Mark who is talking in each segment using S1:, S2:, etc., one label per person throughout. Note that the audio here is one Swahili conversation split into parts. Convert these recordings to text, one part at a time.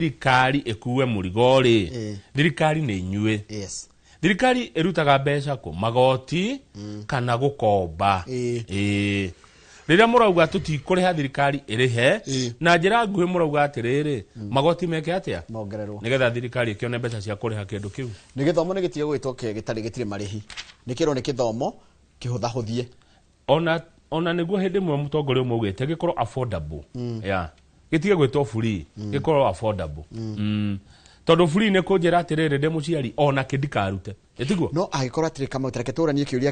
S1: thirikari ekuwe mũrigo ri thirikari nĩ inyuĩ thirikari erutaga mbeca ku magoti kana gukomba rĩrĩa mũrauga tutikũrĩha thirikari ĩrĩhe na njĩra nguhĩ mũrauga atĩrĩrĩ magoti meke atĩa nĩgetha thirikari ĩkĩone mbeca cia kũrĩha kĩndũ kĩu
S2: nĩ gĩthomo nĩ gĩtige gwĩtwo gĩtirĩ marĩhi nĩ kĩrwo nĩ gĩthomo kĩhũthahũthie
S1: ona nĩguo hĩndĩ ĩmwe mũtongoria ũmwe augĩte gĩkorwo affordable gĩtige gwĩtwo free gĩkorwo affordable tondũ free nĩ kũnjĩra atĩrĩrĩ ndĩ mũciari ona kĩndikarute ĩtiguo
S2: no agĩkorwo atĩrĩ kama tareke tũranie kĩũria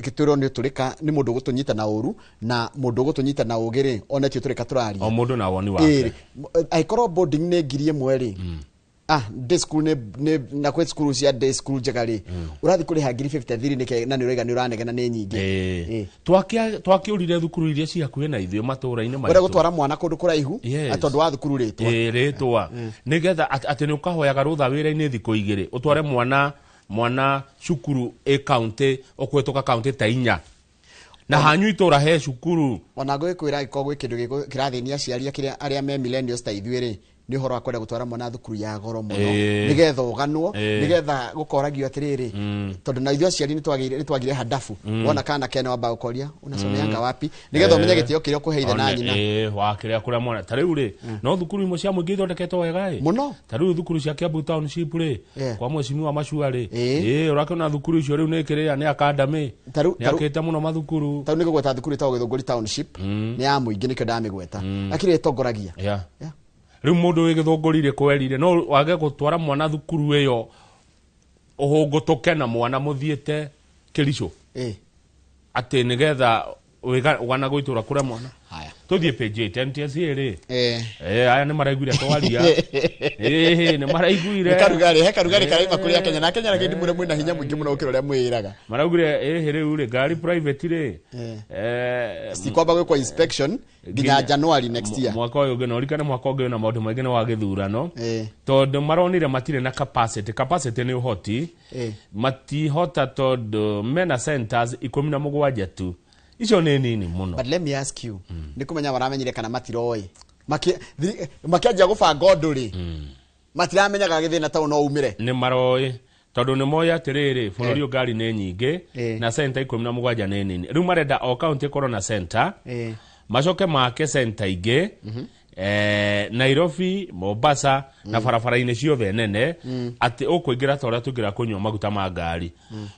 S2: gĩtũrwo nĩ tũrĩka nĩ mũndũ gũtũnyita na ũru na mũndũ gũtũnyita na ũgĩrĩ ona tio tũrĩka tũraria
S1: o mũndũ na woni wake
S2: agĩkorwo boarding nĩ ngiri ĩmwe rĩ day school ne na kwet school cia day school njagari urathi kuri hagiri 53 nike na nirega ni uranegena ni nyingi
S1: twakiurire thukuru iria cia kuhe na ithuĩ matũra-inĩ maitũ
S2: ura gutwara mwana kundu kuraihu atondu wa thukuru ritwa
S1: ritwa nigetha atĩ nĩ ukahoyaga rutha wĩra-inĩ thikũ igĩrĩ utware mwana cukuru county okwetũka county ta 4 na hanyu itura he cukuru
S2: ona gwĩkwĩra ikogo kindu kirathĩnia aciari arĩa me millennials ta ithuĩ ri ni horo akwenda gutwara mwana thukuru ya goro muno nigetha uganwo nigetha gukoragio atiriri tondu na ithuĩ aciari ni twagire hadafu wona kana kene wamba ukoria unasomeanga wapi nigetha umenye gĩtĩo kĩrĩa ũkũheire na nyina
S1: wakĩrĩa kũrĩa mwana ta rĩu rĩ no thukuru imwe cia mũingĩ ithondeketwo wega
S2: muno
S1: ta rĩu thukuru cia Kiambu Township rĩ kwa mwecimu Machua rĩ urakĩona thukuru icio rĩu nĩ kĩrĩa nĩ academy nĩ akĩte mũno mathukuru
S2: ta rĩu nĩ gũgweta thukuru ĩtagwo Gĩthũngũri Township nĩ ya mũingĩ nĩkĩo ndamĩgweta akĩrĩ ĩtongoragia
S1: rĩu mũndũ wĩ Gĩthũngũri kwerire no wage gũtwara mwana thukuru ĩyo ũhũngũtũke na mwana mũthiĩte Kĩricũ atĩ nĩgetha ugana gũitũra kũrĩa mwana haya tũthiĩ page 8 NTSA rĩ aya nĩ maraiguire twaria nĩ maraiguire
S2: he karugari karaima kũrĩa Kenya na Kenya rĩngĩ mũre mwĩna hinya mũingĩ mũno ũkĩrora mwĩraga
S1: maraugire rĩu rĩ ngari private rĩ
S2: sikwamba gwĩkwo inspection nginya January next year
S1: mwaka ũyũ ũngĩ norikane mwaka ũngĩ na maũndũ maingĩ nĩ wa gĩthurano tondũ maronire matirĩ na capacity nĩ ũhoti matihota tondũ mena centers 17 tu icio nĩ nini muno
S2: but let me ask you nĩ kũmenya baramenyire kana matiroi makianjia gũbanga ũndũ rĩ matiramenyaga gĩthĩna tao no umire
S1: nĩ maroi tondu nĩ moya atĩrĩrĩ bũrũri ngari nĩ nyingĩ na center 17 nĩ nini rĩu marenda o county korwo na center macoke make center ingĩ Nairobi Mombasa na barabara-inĩ ciothe nene atĩ ũkũingĩra ta ũrĩa tũngĩra kũnyua maguta ma ngari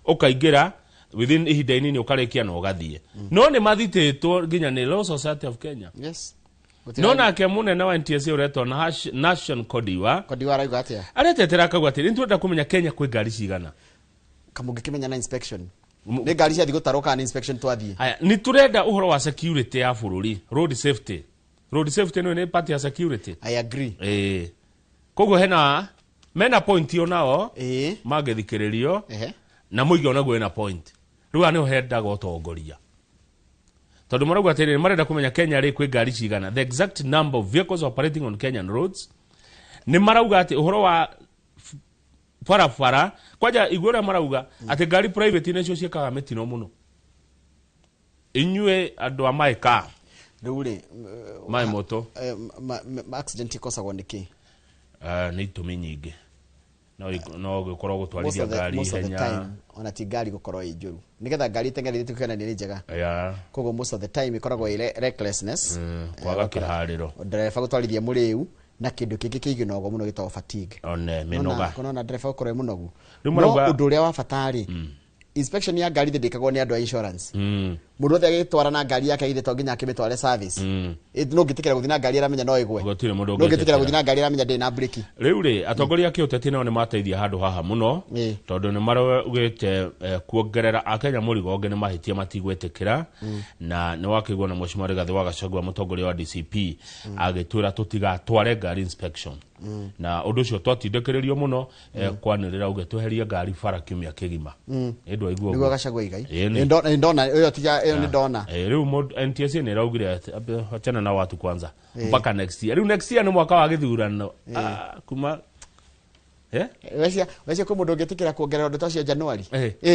S1: ũkaingĩra within ihinda inini ukarekia na ugathie no nĩ mathitĩtwo nginya nĩ Law Society of Kenya no nake munene wa NTSA uretwo Nation Kodiwa
S2: arauga atĩa
S1: aretetera akauga atĩ nĩtũrenda kũmenya Kenya kwĩ ngari cigana
S2: kamũngĩkĩmenya na inspection nĩ ngari cia thigũtarwo kana inspection twathiĩ
S1: aya nĩ turenda uhoro wa security ya bũrũri road safety nĩ part ya security
S2: I agree
S1: koguo mena point yo nao magethikĩrĩrio na mũigĩ onaguo ena point rĩu nĩ ũhendaga ũtongoria tondũ marauga atĩrĩrĩ marenda kũmenya Kenya rĩ kwĩ ngari cigana the exact number of vehicles operating on Kenyan roads nĩ marauga atĩ ũhoro wa barabara kwaja igũra marauga atĩ ngari private nĩcio ciĩkaga mĩtino mũno inyuĩ andũ a maĩka
S2: rĩu rĩ
S1: maĩ moto
S2: accident ikosagwo nĩkĩ
S1: nĩ itũmi nyingĩ no gũkorwo gũtwarithia ngari ihenya
S2: ona ti ngari gũkorwo ĩ njũru nigetha ngari ĩteng'erithie tukana nĩ njega koguo most of the time ikoragwo ĩ recklessness
S1: kwaga kĩharĩro
S2: ndereba gũtwarithia mũrĩu na kĩndũ kĩngĩ kĩiginogo mũno gĩtagwo fatigue
S1: mĩnoga
S2: kana ndereba gũkorwo mũnogu no ũndũ ũrĩa wa bata rĩ inspection ya ngari ndĩkagwo nĩ andũ a insurance mũndũ othe agĩtwara na ngari yake ithĩ to nginya akĩmĩtware service no ngĩtĩkĩra gũthiĩ na ngari aramenya no ĩgwe no ngĩtĩkĩra gũthiĩ na ngari aramenya ndĩ na breki
S1: rĩu rĩ atongoria kĩũteti nao nĩ mateithia handũ haha mũno tondũ nĩ maraugĩte kuongerera akenya mũrigo ũngĩ nĩ mahĩtia matigwĩtĩkĩra na nĩ wakĩiguo na Mheshimiwa Rigathĩ wa Gachagua mũtongoria wa DCP agĩtwĩra tũtigatware ngari inspection na ũndũ ũcio twatindĩkĩrĩrio mũno kwanĩrĩra uge tweherie ngari bara kiumia kĩgima ĩndũ aiguo
S2: nĩguo Gachagua igai ndona ũyũ tija nĩ ndona
S1: rĩu NTSA nĩ raugire achana na watu kwanza mpaka next year rĩu next year nĩ mwaka wa gĩthurano kuma wecia kwa mũndũ ũngĩtĩkĩra kuongerera ũndũ tacio January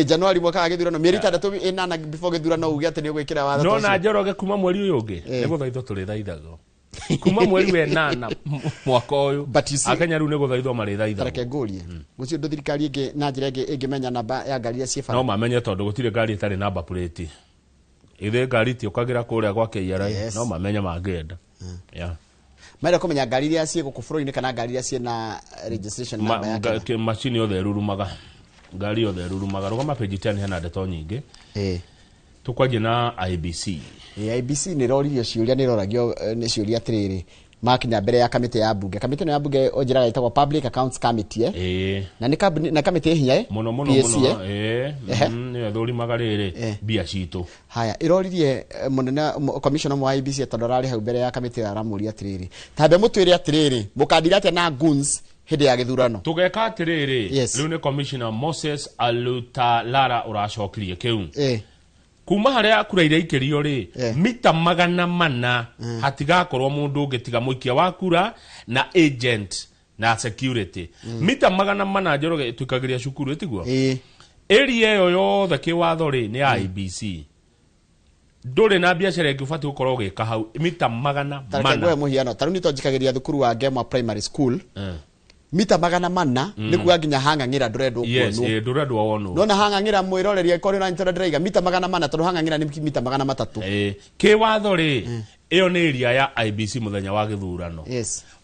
S1: January mwaka wa gĩthurano mĩeri 3 8 before gĩthurano uge atĩ nĩ ũgwĩkĩra watho no na Njoroge kuma mweri ũyũ ũngĩ nĩ gũthaithwo tũrĩ thaithagwo kuma mweri we 8 mwaka uyu akenya riu nego thaithwa mari thaitha
S2: tareke ngurie gucio ndo thirikari ingi na njira ingi ingimenya namba ya ngari cia bara
S1: no mamenye tondu gutire ngari itari namba plate ithe ngari ti ukagira kuria gwa KRA no mamenye mangienda
S2: Mara kumenya ngari iria cie guku bũrũri-inĩ kana ngari iria cie na registration number yake
S1: machine yothe rurumaga ngari yothe rurumaga rugama page 10 hena ndeto nyingi tukwaje na IBC
S2: IBC ni roririo ciuria ni roragio ni ciuria atiriri makinya mbere ya kamiti ya bunge ya bunge onjiraga itagwo Public Accounts Committee na kamiti hinya
S1: muno ni thuri magarire bia citu
S2: haya iroririe munene commissioner wa IBC tondorari hau mbere ya kamiti ya ramuri atiriri tambe mutwire atiriri mukandidate na guns hindi ya githurano
S1: tugeka atiriri riu ni commissioner Moses Aluta Lara uracokirie kiu kuma haria kuraire ikirio ri mita 400 hatigakorwo mundu ungitiga muikia wa kura na agent na security mita 400 njoroge tukagiria cukuru etiguo area yo yothe kiwatho ri ni IBC nduri na biashara ngifati gukorwo gika hau mita 400
S2: tareke muhiano taru ni tonjikagiria thukuru wa Gemwa Primary School mita 400 ni kuga nginya hang'ang'ira ndurendwo kuonwo
S1: ndurendwo wonu
S2: no na hang'ang'ira mwiroreria kori na ntira ndreiga mita 400 tondu hang'ang'ira ni mita 300
S1: kiwatho ri iyo ni area ya IBC muthenya wa githurano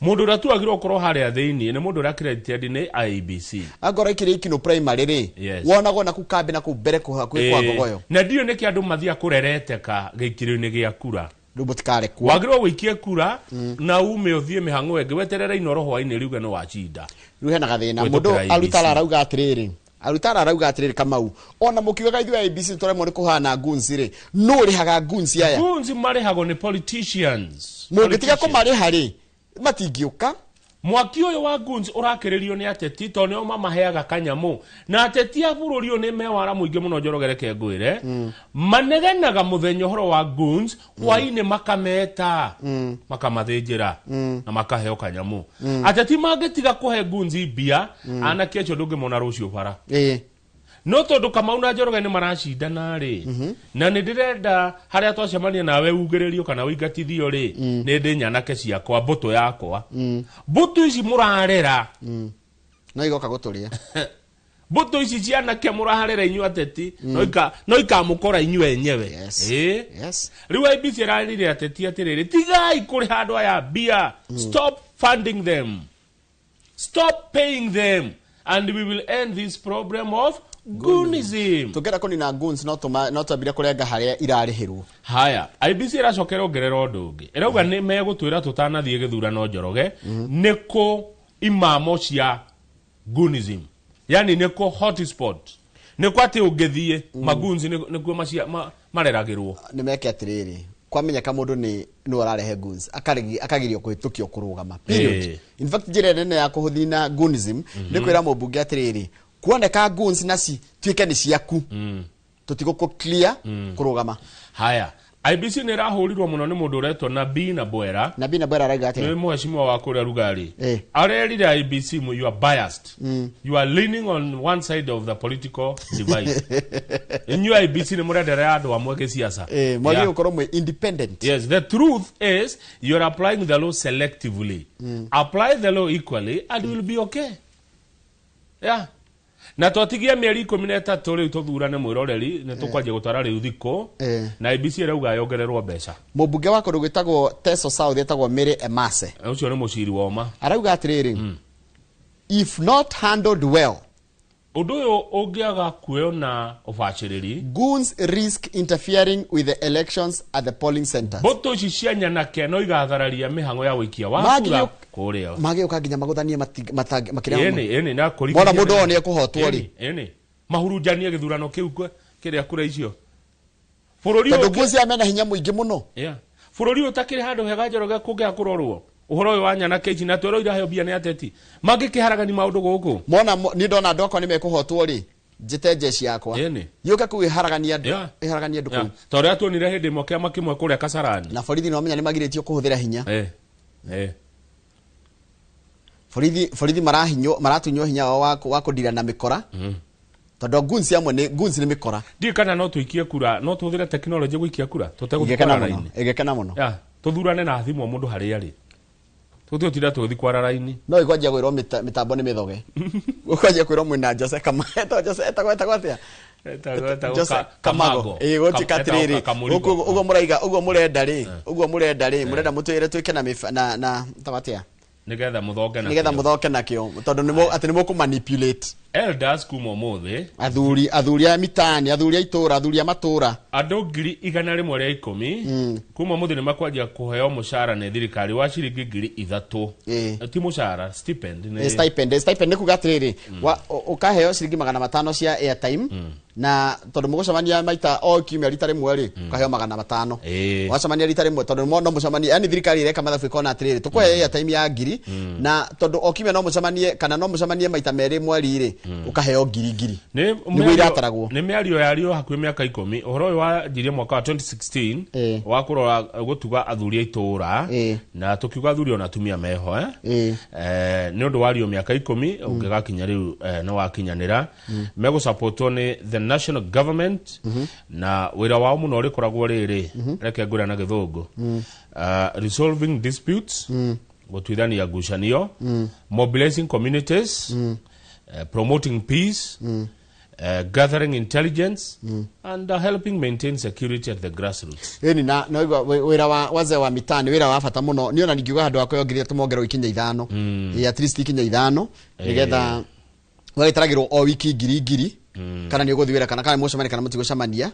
S1: mundu ura tuagirwo korwo haria thiini ni mundu ura credited ni IBC
S2: agora ikire ikino primary ri wonagwo na kukambe na kubere kwa ngogoyo
S1: na ndio niki andu mathia kurereteka gikiro-ini gia kura
S2: rubutikare
S1: kwa wagirwo wikie kura na ume uthie mihango enge weterera ino roho waine riuga no wachida
S2: riu hena gathina mundu arutara arauga atiriri Kamau ona mukiuga ithu IBC turemwo ni kuhana gunzi ri no rihaga gunzi aya
S1: gunzi marihago ni politicians
S2: mugitiga ko mariha ri matingiuka
S1: mwaki uyu wa gunzi urakiririo ni ateti to nio mamaheaga kanyamu na ateti a bururi uyu ni mewara muingi muno njorogereke ngwire manegenaga muthenyo horo wa gunzi hwaini makameta makamathinjira na makaheo kanyamu ateti mangitiga kuhe gunzi bia anake echo ndungimona rucio bara no tondu Kamau na Njoroge ni maracindana ri na ni ndirenda haria twacemania nawe ugiririo kana uingatithio ri ni ndi nyanake ciakwa mbuto yakwa mbuto ici murarera
S2: no igoka guturia
S1: mbuto ici cianake murarera inyu ateti no ikamukora inyu enyewe riu IBC rarire ateti atiriri tigai kuri handu aya bia stop funding them, stop paying them, and we will end this problem of Gunism.
S2: Tugera koni na guns no tabira kurenga haria irarihirwo.
S1: Haya, IBC iracokera ongerera undu ungi. Irauga ni megutwira tutanathie githurano Njoroge niko imamo cia Gunism. Yani niko hotspot. Niko ati ungithie magunzi nikuo mareragirwo.
S2: Nimeke atiriri. Kwamenya mundu ni no ararehe guns akagirio kuhitukio kurugama. Period. In fact jire nene ya kuhuthina Gunism ni kwira mubunge atiriri. Kuoneka guns nasi twike ni ciaku tutiguko clear kurugama.
S1: Haya, IBC ni rahurirwo muno ni mundu uretwo Nabii Nabwera
S2: araiga ati
S1: ni mheshimiwa wa kuria Rugari arerire IBC you are biased, you are leaning on one side of the political divide. In you IBC ni murendera andu amwe ke siasa
S2: mwagi ukorwo mwe independent.
S1: Yes, the truth is you are applying the law selectively. Apply the law equally and will be okay. Yeah. Na twatigia mieri 13 riu tuthurane mwiroreri ne tukwaje gutwara riu thiko na IBC rauga yongererwo mbeca.
S2: Mubunge wako rugitagwo Teso South etagwo Mary Emase
S1: ucio ni muciri woma
S2: arauga atiriri if not handled well
S1: undu uyu ungiaga kuona ubaciriri
S2: goons risk interfering with the elections at the polling centers.
S1: Boto ici cia nyanake no igathararia mihango ya wikia wa kura kuria
S2: mage ukaginya maguthanie makira
S1: ene na kuri
S2: bona mundu one ekuhotwo ri
S1: ene mahurunjanie githurano kiu kiria kura icio bururi
S2: tondu guzi amena hinya muingi muno
S1: bururi utakiri handu hega Njoroge kungia kurorwo uhoro uyu wa nyanake ici na twero iraheo bia ni ateti magikiharaga ni maundu guku
S2: mona ni ndona andu akwa ni mekuhotwo ri njite jeshi yakwa yuka kuiharagania andu iharagania andu kuu
S1: tondu atuonire hindi mokia makimwe kuria Kasarani
S2: na borithi no menya ni magiritio kuhuthira hinya borithi maratunyo hinya wa kudira na mikora tondu guns ni mikora
S1: ndi kana no tuikie kura no tuthire technology guikia kura tutegukana
S2: muno
S1: tuthurane na thimũ mũndũ harĩa arĩ tutio tira tuthi kwara raini
S2: no igwajia gwirwo mitambo ni mithoge ukwaje kwirwo mwina Jose kama Jose etagwatia Kamago goti katriri ugo murenda ri murenda mutwire twike na tawatia
S1: nigetha
S2: muthoke nakio tondu nimo ati nimo ku manipulate
S1: elders kuma mothe
S2: athuri a mitani athuri a itura athuri a matura
S1: andu 110 kuma mothe nimakwanjia kuheo mushara ni thirikari wa ciringi 3,000 ti mushara stipend
S2: ni kugatriri ukaheo ciringi 500 cia airtime na tondu mugucamania maita o kiumia rita rimwe ri ukaheo 500 wacamania rita rimwe tondu no mucamanie yani thirikari ireka mathabu ikona atriri tukuhe airtime ya 1,000 na tondu o kiumia no mucamanie kana no mucamanie maita meri mweri ri ukaheo 1,000 ni wira ataragwo
S1: ni miario yario hakuhi miaka 10 uhoro uyu wajirie mwaka wa 2016 wa kurora gutuga athuri itura na tukiuga athuri ona tumia meho ni undu wario miaka 10 ungigakinya riu no wakinyanira mego supportwo ni the national government na wira wao muno ri koragwo riri reke ngura na githungu resolving disputes gutwithania ngucanio mobilizing communities promoting peace gathering intelligence and helping maintain security at the grassroots.
S2: Na wira wa wazee wa mitani wira wa bata muno ni ona ningiuga handu akwa yongire tumongero ikinya 5 at least ikinya 5 nigetha wagitaragirwo o wiki 1,000 kana ni uguthwira kana mucemania kana mutigocamania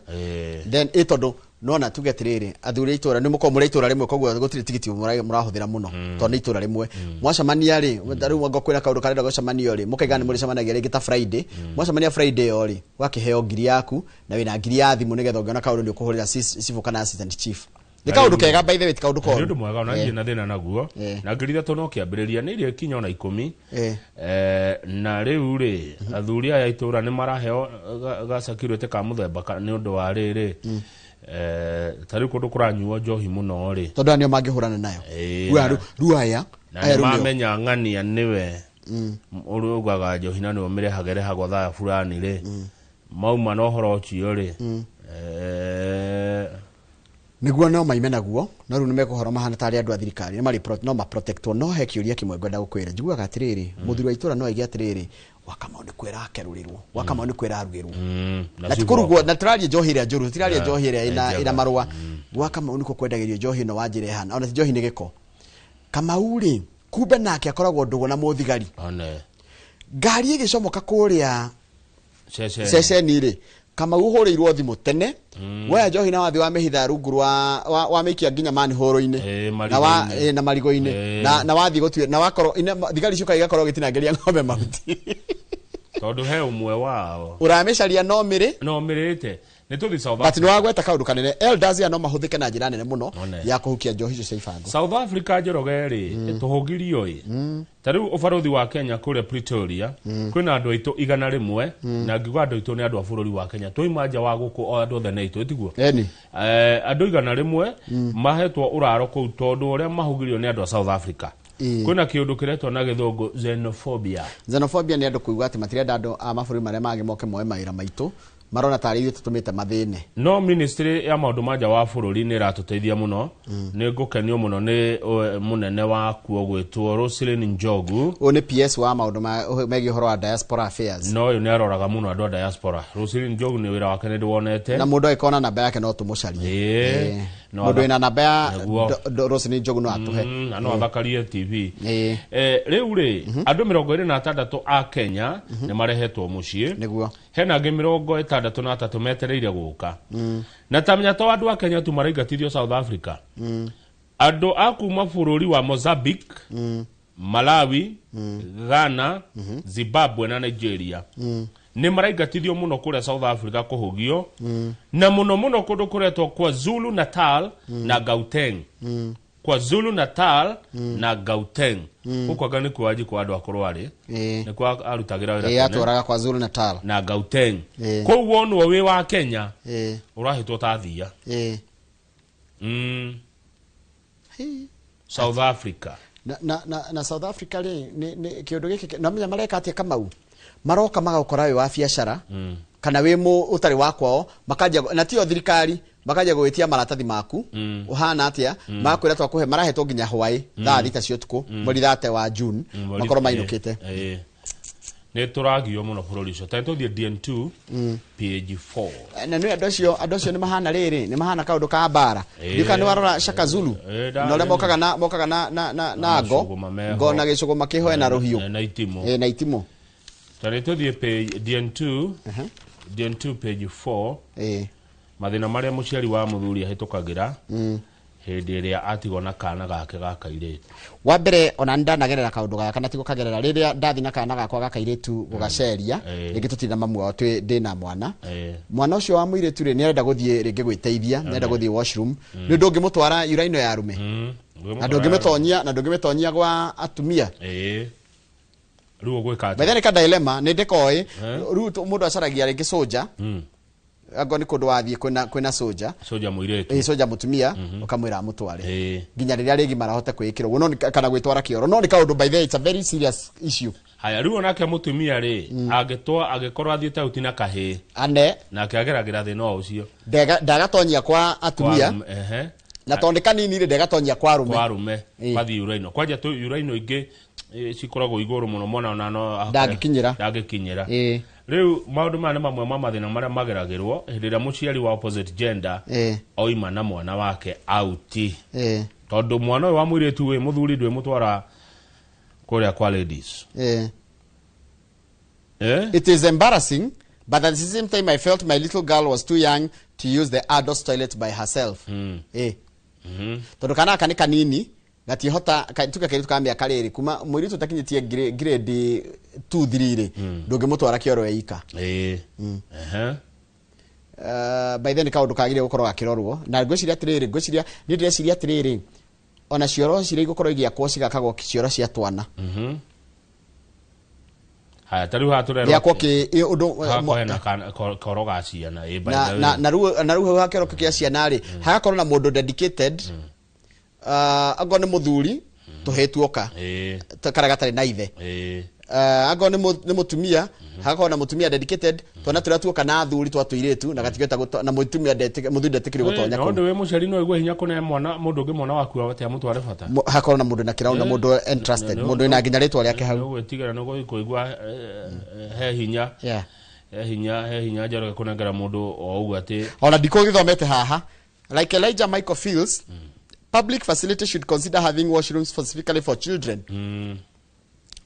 S2: then itondo nona tugetiriri athuri itura ni muko muri itura rimwe kogwo gutiri tigiti murahuthira muno tondu itura rimwe mwacamania ri ndaru ngokwira kaundu karenda gocamania ri mukaigana muri cemanagia ringi ta Friday mwacamania Friday yori wakiheo 1,000 yaku na wina 1,000 ya thimu nigetha ungiona kaundu ni ukuhurira sifu kana assistant chief ni kaundu kega by the way kaundu ko
S1: ndu mwega ona ngi na thina naguo na ngirithia to no kiambiriria ni ri kinya ona 10 na riu ri athuri aya itura ni maraheo ga security ka muthemba ni undu wa riri tari kundu kuranyuo njohi muno ri
S2: tondu anio mangihurana nayo ruaya
S1: aya mamenya ng'ania niwe urugaga njohi na ni umirehagere hagwa tha fulani ri mauma no horo cio ri
S2: niguo no maimena guo no ru nimekuhoro mahana tari andu a thirikari no ma protectwo no he kiuria kimwe ngwenda gukwira njiguaga atiriri muthuri wa itura no aigi atiriri wakama ni kwera akerurirwo wakama ni kwera arugirwo na tikurugwo na tiraria njohi ria njuru tiraria njohi ria ina marua wakama ni kukwendagirio njohi no wanjire hana ona njohi ni giko Kamauri kumbe nake akoragwo ndugo na muthigari ngari igicomoka kuria ceceni ri kama uhoreirwo thimu tene we njohi na wathi wa mehitha rungu wa mikia nginya mani horo-ine na marigo-ine na wathi gutue na wakoro thigari ciuka igakorwo gitinangeria ng'ombe mahuti
S1: tondu he umwe wao
S2: uramicaria no
S1: mirite ni tuthi South
S2: Africa but no wagweta kaundu kanene elders ya no mahuthike na njira nene muno ya kuhukia njohi icio cia ibango
S1: South Africa njorogeri tuhugirio tariu ubaruthi wa Kenya kule Pretoria kwina andu aitu 100 na ngiuga andu aitu ni andu a bururi wa Kenya toimanja wa guku o andu othe neitu tiguo andu 100 mahetwo uraro ku tondu uria mahugirio ni andu a South Africa kwina kiundu kiretwo na githungu xenophobia
S2: ni andu kuigwa ati matirenda andu a maburi maria magi moke moe maira maitu marona tari ithu tutumite mathine
S1: no ministry ya maundu manja wa bururi ni ratuteithia muno ni ngukenio muno ni munene wa kuo gwitwo Roselyn Njogu
S2: ni PS wa maundu megi horo wa diaspora affairs
S1: no yo ni aroraga muno andu a diaspora Roselyn Njogu ni wira wake ni ndwonete
S2: na mundu aikona namba yake no tumucarie mundu ina namba ya Roselyn Njogu no atuhe
S1: no athakarie TV riu ri andu 26 a Kenya ni marehetwo mucii
S2: niguo
S1: hena ngi 63 metereire guka na tamenya to andu a Kenya tu maraigatithio South Africa andu a kuma bururi wa Mozambique Malawi Ghana Zimbabwe na Nigeria ni maraigatithio muno kure South Africa kuhugio na muno kundu kuretwo kwa Zulu Natal na Gauteng kwa Zulu Natal na Gauteng huko gani kuaji kwa andu akorwari ni kwa arutagira wira
S2: atoraga kwa Zulu Natal
S1: na Gauteng ko wonu we wa Kenya urahitwo tathia South Africa
S2: na South Africa ni kiundu giki na menya mareka atia Kamau maroka magakora we wa biacara kana we mu utari wakwao makaja na tio thirikari makaja gwitia maratathi maku uhana atia makwira twakuhe marahetwo nginya hwai thaa thita cio tuku mweri 30 wa June makoro mainukite
S1: ne turagio muno bururi cio taito thie DN2 page 4
S2: na nĩ andũ acio nĩ mahana rĩrĩ nĩ mahana kaũndũ ka mbara ndika nĩ warora Shaka Zulu no le mokaga na ngo na gĩcũgũ makĩhoe na rũhiũ na itimũ
S1: taito thie page DN2 page 4 mathina maria muciari wa muthuri ahitukagira hindi iria atigwo na kana gake gakaire
S2: wa mbere ona ndanagerera kaundu gaka kana tigo kagerera riria ndathi na kana gakwa gakairetu gugaceria ringi tutina mamu wao twi ndina mwana ucio wa muiretu ri ni arenda guthie ringi gwiteithia ni arenda guthie washroom ni ndungi mutwara uraino ya rume na ndungi mitonyia gwa atumia
S1: ruo gwika
S2: by the way dilemma ni ndikoi ru mundu acaragia ringi soja ago ni kundu wathie kwina soja
S1: muiretu
S2: soja mutumia ukamwira mutware nginya riria rigi marahote kwikirwo no kana gwitwara kioro no ni kaundu by the way it's a very serious issue
S1: haya ruo nake mutumia ri agikorwo athiete uti na kahi
S2: ane
S1: na akiageragira thina ucio
S2: ndagatonyia kwa atumia na tonde kanini ri ndagatonyia kwa rume bathi uraino kwanja tu uraino ingi cikoragwo iguru muno mona ona no ndagikinyira riu maundu mane mamwe mathina maria mageragirwo hindira muciari wa opposite gender oima na mwana wake auti tondu mwana wa muiretu we muthuri ndwe mutwara kuria kwa ladies it is embarrassing but at the same time I felt my little girl was too young to use the adult toilet by herself tondu kana kanini gatihota tuka kiri tukambia kariri kuma mwiritu takinyitie grade 2-3 ri ndungi mutwara kioro eika by then kaundu kagire gukorwo akirorwo na ngwiciria ni ndeciria atiriri ona cioro cire gukorwo igiakwo cigakagwo cioro cia twana
S1: haya tariu haturero
S2: yakwo ki undu
S1: na koroga ciana
S2: na ruo hakero kia ciana ri hagakorwo na mundu dedicated ago ni muthuri tuhetuoka karagatari na ithe ago ni mutumia hako na mutumia dedicated twana turatuoka na athuri twatuiretu na gatigeta na mutumia muthuri detikiri gutonya
S1: ko ndo we muciari no igwe hinya kune mwana mundu ungi mwana waku wate amutware bata
S2: hako na mundu na kiraunda mundu interested mundu ina nginya ritwa riake hau
S1: gwetigara no kuigwa he hinya he hinya jaro kunengera mundu o ugu ati
S2: ona ndiko githomete haha like Elijah Michael feels public facilities should consider having washrooms specifically for children.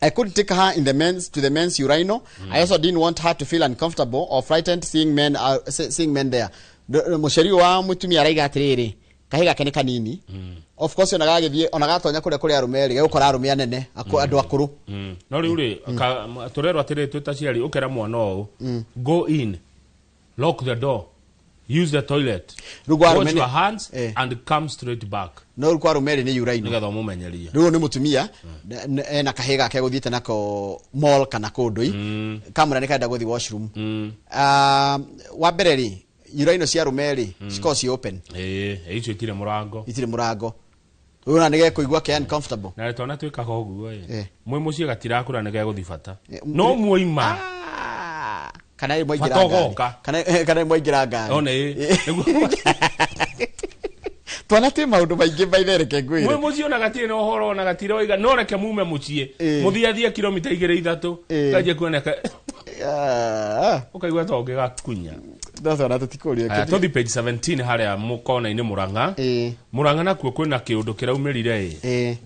S2: I couldn't take her in to the men's urinal. I also didn't want her to feel uncomfortable or frightened seeing men there. Musheri wa mutumia araiga atiriri kahiga kene kanini. Of course onagatonya kuri arumeri gukora arumia nene andu akuru.
S1: No riuri turero atiri twitaciari ukera mwana o go in, lock the door, use the toilet, wash your hands and come straight back.
S2: No rukwa rumeri ni uraino
S1: nigatho mumenyeria
S2: ruo ni mutumia na kahiga ke guthiete nako mall kana kundui kamera ni kaenda guthi washroom wa bereri uraino cia rumeri ciko ci open
S1: icio itire
S2: murango una nige kuigwa ke uncomfortable
S1: na tona twikaga uguo mwe mucie gatirakura nige guthi bata no muima
S2: kana mwaingira ngari
S1: one
S2: twana te maundu maingi baithereke ngwire
S1: mwe mucio na gatire no horo na gatire oiga no reke mume mucie muthiathia kilomita 2-3 kaje kuoneka ukaigwa tonge gakunya
S2: ndasa na tutikuria
S1: to the page 17 haria mukona ini Murang'a nakuo kwina kiundu kiraumirire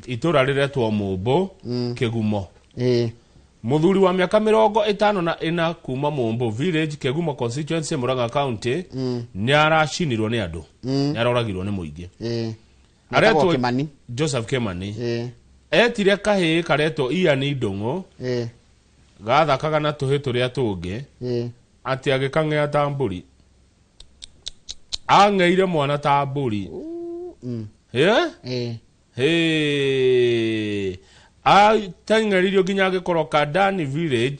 S1: itura riretwo Mumbu Kigumo muthuri wa miaka 54 kuma Mumbu village Kigumo constituency Murang'a county ni aracinirwo ni andu ni aroragirwo ni muingi aretwo Joseph Kimani etire kahi karetwo Ian Ndung'u gathakaga na tuhi turia tungi ati agikang'ea ta mburi ang'eire mwana ta mburi tang'eririo nginya agikorwo Kadani village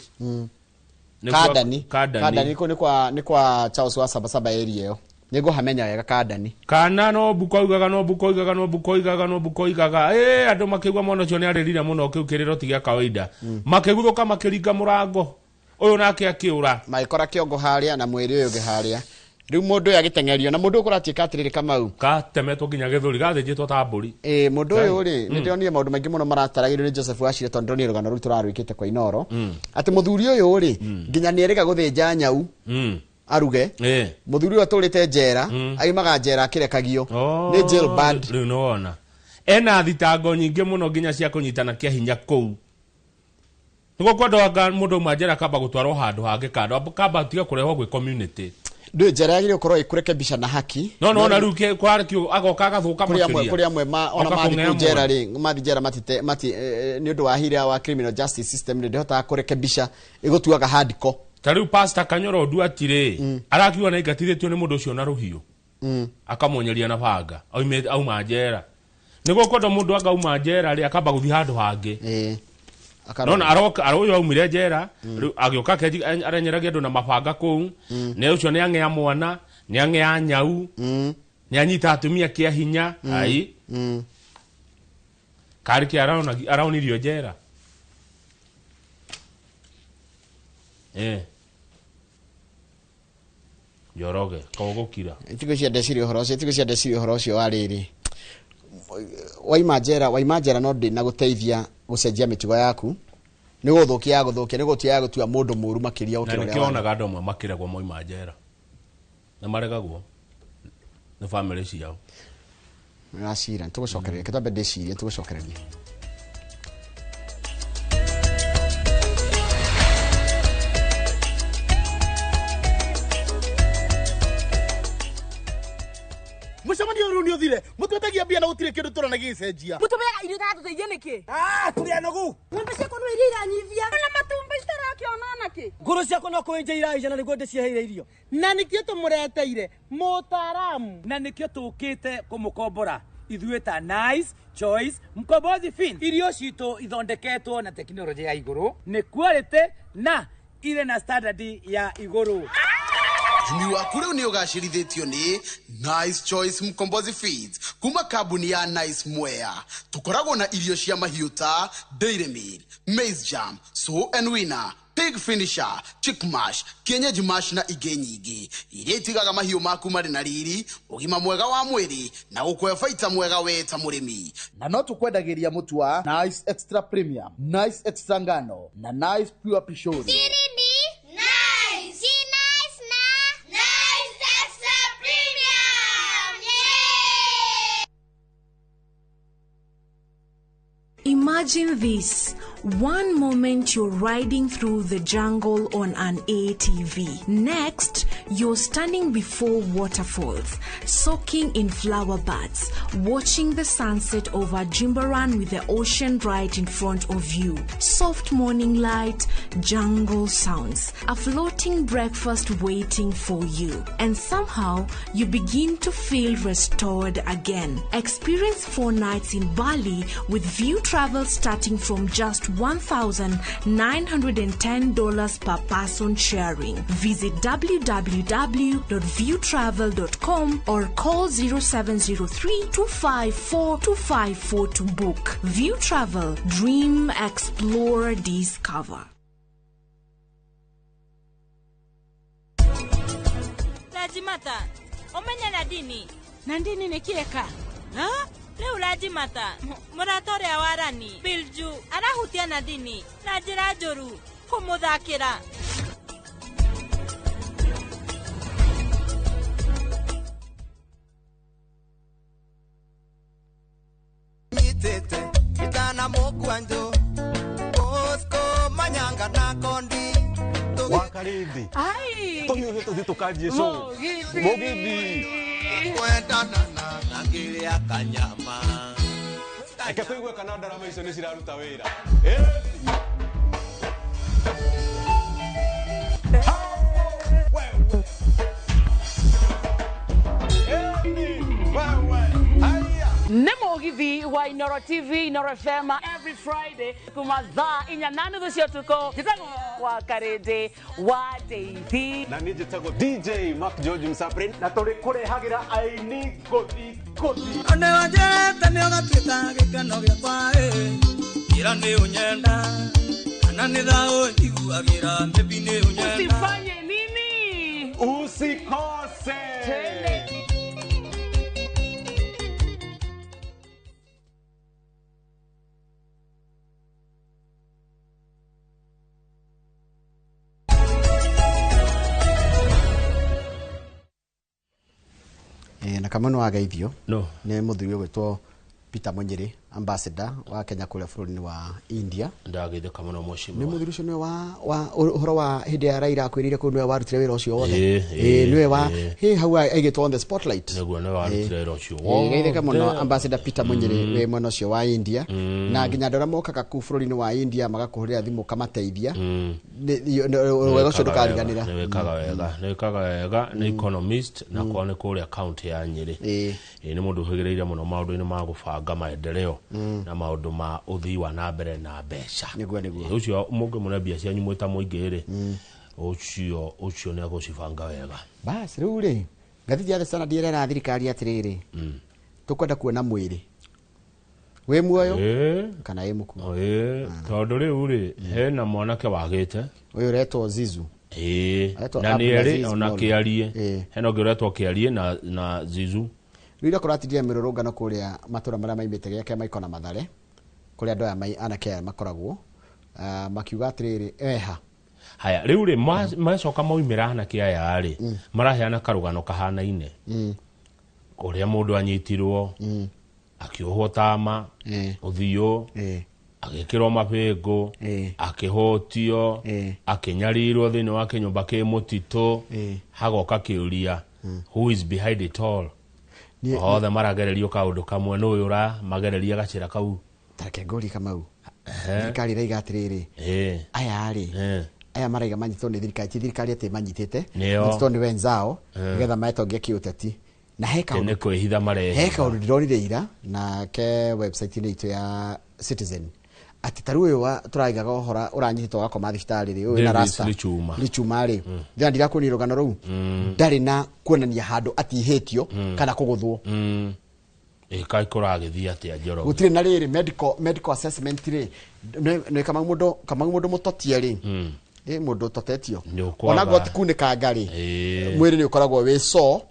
S2: Kadani ko ni kwa Charles wa Sabasaba area yo nigo hamenya wega Kadani
S1: kana no bukoigaga andu makigwa mwana cio ni aririre muno kiu kiriro tigia kawaida makiguthuka makiringa murango Uyu nake akiura.
S2: Maikora kiongo haria na mwiri uyu giharia. Riu mundu uyu agitengerio na mundu ukuratie katiriri Kamau.
S1: Katemetwo nginya githuri gathijitwo ta mburi.
S2: Mundu uyu ri ni ndionire maundu maingi muno marataragirwo ni Joseph Wachira tondu ndonire rugano ru turarwikite kwa Inoro. Ati muthuri uyu ri nginya ni erega guthinja nyau. Aruge. Muthuri uyu aturite njera, aimaga njera akirekagio. Ni jail bad.
S1: Riu no wona. Ena thitango nyingi muno nginya cia kunyitana kia hinya kou. Niko kwenda mundu majera kaba gutwarwo handu hangi kando kaba tiga kureho gwi community.
S2: Ndio njera yagire ukorwo ikurekebisha na haki.
S1: No na ruke kwari kio agoka agathuka makiria.
S2: Kuri amwe ona mathi njera ri mathi njera mati ni undu wa hiria wa criminal justice system ni ndihota kurekebisha igutuaga hardcore.
S1: Tariu pastor Kanyoro ndu atire arakiwa na igatithitio ni mundu ucio na ruhiu. Akamonyeria na banga auma njera. Niko kwenda mundu agauma njera ri akamba guthi handu hangi. Nona aroyo aumire njera agioka keji arenyeragia ndu na mabanga kou ne ucio ni ang'ea mwana ni ang'ea nyau ni anyita atumia kia hinya ai kariki araonirio njera Njoroge kogukira
S2: itigo cia ndecirio horo ucio wariri waima njera no ndi na guteithia gucenjia mitugo yaku ni guthukia ni gutia gutua mundu muru makiria
S1: ukiro ya kiona gado amwe makiregwo moima njera na maregagwo na family ciao
S2: ngashira tugucokereria kitambe ndeciria tugucokereria
S3: Mucamani uru ni uthire mutwetagia bia na gutire kindu turana gicenjia
S4: mutumega irio tatu teithia niki
S3: turi anogu
S4: ng'ombe ciakwa no irira nyithia na matumba itarakiona ki
S3: nguru ciakwa no kuenja iraija na niguo ndicieheire irio na nikio tumureteire mutaramu na nikio tukite kumukombora ithuĩ ta Nice Choice Mkombozi Fin irio citũ ithondeketwo na teknolojia ya iguru ni quality na ile na standard ya iguru.
S5: Jumi waku riu ni ugacirithitio ni Nice Choice Mkombozi Feeds kuma kambuni ya Nice Mwea. Tukoragwo na irio cia mahiũ ta Dairy Meal, Maize Jam, So and Winner, Pig Finisher, Chick Mash, Kienyeji Mash na ingĩ nyingĩ iria itigaga mahiũ maku marĩ na riri, ũgima mwega wa mwĩrĩ na gũkũhe baita mwega we ta mũrĩmi.
S6: Na no tukwendagĩria mũtu wa Nice Extra Premium, Nice Extra Ngano na Nice Pure Pishori.
S7: Imagine this. One moment you're riding through the jungle on an ATV. Next, you're standing before waterfalls, soaking in flower baths, watching the sunset over Jimbaran with the ocean right in front of you. Soft morning light, jungle sounds, a floating breakfast waiting for you. And somehow, you begin to feel restored again. Experience 4 nights in Bali with View Travel starting from just $1,910 per person sharing. Visit www.viewtravel.com or call 0703-254-254 to book. View Travel. Dream, explore, discover.
S8: Rajimata, omenya Nadini
S4: ni kieka.
S8: Ha? Leo Rajimata, muratore awarani, Bilju, arahutia Nadini, na njĩra njũru, kũmũthakĩra.
S9: Mitete, itana mokwanjo, Bosco, Manyanga na Kondi.
S10: Wakarindi.
S4: Ai.
S10: Toyo tuthi tukajie so. Mogithi.
S9: Kwenda na ngiri ya kanyama.
S10: Eke kuigwe kana ndarama icio ni ciraruta wira.
S4: Nemogithi wa Inoro TV, Inoro FM every Friday kuma thaa 8 cia tuko njitagwo wa Karende wa Deithi
S10: na ni njitagwo DJ Mark George Msaprin na turi kurehagira aini kothi
S9: one wajeta ni ogatuika gikeno giakwa ira ni unyenda
S4: Usifanye nini?
S10: Usikose.
S2: Na kama no agaithio
S1: no
S2: ne muthuri gwetwo Peter Munyiri ambassador wa Kenya kule bũrũri-inĩ wa India
S1: ndageithe kama no mheshimiwa
S2: ni muthuri ucio ni wa uhoro wa hindi ya Raila akwirire ku niwe warutire wira ucio wothe niwe wa hau aigitwo on the spotlight
S1: niguo niwe warutire wira ucio
S2: geithe kama no ambassador Peter Munyiri we mwena ucio wa India na nginya ndora mokaga ku bũrũri-inĩ wa India magakuhurira thimu kamateithia wega ucio ndukariganira
S1: nĩwĩkaga wega nĩ economist na kwa nĩ kũrĩa county ya Nyĩrĩ nĩ mũndũ ũhĩgĩrĩire mũno maũndũ-inĩ ma gũbanga maendeleo na maũndũ ma ũthii wa na mbere na mbeca ũcio mũngĩ mũne mbia cianyu mwĩta mũingĩ-rĩ ũcio nĩ agũcibanga wega
S2: bas rĩu rĩ ngathĩti ya The Standard ĩrera thirikari atĩrĩrĩ tũkwenda kuona mwĩrĩ wĩ muoyo kana wĩ mũkuũ
S1: tondũ rĩu-rĩ hena mwanake wagĩte
S2: ũyũ ũretwo Zizu
S1: na nĩ erĩ ona kĩarie hena ũngĩ ũretwo kĩarie na Zizu
S2: rĩrĩa kũratithia mĩrũrũngano kũrĩa matũra marĩa maimĩte gĩake maiko na Mathare kũrĩa andũ aya anake aya makoragwo makiuga atĩrĩrĩ eha
S1: haya rĩu-rĩ macoka maumĩra anake aya-rĩ maraheana karũgano kahanaine kũrĩa mũndũ anyitirwo akĩohwo tama ũthiũ agĩkĩrwo mabĩngũ akĩhũtio akĩnyarirwo thĩinĩ wa kĩnyũmba kĩ mũtitũ hagoka kĩũria who is behind it all othe maragererio kaũndũ kamwe nĩ ũyũ ũramagereria gacĩra kau
S2: tareke ngũri Kamau thirikari raiga atĩrĩrĩ aya-rĩ aya maraiga manyitwo nĩ thirikari atĩ manyitĩte nyitwo nĩ wenzao nĩgetha maetongia kĩũteti na he kaũndũ ndĩronire ira na ke website-inĩ itũ ya Citizen ati taru uyu turaigaga ohora uranyititwo gakoma thibitarĩ ri uyu na rasta Lichuma ri thira ndirakuonira rugano ruu ndari na kuonania handu atihĩtio kana kuguthwo
S1: kai kuragithia ati ajoro
S2: gutire na riri medical assessment ri no kama mundu mutotie ri mundu totetio ona goti kunika ngari mwiri ni ukoragwo wi so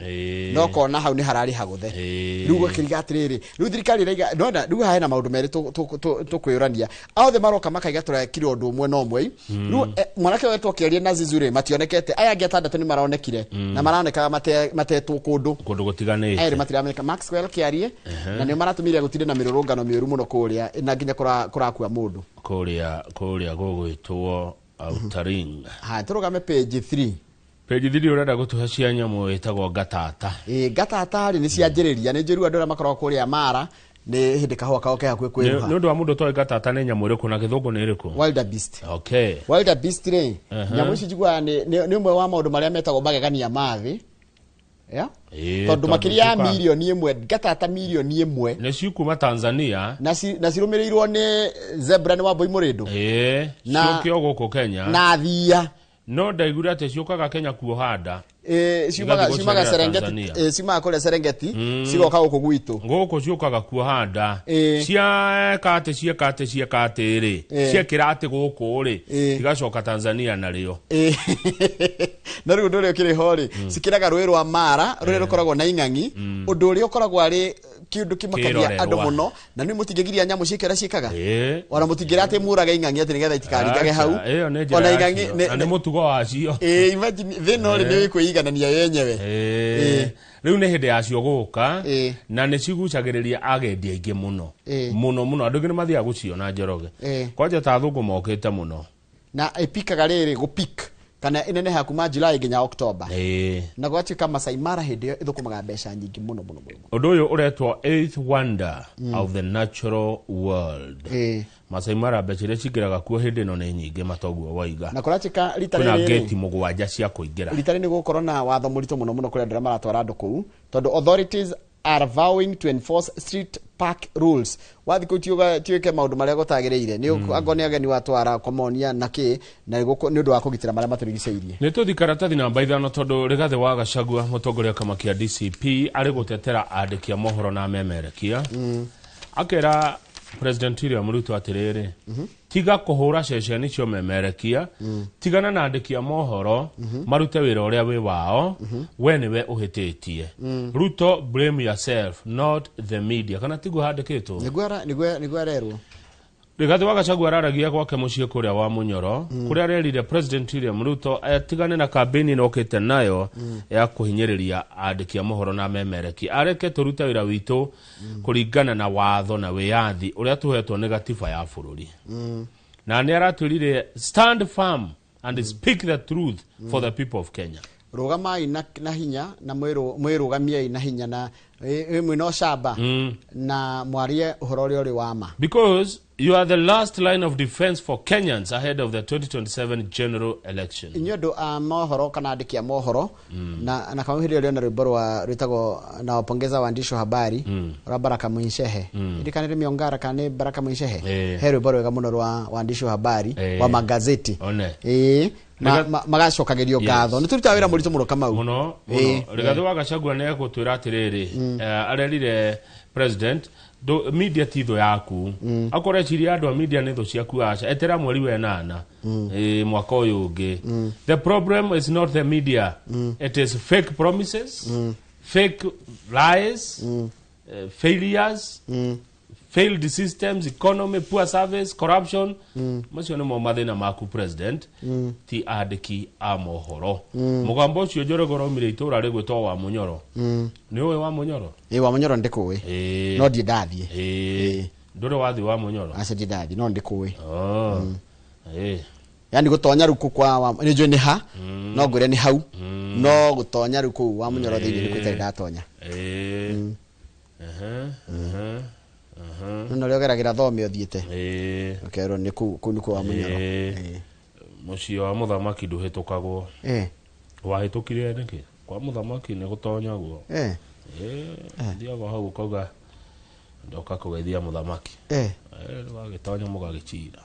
S2: no kona hau ni harari haguthe riu gukiriga atiriri riu thirikari raiga ndona riu hena maundu meri tukwirania othe maroka makaiga turekire undu umwe no mwe riu mwanake wetwo kiarie na Zizure mationekete aya angi atandatu ni maronekire na maroneka matetwo kundu
S1: gutiganite
S2: eri matirameneka Maxwell kiarie na ni maratumire gutire na mirurungano miuru muno kuria na nginya kurakua mundu
S1: kuria gugwitwo Outering.
S2: Turugame page 3.
S1: Page 3 urenda gutuhe cia nyamu itagwo gatata.
S2: Gatata ri ni cianjiriria ni njiru andu makorwo kuria Mara ni hindi kahwa kao ke hakwe kweruha.
S1: Ni undu wa mundu toy gatata ni nyamu iriku na githungu ni iriku?
S2: Wildebeest.
S1: Okay.
S2: Wildebeest ri nyamu ici njigua ni umwe wa maundu maria metagwo magegania mathi. Yeah? Tondu makiria milioni imwe gatata milioni imwe
S1: na ciukuma Tanzania
S2: na cirumirirwo ni Zebra ni Wambui Murindo
S1: ciukio guku Kenya
S2: na thia
S1: no ndaigura ate ciukaga Kenya kuohanda
S2: ciumaga Serengeti ciumaga kule Serengeti cigoka guku gwitu
S1: guku ciukaga kuohanda cieka ate ri ciekira ate guku ri igacoka Tanzania nario
S2: na riu nduri ukiri hori cikiraga rũĩ rwa Mara rũrĩa rukoragwo na ing'ang'i undu ũrĩa ukoragwo ari kindu kimakagia andu muno na ni mutingegiria nyamu cikera cikaga ona mutingira ati muraga ing'ang'i ati nigetha itikaringage hau
S1: ona ing'ang'i ni mutugo wacio
S2: imagine thino ri ni wikuiganania yenyewe
S1: riu ni hindi yacio guka na ni cigucagiriria agendi aingi muno andu ngi ni mathia guciona Njoroge kwanja ta thungu mokite muno
S2: na ipikaga riri gupik kana inene hakuma July nginya October na gwatuika Masai Mara hindi ithukumaga mbeca nyingi muno
S1: undu uyu uretwo 8th wonder of the natural world Masai Mara mbeca iria cikiraga kuo hindi no ni nyingi matoguo waiga
S2: na kuratika rita
S1: riri kuna gate mugwanja cia kuingira
S2: rita riri gukorwo na watho murito muno kuri andira maratwara andu kuu tondu authorities are vowing to enforce street park rules wathi tuike maundu maria gutagiriire ni angoni ageni watwara komonia naki na ni undu wa kugitira maria maturigiceirie
S1: ni tuthi karatathi namba 5 tondu Rigathi wa Gachagua mutongoria kama kia DCP ari gutetera andiki a mohoro na memerekia akera President William Ruto atiriri tiga kuhura ceceni cio memerekia tigana na andikia mohoro marute wira uria wi wao we niwe uhititie Ruto blame yourself not the media kana tigu handikitwo
S2: nigwa rerwo
S1: Rigathi wa Gachagua araragia gwake muciĩ kuria wa Munyoro kuria arerire President William Ruto atigane na kampeni nokite nayo ya kuhinyiriria andikia mohoro na memereki areke turute wira witu kuringana na watho na wiyathi uria tuhetwo ni gatiba ya bururi na ni aratwirire stand firm and speak the truth for the people of Kenya
S2: rugamai na hinya na mwirugamie na hinya na imwe no shaba na mwarie uhoro uri wama
S1: because you are the last line of defense for Kenyans ahead of the 2027 general election.
S2: Inyodo mohoro kana andikia mohoro na kama hili leo na riboro ritago na wapongeza waandishi wa habari wa Baraka Mwinshehe. Ili kanile miongara kane Baraka Mwinshehe. Heri boro ga muno wa waandishi wa habari wa magazeti. Magacokagerio gatho nituruta wira murito muno kama
S1: muno Rigathi wa Gachagua ne gutwira atiriri arerire president do media titho yaku akore chiri andu media netho ciaku acha etera mweri we nana mwaka uyu ungi the problem is not the media it is fake promises fake lies failures failed systems economy poor service corruption macio nimo mathina maku president ti andiki a mohoro mugambo ucio Njorogoro mire itura rigwitwo wa Munyoro ni uwe wa Munyoro
S2: wa Munyoro ndikuwi no ndidathie
S1: ndure wathi wa Munyoro
S2: aca ndidathie no ndikuwi yani gutonya ruku kwa ni jo ni ha no ngure ni hau no gutonya ruku wa Munyoro thiini ni kwita ndatonya no leo geragira thomi othiete okero ni ku wa Munyoro
S1: mucio wa muthamaki nduhitukagwo wahitukire niki kwa muthamaki ni gutonyagwo ndiago hau koga ndoka kugeithia muthamaki wagitonya mugagicira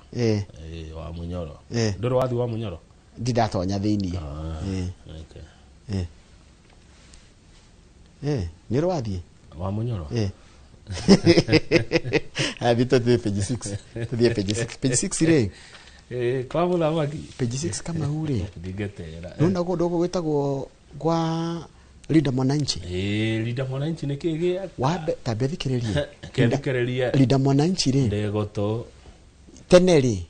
S1: wa Munyoro ndoro wathi wa Munyoro
S2: ndidatonya thiini ni rwathi
S1: wa Munyoro
S2: Habito de page 6. Tudia page 6. Page 6 ire.
S1: Kwa muthamaki
S2: page 6 kama ure.
S1: Ndigetera.
S2: Nunda ko dogo wetagwo kwa Leader Mwananchi.
S1: Leader Mwananchi ne kege.
S2: Wabe tabethikereria.
S1: Kendikereria.
S2: Leader Mwananchi re.
S1: Ndegoto.
S2: Teneri.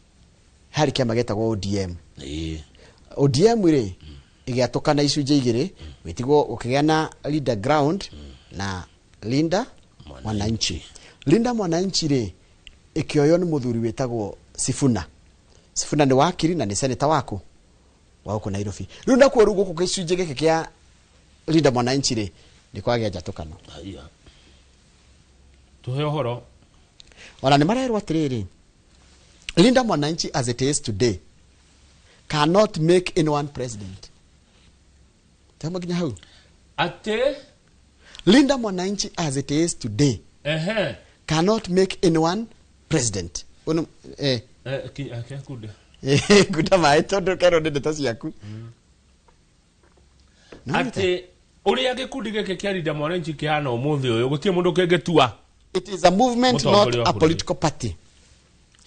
S2: Hari kama getagwo ODM. ODM ire. Igiatokana icunje igire. Wetigo ukigea na Leader Ground na Linda Mwananchi. Linda Mwananchi re ikioyo ni muthuri wetagwo Sifuna. Sifuna ni wakiri na ni senator wako wa huko Nairobi. Runda kwa rugo ku kicunje gike kia Linda Mwananchi re ni kwagea jatokano.
S1: Aya. Tuhe horo.
S2: Ona ni marerwa atiriri. Linda Mwananchi as it is today cannot make anyone president. Tama kinya hau.
S1: Ate
S2: Linda Mwananchi as it is today cannot make anyone president. Ono
S1: kuda.
S2: Kuda mai todo kero de tasi yaku.
S1: Ate uri yake kudige ke kia Linda Mwananchi kiana umuthi uyu gutie mundu kengetua.
S2: It is a movement, not a political party.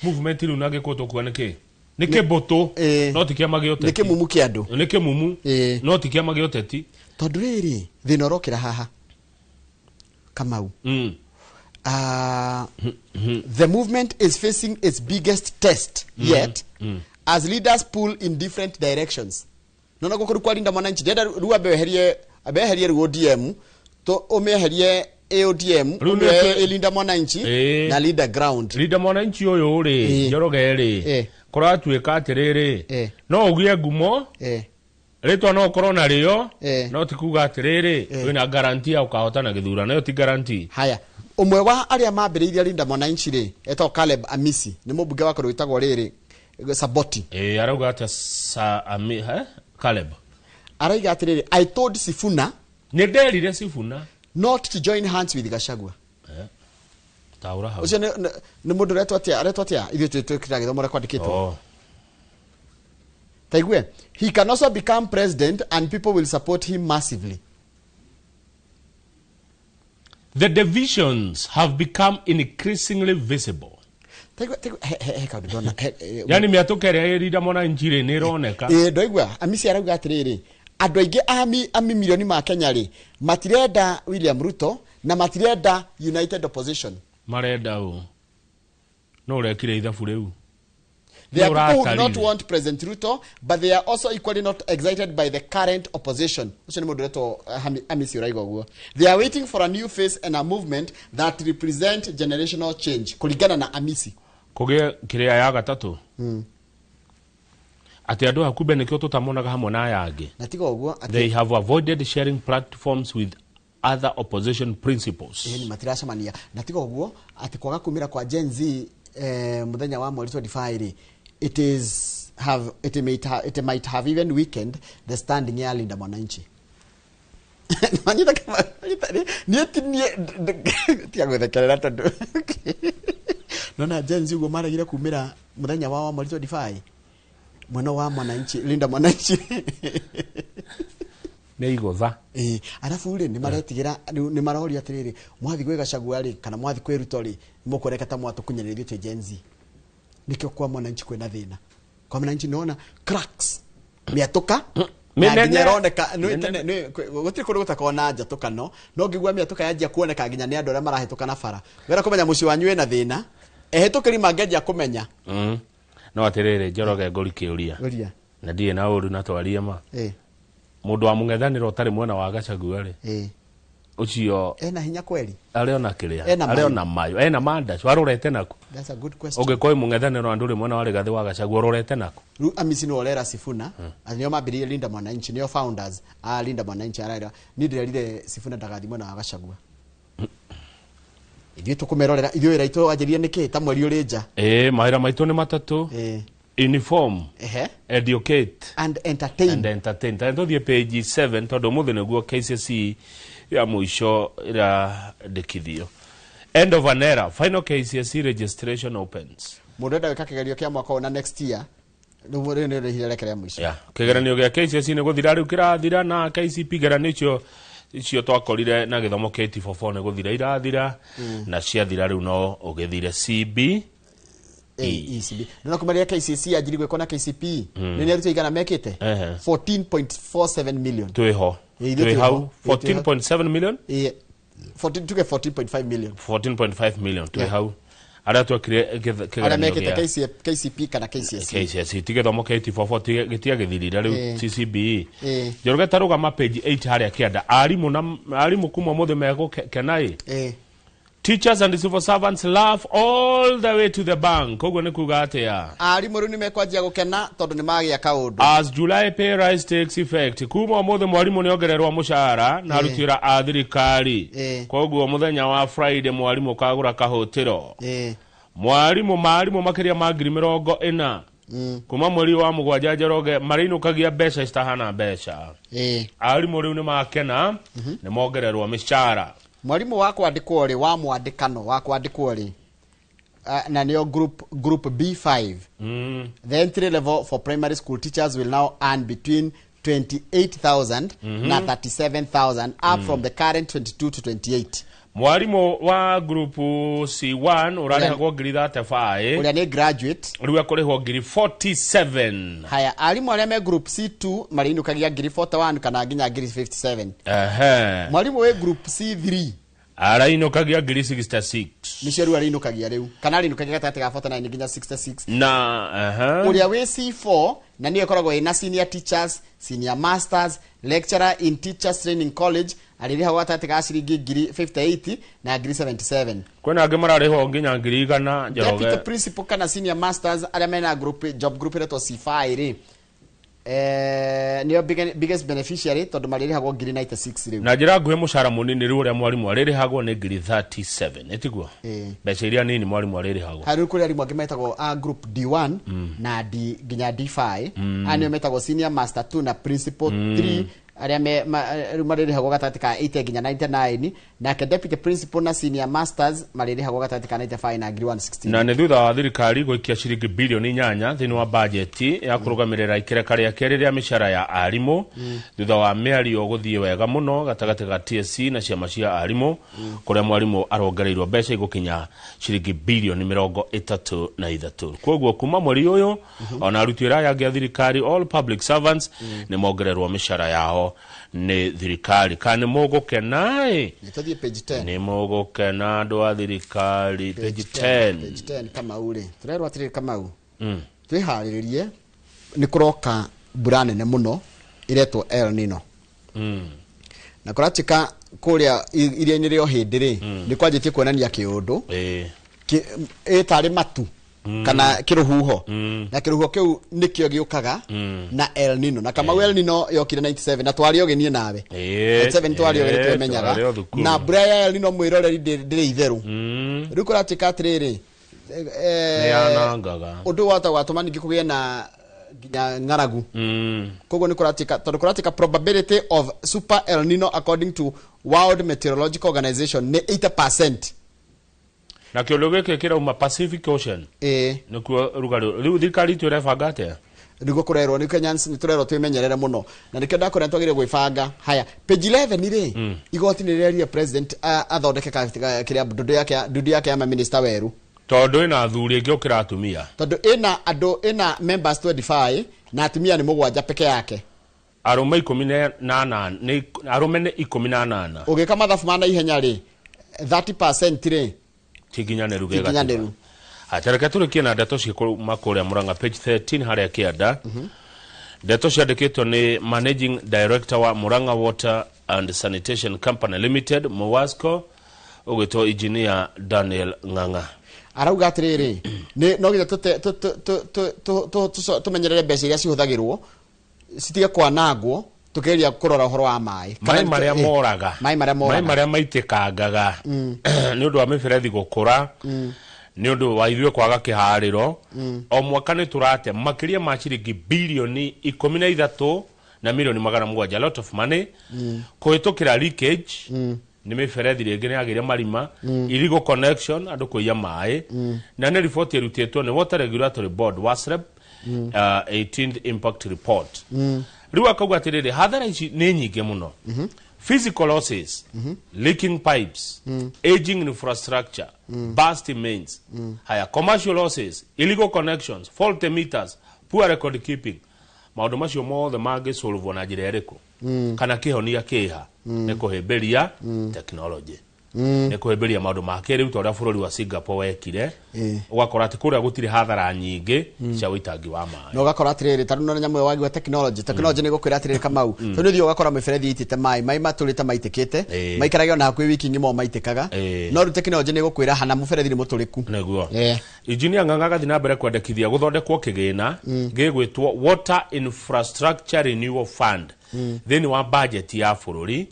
S1: Movement ilu nage koto kwa neke. Neke boto, no tikia magi oteti.
S2: Neke mumu kiado.
S1: Neke mumu, no tikia magi oteti.
S2: Tondu riri thinorokira haha. Kamau. The movement is facing its biggest test yet as leaders pull in different directions. Nona gukuru kwa Linda Mwananchi deda ruwa abeherie ODM to omeherie AODM Linda Mwananchi na Leader Ground.
S1: Linda Mwananchi oyo uri Njorogere kuratuika atiriri no ugie ngumo Reto no corona rio no tikuga atiriri wina guarantee ukahotana githura nayo ti guarantee.
S2: Haya umwe wa aria mambiriria Linda Mwananchi ri eto Caleb Amisi ni mubunge wako rwitagwo riri Saboti
S1: arauga ata Caleb
S2: araiga atiriri I told Sifuna
S1: ne derire Sifuna
S2: not to join hands with Gachagua
S1: taura ha
S2: ucio ni mundu retwa atia ithio twikira githomo rekwa ndikitwo Taigwe, he can also become president and people will support him massively.
S1: The divisions have become increasingly visible.
S2: he kaundu dona
S1: yani miatukere irida mona njire ni roneka
S2: ndoigwa amisi arauga atiriri andu aingi ami milioni ma Kenya ri matirenda William Ruto na matirenda United Opposition
S1: marenda u no rekire ithabu riu.
S2: There are people who do not want President Ruto, but they are also equally not excited by the current opposition. They are waiting for a new face and a movement that represent generational change. Kuligana na Amisi.
S1: Kuge kiria ya gatatu. Ati andu akube nikyo tutamonaga hamwe na yangi.
S2: Natiga uguo
S1: they have avoided sharing platforms with other opposition principles.
S2: Ni matiracamania. Natiga uguo ati kwaga kumira kwa Gen Z muthenya wa mweri 25 it might have even weakened the standing ya Linda Mwananchi. Manita kama tiago de kalera tondu nona Gen Z ugo maragira kumira muthenya wa mweri 25 mwana wa Mwananchi Linda Mwananchi
S1: ne igotha
S2: arafu ri ni maretigira ni maroria atiriri mwathi gwe Gachagua ri kana mwathi kwe Ruto ri mukoreka ta mwatu kunyererio te Gen Z nikyo kwa Mwananchi kwena thina kwa Mwananchi naona cracks miatoka mineroneka gutiri kundu gutakona njatoka no ngigwa miatoka yanjia kuoneka nginya ni andu aria marahituka na bara wera kumenya muci wanyu ena thina ehitukiri mangenjia kumenya
S1: no atiriri Njoroge ngori kiuria na ndie na uru na twaria ma mundu wa mung'ethaniro utari mwena wa Gachagua ri ucio
S2: ena hinya kweli
S1: ariona kiria ariona mayo ena manda warurete nako.
S2: That's a good question.
S1: Ungekoi mung'ethaniro andu ri mwena wa Rigathi wa Gachagua ururete nako
S2: ru Amisi no Olera Sifuna anio mabirie Linda Mwananchi nio founders Linda Mwananchi araira ni ndirerire Sifuna ndagathi mwena wa Gachagua ithuĩ tukumerorera ithuĩ wĩra itũ wanjĩrire nĩkĩ ta mweri ũrĩ nja
S1: mawĩra maitũ nĩ matatũ inform educate
S2: and entertain
S1: tũthiĩ page 7 tondũ mũthĩ nĩguo KCSE ya mũico ĩrandĩkithio. End of an era, final KCSE registration opens.
S2: Mũndũ enda gwĩka kĩgerio kĩa mwaka na next year rĩu nĩ ihinda rĩake rĩa mũico.
S1: Kĩgeranio gĩa KCSE nĩ gũthira rĩu kĩrathira na KCPE kĩgeranio icio twakorire na gĩthomo kĩa 84 nĩ gũthira irathira na ciathira rĩu no ũgĩthire CB
S2: ECB. Nona kumaria KCSE ajiri gweko na KCPE. Nini aruta igana mekete? 14.47 million.
S1: Tueho. Tuehau 14.7 million?
S2: 14.5 million.
S1: 14.5 million. Tuehau. Ara twakire
S2: ara mekete KCPE kana KCSE.
S1: KCSE tigithomo kĩa 84 gĩtiagĩthirira rĩu CCBE. Njoroge tarugama page 8 harĩa kĩanda. Arimũ kuma mũthĩ mego kenai. Teachers and civil servants laugh all the way to the bank. Koguo nĩ kuga atĩa?
S2: Arimũ rĩu nĩ mekwanjia gũkena tondũ nĩ magĩa kaũndũ.
S1: As July pay rise takes effect, kuma mũthĩ mwarimũ nĩ ongererwo mũcara na aruti wĩra a thirikari. Koguo mũthenya wa Friday mwarimũ kagũra kahũtĩro. Mwarimũ makĩria ma 40,000 kuma mweri wa mũgwanja Njoroge marĩinũkagia mbeca citahana mbeca. Arimũ rĩu nĩ makena nĩ mongererwo mĩcara.
S2: Mwalimu wa kwandĩkwo rĩ wa mwandĩkano wa kwandĩkwo rĩ na nĩo group B5 the entry level for primary school teachers will now earn between 28,000 na 37,000 up from the current 22 to 28.
S1: Mwalimu wa group C1 ũrarĩhagwo ngiri 35
S2: ũrĩa nĩ graduate
S1: rĩu akũrĩhwo ngiri 47.
S2: Haya arimũ arĩa me group C2 marĩinũkagia ngiri 41 kana nginya ngiri 57. Mwalimu we group C3
S1: arainũkagia ngiri 66.
S2: Nĩcio rĩu arĩinũkagia rĩu kana arĩinũkagia gatagatĩ ga 49 nginya 66.
S1: Na
S2: ũrĩa we C4 na niyo koragwo ina senior teachers, senior masters, lecturer in teachers training college arĩrĩhagwo gatagatĩ ga ciringi ngiri 58 na ngiri 77.
S1: Kwĩna angĩ mararĩhwo nginya ngiri 100 Njoroge.
S2: Deputy principal kana senior masters arĩa mena job group ĩretwo C5 rĩ niyo biggest beneficiary tondũ marĩrĩhagwo ngiri 96 rĩu.
S1: Na njĩra nguhĩ mũcara mũnini rĩu ũrĩa mwarimũ arĩrĩhagwo nĩ ngiri 37 etiguo mbeca iria nini mwarimũ arĩrĩhagwo.
S2: Harĩ kũrĩ arimũ angĩ metagwo a group D1 na nginya D5 anio metagwo senior master 2 na principal 3 aria marĩrĩhagwo gatagatĩ ka 80 nginya 99, nake deputy principal na senior masters marĩrĩhagwo gatagatĩ ka 95 na ngiri 160.
S1: Na nĩ thutha wa thirikari gũikia ciringi bilioni 8 thĩinĩ wa bajeti ya kũrũgamĩrĩra ikereka rĩa kerĩ rĩa mĩcara ya arimũ thutha wa mĩario gũthiĩ wega mũno gatagatĩ ga TSC na ciama cia arimũ kũrĩa mwarimũ arongereirwo mbeca igũkinya ciringi bilioni 33. Koguo kuma mweri ũyũ ona aruti wĩra angĩ a thirikari all public servants nĩ mongererwo mĩcara yao nĩ thirikari. Kana mũgũkena
S2: nĩtũthiĩ page 10
S1: nĩ mũgũkena andũ a thirikari page 10
S2: kama ule turerwo atĩrĩrĩ Kamau twĩharĩrĩrie nĩ kũroka mbura nene mũno iretwo El Nino na kũratika kũrĩa iria-inĩ rĩo hĩndĩ rĩ nĩ kwanjĩtie kuonania kĩũndũ ĩtarĩ matu kana kĩrũhuho na kĩrũhuho kĩu nĩkĩo gĩũkaga na El Nino na Kamau El Nino yokire 97 na twarĩ ogenie nawe 97 twarĩ ogenie tumenyaga na mbura ya El Nino mwĩroreri ndĩrĩ itherũ rĩu kũratika atĩrĩrĩ ũndũ wata watũma ningĩ kũgĩe na nginya ng'aragu koguo nĩ kũratika tondũ kũratika probability of super El Nino according to World Meteorological Organization nĩ 80%.
S1: Na kĩũndũ gĩkĩ kĩrauma Pacific Ocean nĩkuo rugarĩ rĩu thirikari twĩrebanga atĩa
S2: nĩguo kũrerwo nĩ Kenyans nĩ tũrerwo twĩmenyerere mũno na nĩkĩo ndakorwo twagĩrĩire gwĩbanga. Haya page 11 rĩ igoti nĩ rĩrĩa president athondeke kĩrĩa ndudu yake ya minister weru
S1: tondũ ĩna athuri aingĩ gũkĩra atumia
S2: tondũ ĩna members 25 na atumia nĩ mũgwanja peke yake
S1: arũme 18 arũme nĩ 18
S2: ũgĩka mathabu ma na ihenya rĩ 30% rĩ
S1: tiginyanĩru gĩgatiba atareke tũrĩkie na ndeto ciĩkũma kũrĩa Murang'a page 13 harĩa kĩanda ndeto ciandĩkĩtwo nĩ managing director wa Murang'a Water and Sanitation Company Limited MUWASCO ũgĩtwo engineer Daniel Ng'ang'a
S2: arauga atĩrĩrĩ no githa tũmenyerere mbeca iria cihũthagĩrwo citige kwanangwo tukeria kũrora ũhoro wa maĩ
S1: marĩa moraga maĩ marĩa maitĩkangaga nĩ ũndũ wa mĩberethi gũkũra nĩ ũndũ wa ithuĩ kwaga kĩharĩro o mwaka nĩ tũrate makĩria ma ciringi bilioni 13 na milioni 700 a lot of money kũhĩtũkĩra leakage nĩ mĩberethi rĩngĩ nĩ yagĩire marima illegal connection andũ kũiya maĩ na nĩ riboti ĩrutĩtwo nĩ Water Regulatory Board WASREB 18th impact report rĩu akauga atĩrĩrĩ hathara ici nĩ nyingĩ mũno physical losses leaking pipes aging infrastructure bursting mains haya commercial losses illegal connections faulty meters poor record keeping maũndũ macio mothe mangĩsolvwo na njĩra ĩrĩkũ kana kĩhonia kĩha nĩ kũhĩmbĩria technology nĩ kũhĩmbĩria maũndũ ma kĩrĩu ta ũrĩa bũrũri wa Singapore wekire ũgakora atĩ kũrĩa gũtirĩ hathara nyingĩ cia ũitangi wa maĩ
S2: no ũgakora atĩrĩrĩ tondũ no nyamwe wagĩwa technology nĩ gũkwĩra atĩrĩrĩ Kamau tondũ nĩ ũthiĩ ũgakora mĩberethi itĩte maĩ matũrĩte maitĩkĩte maikarage ona hakuhĩ wiki ng'ima maitĩkaga no rĩu technology nĩ gũkwĩra hana mũberethi nĩ mũtũrĩku
S1: nĩguo engineer Ng'ang'a gathi na mbere kwandĩkithia gũthondekwo kĩgĩna gĩgwĩtwo Water Infrastructure Renewal Fund thĩinĩ wa budget ya bũrũri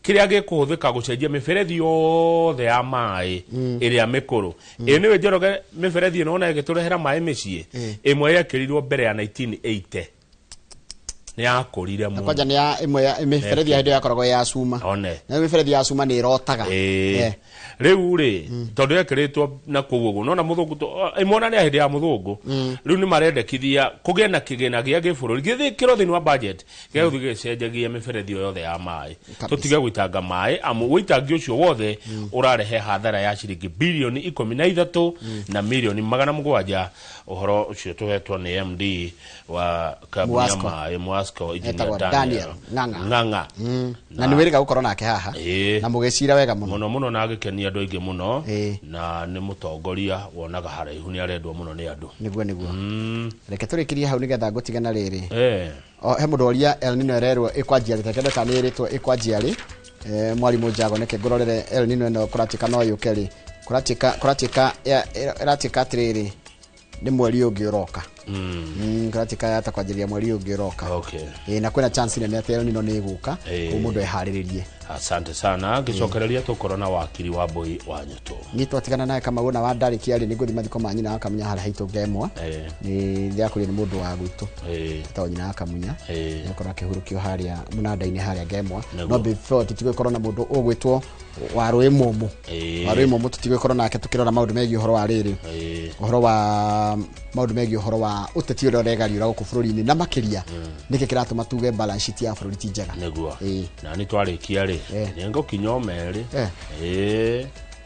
S1: kĩrĩa gĩkũhũthĩka gũcenjia mĩberethi yothe ya maĩ ĩrĩa mĩkũrũ nĩwe Njoroge mĩberethi ĩno ona ĩgĩtũrehera maĩ mĩciĩ ĩmwe yekĩrirwo mbere ya 1980 nĩ yakũrire mũno
S2: kwanja nĩ ya ĩmwe ya mĩberethi ya hĩndĩ yakoragwo ya cuma na mĩberethi ya cuma nĩ ĩrotaga
S1: rĩu rĩ tondũ yekĩrĩtwo na kũu ũguo nona mũthũngũ ĩmwe nĩ hĩndĩ ya mũthũngũ rĩu nĩ marendekithia kũgĩa na kĩgĩna gĩa gĩbũrũri gĩthĩkĩrwo thĩinĩ wa budget gĩa gũthiĩ gĩcenjagia mĩberethi yothe ya maĩ tũtige gũitanga maĩ amu ũitangi ũcio wothe ũrarehe hathara ya ciringi bilioni 13 na milioni 700 ũhoro ũcio tũhetwo nĩ MD wa kambuni ya maĩ MUWASCO engineer Daniel Ng'ang'a
S2: na nĩ wĩrĩga gũkorwo nake haha na mũgĩcira wega
S1: mũno na agĩkenia andũ aingĩ mũno na nĩ mũtongoria wonaga haraihu nĩ arendwo mũno nĩ andũ
S2: nĩguo reke tũrĩkĩrie hau nĩgetha ngũtigana rĩrĩ he mũndũ oria El Nino ererwo ĩkwanjia rĩtekendo kana ĩrĩtwo ĩkwanjia rĩ mwarimũ Njago nĩke ngororere El Nino ĩno kũratika no yũke rĩ kũratika atĩrĩrĩ nĩ mweri ũngĩ ũroka Katika hata kwa ajili ya mweri ungiroka.
S1: Okay.
S2: Na kwena chance nene ate nino niguka umundu ehariririe.
S1: Asante sana gicokereria tukorona wakiri wa Boy wa Nyoto.
S2: Ni twatigana naye kama wona wa ndari kiari ni guthi mathiko manyina akamenya hara haitu ngemwa. Ni ndiakuri ni mundu wa gwitu. Tata nyina akamunya. Nikora kihurukio haria munanda-ini haria ngemwa. No before tutigwe korona mundu ugwitwo warwe momo. Warwe momo tutigwe korona ake tukirora maundu megi uhoro wa riri. Uhoro wa maundu megi uhoro wa uteti uri regari ura guku bururi-ini na makiria. Niki kiratuma tuge balance sheet ya bururi ti njega.
S1: Negua. Na ni twarikia ri. Nengo kinyome ri.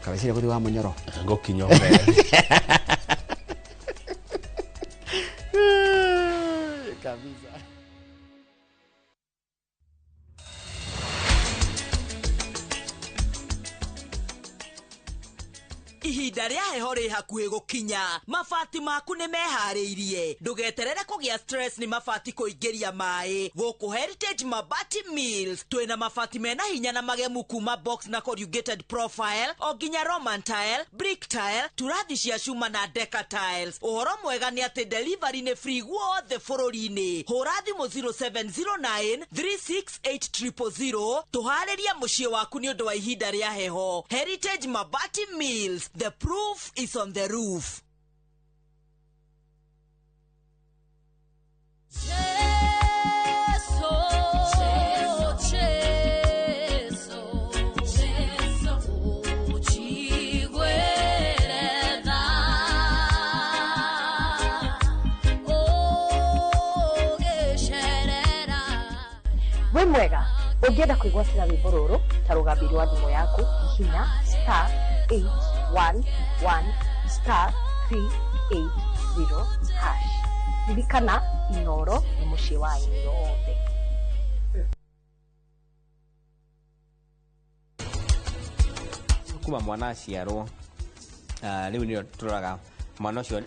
S2: Kabisire kuthi wa munyoro.
S1: Nengo kinyome.
S2: Kabisa.
S11: Ihinda ria heho ri hakuhi gukinya mabati maku ni mehariirie ndugeterere kugia stress ni mabati kuingiria mai guku Heritage Mabati Mills twina mabati mena hinya na magemu kuma box na corrugated profile o nginya Roman tile, brick tile, turathi cia cuma na decker tiles. Uhoro mwega ni ati delivery ni free guothe bururi-ini. Hura thimu 0709 368 tuhariria mucii waku ni undu wa ihinda ria heho. Heritage Mabati Mills, the proof is on the roof.
S12: We mwega ungienda kuigwa cira rwimbo ruru ta rugambiri wa thimu yaku hinya *811*380# ririkana Inoro ni mucii wa yothe.
S13: Kuma mwana aciarwo riu nio turoraga mwana ucio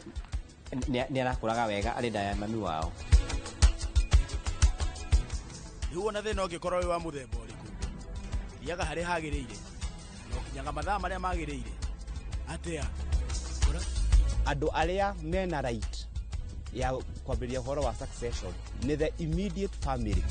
S13: ni arakuraga wega ari nda ya mami wao.
S14: Riu ona thina ungikorwo wi wa muthemba uriku thiaga hari hagiriire no kinyaga mathaa maria magiriire atia
S15: andu aria mena right ya kwambiria horo wa succession ni the immediate family.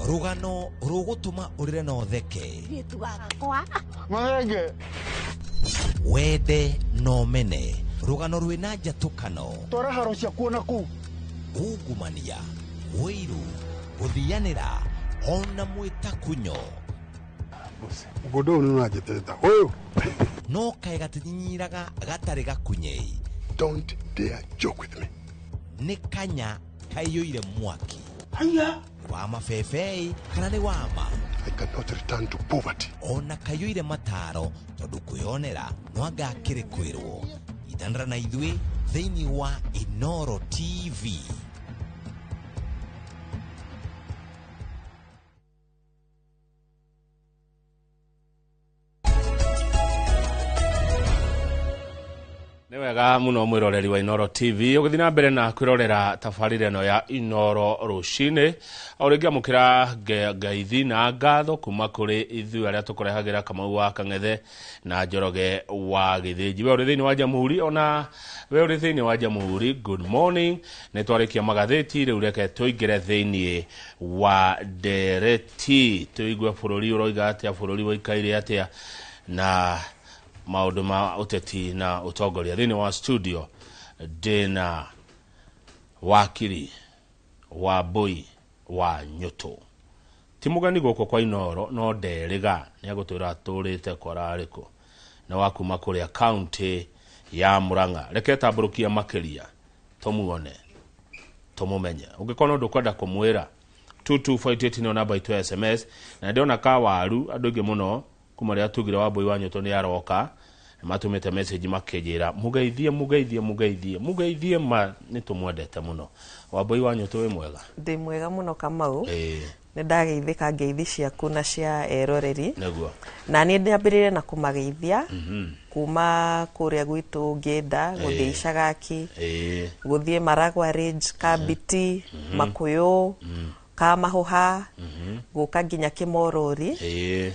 S9: Rugano rugutuma urire no theke wende no mene rugano rwina njatukano
S16: tora haro cia kuona ku
S9: ungumania wiru guthianira ona mwita kunyo
S16: godo no ajeteta oyo
S9: no kai gatinyiraga gatari gakunyei.
S16: Don't dare joke with me.
S9: Ni kanya kaiyuire mwaki
S16: haya
S9: wa mafefei kana ni wama.
S16: I cannot return to poverty.
S9: Ona kayuire mataro tondu kwionera nwanga kire kwirwo itandara na ithwe thiini wa Inoro TV.
S1: Ni wega muno mwiroreri wa Inoro TV ugithi na mbere na kwirorera tabarire no ya Inoro rucine auringia mukira ngaithi na ngatho kuma kuri ithu aria tukurehagira Kamau wa Kang'ethe na Njoroge wa Githinji. We uri thiini wa Jamhuri ona we uri thiini wa Jamhuri, good morning. Ni twarikia magatheti riu reke tuingire thiini wa Ndereti tuigue bururi uroiga atia, bururi waikaire atia na maundu ma uteti na utongoria. Thiini wa studio ndina wakiri wa Boy wa Nyoto. Timugani guko kwa Inoro no nderiga ni agutwira turite korariko na wakuma kuria county ya Murang'a. Reke tamburukia makiria tumuone tumumenye. Ungikona undu kwenda kumwira 2258 no namba itu SMS na ndiona ka waru andu ingi muno kuma ria tugira wa Boy wa Nyoto ni aroka matumite message makejera mugeithie ma nitumwendete muno. Wa Boy wa Nyoto we mwega?
S17: Ndi mwega muno Kamau. nĩ ndageithĩka ngeithi ciaku na cia eroreri
S1: Naguo.
S17: na nĩ ndambĩrĩire na kũmageithia kuma kũrĩa gwitũ Ngĩnda gũthiĩ Icagaki gũthiĩ Maragwa Ridge Kabiti Makuyu Kamahũha gũka nginya Kĩmorori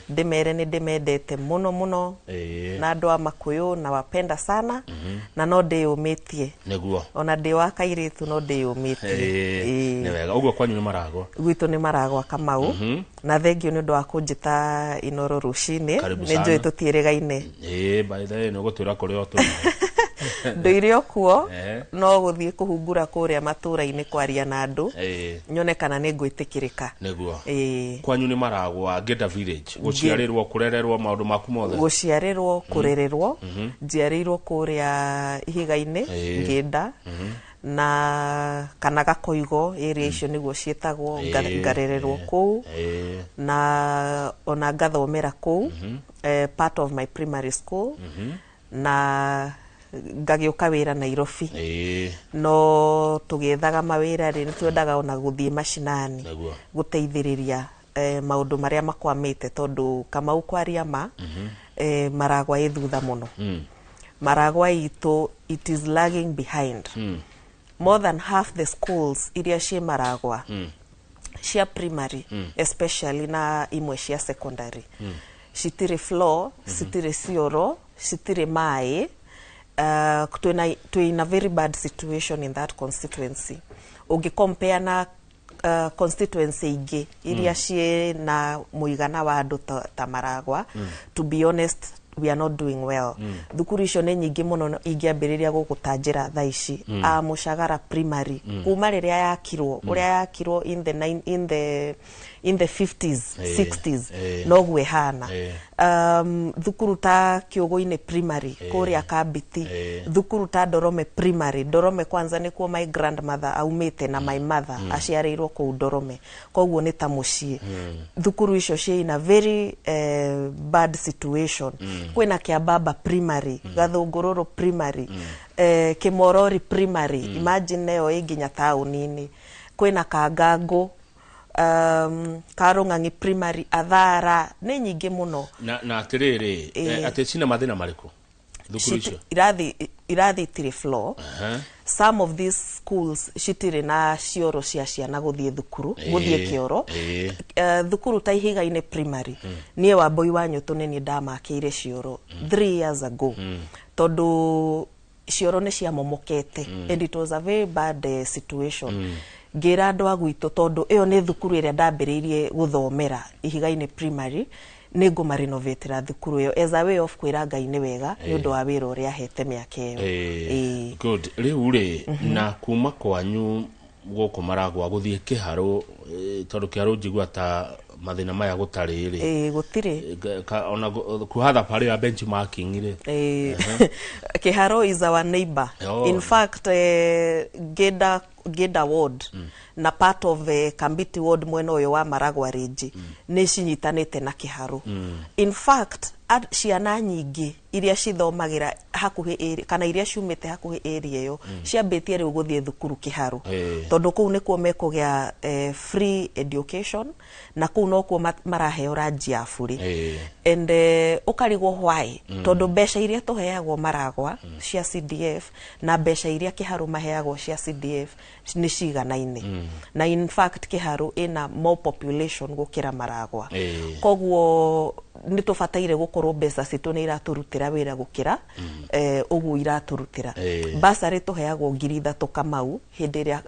S17: ndĩmere nĩ ndĩmendete mũno mũno na andũ a Makuyu na wapenda sana na no ndĩyũmĩtie
S1: Naguo.
S17: ona ndĩ wa kairĩtu no ndĩyũmĩtie
S1: nĩ wega ũguo kwanyu nĩ Maragwa
S17: gwitũ nĩ Maragwa Kamau na thengio nĩ ũndũ wa kũnjĩta Inoro rũcinĩ nĩ njũĩ tũtiĩrĩgaine
S1: by the way nĩ ũgũtwĩra kũrĩa tũrĩ
S17: ndũire okuo no gũthiĩ kũhungura kũrĩa matũra-inĩ kwaria na andũ nyone kana nĩ ngwĩtĩkĩrĩka
S1: nĩguo kwanyu nĩ Maragwa Ngĩnda village gũciarĩrwo kũrererwo maũndũ maku mothe
S17: gũciarĩrwo kũrererwo njiarĩirwo kũrĩa Ihiga-inĩ Ngĩnda na kana Gakoigo area icio nĩguo ciĩtagwo ngarererwo kũu na ona ngathomera kũu part of my primary school na ngagĩũka wĩra Nairobi no tũgĩethaga mawĩra rĩ nĩ twendaga ona gũthiĩ mashinani gũteithĩrĩria maũndũ marĩa makwamĩte tondũ Kamau kwaria ma Maragwa ĩ thutha mũno Maragwa itũ it is lagging behind more than half the schools iria ciĩ Maragwa cia primary especially na imwe cia secondary citirĩ floor citirĩ cioro citirĩ maĩ in a very bad situation in that constituency compare na constituency ingĩ iria ciĩ na mũigana wa andũ ta Maragwa to be honest we are not doing well thukuru icio nĩ nyingĩ mũno ingĩambĩrĩria gũgũtanjĩra thaa ici a Mũcagara primary kuma rĩrĩa yakirwo ũrĩa yakirwo in the 50s 60s noguo ihana thukuru ta Kĩũgũ-inĩ primary kũrĩa Kabiti thukuru ta Dorome primary Dorome kwanza nĩkuo my grandmother aumĩte na my mother aciarĩirwo kũu Dorome koguo nĩ ta mũciĩ thukuru icio ciĩ in a very bad situation kwĩna Kĩambamba primary Gathũngũrũrũ primary Kĩmorori primary imagine ĩyo ĩ nginya taũni-inĩ kwĩna Kangangũ Karũng'ang'i primary Athara nĩ nyingĩ mũno
S1: na atĩrĩrĩ atĩ cina mathĩna marĩkũ thukuru icio
S17: irathi itirĩ floor some of these schools citirĩ na cioro cia ciana gũthiĩ thukuru gũthiĩ kĩoro thukuru ta Ihiga-inĩ primary niĩ Wambui wa Nyũtũ nĩ niĩ ndamakĩire cioro 3 years ago tondũ cioro nĩ ciamomokete and it was a very bad situation ngĩra andũ a gwitũ tondũ ĩyo nĩ thukuru ĩrĩa ndambĩrĩirie gũthomera Ihiga-inĩ primary nĩ ngũmarenovatĩra thukuru ĩyo as a way of kwĩra Ngai nĩ wega nĩ ũndũ wa wĩra ũrĩa ahete mĩaka ĩyo
S1: good rĩu rĩ na kuma kwanyu gũkũ Maragwa gũthiĩ Kĩharũ tondũ Kĩharũ njigua ta mathĩna maya gũtarĩ rĩ
S17: gũtirĩ
S1: ona kuha thabarĩ ya benchmarking rĩ
S17: Kĩharũ is our neighbor in fact Ngĩnda ward na part of Kambiti ward mwena ũyũ wa Maragwa Ridge nĩ cinyitanĩte na Kĩharũ in fact ciana nyingĩ iria cithomagĩra hakuhĩ kana iria ciumĩte hakuhĩ area ĩyo ciambĩtie rĩu gũthiĩ thukuru Kĩharũ tondũ kũu nĩkuo mekũgĩa free education na kũu nokuo maraheo ranji ya bure and ũkarigwo why tondũ mbeca iria tũheagwo Maragwa cia CDF na mbeca iria Kĩharũ maheagwo cia CDF nĩ ciganaine na in fact Kĩharũ ina more population gũkĩra Maragwa koguo nĩ tũbataire gũkorwo mbeca citũ nĩ iratũrutĩra wĩra gũkĩra ũguo iratũrutĩra basarĩ tũheagwo 3,000 Kamau hĩndĩ ĩrĩa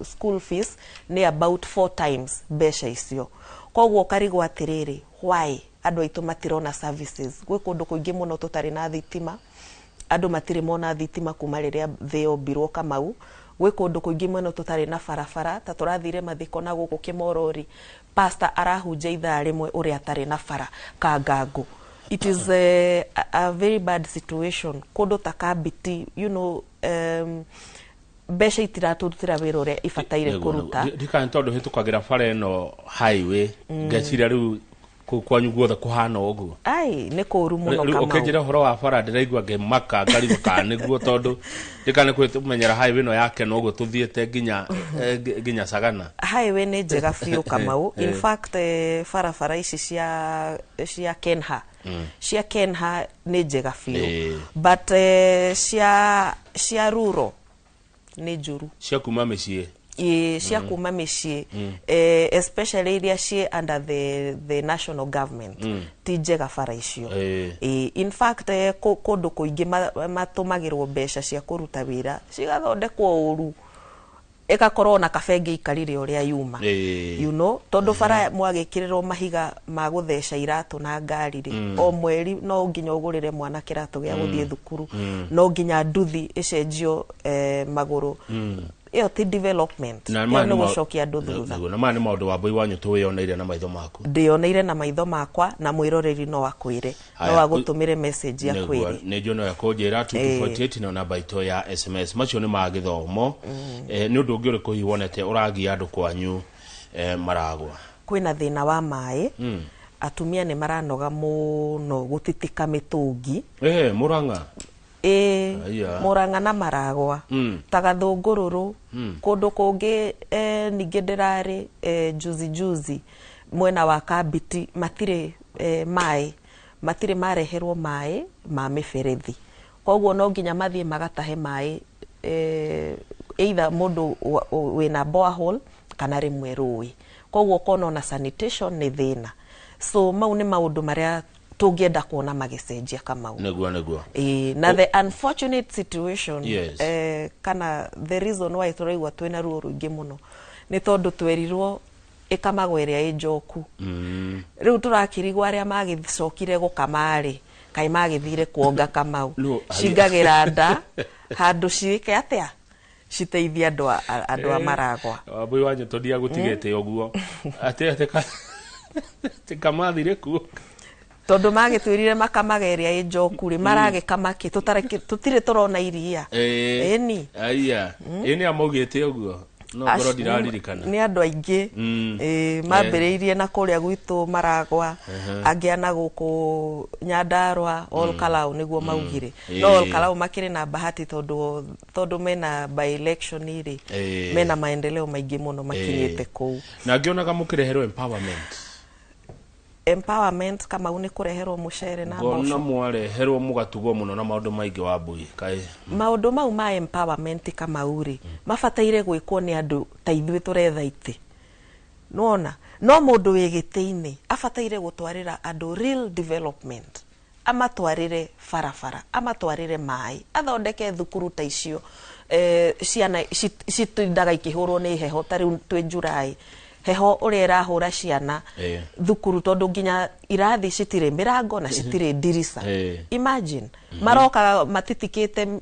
S17: school fees nĩ about 4 times mbeca icio koguo karigwo atĩrĩrĩ why andũ aitũ matirona services gwĩ kũndũ kũingĩ mũno tũtarĩ na thitima andũ matirĩ mona thitima kuma rĩrĩa thĩ yombirwo Kamau gwĩ kũndũ kũingĩ mũno tũtarĩ na barabara ta tũrathire mathiko na gũkũ Kĩmorori pastor arahunja ithaa rĩmwe ũrĩa atarĩ na bara Kangangũ it is a very bad situation kũndũ ta Kabiti you know mbeca itiratũrutĩra wĩra ũrĩa ibataire kũruta
S1: ndikana tondũ hĩtũkagĩra bara ĩno highway ngeciria rĩu kwanyu guothe kuhana uguo
S17: ai nä kå ru må no kama
S1: ukenjira horo wa bara ndiraigua ngimaka ngarigũka nĩguo tondũ ndikane kwĩmenyera highway no yake no uguo tuthiĩte nginya Sagana.
S17: Highway nĩ njega biũ Kamau. In fact barabara ici cia Kenha cia Kenha nĩ njega biũ, but cia rural nĩ njũru,
S1: cia kuma mĩciĩ
S17: cia kuma mĩciĩ especially iria ciĩ under the national government ti njega bara icio. In fact kũndũ kũingĩ matũmagĩrwo mbeca cia kũruta wĩra cigathondekwo ũru ĩgakorwo na kabengi ikarire ũrĩa yuma, you know, tondũ bara mwagĩkĩrĩrwo mahiga ma gũtheca iratũ na ngari o mweri no nginya ũgũrĩre mwana kĩratũ gĩa gũthiĩ thukuru, no nginya nduthi ĩcenjio magũrũ. Iyo ti development, iyo nĩ gũcokia andũ thutha.
S1: Na maya nĩ maũndũ Wambui wanyu tũwĩoneire na maitho maku?
S17: Ndĩoneire na maitho makwa, na mwĩroreri no akwĩre, no agũtũmĩre message akwĩre.
S1: Nĩ njono ya kũnjĩra 248 na namba itũ ya SMS. Macio nĩ ma gĩthomo. Nĩ ũndũ ũngĩ ũrĩkũ wonete ũragia andũ kwanyu Maragwa?
S17: Kwĩna thĩna wa maĩ, atumia nĩ maranoga mũno gũtitika mĩtũngi.
S1: Mũrang'a
S17: Mũrang'a na Maragwa ta Gathũngũrũrũ, kũndũ kũngĩ ningĩ ndĩrarĩ juzi mwena wa Kabiti matirĩ maĩ, matirĩ mareherwo maĩ ma mĩberethi, koguo no nginya mathiĩ magatahe maĩ either mũndũ wĩna borehole kana rĩmwe rũĩ, koguo kono na sanitation nĩ thĩna. So mau nĩ maũndũ marĩa tũngĩenda kuona magĩcenjia Kamau.
S1: Nĩguo.
S17: Na the unfortunate situation, kana the reason why tũraigua twĩna ruo rũingĩ mũno nĩ tondũ twerirwo ĩkamagwo ĩrĩa ĩ njoku. Rĩu tũrakĩrigwo arĩa magĩcokire gũkama-rĩ kaĩ magĩthire kuonga Kamau, cingagĩra nda handũ ciĩke atĩa citeithia andũ a Maragwa.
S1: Wambui wanyu tũndiagũtigĩte ũguo atĩ kamathire kuo
S17: tondũ magĩtwĩrire makamaga ĩrĩa ĩ njoku rĩ maragĩkama kĩ tũtirĩ tũrona iria. Ĩni
S1: nĩ amaugĩte ũguo no ngoro ndiraririkana.
S17: Nĩ andũ aingĩ mambĩrĩirie na kũrĩa gwitũ Maragwa, angĩ na gũkũ Nyandarua, Ol Kalou nĩguo maugire. No Ol Kalou makĩrĩ na bahati tondũ mena by election rĩ mena maendeleo maingĩ mũno makinyĩte kũu.
S1: Na ngĩonaga mũkĩreherwo
S17: empowerment kama une kureherwo mucere na mboco.
S1: Ngona mwareherwo mugatugwo muno na maundu maingĩ Wambui kaĩ.
S17: Maundu mau ma empowerment kama uri mabataire gwikwo ni andu ta ithuĩ turetha ite. Nona no mundu wĩgĩtĩ-inĩ abataire gutwarira andu real development, amatwarire farafara, amatwarire maĩ, athondeke thukuru ta icio ciana citindaga ikĩhũrwo nĩ heho ta rĩu twĩ Julai heho ũrĩa ĩrahũra ciana thukuru tondũ nginya irathi citirĩ mĩrango na citirĩ ndirica. Imagine maroka matitikĩte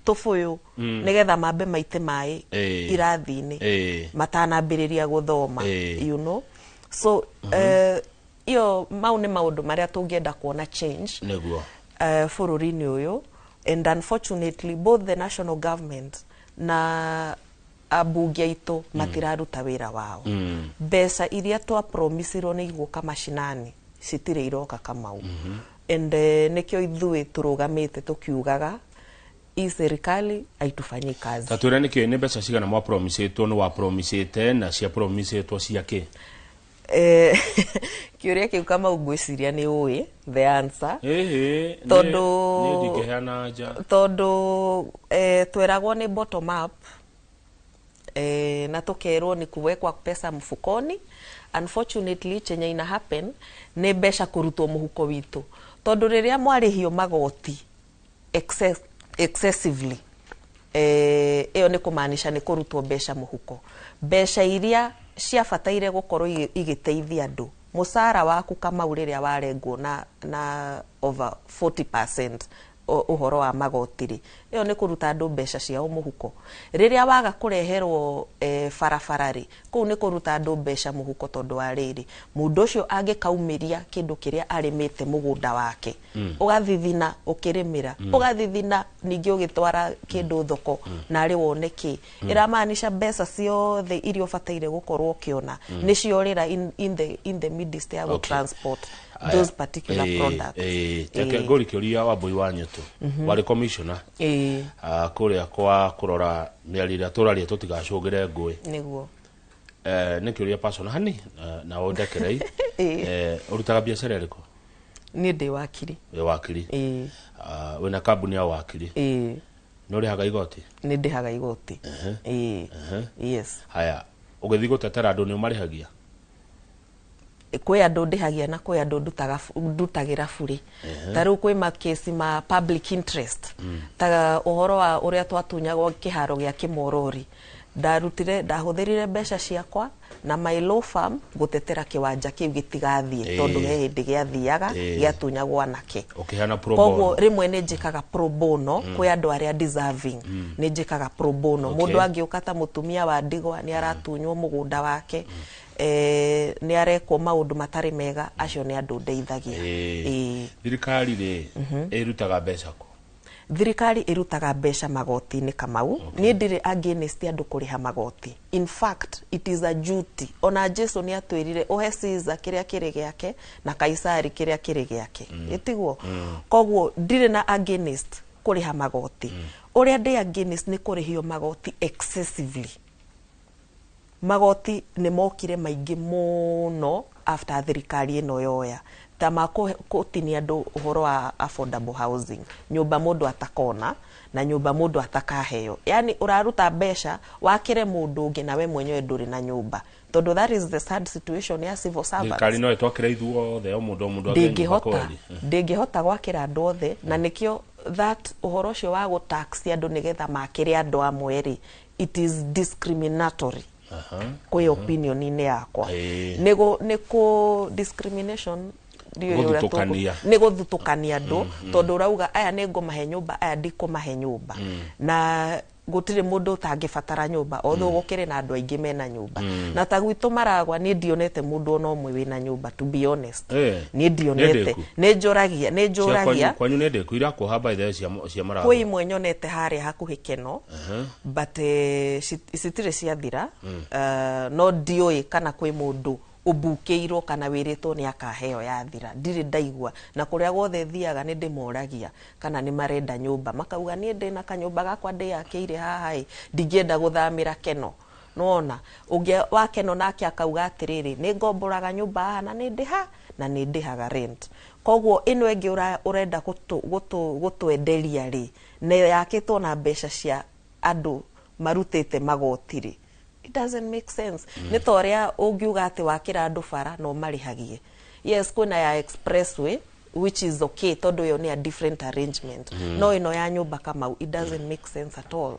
S17: tũbũyũ nĩgetha mambe maite maĩ irathi-inĩ matanambĩrĩria gũthoma, you know. So iyo mau nĩ maũndũ marĩa tũngĩenda kuona change bũrũri-inĩ ũyũ, and unfortunately both the national government na abunge aitũ matiraruta wĩra wao. Mbeca iria twa promisirwo nĩ igũka mashinani citirĩ iroka Kamau. And nĩkĩo ithuĩ tũrũgamĩte tũkiugaga hii serikali haitufanyi kazi.
S1: Tatwĩra nĩkĩo nĩ mbeca cigana mwa promisĩtwo nĩ wa promisĩte na cia promisĩtwo cia kĩ?
S17: Kĩũria kĩu Kamau ngwĩciria nĩ ũĩ the answer. Tondũ tweragwo nĩ bottom up na tukerwo ni kuwekwa pesa mfukoni. Unfortunately chenye ina happen ni mbeca kurutwo muhuko witu tondu riria mwarihio magoti excessively iyo ni kumaanisha ni kurutwo mbeca muhuko. Mbeca iria ciabataire gukorwo igiteithia andu, musara waku kama uriria warengwo na over 40% uhoro wa magotiri iyo ni kuruta andu mbeca ciao muhuko riria waga kureherwo barabarari kuu ni kuruta andu mbeca muhuko tondu wa riri mundu ucio angikaumiria kindu kiria arimite mugunda wake ugathithina ukirimira ugathithina ningi ugitwara kindu thoko na ari woneki iramaanisha mbeca ciothe irio bataire gukorwo kiona ni ciorira in the midst ya transport those particular products.
S1: Teke ngori kiuria wa Mbui wa Nyetu wari commissioner kuria kwa kurora miarira turaria tutigacungire ngui
S17: niguo
S1: ni kiuria person hani na ondekerei urutaga biacara iriko
S17: ni ndi wakiri
S1: wina kambuni ya wakiri no rihaga igoti
S17: ni ndihaga igoti yes
S1: haya ugethi gutetera andu ni umarihagia
S17: kwe andu ndihagia na kwe andu ndutagira buri taru kwe makesi ma public interest ta uhoro wa uria twatunyagwo kiharo gia Kimorori ndahuthirire mbeca ciakwa na my law firm gutetera kiwanja kiu gitigathie tondu he hindi giathiaga giatunyagwo anake
S1: ukihana pro bono
S17: koguo rimwe ni njikaga pro bono kwe andu aria deserving ni njikaga pro bono mundu angiuka ta mutumia wa ndigwa ni aratunywo mugunda wake ni areko maundu matari mega acio ni andu ndeithagia
S1: thirikari ri irutaga mbeca ko
S17: thirikari irutaga mbeca magoti-ini Kamau ni ndiri against andu kuriha magoti. In fact it is a duty. Ona Jesu ni atwirire uhe Caesar kiria kiri giake na Kaisari kiria kiri giake itiguo koguo ndiri na against kuriha magoti uria ndi against ni kurihio magoti excessively. Magoti ni mokire maingi muno after thirikari ino yoya tamako kotini andu uhoro wa affordable housing nyumba mundu atakona na nyumba mundu atakaheo yani uraruta mbeca wakire mundu ungi nawe mwenyewe nduri na nyumba tondu that is the sad situation ya civil servants
S1: thirikari no itwakira ithuothe o mundu
S17: ndingihota gwakira andu othe na nikio that uhoro cio wa gutax andu nigetha makire andu amweri it is discriminatory kwa opinion ine yakwa nego discrimination nego thutukania andu tondu urauga aya ni ngumahe nyumba aya ndikumahe nyumba na gutire mundu utangibatara nyumba otho gukire na andu aingi mena nyumba na ta gwitu Maragwa ni ndionete mundu ono mwe wina nyumba to be honest ni ndionete ni njuragia
S1: kwanyu ni ndeku ira kuhamba ithe cia Maragwa
S17: kwi imwe nyonete hari hakuhi Keno but citire ciathira no ndioi kana kwi mundu ubukeirwo kana wiritwo ni akaheo yathira ndiri ndaigua na kuria guothe thiaga ni ndimoragia kana ni marenda nyumba makauga ni ndina kanyumba gakwa ndiakeire haha ndingienda guthamira Keno nona unge wa Keno nake akauga atiriri ni ngomboraga nyumba haha na ni ndiha na ni ndihaga rent koguo ino engi urenda gutwenderia ri ne yakitwo na mbeca cia andu marutite magotiri. It doesn't make sense. Ni toria ungiuga ati wakira andu bara no marihagie. Yes, kuna ya expressway which is okay tondu yo ni a different arrangement. No ino ya nyumba kama it doesn't make sense at all.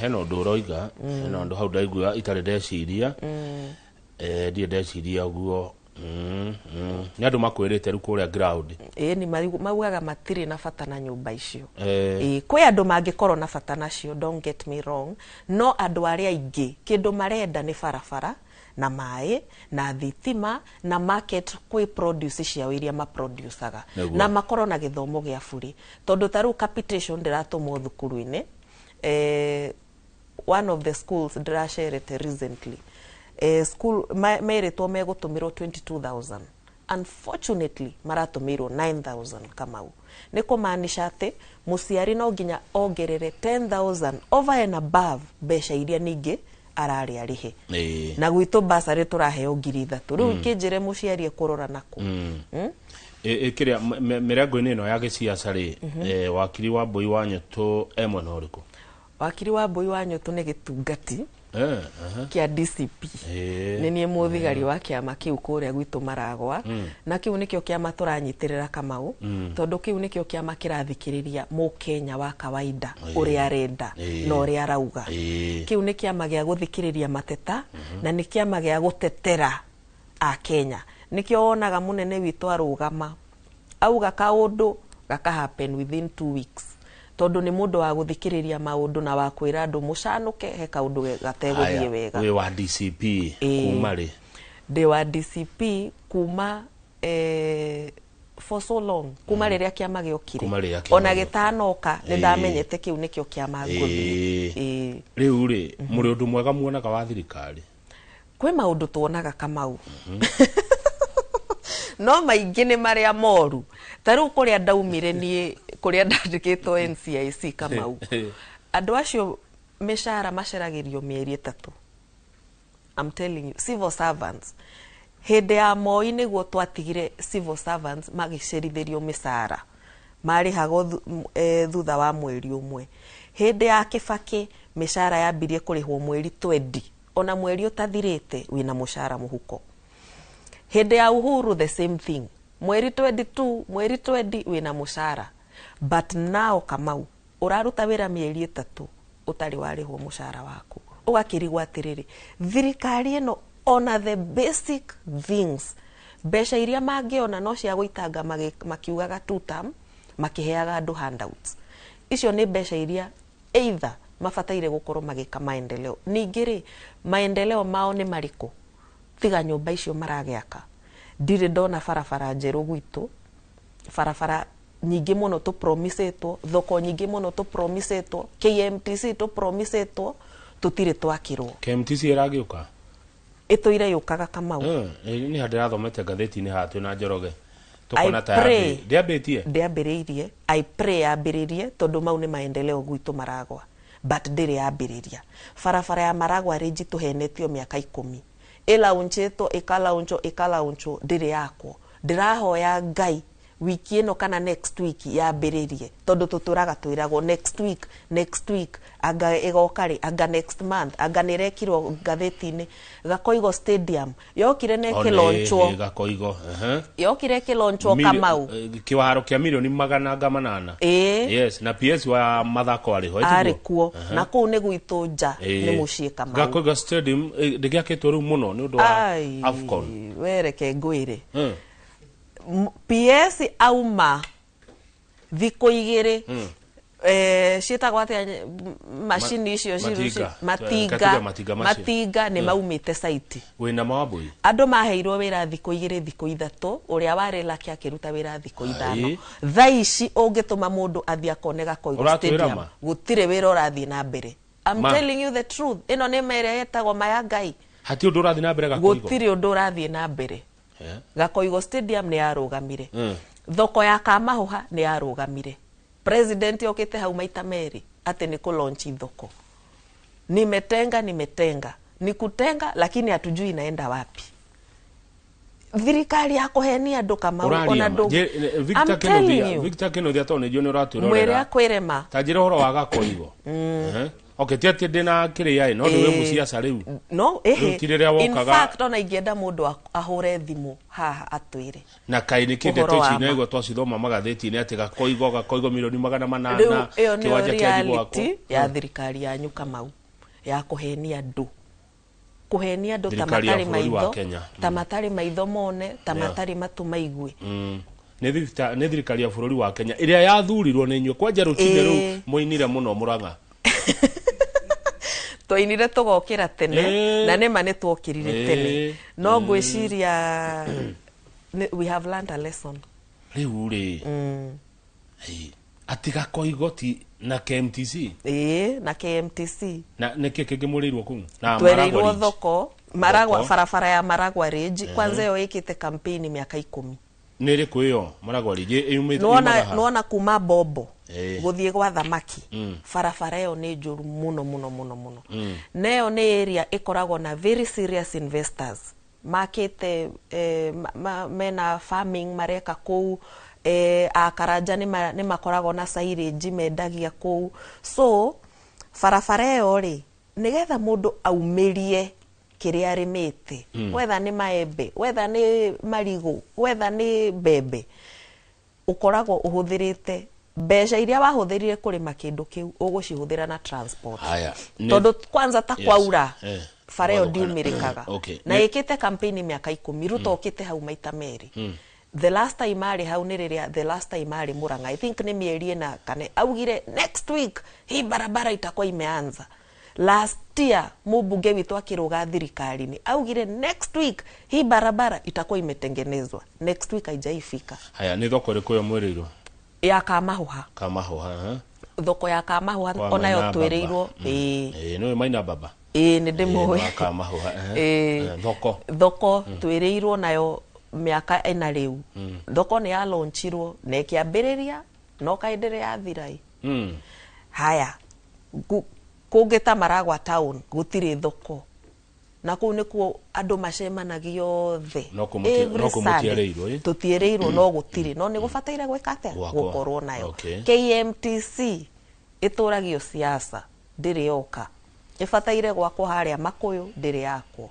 S1: Heno ndoroiga heno ndo hau ndaigua itare ndeciria ndie ndeciria guo ni andu makwirite ru kuria ground
S17: ni maugaga matiri na bata na nyumba icio kwi andu mangikorwo na bata nacio don't get me wrong no andu aria aingi kindu marenda ni barabara na mai na thitima na market kwi produce cia iria maproducaga na makorwo na githomo gia buri tondu taru capitation ndiratumwo thukuru-ini one of the schools ndirasherete recently school meritwo megutumirwo 22,000 unfortunately maratumirwo 9,000 Kamau ni kumaanisha ati muciari no nginya ongerere 10,000 over and above mbeca iria ningi arari arihe na gwitu basari turaheo 3,000 riu kinjire muciari kurora naku
S1: kiria mirengo-ini ino ya giciaca ri wakiri wa Mbui wa Nyetu emwe no riku
S17: wakiri wa Mbui wa Nyetu ni gitungati kia DCP ni nie muthigari wa kiama kiu kuria gwitu Maragwa na kiu nikio kiama turanyitirira Kamau tondu kiu nikio kiama kirathikiriria mu Kenya wa kawaida uria arenda no uria arauga kiu ni kiama gia guthikiriria mateta na ni kiama gia gutetera a Kenya nikio wonaga munene witu arugama auga kaundu gaka happen within 2 weeks tondu ni mundu wa guthikiriria maundu na wa kwira andu mucanuke he kaundu gateguthie wega
S1: we wa DCP kuma ri
S17: de wa DCP kuma for so long kuma riria kiama giokire ona gitanoka ni ndamenyete kiu nikio kiama nguthi
S1: riu ri muri undu mwega muonaga wa thirikari
S17: kwe maundu tuonaga Kamau no maingi ni maria moru taru kuria ndaumire ni kuria ndandikitwo NCIC Kamau andu acio mishara maceragirio mieri 3 I'm telling you civil servants hende ya Moi niguo twatigire civil servants magicerithirio mishara mari hago thutha wa mweri umwe hende ya Kibaki mishara yambirie kurihwo mweri 20 ona mweri utathirite wina mushara muhuko hende ya Uhuru the same thing mweri 22 mweri 20 wina mushara but now Kamau uraruta wira mieri 3 utari warihwo mushara waku ugakirigwa atiriri thirikari ino ona the basic things besha iria mangiona no cia guitanga makiugaga 2 term makiheaga andu handouts icio ni besha iria either mafataire gukorwo magika maendeleo ningiri maendeleo mao ni mariko tiga nyumba icio maragiaka ndire ndona farafara njeru gwitu farafara nyingi muno to promisetwo thoko nyingi muno to promisetwo KMTC to promisetwo tutire twakirwo
S1: KMTC iragiuka
S17: itoire yukaga Kamau
S1: ni handira thomete gatheti ni hatu na Njoroge tukona tayari ndiambiririe
S17: I pray yambiririe tondu mau ni maendeleo gwitu maragwa but ndire yambiriria farafara ya Maragwa Ridge tuhenetio miaka 10 ilauncheto ikalauncho ndire yakwo ndirahoya Ngai wiki ino kana next week yambiririe tondu tuturaga twiragwo next week anga igokari anga next month anga nirekirwo gatheti-ini Gakoigo stadium yokire neke launchwo
S1: Gakoigo
S17: yokire ke launchwo Kamau
S1: kiwaro kia milioni 800 yes na PS wa mathako
S17: arikuo na kuu ni gwitu nja ni mucii Kamau
S1: Gakoigo stadium ndigiakitwo riu muno ni undu wa AFCON
S17: wereke ngwire PS auma thiko igiri cietagwo atia machine icio matiga ni maumite site
S1: wina mawabui
S17: andu maheirwo wira thiko igiri thiko ithatu uria wari laki akiruta wira thiko ithano thaici ungituma mundu athia konega Koigo stadium gutire wira urathie na mbere I'm telling you the truth ino ni mere yetagwo maya Ngai
S1: hati undu urathie na mbere Gakoigo
S17: gutire undu urathie na mbere Gakoigo stadium ni yarugamire thoko ya Kamahuha ni yarugamire president yokite hau maita meri ate ni kulaunchi thoko nimetenga ni kutenga lakini hatujui inaenda wapi thirikari yako henia andu Kamau ona ndu
S1: Victor Kennedy atone jone uratwirorera
S17: mwere akwirema
S1: tajira horo wa Gakoigo okay tiati ndina kiria no ndiwe musiasa riu
S17: no in fact ona ingienda mundu ahure thimu haha atwire
S1: na kaini kindete china igwa twacithoma magatheti-ini ati Gakoigo milioni 800
S17: kiwanja kia gwaku ya thirikari yanyu Kamau ya kuhenia andu tamatari maitho mone tamatari matumaigwe
S1: ni thirikari ya bururi wa Kenya iria yathurirwo ni nywe kwanja rutine ru muinire muno Murang'a
S17: toinire tugokira tene na nema nitwokirire tene no ngwiciria we have learned a lesson
S1: riu ri ati Gakoigo ti na KMTC
S17: na KMTC
S1: na niki kingimurirwo ku
S17: na Maragwa thoko Maragwa farafara ya Maragwa Ridge kwanza yo ikite campaign miaka 10
S1: niri kuyo Maragwa Ridge yumite
S17: nona kuma bobo guthie gwa thamaki farafara yo ni njuru muno neo ni area ikoragwo na very serious investors makete mena farming mareka kou akaranja ni makoragwo na silage mendagia kou so farafara yo ri nigetha mundu aumirie kiria arimite wetha ni maembe wetha ni marigo wetha ni bebe ukoragwo uhuthirite besha iria wahuthirire kurima kindu kiu ugucihuthira na transport tondu kwanza ta kwaura fareo ndiumirikaga na ikite campaign miaka 10 Ruto okite hau maita meri the last time ari hau nä rä rä a the last time ari Murang'a, I think nä mä eri na kane augire next week hii barabara itakuwa imeanza. Last year mbunge witũ akĩrũga thirikari-inĩ augire next week hii barabara itakuwa imetengenezwa. Next week haijaifika.
S1: Haya, nĩ thoko ĩrĩkũ yomwereirwo?
S17: Ya Kamahuha.
S1: Kamahuha,
S17: thoko ya Kamahuha onayo twĩrĩirwo.
S1: Nĩ Maina Baba.
S17: Nĩ ndĩmũĩ.
S1: Kamahuha.
S17: Thoko twĩrĩirwo nayo miaka ĩna rĩu. Thoko nĩ ya launchirwo na ĩkĩambĩrĩria no kaendelea yathirai. Haya, kũngĩta Maragwa town gũtirĩ thoko. Na kũu nĩkuo andũ macemanagia othe.
S1: No kũmũtiarĩirwo.
S17: Tũtiarĩirwo no gũtirĩ. No nĩ gũbataire gwĩka atĩa? Gũkorwo nayo. KMTC ĩtũragio siasa ndĩrĩ yoka. Ĩbataire gwakwo harĩa Makũyũ ndĩrĩ yakwo.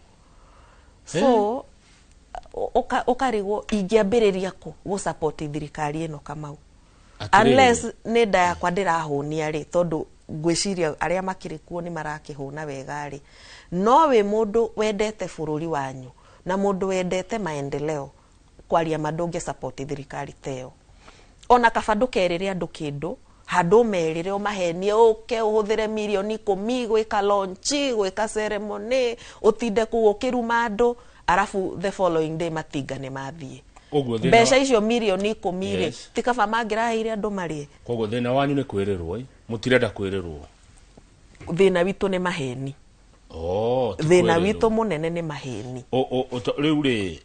S17: So ũkarigwo ingĩambĩrĩria kũ gũsupport thirikari ĩno Kamau. Unless nĩ nda yakwa ndĩrahũnia rĩ, tondũ ngwĩciria arĩa makĩrĩ kuo nĩ marakĩhũna wega rĩ. No we mũndũ wendete bũrũri wanyu na mũndũ wendete maendeleo kwaria mandũnge support thirikari teo. Ona kaba ndũkerĩre andũ kĩndũ handũ merĩre ũmahenie ũke ũhũthĩre milioni 10 gwĩka launch gwĩka ceremony ũtinde kũu ũkĩruma andũ arafu the following day matinga nĩ mathiĩ. Mbeca icio milioni 10 rĩ ti kaba mangĩraheire andũ marĩe.
S1: Koguo thĩna wanyu nĩ kwĩrĩrwo mũtirenda kwĩrĩrwo.
S17: Thĩna witũ nĩ maheni. Thĩna witũ mũnene nĩ maheni.
S1: Rĩu rĩ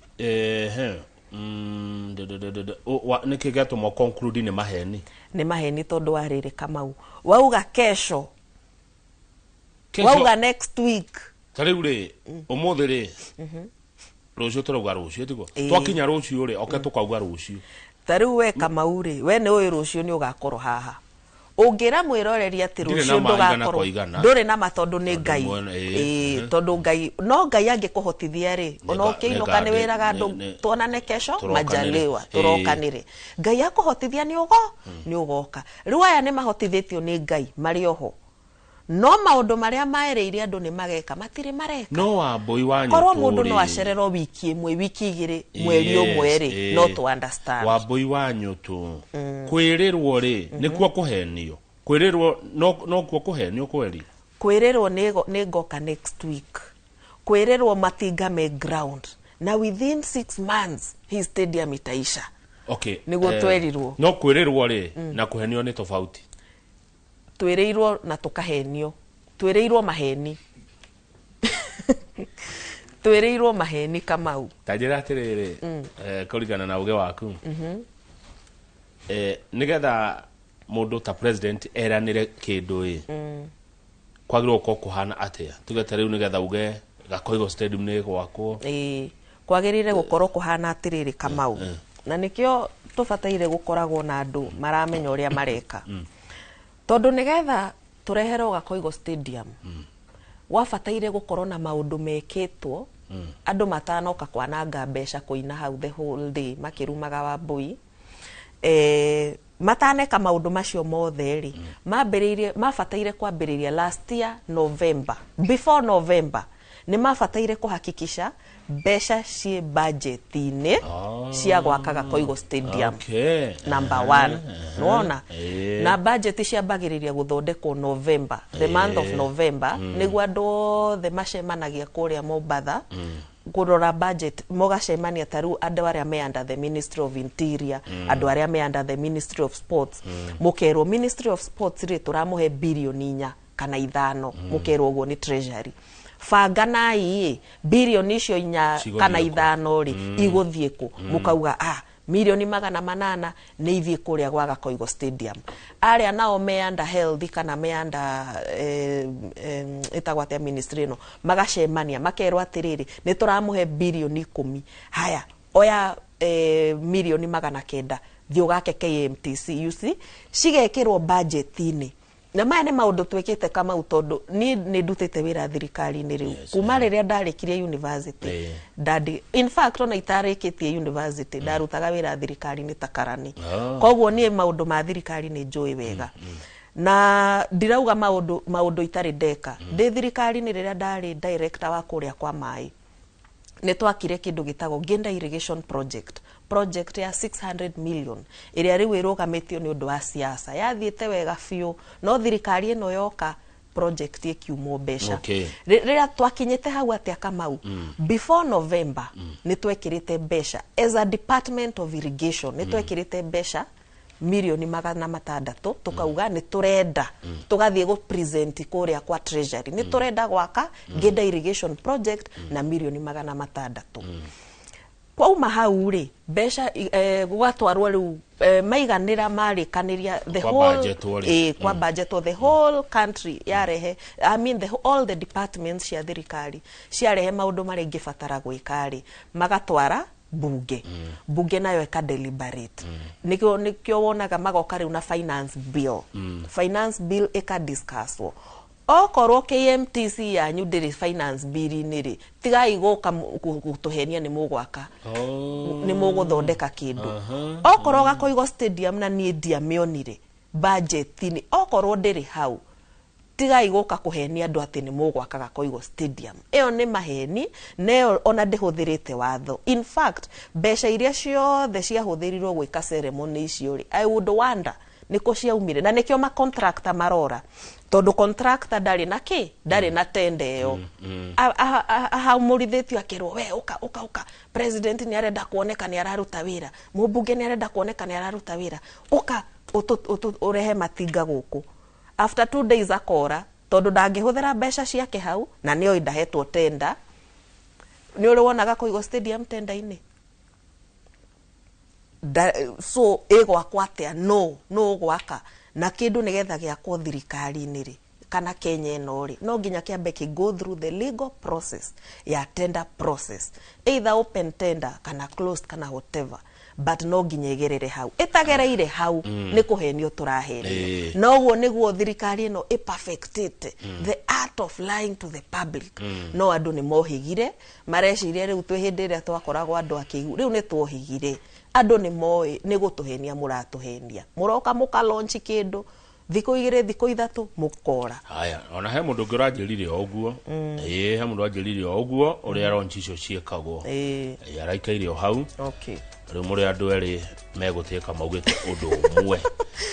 S1: nĩ kĩgatũma conclude nĩ maheni.
S17: Nĩ maheni tondũ wa rĩrĩ Kamau wauga kesho wauga next week.
S1: Rĩu rĩ ũmũthĩ rĩ rũciũ tũrauga rũciũ tiguo twakinya rũciũ rĩ oke tũkauga rũciũ.
S17: Tarĩu we Kamau rĩ we nĩ ũĩ rũciũ nĩ ũgakorwo haha. Ũngĩra mwĩroreri atĩ rũciũ ndũgakorwo ndũrĩ na matondũ nĩ Ngai. Tondũ Ngai no Ngai angĩkũhotithia rĩ ona ũkĩinũka nĩ wĩraga andũ tuonane kesho majaliwa tũrokanĩre. Ngai akũhotithia nĩ ũgoka. Rĩu aya nĩ mahotithĩtio nĩ Ngai marĩ oho. No maũndũ marĩa maerĩire andũ nĩ mageka matirĩ mareka.
S1: No Wambui wanyu
S17: korwo mũndũ no acererwo wiki ĩmwe wiki igĩrĩ mweri ũmwe rĩ no to understand.
S1: Wambui wanyu tu kwĩrĩrwo rĩ nĩkuo kũhenio. Kwĩrĩrwo no kuo kũhenio kweri.
S17: Kwĩrĩrwo nĩ ngoka next week. Kwĩrĩrwo matinga me ground na within 6 months his stadium itaisha.
S1: Okay.
S17: Nĩguo twerirwo.
S1: No kwĩrĩrwo rĩ na kũhenio nĩ tofauti.
S17: Twĩrĩirwo na tũkahenio. Twĩrĩirwo maheni. Twĩrĩirwo maheni Kamau.
S1: Tajĩra atĩrĩrĩ kũringana na ũge waku. Nĩgetha mũndũ ta president eranĩre kĩndũ ĩ kwagĩrĩirwo gũkorwo kũhana atĩa. Tugete rĩu nĩgetha uge Gakoigo stadium nĩ gwakwo.
S17: Kwagĩrĩire gũkorwo kũhana atĩrĩrĩ Kamau. Na nĩkĩo tũbataire gũkoragwo na andũ maramenya ũrĩa mareka. Tondũ nĩgetha tũreherwo Gakoigo stadium wabataire gũkorwo na maũndũ mekĩtwo andũ matanoka kwananga mbeca kũina hau the whole day makĩrumaga Wambui. Mataneka maũndũ macio mothe rĩ mabataire kwambĩrĩria last year November. Before November nĩ mabataire kũhakikisha mbeca ciĩ budget-inĩ cia gwaka Gakoigo stadium. Number 1 nuona na budget ciambagĩrĩria gũthondekwo November, the month of November nĩguo andũ othe macemanagia kũrĩa Mombatha kũrora budget mũgacemania tarĩu andũ arĩa me under the Ministry of Interior andũ arĩa me under the Ministry of Sports mũkerwo Ministry of Sports rĩ tũramũhe bilioni 4 kana 5 mũkerwo ũguo nĩ treasury. Fanganai bilioni icio 4 kana 5 rĩ igũthiĩ kũ mũkauga milioni 800 nĩ ithiĩ kũrĩa gwa Gakoigo stadium. Arĩa nao me under health kana me under etagwate ministry no magacemania makerwo atĩrĩrĩ nĩ tũramũhe bilioni 10. Haya oya milioni 900 thiĩ ũgake KMTC UC cigekĩrwo budget-inĩ. Na maya nĩ maũndũ twĩkĩte Kamau tondũ nĩ ndutĩte wĩra thirikari-inĩ rĩu kuma rĩrĩa ndarĩkirie university. In fact ona itarĩkĩtie university ndarutaga wĩra thirikari-inĩ ta karani. Koguo niĩ maũndũ ma thirikari nĩ njũĩ wega. Na ndirauga maũndũ itarĩ ndeka. Ndĩ thirikari-inĩ rĩrĩa ndarĩ director wa kũrĩa kwa maĩ nĩ twakire kĩndũ gĩtagwo Gender Irrigation Project project ya 600 million iria riu irugamitio ni undu wa siasa yathiite wega fiu no thirikari ino yoka project ikiumo besha riria twakinyite hau atia Kamau before November ni twekirite besha as a department of irrigation ni twekirite besha milioni 600 tukauga ni turenda tugathie go present kuria kwa treasury ni turenda gwaka Geda irrigation project na milioni 600 kwa uma hau ri besha gwatwarwo riu maiganira marikaniria the whole kwa budget of the whole country yarehe I mean all the departments cia thirikari ciarehe maundu mari ngibatara gwikari magatwara bunge bunge nayo eka deliberate nikyo wonaga magoka riu na finance bill eka discusswo okorwo KMTC yanyu ndiri finance bill niri tigai guka gutuhenia ni mugwaka ni muguthondeka kindu okorwo gakoigo stadium na nie ndiamionire budget ni okorwo ndiri hau tigai guka kuhenia andu ati ni mugwaka gakoigo stadium iyo ni maheni neo ona ndihuthirite watho in fact besha iria ciothe ciahuthirirwo gwika ceremony icio ri I would wonder niko ciaumire na nikio ma contractor marora tondu contractor ndari na ndari na tende yo aha muridhetio akirwo we uka president ni arenda kuoneka ni araruta wira mubunge ni arenda kuoneka ni araruta wira uka urehe matinga guku after 2 days akora tondu ndangihuthira besha ciake hau na nio indahetwo tenda ni uri wonaga kuigo stadium tenda-ini so ego akwatea no gwaka na kindu nigetha giakwo thirikari ni ri kana Kenya ino ri no nginya kiambe ki go through the legal process ya tender process either open tender kana closed kana whatever but no nginya igerere hau itagereire hau ni kuhenio turahenio noguo niguo thirikari ino perfected the art of lying to the public no andu ni mohigire mareciria riu twi hindi ria twakoragwo andu akigu riu ni twohigire andu ni moi ni gutuhenia muratuhenia muroka muka launch kindu thiko igire thiko ithatu mukora
S1: haya ona he mundu ngiranjirire oguo he mundu anjirire oguo uri launch icio ciekagwo araikaire o hau riu muri andu eri meguteka maugite undu umwe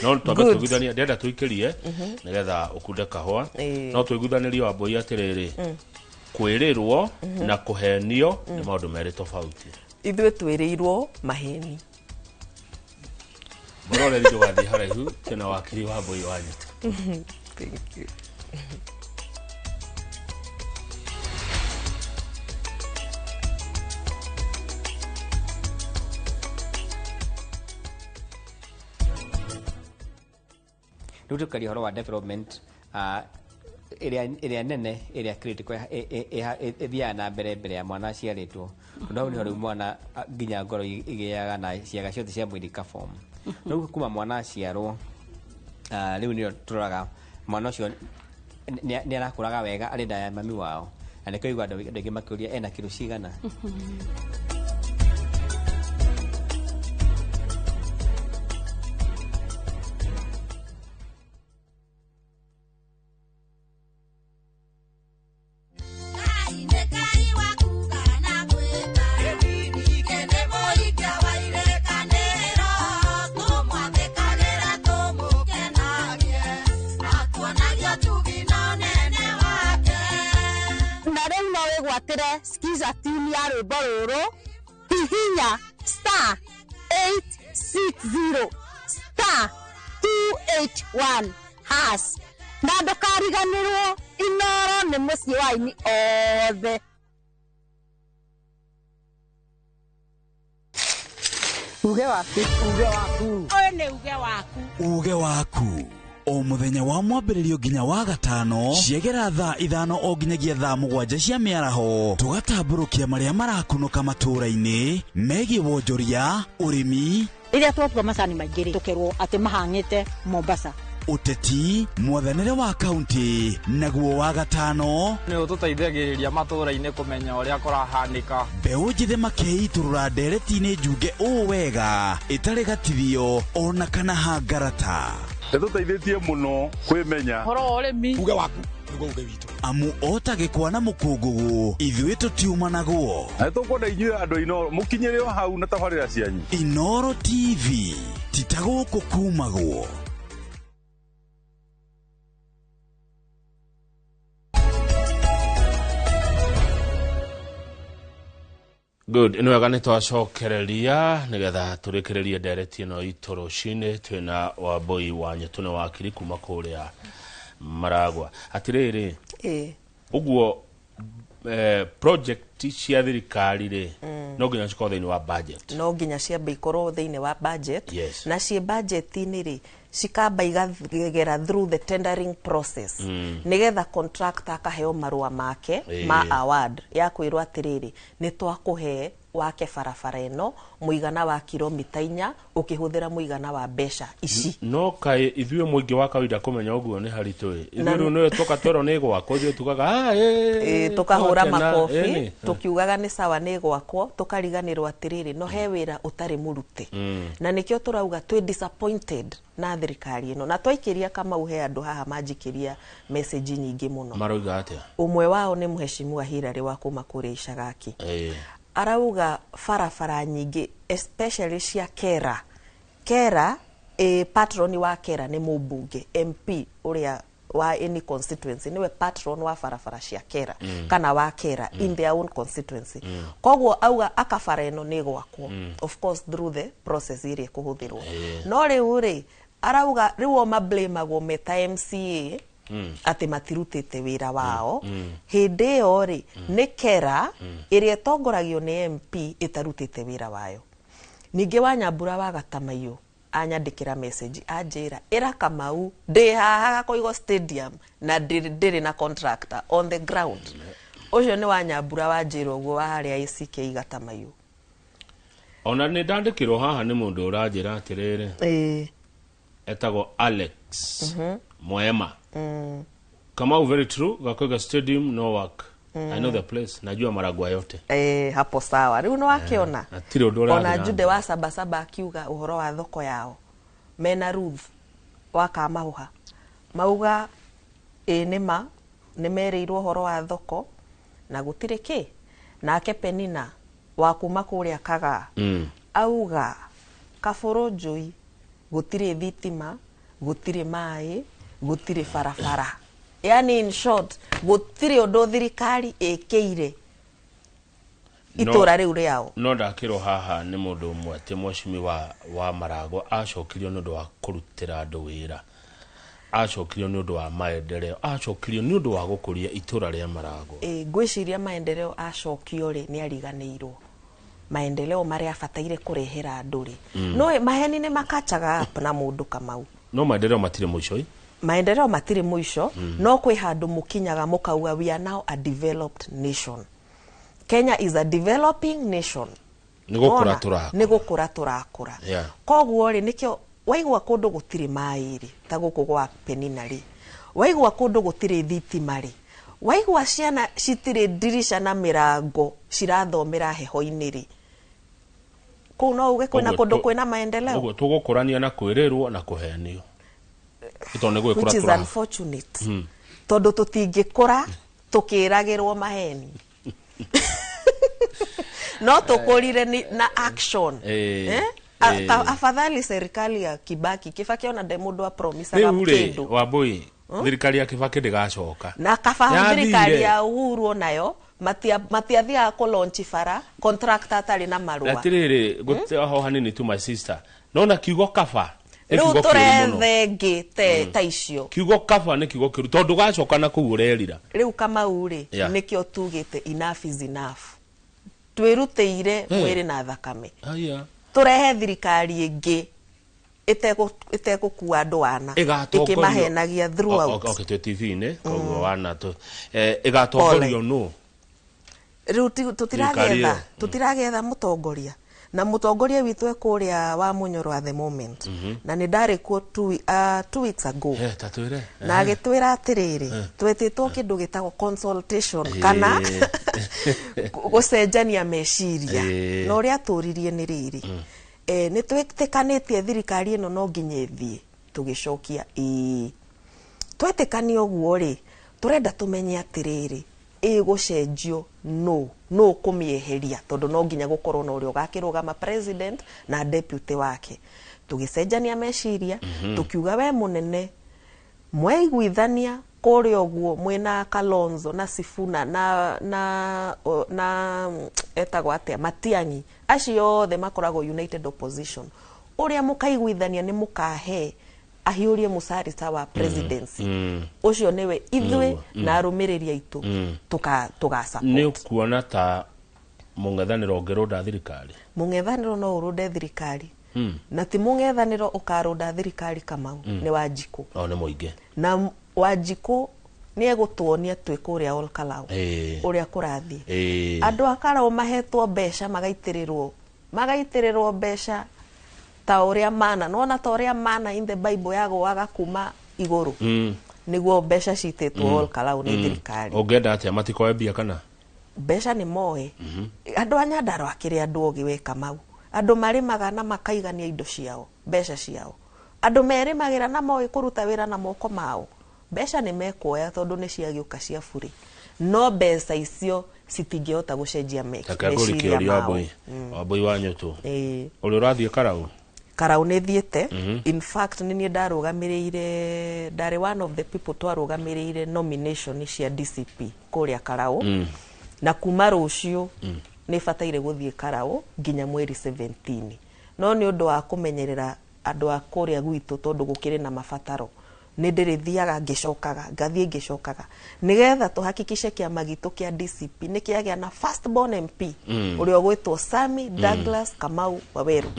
S1: no twambe twiguthania ndenda tuikirie nigetha ukunde kahwa no twiguthanirie wa boy atiriri kwirirwo na kuhenio ni maundu meri tofauti
S17: ithwe twirirwo maheni
S1: Morole ndio wathi haraihu tena wakiri wa boy wanyu
S17: thank you
S13: Tukari horo wa development area nene area critical ethia na mbere ya mwana ciaritwo ndo ni horo mwana nginya ngoro igiaga na ciaga ciothe cia mwiri ka form no kuma mwana ciarwo riu ni turaga mwana cio ni arakuraga wega ari nda ya mami wao na niko igwa ndege makuria ena kilo cigana
S18: Skiza timu ya rwimbo ruru hihinya *860 *281 has na ndukariganirwo Inoro ni mucii wa ini othe uge waku oyo ni uge waku
S19: o muthenya wa mwambiririo nginya wa gatano ciegera thaa 5 o nginyagia thaa 7 cia miaraho tugatamburukia maria marakunuka matura-ini megie wonjoria urimi
S18: iria twatua macani maingiri tukerwo ati mahangite Mombasa
S19: uteti mwathanire wa kaunti naguo wa gatano
S20: ni ututeithagiriria matura-ini kumenya uria kurahanika
S19: mbeu njithe makeiturura ndereti-ini njunge wega itari gatithio ona kana hangarata
S21: tuteithĩtie muno kwĩmenya
S18: horo urimi
S21: uge waku
S10: rugo uge witu
S19: amu otagĩkwa na mũkũngũgũ ithuĩ tũtiumanagwo
S21: tũkwenda inyuĩ andũ Inoro mũkinyĩre o hau na tabarĩra cianyu.
S19: Inoro TV titagũkũ kumagwo.
S1: Good, ino wega nĩ twacokereria nĩgetha tũrĩkĩrĩrie ndereti ĩno itũ rũcinĩ twĩna Wambui wa Nyũtũne wakiri kuma kũrĩa Maragwa. Atĩrĩrĩ, ũguo project cia thirikari rĩ no nginya cikorwo thĩinĩ wa budget.
S17: No nginya ciambe ikorwo thĩinĩ wa budget.
S1: Yes.
S17: Na ciĩ budget-inĩ rĩ cikamba igagera through the tendering process nigetha contractor akaheo marũa make ma award ya kwĩrwo atĩrĩrĩ nĩ twakũhe wake barabara ĩno mũigana wa kilomita 4 ũkĩhũthĩra mũigana wa mbeca ici.
S1: No kaĩ ithuĩ mũingĩ wa kawaida kũmenya ũguo nĩ haritũ. Ithuĩ nĩ tũka twero nĩ gwakwo ithuĩ tugaga
S17: tukahũra makobi tukiugaga nĩ sawa nĩ gwakwo tukariganĩrwo atĩrĩrĩ no he wĩra ũtarĩ mũrute. Na nĩkĩo tũrauga twĩ disappointed na thirikari ĩno na twaikĩria kama uhe andũ haha manjikĩria message nyingĩ mũno.
S1: Maroiga atĩa?
S17: Umwe wao nĩ Mheshimiwa Hilary wa kuma kũrĩa Icagaki. Arauga farafara nyingĩ especially cia Kera patron wa Kera nĩ mũmbunge MP ũrĩa wa any constituency niwe patron wa farafara cia Kera kana wa Kera in their own constituency. Koguo auga akafara ĩno nĩ gwakwo of course through the process iria kuhũthirwo. No rĩu rĩ arauga rĩu mablameagwo meta MCA ati matirutite wira wao hindi ĩyo rĩ nĩ Kera ĩrĩa ĩtongoragio nĩ MP itarutite wira wayo. Ningĩ wa Nyambura wa Gatamaiyũ anyandĩkĩra message anjĩra ĩra Kamau ndĩ haha Koigo stadium na ndĩrĩ na contractor on the ground. Ũcio nĩ wa Nyambura wa njĩra ũguo wa harĩa ACK Gatamaiyũ.
S1: Ona nĩ ndandĩkĩrwo haha nĩ mũndũ ũranjĩra atĩrĩrĩ etagwo Alex Mwema. Kamau, very true. Gakoiga stadium no work. I know the place. Najua Maragwa yote.
S17: Hapo sawa. Riu no akiona. Ona Jude wa Sabasaba akiuga uhoro wa thoko yao. Mena Ruth wa Kamahuha. Mauga nĩma nĩmereirwo uhoro wa thoko na gũtirĩ kĩ. Nake Penina wa kuma kũrĩa Kaga. Auga Kabũrũ Njui gũtirĩ thitima, gũtirĩ maĩ, gũtirĩ farafara. Yani in short gũtirĩ ũndũ thirikari ĩkĩire itũra rĩu rĩao.
S1: No ndakĩrwo haha nĩ mũndũ ũmwe atĩ Mheshimiwa wa Maragwa acokirio nĩ ũndũ wa kũrutĩra andũ wĩra, acokirio nĩ ũndũ wa maendeleo, acokirio nĩ ũndũ wa gũkũria itũra rĩa Maragwa.
S17: Ngwĩciria maendeleo acokio rĩ nĩ ariganĩirwo. Maendeleo marĩa abataire kũrehera andũ rĩ no maheni nĩ makachaga up na mũndũ Kamau.
S1: No maendeleo matirĩ mũico.
S17: Maendeleo matirĩ mũico no kwĩ handũ mũkinyaga mũkauga we are now a developed nation. Kenya is a developing nation. Nĩ gũkũra tũrakũra. Koguo rĩ nĩkĩo waigua kũndũ gũtirĩ maĩ rĩ ta gũkũ gwa Penina rĩ, waigua kũndũ gũtirĩ thitima rĩ, waigua ciana citirĩ dirisha na mĩrango cirathomera heho-inĩ rĩ, kũu no uge kwĩna kũndũ kwĩna maendeleo.
S1: Ũguo tũgũkũrania na kwĩrĩrwo na kũhenio.
S17: Which is unfortunate. Tondũ tũtingĩkũra tũkĩragĩrwo maheni. No tũkũrire na action. Afadhali serikali ya Kibaki ona mũndũ a promisaga kĩndũ.
S1: Wambui thirikari ya Kibaki ndĩgacoka.
S17: Na kafa thirikari ya Uhuru nayo matiathiaga kũlaunch bara contractor atarĩ na marũa.
S1: Atĩrĩrĩ gũteho hanini to my sister. Nona kiugo kaba.
S17: Rĩu tũrethe ta icio.
S1: Kiugo kaba nĩ kiugo kĩru tondũ gacoka na kũu ũrerira.
S17: Rĩu Kamau rĩ nĩkĩo tugĩte enough is enough. Twĩrutĩire mwĩrĩ na thakame. Tũrehe thirikari ĩngĩ itegũkua andũ wana ĩkĩmahenagia throughout.
S1: Okay, to TV-inĩ koguo wana ĩgatongorio no.
S17: Rĩu tũtiragetha mũtongoria na mũtongoria witũ kũrĩa wa Munyoro at the moment na nĩ ndarĩ kuo 2 weeks ago na agĩtwĩra atĩrĩrĩ twetĩtwo kĩndũ gĩtagwo consultation kana gũcenjania meciria na ũrĩa tũririe nĩ rĩrĩ nĩ twetĩkanĩtie thirikari ĩno no nginya ĩthiĩ tũgĩcokia twetĩkania ũguo rĩ turenda tumenye atiriri igucenjio no kumieheria tondu no nginya gukorwo na uria ugakirugama president na deputy wake tugicenjania meciria tukiuga we munene mwaiguithania kuria uguo mwina Kalonzo na Sifuna na etagwo atia Matiang'i acio othe makoragwo united opposition uria mukaiguithania ni mukahe ahiurie musarita wa presidency ucio niwe ithwe na arumiriri aitu tuga support
S1: ni ukuona ta mungethaniro ngeronda thirikari
S17: mungethaniro no urunde thirikari na ti mungethaniro ukarunda thirikari Kamau ni Wanjiku
S1: ni muingi
S17: na Wanjiku ni egutuonia twiko uria Olkalau uria kurathie andu akara mahetwo besha magaitirirwo besha ta uria mana nona ta uria mana in the Bible yago kuma iguru niguo besha citetwo Olkalau ni thirikari
S1: ungenda atia matikoe bia kana
S17: besha ni moe andu anyandaro akiri andu ogi we Kamau andu marimaga na makaigania indo ciao besha ciao andu merimagira na moe kuruta wira na moko mao besha ni mekuoya tondu ni ciagiuka cia buri no besa icio citingihota gucenjia meciria
S1: Wambui wa Nyotu uri urathie Karau
S17: ni thiete in fact ni ndarugamiriire ndari one of the people twarugamiriire nomination cia DCP kuria Karau na kuma rucio ni fataire guthie Karau nginya mweri 17 no ni undu wa kumenyerera andu a kuria gwitu tondu gukiri na mafataro ni ndirithiaga ngicokaga ngathie ngicokaga nigetha tuhakikishe kiama gitu kia DCP ni kiagia na first born MP uria gwitwo Sami Douglas Kamau Waweru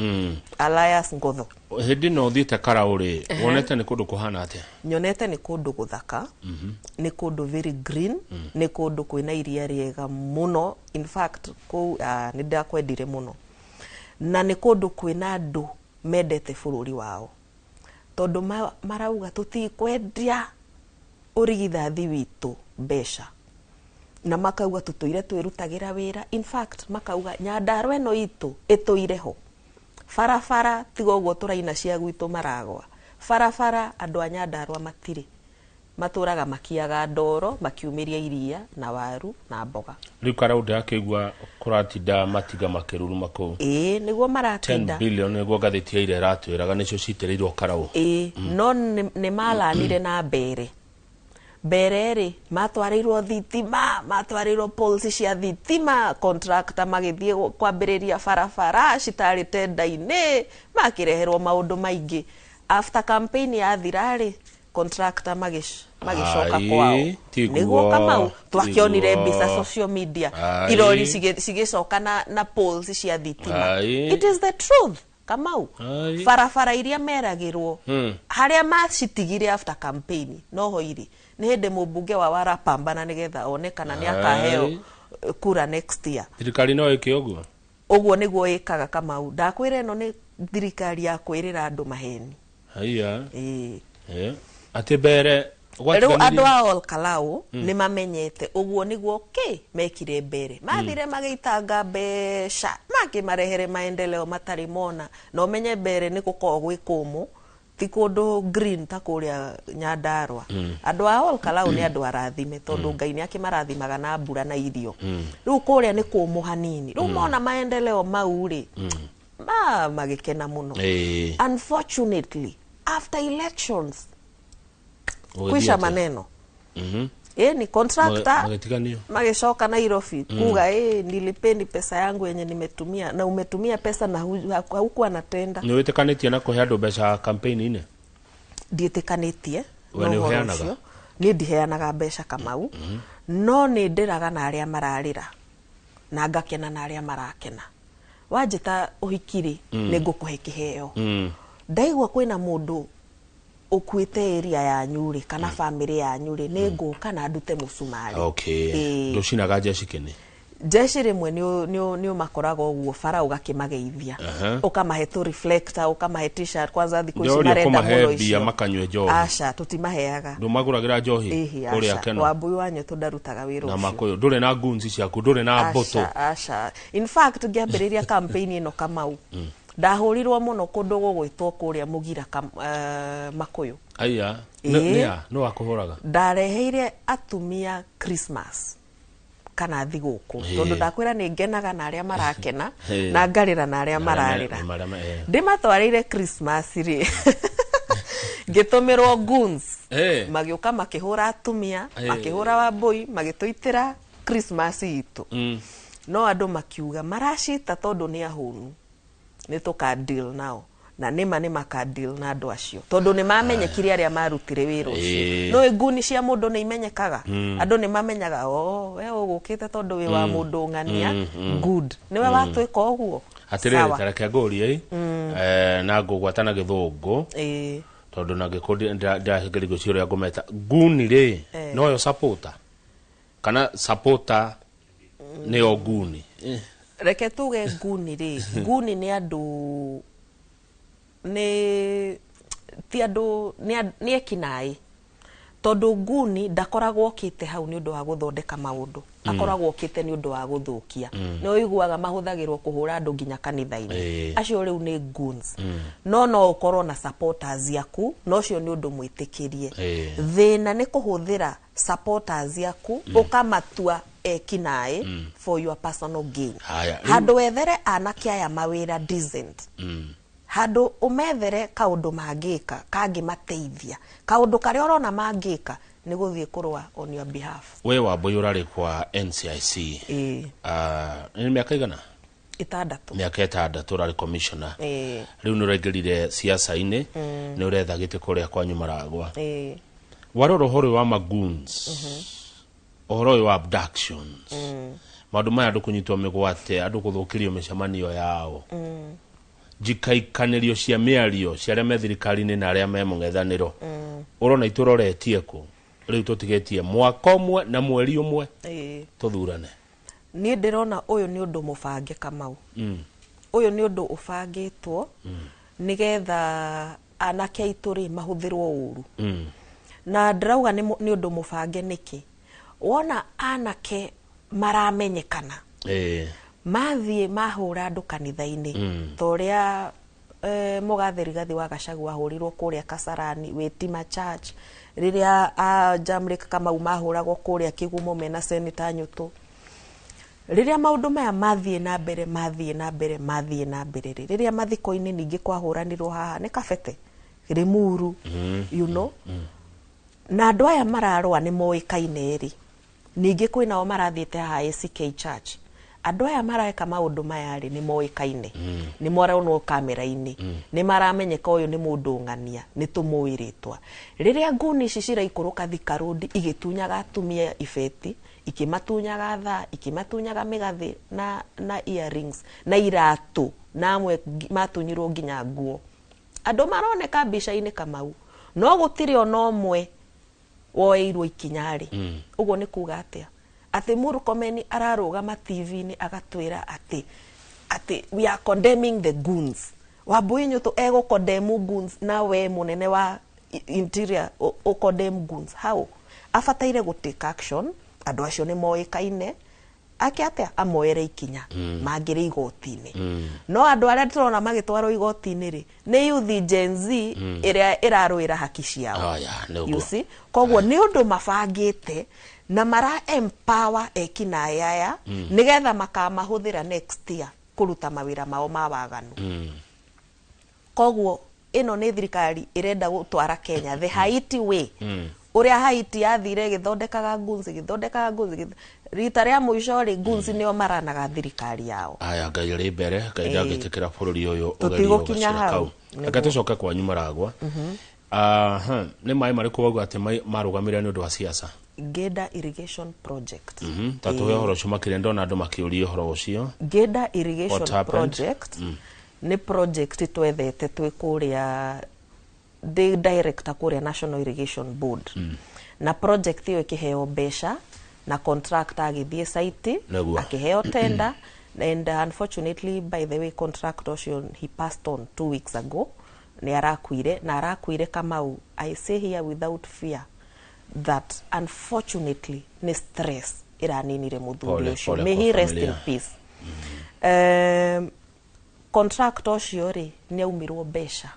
S17: Elias Ngotho
S1: hindi no thiete Karau ri wonete ni kundu kuhana atia
S17: nyonete ni kundu guthaka ni kundu very green ni kundu kwina iria riega muno in fact ku ni ndakwendire muno na ni kundu kwina andu mendete bururi wao tondu marauga tutikwendia urigithathi witu besha na makauga tutoire twirutagira wira in fact makauga Nyandarua eno itu ituireho farafara tigogo turaina cia gwitu maragwa farafara andu a Nyandarua matiri maturaga makiaga ndoro makiumiria iria na waru na mboga
S1: riu Karau ndakigwa kuratinda matiga makiruru mako
S17: niguo maratinda
S1: 10 billion niguo gathiti ire ratwiraga nicio citirirwo Karau
S17: no ni malanire na mbere ri matwarirwo thitima matwarirwo poles cia thitima contractor magithie kwambiriria farafara citari tenda-ini makireherwo maundu maingi after campaign ya thirari contractor magicoka kwao niguo Kamau twakionire mbica social media irori cigicoka na poles cia thitima it is the truth Kamau farafara iria meragirwo haria macitigire after campaign no hoiri ni hindi mubunge wa warapambana nigetha onekana ni akaheo kura next year
S1: thirikari no ike
S17: uguo niguo ikaga Kamau ndakwire no ni thirikari ya kwirira andu maheni
S1: haya ati bere
S17: riu andu a Olkalau ni mamenyete uguo niguo mekire mbere mathire magitanga besha makimarehere maendeleo matari mona no menye mbere ni gukorwo gwi kumu ti kundu green ta kuria Nyandarua andu a Olkalau ni andu arathime tondu Ngai ni akimarathimaga na mbura na irio riu kuria ni kumu hanini riu mona maendeleo mauri magikena muno unfortunately after elections kwisha maneno ni contractor magicoka Nairobi kuga nilipendi pesa yangu yenye nimetumia na umetumia pesa na huku anatenda
S1: ni wetekanitie na kuhe andu mbeca campaign ine
S17: ndietekanitie ni ndiheanaga mbeca Kamau no ni ndiraga na aria mararira na ngakena na aria marakena wajita uhikiri ni ngukuhe kiheo ndaigwa kwina mundu ukuite area ya nyuri kana family ya nyuri ni nguka na ndute musumari
S1: nducinaga jeshi kene
S17: jeshi rimwe ni makoraga uguo fara ugakimageithia ukamahe to reflector ukamahe t-shirt kwanza thiku ici marenda muno icio
S1: makanywe njohi
S17: aca tutimaheaga
S1: ndumaguragira njohi uria kena
S17: Wambui wa Nyotu ndarutaga wira
S1: na makoyo ndure na gunzi ciaku ndure na boto
S17: aca in fact ngiambiriria campaign ino Kamau ndahurirwo muno kundu gugwitwo kuria mugira Makuyu.
S1: Aya no akuhuraga
S17: ndareheire atumia Christmas kana thiguku tondu ndakwira ni ngenaga na aria marakena na ngarira na aria mararira ndimatwarire Christmas ri ngitumirwo goons magiuka makihura atumia makihura Wambui magituitira Christmas itu no andu makiuga marashita tondu ni ahunu ni tuka deal nao na nima maka deal na andu acio tondu ni mamenyekire aria marutire wira ucio no iguni cia mundu ni imenyekaga andu ni mamenyaga we ugukite tondu wi wa mundu ngania good niwe watwika oguo
S1: atiriri tareke ngori na ngugwatana githungu tondu na gikundi ndahingirigo cio ria ngumeta guni ri no yo supporter kana supporter ni o guni
S17: reke tuge guni ri guni ni andu ni ti andu ni ekinai tondu guni ndakoragwo okite hau ni undu wa guthondeka maundu akoragwo okite ni undu wa guthukia no iguaga mahuthagirwo kuhura andu nginya kanitha-ini acio riu ni goons no ukorwo na supporters yaku no cio ni undu mwitikirie thina ni kuhuthira supporters yaku ukamatua ekinai for your personal gain handu wethere anake aya mawira decent handu umethere kaundu mangika kangi mateithia kaundu karia urona mangika ni guthie kurwa on your behalf.
S1: We Wambui urari kwa NCIC ni miaka igana
S17: 6
S1: miaka 6 urari commissioner riu ni uregerire siasa-ini ni uretha gite kuria kwa Nyumaragwa waroro uhoro wa magoons uhoro wa abductions maundu maya andu kunyitwo migwate andu kuthukirio micemanio yao jikaikanirio cia miario cia aria me thirikari-ini na aria me mung'ethaniro urona ituroretie ku riu tutigetie mwaka umwe na mweri umwe tuthurane
S17: ni ndirona uyu ni undu mubange Kamau uyu ni undu ubangitwo nigetha anake aituri mahuthirwo uru na ndirauga ni undu mubange niki wona anake maramenyekana mathie mahura andu kanitha-ini toria mugatheri gathi wa Gachagua ahurirwo kuria Kasarani Witima Church riria Jamrick Kamau mahuragwo kuria Kigumo mena Senator Nyutu riria maundu maya mathie na mbere riria mathiko-ini ningi kwahuranirwo haha ni Kabete Rimuru you know na andu aya mararwa ni moikaine ri ningi kwinao marathiete haha ACK Church andu aya mareka maundu maya ri ni moikaine ni moraonwo kamera-ini ni maramenyeka uyu ni mundu ng'ania ni tumuiritwa riria nguni ici ciraikuruka Thika Road igitunyaga atumia ifeti ikimatunyaga tha ikimatunyaga migathi na earrings na iratu na amwe matunyirwo nginya nguo andu maroneka mbica-ini Kamau no gutiri ono mwe woeirwo ikinyari uguo ni kuga atia ati Murkomen ararugama TV-ini agatwira ati we are condemning the goons Wambui Nyutu ego condemn goons na we munene wa interior o condemn goons how afataire go take action andu acio ni moikaine atia amoere ikinya magire igoti-ini no andu aria turona magitwarwo igoti-ini ri ni youth Gen Z iria irarwira haki ciao you see koguo ni undu mabangite na mara empower ekinai aya nigetha makamahuthira next year kuruta mawira mao ma waganu koguo ino ni thirikari irenda gutwara Kenya the Haiti way uria Haiti yathire githondekaga goons rita ria muico ri goons nio maranaga thirikari yao
S1: aya ngai ri mbere ngai ndagitikira bururi uyu ugerio kau akatucoka kwa Nyumaragwa ni mai mariku wauga ati marugamire ni undu wa siasa
S17: Geda Irrigation Project
S1: tatuhe horo chumakire ndona andu makiuria horo ucio
S17: Geda Irrigation Project ni project twethete twikuria the director kuria National Irrigation Board na project iyo ikiheo besha na contractor agithie site akiheo tender and unfortunately by the way contractor he passed on 2 weeks ago ni arakuire Kamau I say here without fear that unfortunately ni stress iraninire muthuri ucio may he rest in peace contractor ũcio rĩ nĩ aumirwo mbeca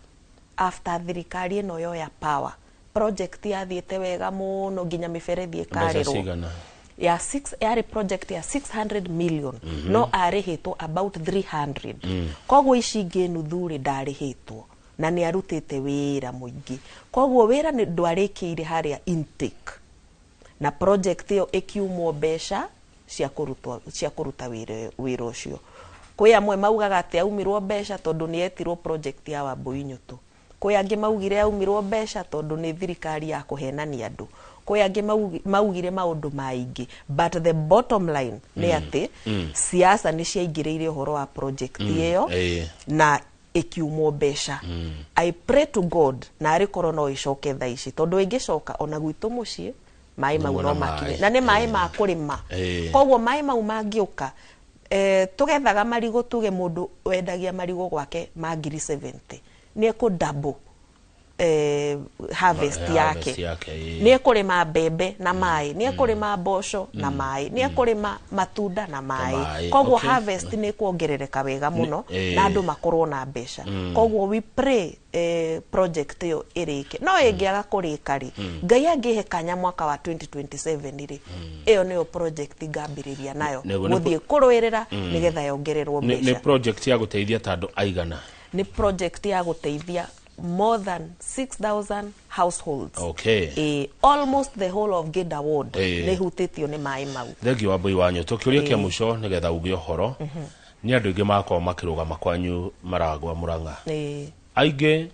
S17: after thirikari ĩno yo ya power project yathiĩte wega mũno nginya mĩberethi ĩkarĩrwo yarĩ project ya 600 million no arĩhĩtwo about 300 koguo ici ingĩ nuthu rĩ ndarĩhĩtwo na nĩ arutĩte wĩra mũingĩ koguo wĩra nĩ ndwarĩkĩire harĩa intake na project ĩyo ĩkiumwo mbeca cia kũruta wĩra ũcio kwĩ amwe maugaga atĩ aumirwo mbeca tondũ nĩ etirwo project ya Wambui Nyũtũ kwĩ angĩ maugire aumirwo mbeca tondũ nĩ thirikari ya kũhenania andũ kwĩ angĩ maugire maũndũ maingĩ but the bottom line nĩ atĩ siasa nĩ ciaingĩrĩire ũhoro wa project ĩyo na ikiumwo mbeca I pray to God na arĩkorwo no ĩcoke thaa ici tondũ ĩngĩcoka ona gwitũ mũciĩ maĩ mau no makire na nĩ maĩ ma kũrĩma koguo maĩ mau mangĩũka tugethaga marigũ tuge mũndũ wendagia marigũ gwake ma 70 nĩ ekũ double harvest yake nĩ ekũrĩma mbembe na maĩ nĩ ekũrĩma mboco na maĩ nĩ ekũrĩma matunda na maĩ koguo harvest nĩ kuongerereka wega mũno na andũ makorwo na mbeca koguo we pray project ĩyo ĩrĩke no ĩngĩaga kũrĩka rĩ Ngai angĩhe kanya mwaka wa 2027 rĩ ĩyo nĩyo project ngambĩrĩria nayo gũthiĩ kũrũĩrĩra nĩgetha yongererwo mbeca
S1: nĩ project ya gũteithia tandũ aigana
S17: nĩ project ya gũteithia more than 6,000 households. Almost the whole of Geda Ward nĩ hutĩtio nĩ maĩ mau.
S1: Thegi Wambui wa Nyũtũ kĩũria kĩa mũico nĩgetha uge ũhoro nĩ andũ aingĩ makorwo makĩrũgama kwanyu Maragwa Murang'a aingĩ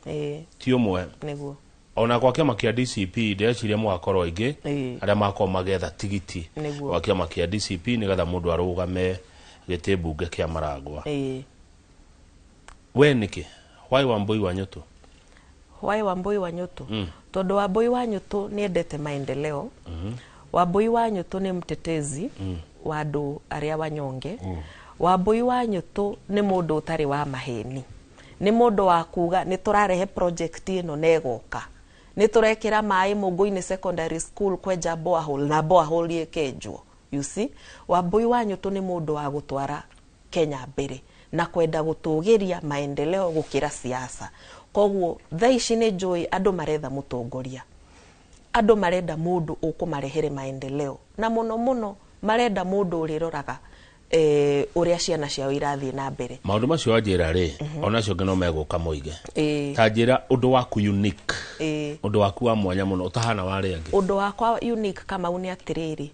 S1: ti ũmwe
S17: nĩguo
S1: ona kwa kĩama kĩa DCP ndeciria mwakorwo aingĩ arĩa makorwo magetha tigiti kwa kĩama kĩa DCP nĩgetha mũndũ arũgame gĩtĩ mbunge kĩa Maragwa we nĩkĩ why Wambui wa Nyũtũ
S17: why Wambui wa Nyũtũ tondũ Wambui wa Nyũtũ nĩ endete maendeleo Wambui wa Nyũtũ nĩ mtetezi wa andũ arĩa wanyonge Wambui wa Nyũtũ nĩ mũndũ ũtarĩ wa maheni nĩ mũndũ wa kuga nĩ tũrarehe project ĩno negoka nĩ tũrekĩra maĩ Mũngũ-inĩ secondary school kwenja borehole na borehole ĩkenjwo you see Wambui wa Nyũtũ nĩ mũndũ wa gũtwara Kenya mbere na kwenda gũtũgĩria maendeleo gũkĩra siasa koguo thaa ici nĩ njũĩ andũ maretha mũtongoria andũ marenda mũndũ ũkũmarehere maendeleo na mũno marenda mũndũ ũrĩroraga ũrĩa ciana ciao irathiĩ na mbere
S1: maũndũ macio wanjĩra rĩ ona cio ngeno megũka moige ta njĩra ũndũ waku unique ũndũ waku wa mwanya mũno ũtahana warĩ angĩ
S17: ũndũ wakwa unique kama nĩ atĩrĩrĩ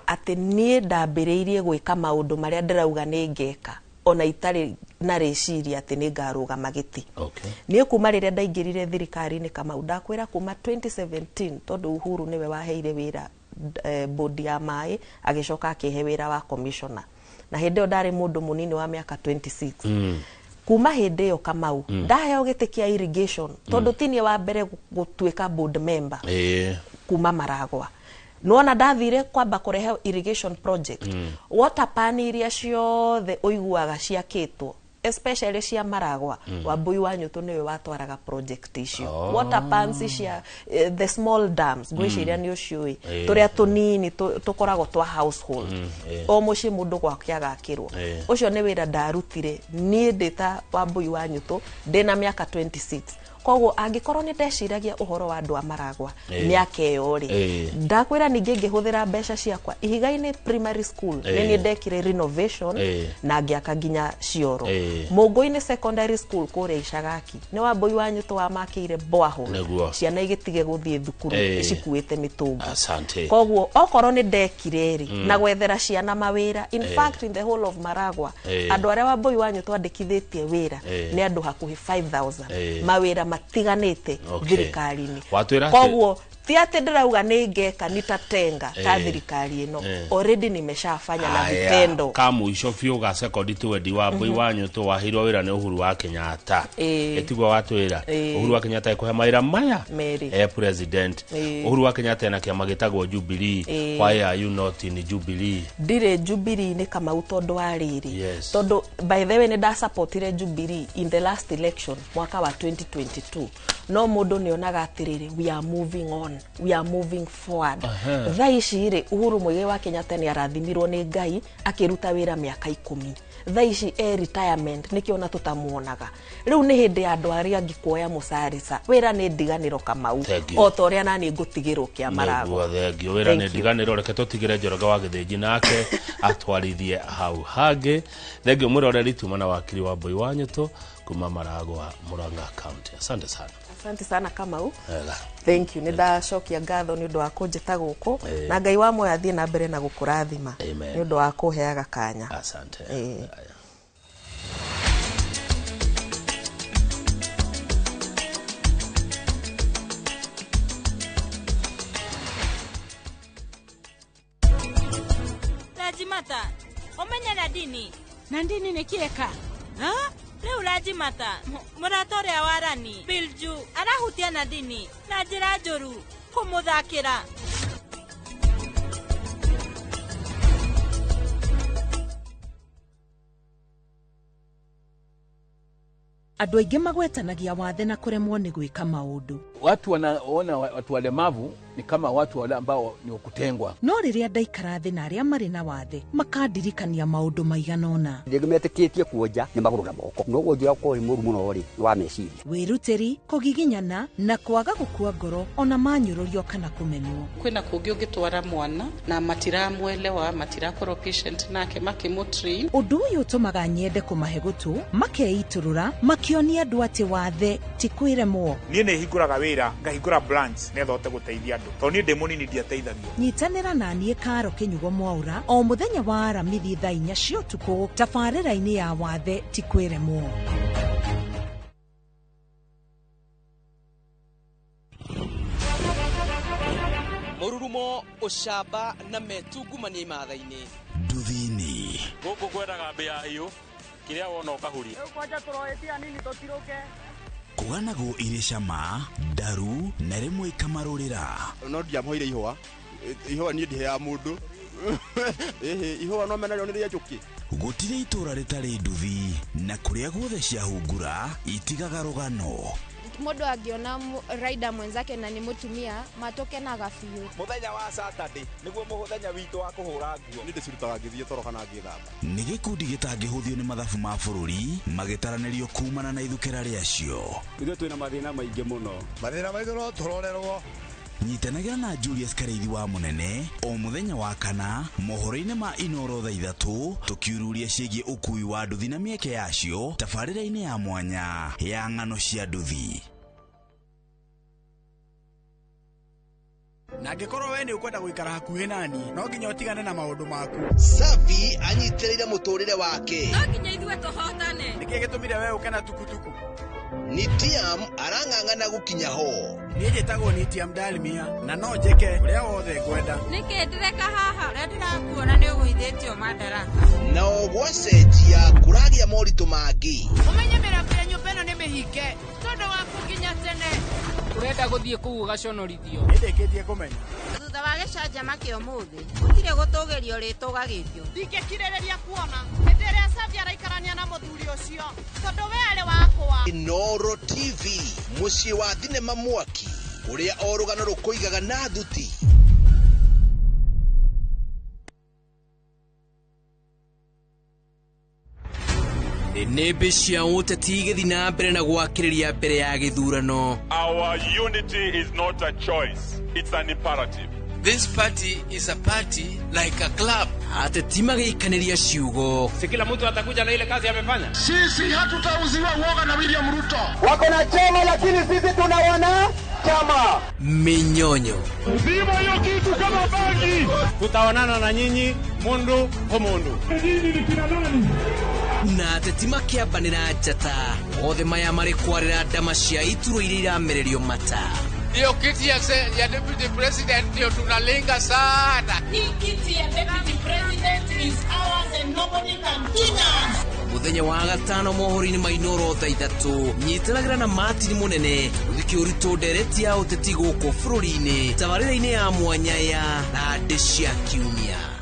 S17: atĩ niĩ ndambĩrĩirie gwĩka maũndũ marĩa ndĩrauga nĩ ngeka ona itarĩ na reciria atĩ nĩ ngarũgama gĩtĩ nĩ kuma rĩrĩa ndaingĩrire thirikari-inĩ kama ndakwĩra kuma 2017 tondũ Uhuru nĩwe waheire wĩra bodi ya maĩ agĩcoka akĩhe wĩra wa commissioner na hĩndĩ ĩyo ndarĩ mũndũ mũnini wa mĩaka 26 kuma hĩndĩ ĩyo Kamau ndaheo gĩtĩ kĩa irrigation tondũ tinie wa mbere gũtuĩka board member kuma Maragwa nona ndathire kwamba kũrehe irrigation project water pan iria ciothe ũiguaga ciakĩtwo especially cia Maragwa Wambui wa Nyũtũ nĩwe watwaraga project icio water pans cia the small dams gwĩciria nĩ ũciũĩ tũrĩa tũnini tũkoragwo twa household o mũciĩ mũndũ gwake agakĩrwo ũcio nĩ wĩra ndarutire niĩ ndĩta Wambui wa Nyũtũ ndĩna mĩaka 26 koguo angĩkorwo nĩ ndeciragia ũhoro wa andũ a Maragwa mĩaka ĩyo rĩ ndakwĩra ningĩ ngĩhũthĩra mbeca ciakwa Ihiga-inĩ primary school nĩ ndekire renovation na ngĩaka nginya cioro Mũngũ-inĩ secondary school kũrĩa Icagaki nĩ Wambui wa Nyũtũ wamakĩire borehole ciana igĩtige gũthiĩ thukuru cikuĩte mĩtũngi koguo okorwo nĩ ndekire rĩ na gwethera ciana mawĩra in fact in the whole of Maragwa andũ arĩa Wambui wa Nyũtũ andĩkithĩtie wĩra nĩ andũ hakuhĩ 5,000 mawĩra matiganĩte thirikari-inĩ koguo ti atĩ ndĩrauga nĩ ngeka nitatenga ta thirikari ĩno already nimeshafanya na vitendo
S1: kamũico biũ ga second 20 Wambui wa Nyũtũ waheirwo wĩra nĩ Uhuru wa Kenyatta etigwo watwĩra Uhuru wa Kenyatta ekuhe mawĩra maya president Uhuru wa Kenyatta na kĩama gĩtagwo Jubilee why are you not in Jubilee
S17: ndirĩ Jubilee nĩ Kamau tondũ wa rĩrĩ tondũ by the way nĩ ndasupportire Jubilee in the last election mwaka wa 2022 no mũndũ nĩonaga atĩrĩrĩ we are moving on on, we are moving forward. Thaa ici ri Uhuru Muigai wa Kenyatta ni arathimirwo ni Ngai akiruta wira miaka 10. Thaa ici retirement nikio na tutamuonaga. Riu ni hindi ya andu aria ngikuoya mucarica wira ni ndiganiro Kamau o ta uria nani ngutigirwo kia Marago.
S1: Thengio wira ni ndiganiro reke tutigire Njoroge wa Githĩnji nake atwarithie hau hangi. Thengio muroreri tuma na wakiri wa Mbui wa Nyuto kuma Marago wa Murang'a County. Asante sana.
S17: Asante sana Kamau. Thank you. Nida shokia ngatho ni undu wa kunjita guku na Ngai wa moyo athie na mbere na gukurathima ni undu wa kuheaga kanya.
S1: Asante.
S8: Rajimata, omenya na dini ni kieka. Ha? Leo Rajimata, muratore awarani, Bilju, arahutia na dini, na njira njoru, kumuthakira.
S3: Andũ aingĩ magwetanagia wathe na kuremwo ni gwika maundu.
S22: Watu wanaona watu walemavu ni kama watu wale ambao ni kutengwa.
S3: No riria ndaikara thi na aria mari na wathe makandirikania maundu maiganona.
S23: Ndigumetikitie kuonja ni maguru na moko. No wonjira ko ri murumu no ri wa meciria.
S3: Wiruteri, kugiginyana na kwaga gukua ngoro ona manyururio kana kumenwo.
S24: Kwina kungi ugitwara mwana na matiramwelewa matirakorwo patient nake makimutri.
S3: Undu uyu utumaga nyende kumahe gutu makeiturura makionia andu ati wathe ti kwiremwo.
S25: Nie ne hinguraga wira ngahingura branch ne thote guteithia andu to ni ndi munini ndiateithagio.
S3: Nyitanira na nie Karo Kinyugo Mwaura o muthenya wa Aramithi thaa 4 cia utuku tabarĩra-inĩ ya wathe ti kwiremwo.
S11: Mururumo ushamba na metungumania imatha-ini
S19: nduthini
S21: guku kwendaga mbia hiyo kiria wona ukahuria
S4: kwanja turoetia nini totiruke
S19: kuganago ire cama ndaru na rimwe ikamarurira
S26: no ndiamhoire ihwa ni ndihe ya mundu ihwa no mena ni riajuki
S19: gutire itura ritari nduthi na kuria guothe ciahungura itigaga rugano.
S27: Mundu angiona rider mwenzake na ni mutumia matoke na gafiu.
S22: Muthenya wa Saturday niguo muthenya witu wa kuhura nguo.
S26: Ni ndicirutaga ngithie toro kana ngithamba.
S19: Ni gikundi gitangihuthio ni mathabu ma bururi magitaranĩrio kumana na ithukĩra rĩacio.
S26: Ithuĩ twĩna mathĩna maingĩ mũno. Mathĩna maingĩ no tũrorerwo.
S19: Nyitanagira na Julius Kareithi wa Munene o muthenya wa kana mohoro-inĩ ma Inoro thaa 3 tukiururia ciĩgiĩ ũkui wa nduthi na mĩeke yacio tabarĩra-inĩ ya mwanya ya ng'ano cia nduthi.
S14: Na ngĩkorwo we nĩ ukwenda gũikara hakuhĩ nani no nginya ũtigane na maũndũ maku.
S11: Safi anyitĩrĩire mũtũrĩre wake.
S8: No nginya ithuĩ tũhotane.
S14: Nĩkĩ gĩtũmire we ũke na tukutuku?
S11: Nitiam arang'ang'ana gũkinya ho.
S14: Niĩ njĩtagwo Nitiam Dalmia na no njĩke ũrĩa wothe ngwenda.
S8: Nĩkĩ ndĩreka haha ũrĩa ndĩrakuona nĩ ũgũithĩtio madaraka.
S11: Na ũgwacenjia kũragia moritũ mangĩ.
S8: Ũmenye mĩrango ya nyũmba ĩno nĩ mĩhinge tondũ wa kũnginya tene. Ũrenda gũthiĩ kũu ũgaconorithio.
S14: Nĩndĩkĩtie kũmenya.
S8: Thutha wa gĩcanjama kĩa ũmũthĩ gũtirĩ gũtũgĩrio rĩtũgagĩrio. Ndingĩkirĩrĩria kuona hĩndĩ ĩrĩa Safi araikarania na mũthuri ũcio tondũ we arĩ wakwa.
S11: Inoro TV mũciĩ wa thinema mwaki ũrĩa o rũgano rũkũigaga na thuti. Nĩmbe cia ũteti igĩthiĩ na mbere na gwakĩrĩria mbere ya gĩthurano.
S21: Our unity is not a choice, it's an imperative.
S11: This party is a party like a club. Ateti magĩikanĩria ciugo.
S21: Si kila mtu atakuja na ile kazi amefanya.
S26: Sisi hatutauziwa uoga na William Ruto.
S10: Wako na chama lakini sisi tunawana chama.
S11: Minyonyo.
S21: Zima hiyo kitu kama bangi. Tutaonana na nyinyi mundu kwa mundu. Nyinyi ni kina nani?
S11: Na ateti makĩambanĩra njata othe maya marĩ kwarĩra ndama cia iturwa iria iramererio mata.
S28: Hiyo kiti ya deputy president ndio tunalenga sana.
S8: Hii kiti ya deputy president is ours and nobody can touch us.
S11: Muthenya wa gatano mohoro-inĩ ma Inoro thaa 3 nyitanagĩra na Martin Munene ũthiki ũritũ ndereti ya ũteti gũkũ bũrũri-inĩ tabarĩra-inĩ ya mwanya ya Rande cia Kiumia.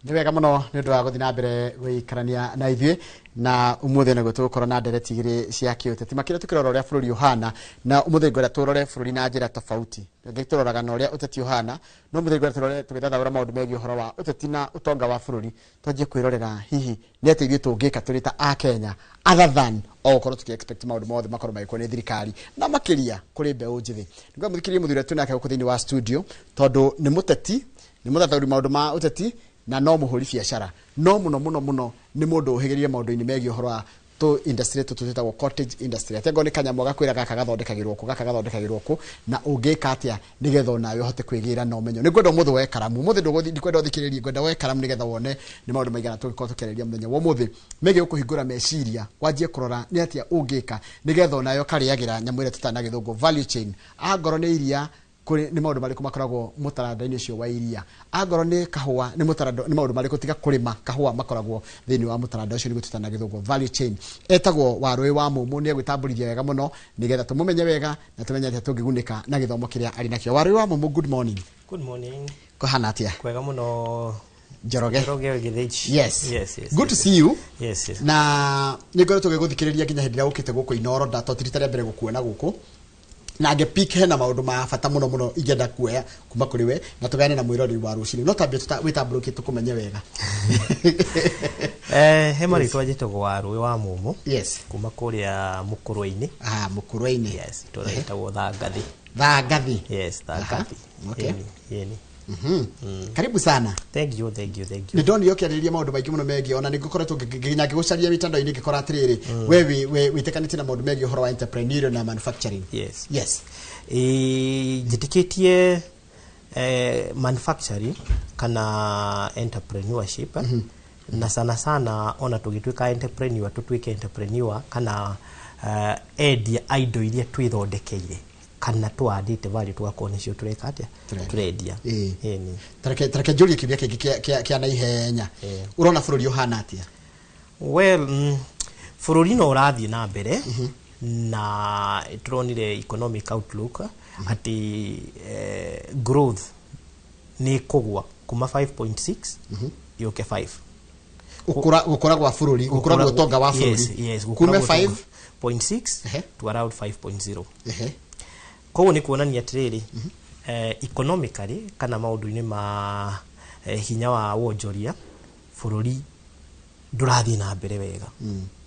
S2: Nĩ wega mũno nĩ ũndũ wa gũthiĩ na mbere gũikarania na ithuĩ na ũmũthĩ nĩ gũtũkorwo na ndereti igĩrĩ cia kĩũteti makĩria tũkĩrora ũrĩa bũrũri ũhana na ũmũthĩ ngwenda tũrore bũrũri na njĩra tofauti ngĩ tũroraga na ũrĩa ũteti ũhana no ũmũthĩ ngwenda tũrore tũgĩthathaũra maũndũ megiĩ ũhoro wa ũteti na ũtonga wa bũrũri twanjie kwĩrorera hihi nĩ atĩa ithuĩ tũngĩka tũrĩ ta Akenya other than o gũkorwo tũkĩ-expect maũndũ mothe makorwo magĩkwo nĩ thirikari na makĩria kũrĩ mbeũ njĩthĩ nĩguo mũthikĩrĩrie mũthuri ũrĩa twĩnake gũkũ thĩinĩ wa studio tondũ nĩ mũteti nĩ mũthathaũri maũndũ ma ũteti na no mũhũri biacara no mũno nĩ mũndũ ũhĩgĩrĩire maũndũ-inĩ megiĩ ũhoro wa to industry tutitagwo cottage industry atengo nĩ kanyamũ gakwĩra gaka gathondekagĩrwo kũ na ũngĩka atĩa nĩgetha onawe ũhote kwĩgĩra na ũmenyo nĩ ngwenda ũmũthĩ woe karamu ũmũthĩ ndikwenda ũthikĩrĩrie ngwenda woe karamu nĩgetha wone nĩ maũndũ maigana tũngĩkorwo tũkĩarĩria mũthenya wa ũmũthĩ megiĩ gũkũhingũra meciria wanjie kũrora nĩ atĩa ũngĩka nĩgetha onawe ũkarĩagĩra nyamũ ĩrĩa tũtana gĩthũngũ value chain angorwo nĩ iria nĩ maũndũ marĩkũ makoragwo mũtaranda-inĩ ũcio wa iria angorwo nĩ kahũa nĩ maũndũ marĩkũ tiga kũrĩma kahũa makoragwo thĩinĩ wa mũtaranda ũcio nĩguo tũtana gĩthũngũ value chain etagwo Warũĩ wa Mũmũ nĩ egwĩtambũrithia wega mũno nĩgetha tũmũmenye wega na tũmenye atĩa tũngĩgunĩka na gĩthomo kĩrĩa arĩ nakĩo Warũĩ wa Mũmũ good morning kũhana atĩa
S5: kwega mũno
S2: Njoroge
S5: yes
S2: good to see you
S5: yes
S2: na nĩ ngoretwo gĩgũthikĩrĩria nginya hĩndĩ ĩrĩa ũkĩte gũkũ Inooro ndatotiri rĩa mbere gũkuona gũkũ na ngepik hena maũndũ ma bata mũno ingenda kuoya kuma kũrĩ we na tũgane na mwĩrori wa rũcinĩ no tambie wĩtambũrũkie tũkũmenye wega
S5: he marĩtwa njĩtagwo Warũĩ wa Mũmũ
S2: yes
S5: kuma kũrĩa Mũkũrũi-inĩ
S2: Mũkũrũi-inĩ
S5: yes tũretagwo Thangathi yes Thangathi
S2: okay karibu sana
S5: thank you
S2: nĩ ndonire ũkĩarĩrĩria maũndũ maingĩ mũno megiĩ ona nĩ ngũkoretwo nginya ngĩgũcaria mitandao-inĩ ngĩkora atĩrĩrĩ we wĩtĩkanĩtie na maũndũ megiĩ ũhoro wa entrepreneurial na manufacturing
S5: yes njĩtĩkĩtie manufacturing kana entrepreneurship na sana ona tũgĩtuĩka entrepreneur tũtuĩke entrepreneur kana endia indo iria twĩthondekeire kana twandĩte value tugakorwo nĩcio tũreka atĩa tũrendia
S2: tareke njũrie kĩũria kĩngĩ kĩa naihenya ũrona bũrũri ũhana atĩa
S5: bũrũri no ũrathiĩ na mbere na tũronire economic outlook atĩ growth nĩ kũgwa kuma 5.6 yũke 5
S2: gũkũra gwa bũrũri gũkũra gwa ũtonga wa bũrũri kume
S5: 5.6 to around 5.0 koguo nĩ kuonania atĩrĩrĩ economically kana maũndũ-inĩ ma hinya wa wonjoria bũrũri ndũrathiĩ na mbere wega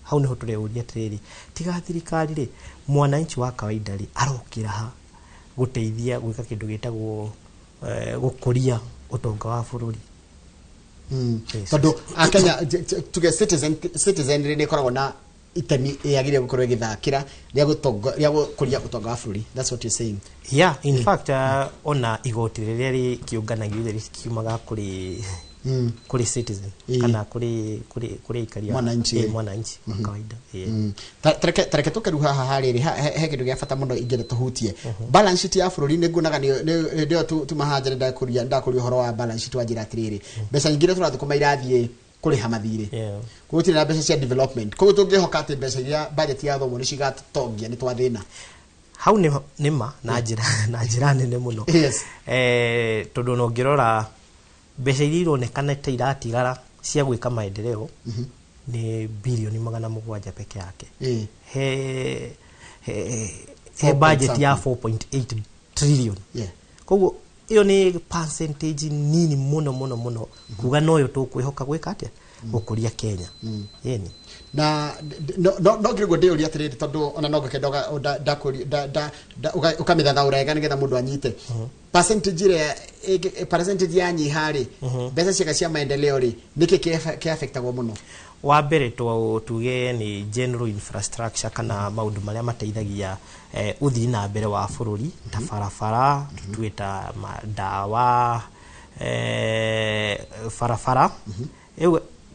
S5: hau nĩho tũreuria atĩrĩrĩ tiga thirikari rĩ mwananchi wa kawaida rĩ arokĩra ha gũteithia gwĩka kĩndũ gĩtagwo gũkũria ũtonga wa bũrũri
S2: tondũ Akenya tuge citizen nĩ ĩkoragwo na itemi yagĩrĩire gũkorwo ĩgĩthakĩra rĩa gũkũria ũtonga wa bũrũri that's what you're saying
S5: in fact ona igoti rĩrĩa rĩkĩũnganagio rĩrĩa rĩkiumaga kũrĩ citizen kana kũrĩ ikaria mwananchi wa kawaida
S2: tareke tũkeru haha harĩrĩ he kĩndũ gĩa bata mũno ingĩenda tũhutie balance sheet ya bũrũri nĩ nguonaga nĩyo tumahanja ndakũria ũhoro wa balance sheet wa njĩra atĩrĩrĩ mbeca nyingĩ iria tũrathũkũma irathiĩ kũrĩha mathirĩ koguo tũtirĩ na mbeca cia development koguo tũngĩhoka atĩ mbeca iria budget ya thomo nĩ cigatũtongia nĩ twathĩna
S5: hau nĩ ma na njĩra nene mũno tondũ no ngĩrora mbeca iria ironekana ta iratigara cia gwĩka maendeleo nĩ bilioni 700 peke yake he budget ya 4.8 trillion koguo iyo nĩ percentage nini mũno kuga noyo tũkwĩhoka gwĩka atĩa gũkũria Kenya
S2: na no ngĩrĩgwo ndĩũria atĩrĩrĩ tondũ ona no ngĩkenda ũkamĩthathaũra wega nĩgetha mũndũ anyite percentage yanyiha rĩ mbeca ciaga cia maendeleo rĩ nĩkĩ kĩaffectagwo mũno
S5: wa mbere tuge ni general infrastructure kana maũndũ marĩa mateithagia ũthii na mbere wa bũrũri ta barabara twĩta ndawa barabara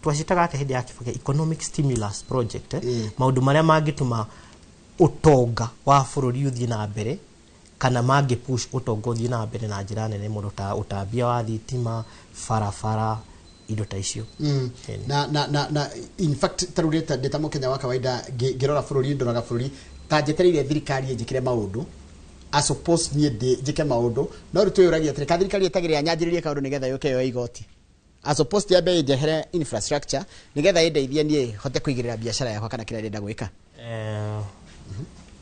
S5: twacitaga atĩ hĩndĩ ya kĩbaki economic stimulus project maũndũ marĩa mangĩtũma ũtonga wa bũrũri ũthiĩ na mbere kana mangĩpush ũtonga ũthiĩ na mbere na njĩra nene mũno ta ũtambia wa thitima barabara indo ta icio
S2: na in fact tarureta ndeta Mũkenya wa kawaida ngĩrora bũrũri ndoraga bũrũri ta njetereire thirikari ĩnjĩkĩre maũndũ I suppose niĩ njĩke maũndũ no rĩu twĩyũragia atĩrĩ ka thirikari ĩtagĩrĩra nyanjĩrĩrie kaũndũ nĩgetha yũke yo igoti as opposed to be the infrastructure nigetha indeithie nie hote kuigirira biashara yakwa kana kila ndenda gwika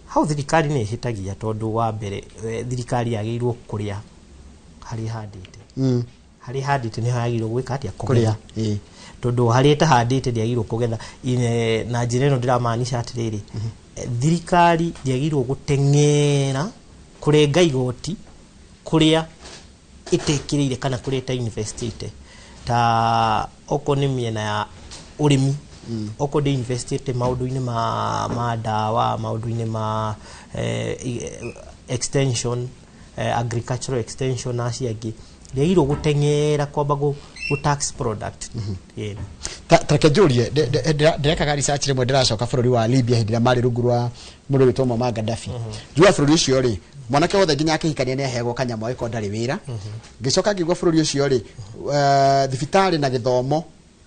S5: how thirikari ni hitagia tondu wa mbere thirikari yagirwo kuria hari handite hari handite ni yagirwo gwika atia kuria tondu hari ta handite ndiagirwo kugetha na njira ino ndiramaanisha atiriri thirikari ndiagirwo gutengera kurenga igoti kuria itekirire kana kuria ta investite ta oko ni miena ya urimi oko de investite maundu-ini ma dawa maundu-ini ma extension agricultural extension asiagi ndiagirwo gutengera kwamba gu tax product
S2: Take Julie ndirekaga research rimwe ndiracoka bururi wa Libya hindira mari rungu rwa mundu witwa Muammar Gaddafi jua bururi ucio ri mwanake wothe nginya akihikania ni ahegwo kanyamo iko ndari wira ngicoka ngigwa bururi ucio ri thibitari na githomo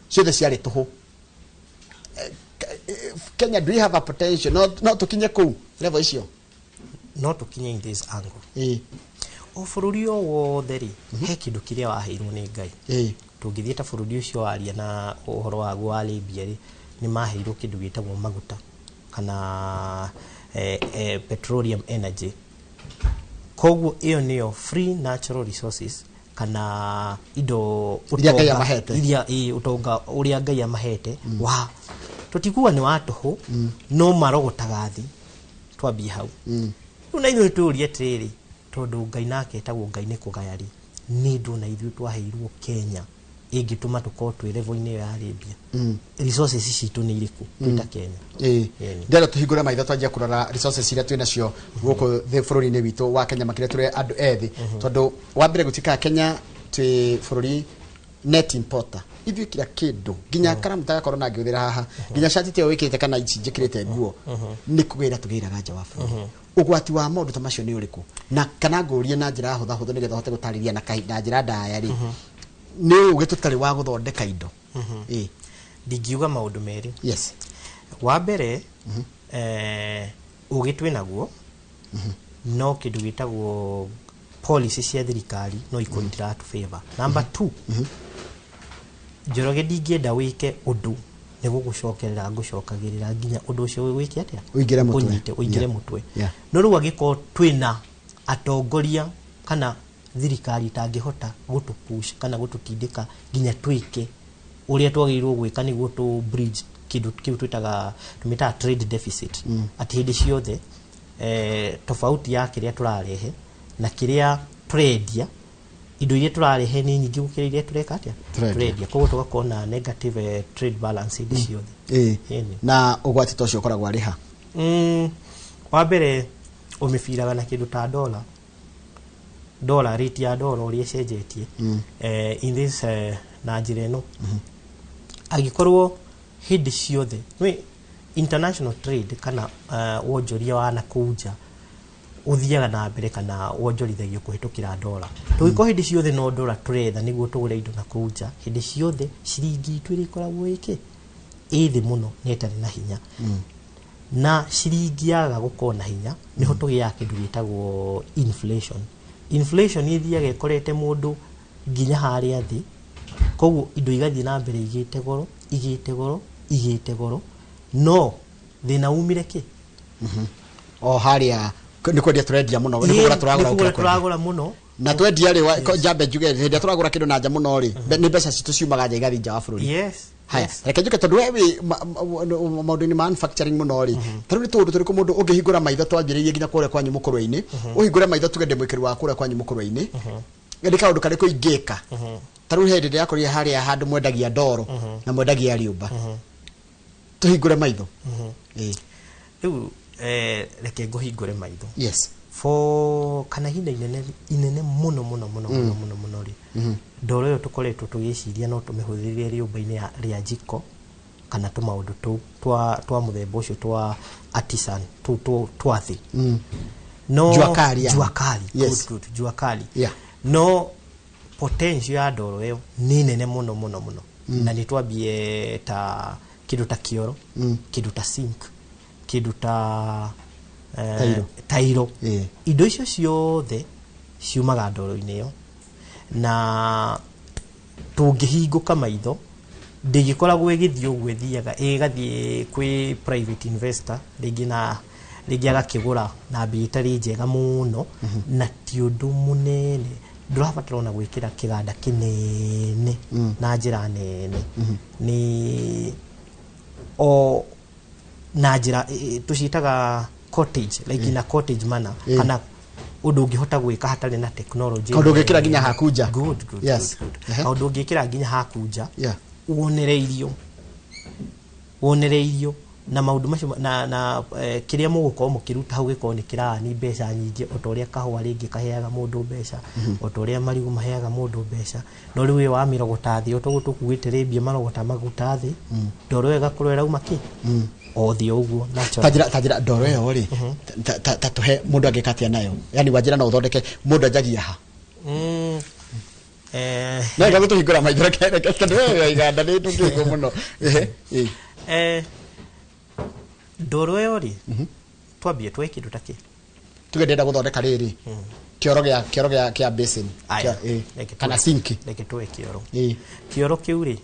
S2: ciothe ciari tuhu Kenya, do you have a potential not tukinye ku level icio
S5: no tukinye in this angle o bururi o wothe ri he kindu kiria waheirwo ni Ngai tungithieta bururi ucio waria na uhoro wa gwa Libya ri ni maheirwo kindu gitagwo maguta kana petroleum energy koguo iyo niyo free natural resources kana indo utonga uria Ngai amahete wa tutikuwa ni watuhu no marogotaga thi twambie hau una ithu turie tiriri tondu Ngai nake etagwo Ngai ni kugayari ni ndu na ithu twaheirwo Kenya ingituma tuko twi level-ini ya Libya resources citu ni iriku twita Kenya
S2: ndero tuhingure maitho twanjia kurora resources iria twina cio guku the bururi-ini witu wa Kenya makire turi andu ethi tondu wa mbere gutika Kenya twi bururi net importer ithu kira kindu ginya karamuta yakoro na ngithira haha ginya shati te wikite kana ici njikirite nguo ni kugira tugiraga nja wa bururi ugwati wa maundu ta macio ni uriku na kana ngurie na njira hutha hutha nigetha hote gutariria na kahinda njira ndaya ri ni ugitutari wa guthondeka indo
S5: ndigiuga maundu meri
S2: yes
S5: wa mbere ugitwe naguo no kindu gitagwo policy cia thirikari no ikundira tu favor number 2 Njoroge ndingienda wike undu ni gugucokerera ngucokagirira nginya undu ucio wike atia uingire mutwe no ru agiko twina atongoria kana thirikari tangihota gutupush kana gututindika nginya twike uria twagirwo gwika niguo tu bridge kindu kiu twitaga tumita trade deficit ati hindi ciothe tofauti ya kiria turarehe na kiria tradia indo iria turarehe ni nyingi gukira iria tureka atia tradia koguo tugakona negative trade balance hindi ciothe
S2: na ugwati tocio koragwo ari ha
S5: wa mbere umifiraga na kindu ta dollar rate ya dollar uria cenjetie in this na njira ino agikorwo hindi ciothe we international trade kana wonjoria wa na kuja uthiaga na mbere kana wonjorithagio kuhitukira dollar tugiko hindi ciothe no dollar turetha niguo tugure indo na kuja hindi ciothe ciringi itu irikoragwo iki ithi muno netari na hinya na ciringi yaga gukona hinya niho tugia kindu gitagwo inflation ithiaga ikorete mundu nginya haria thi koguo indo igathie na mbere igite goro no thina umire ki
S2: o haria ni kwendia turendia muno ni kugura
S5: turagura muno
S2: na twendia ri jambe njuge hindia turagura kindu na nja muno ri ni mbeca citu ciumaga nja igathi nja wa bururi
S5: yes
S2: haya reke njuke tondu wewe maundu ni manufacturing muno ri taru ni tundu turiku mundu ungihingura maitho twambiririe nginya kure kwanyu mukurwa-ini uhingure maitho tugende mwikiri wa kure kwanyu mukurwa-ini ndi kaundu kariku ingika taru hindi ndi yakoria haria handu mwendagia ndoro na mwendagia riumba tuhingure maitho
S5: riu reke nguhingure maitho
S2: yes
S5: for kana hinda inene muno ri ndoro yo tukoretwo tugiciria no tumihuthirie riumba-ini ria jiko kana tumaundu twa muthemba ucio twa artisan twathi no juakali
S2: yes
S5: good juakali no potential ya ndoro yo ni nene muno na ni twambie ta kindu ta kioro kindu ta sink kindu ta tairo indo icio ciothe ciumaga ndoro-ini yo na tũngĩhingũka maitho ndĩgĩkoragwo ĩgĩthiĩ ũguo ĩthiaga ĩgathiĩ kwĩ private investor rĩngĩ agakĩgũra na mbia itarĩ njega mũno na ti ũndũ mũnene ndũrabatara ona gwĩkĩra kĩganda kĩnene na njĩra nene nĩ o na njĩra tũciĩtaga cottage like in a cottage manner kana ũndũ ũngĩhota gwĩka hatarĩ na technology
S2: kaũndũ ũngĩkĩra nginya hakunja
S5: good
S2: yes
S5: kaũndũ ũngĩkĩra nginya hakunja wonereirio na maũndũ macio na kĩrĩa mũgũkorwo mũkĩruta hau gĩkorwo nĩ kĩrani mbeca nyingĩ o ta ũrĩa kahũa rĩngĩ kaheaga mũndũ mbeca o ta ũrĩa marigũ maheaga mũndũ mbeca no rĩu ũyũ wa mĩrogota thĩ o toguo tũkuĩte rĩmbia marogota maguta thĩ ndoro ĩyo ĩgakorwo ĩrauma kĩ o thĩ ũguo
S2: tajĩra ndoro ĩyo rĩ ta tũhe mũndũ angĩka atĩa nayo yani wanjĩra no ũthondeke mũndũ anjagia ha na ĩga gũtũhingũra maitho reke tondũ wewe iganda nĩ tũkĩgwo mũno
S5: ndoro ĩyo rĩ twambie twe kĩndũ ta kĩ
S2: tuge ndenda gũthondeka rĩrĩ kĩoro gĩa basin kana sink
S5: reke twe kĩoro kĩu rĩ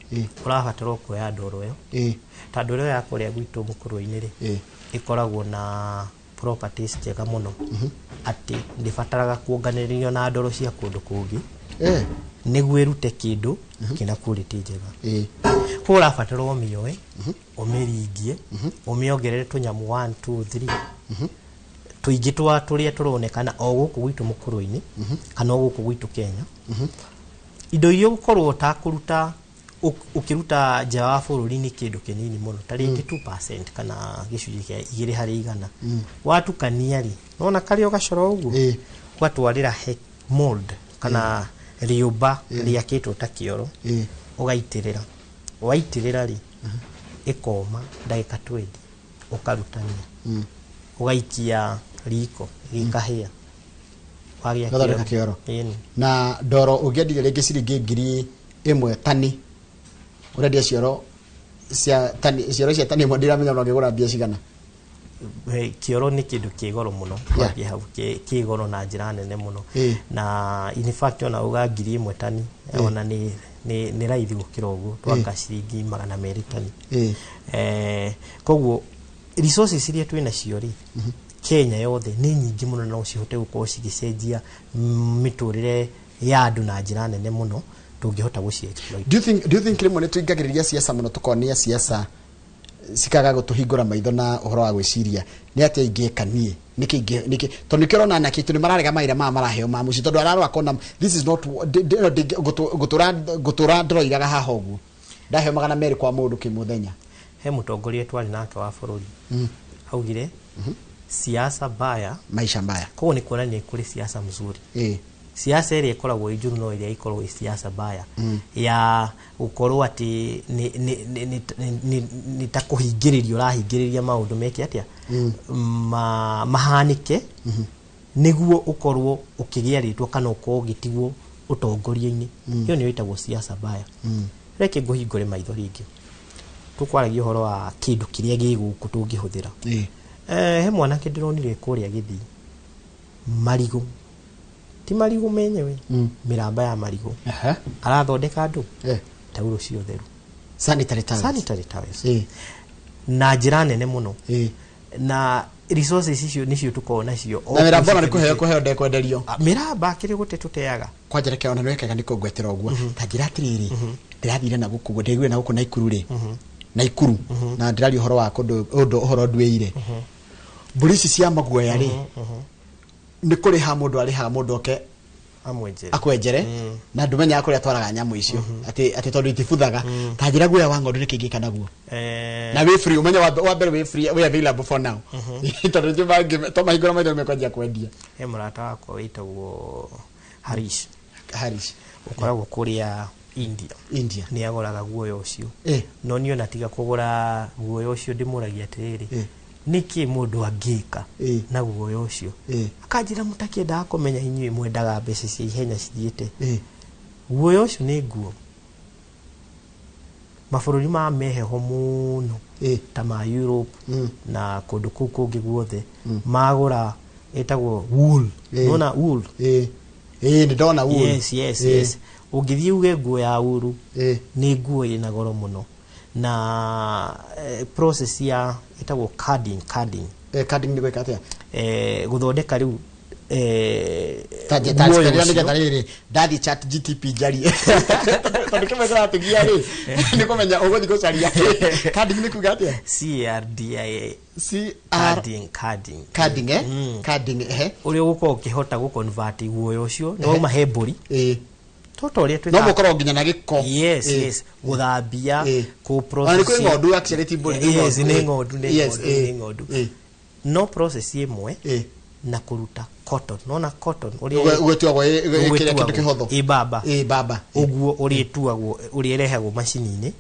S5: ũrabatara kuoya ndoro ĩyo ta ndoro ya kũrĩa gwitũ mũkũrũ-inĩ rĩ ĩkoragwo na properties njega mũno atĩ ndĩbataraga kuonganĩrĩrio na ndoro cia kũndũ kũngĩ nĩguo ĩrute kĩndũ kĩna quality njega ko ũrabatara ũmĩoe ũmĩringie ũmĩongerere tũnyamũ 1 2 3 tũingĩ tũrĩa tũronekana o gũkũ gwitũ mũkũrũ-inĩ kana o gũkũ gwitũ Kenya indo iria ũkorwo ũtakũruta ũkĩruta nja wa bũrũri nĩ kĩndũ kĩnini mũno ta rĩngĩ 2% kana gĩcunjĩ kĩa 2/100 watukania rĩ nona karĩ ũgacoro ũguo gwatwarĩra mold kana riũmba rĩakĩtwo ta kĩoro ũgaitĩrĩra waitĩrĩra rĩ ĩkoma ndagĩka 20 ũkarutania ũgaikia riko gĩkahĩa
S2: wagĩa kĩoro na ndoro ũngĩendire rĩngĩ ciringi 1,000 tani ũrendia cioro cia tani ĩmwe ndiramenya no ngĩgũra mbia cigana
S5: kĩoro nĩ kĩndũ kĩ goro mũno kwambia hau kĩ goro na njĩra nene mũno na in fact ona uga 1,000 tani ona nĩ raithi gũkĩra ũguo twaka ciringi 200 tani koguo resources iria twĩna cio rĩ Kenya yothe nĩ nyingĩ mũno no cihote gũkorwo cigĩcenjia mĩtũrĩre ya andũ na njĩra nene mũno tũngĩhota gũciexploit.
S2: Do you think rĩmwe nĩ tũingagĩrĩria siasa mũno tũkonia siasa sikaga gũtũhingũra maitho na ũhoro wa gwĩciria nĩ atĩa ingĩkanie nĩkĩ tondũ nĩkĩrona na kĩtu nĩ mararega maira maraheo ma mũciĩ tondũ ararwa kona this is not gũtũra ndĩroigaga haha ũguo ndaheo 200 kwa mũndũ kĩmũthenya
S5: he mũtongoria twarĩ nake wa bũrũri augire siasa mbaya
S2: maisha mbaya
S5: koguo nĩ kuonania kũrĩ siasa mzuri siasa ĩrĩa ĩkoragwo ĩnjũru no ĩrĩa ĩkoragwo ĩ siasa mbaya ya gũkorwo atĩ nĩ ta kũhingĩrĩrio ũrahingĩrĩria maũndũ meke atĩa mahanĩke nĩguo ũkorwo ũkĩgĩa rĩtwa kana ũkorwo ũgĩtigwo ũtongoria-inĩ ĩyo nĩyo ĩtagwo siasa mbaya reke ngũhingũre maitho rĩngĩ tũkwaragia ũhoro wa kĩndũ kĩrĩa gĩgũkũ tũngĩhũthĩra he mwanake ndĩronire kũrĩa Gĩthii marigũ ti marigũ menyewe mĩramba ya marigũ arathondeka andũ tauro cio theru
S2: sanitary towels
S5: na njĩra nene mũno na resources icio nĩcio tũkorwo nacio
S2: na mĩramba nĩ kũheo ndekwenderio
S5: mĩramba kĩrĩ gũte tũteaga
S2: kwanja reke ona nĩwekaga nĩ kũngwetera ũguo ta njĩra atĩrĩrĩ ndĩrathire na gũkũ ndĩgũire na gũkũ Naikuru rĩ Naikuru na ndĩrari ũhoro wa ũhoro ndwĩire mbũri ici cia maguoya rĩ nĩ kũrĩha mũndũ arĩha mũndũ oke akwenjere na ndumenya kũrĩa twaraga nyamũ icio atĩ tondũ itibuthaga ta njĩra guoya wa ng'ondu nĩ kĩngĩka naguo na wĩ free umenya wa mbere wĩ free we available for now tondũ njũma to mahingũra maitho mekwanjia kwendia
S5: he mũrata wakwa wĩtagwo Harish ũkoragwo kũrĩa India nĩ agoraga guoya ũcio no niĩ ona tiga kũgũra guoya ũcio ndĩmũragia atĩrĩrĩ niki mũndũ angĩka na guoya ũcio akanjĩra mũtakĩendaga kũmenya inyuĩ mwendaga mbeca cia ihenya cithiĩte guoya ũcio nĩ nguo mabũrũri ma meheho mũno ta ma Europe na kũndũ kũu kũngĩ guothe magũra ĩtagwo wool nona wool
S2: ndona wool
S5: yes Ungithii uge nguo ya uru ni nguo ina goro muno na process ya etagwo carding
S2: carding ni gweka atia
S5: guthondeka riu
S2: daddy chat GTP jari tondu kimwe tugia ri ni kumenya uguthi gucaria carding ni kuga atia carding
S5: uri uguko ukihota guconvert guoyo ucio no mahemburi totoria
S2: twita no mukoro nginya na giko
S5: yes guthambia ku process
S2: ani kwi ngondu actually tiburi
S5: ni ngondu no process imwe na kuruta cotton nona cotton uri
S2: ugetuagwo kire kindu kihotho
S5: baba uguo uri tuagwo uri rehagwo macini-ini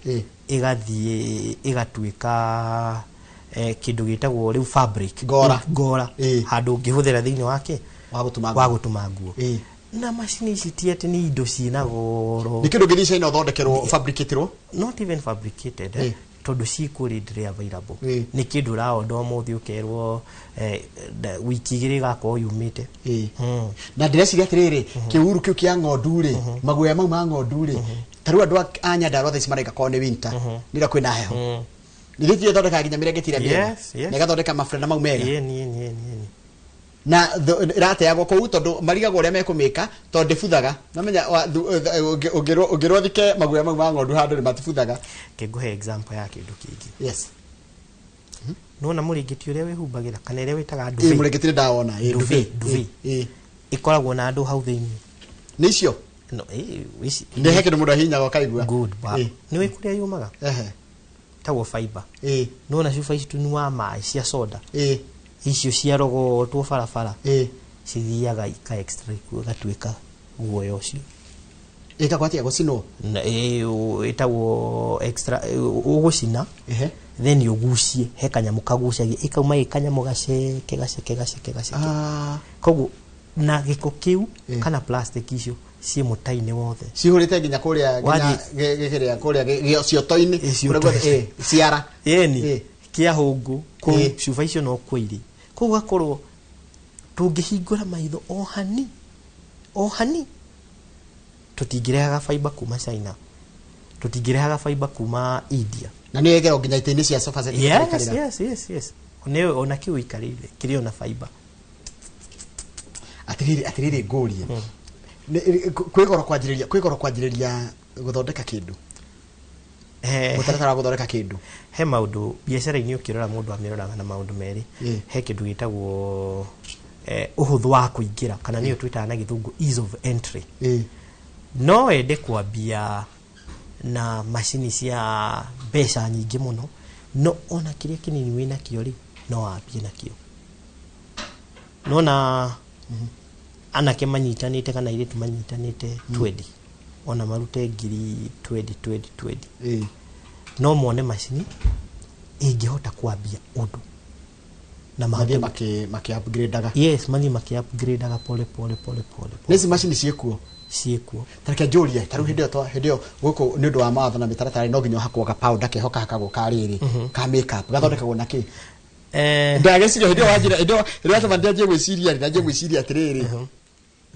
S5: igathie igatuika kindu gitagwo riu fabric gora handu ngihuthira thiini wake wa gutuma nguo na macini ici tiete ni indo cina goro
S2: ni kindu ngithi ina thondekerwo fabricated
S5: not even fabricated tondu ciku readily available ni kindu raondo muthi ukerwo wiki igiri gako yumite
S2: na ndireciria atiriri kiuru kiu kia ngondu ri maguya mau ma ngondu ri taru andu anya ndarothe cimareka ko ni winter nira kwina heho nithithie thondeka nginya mirengeti ria na gathondeka mafrena mau mega
S5: ni
S2: na rate yago ko tondu marigago ria mekumika tondu buthaga namenya ungirothike maguya mau ma ngondu handu ni matibuthaga
S5: kiguhe example ya kindu kingi
S2: yes
S5: nona muringiti uria wihumbagira kana iria witaga duve
S2: muringiti ndaona
S5: duve ikoragwo na andu hau thiini
S2: nicio
S5: no wisi
S2: ni heke ndu mundu hinya gakaigua
S5: good ni wikuria yumaga tawo fiber nona cuba ici tunyua mai cia soda icio cia rogo tu farafara cithiaga ika extra gatuika guoyo ucio
S2: ikakwatia gucino
S5: na itawo extra ugucina then ugucie he kanyamu kagucagia ikauma ikanyamu gaceke koguo na giko kiu kana plastic icio ci mutaine wothe
S2: cihurite nginya kuria gikiria kuria giotoini ciara
S5: yeni kia hungu ku cuba icio no kwiri koguo akorwo tungihingura maitho ohani tutingirehaga fiber kuma China tutingirehaga fiber kuma India
S2: na ni egero nginya itini cia sofa set
S5: yes ne ona kiu ikarire kiri ona fiber
S2: atiriri ngorie kwigoro kwanjiriria guthondeka kindu mutaratara guthondeka kindu
S5: he maundu biacara-ini ukirora mundu amiroraga na maundu meri he kindu gitagwo uhuthu wa kuingira kana niyo twitaga na githungu ease of entry no ende kwambia na macini cia mbeca nyingi muno no ona kiria kinini wina kio ri no wambie nakio nona anake manyitanite kana ire tumanyitanite 20 ona marute ngiri 20 no mone macini ingihota kwambia undu
S2: na mathie maki upgradeaga
S5: yes maki upgradeaga pole
S2: nesi macini ciekuo
S5: tareke
S2: julia taru hindio guku ni undu wa maatho na mitaratara no nginya hakwaga powder kehoka hakago kariri ka makeup gathondekagwo na ki ndageciria hindio wajira hindio atmandia je gwiciria na je gwiciria atiriri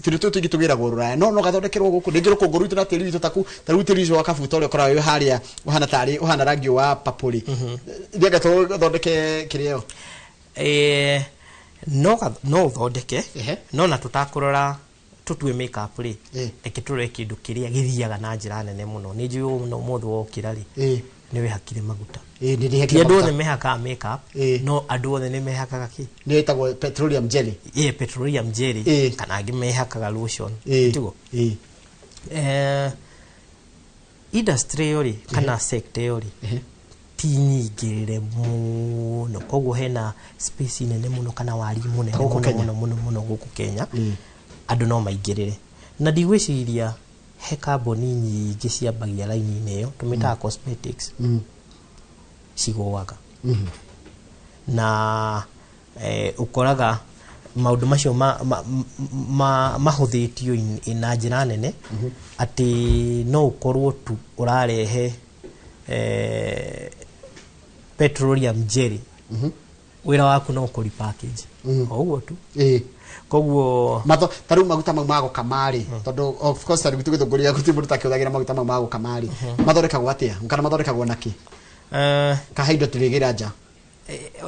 S2: tiri tu tugira gorura no gathondekerwo guku ndingiro kunguru itu na tiri witu taku taru tiri icio wakabuta uri kora we haria uhana rangi wa papuri ndiga to gathondeke kirio
S5: no thondeke no na tutakurora tutue makeup ri ekiture kindu kiria githiaga na njira nene muno ni njuo no muthu wokira ri ni we hakire maguta
S2: ni hakire
S5: maguta ndo mehaka makeup no andu othe ni mehakaga ki
S2: ni etagwo petroleum jelly
S5: petroleum jelly kana angi mehakaga lotion tigo industry yori kana sector yori ti nyingire muno koguo hena space nene muno kana wari muno guku Kenya andu no maingirire na ndigwiciria he carbon nyingi ciambagia line-ini iyo tumitaga cosmetics cigoaga na ukoraga maundu macio mahuthitio ina njira nene ati no ukorwo tu urarehe petroleum jelly wira waku no ukuri package oguo tu koguo
S2: taru maguta mago kamari tondu of course ari gutugithuguria gutimuru takithagira maguta mago kamari mathondekagwo atia kana mathondekagwo naki kahaindo turigira nja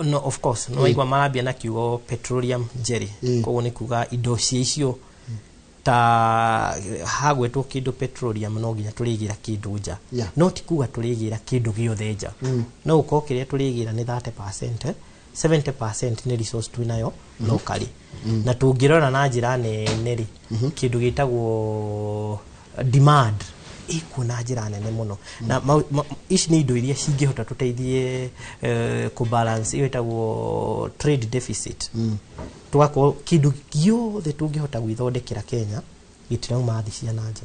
S5: no of course no igwa marambia na kiugo petroleum jelly koguo ni kuga indo icio ta hagwetwo kindu petroleum no nginya turigira kindu nja no ti kuga turigira kindu giothe nja no uko kiria turigira ni 30%, 70% ni resource twinayo locally na tungirora na njira nene ri kindu gitagwo demand ikuna njira nene muno na ici ni indo iria cingihota tuteithie ku balance iyo itagwo trade deficit twako kindu giothe tungihota gwithondekera Kenya gitirauma thii cia nanja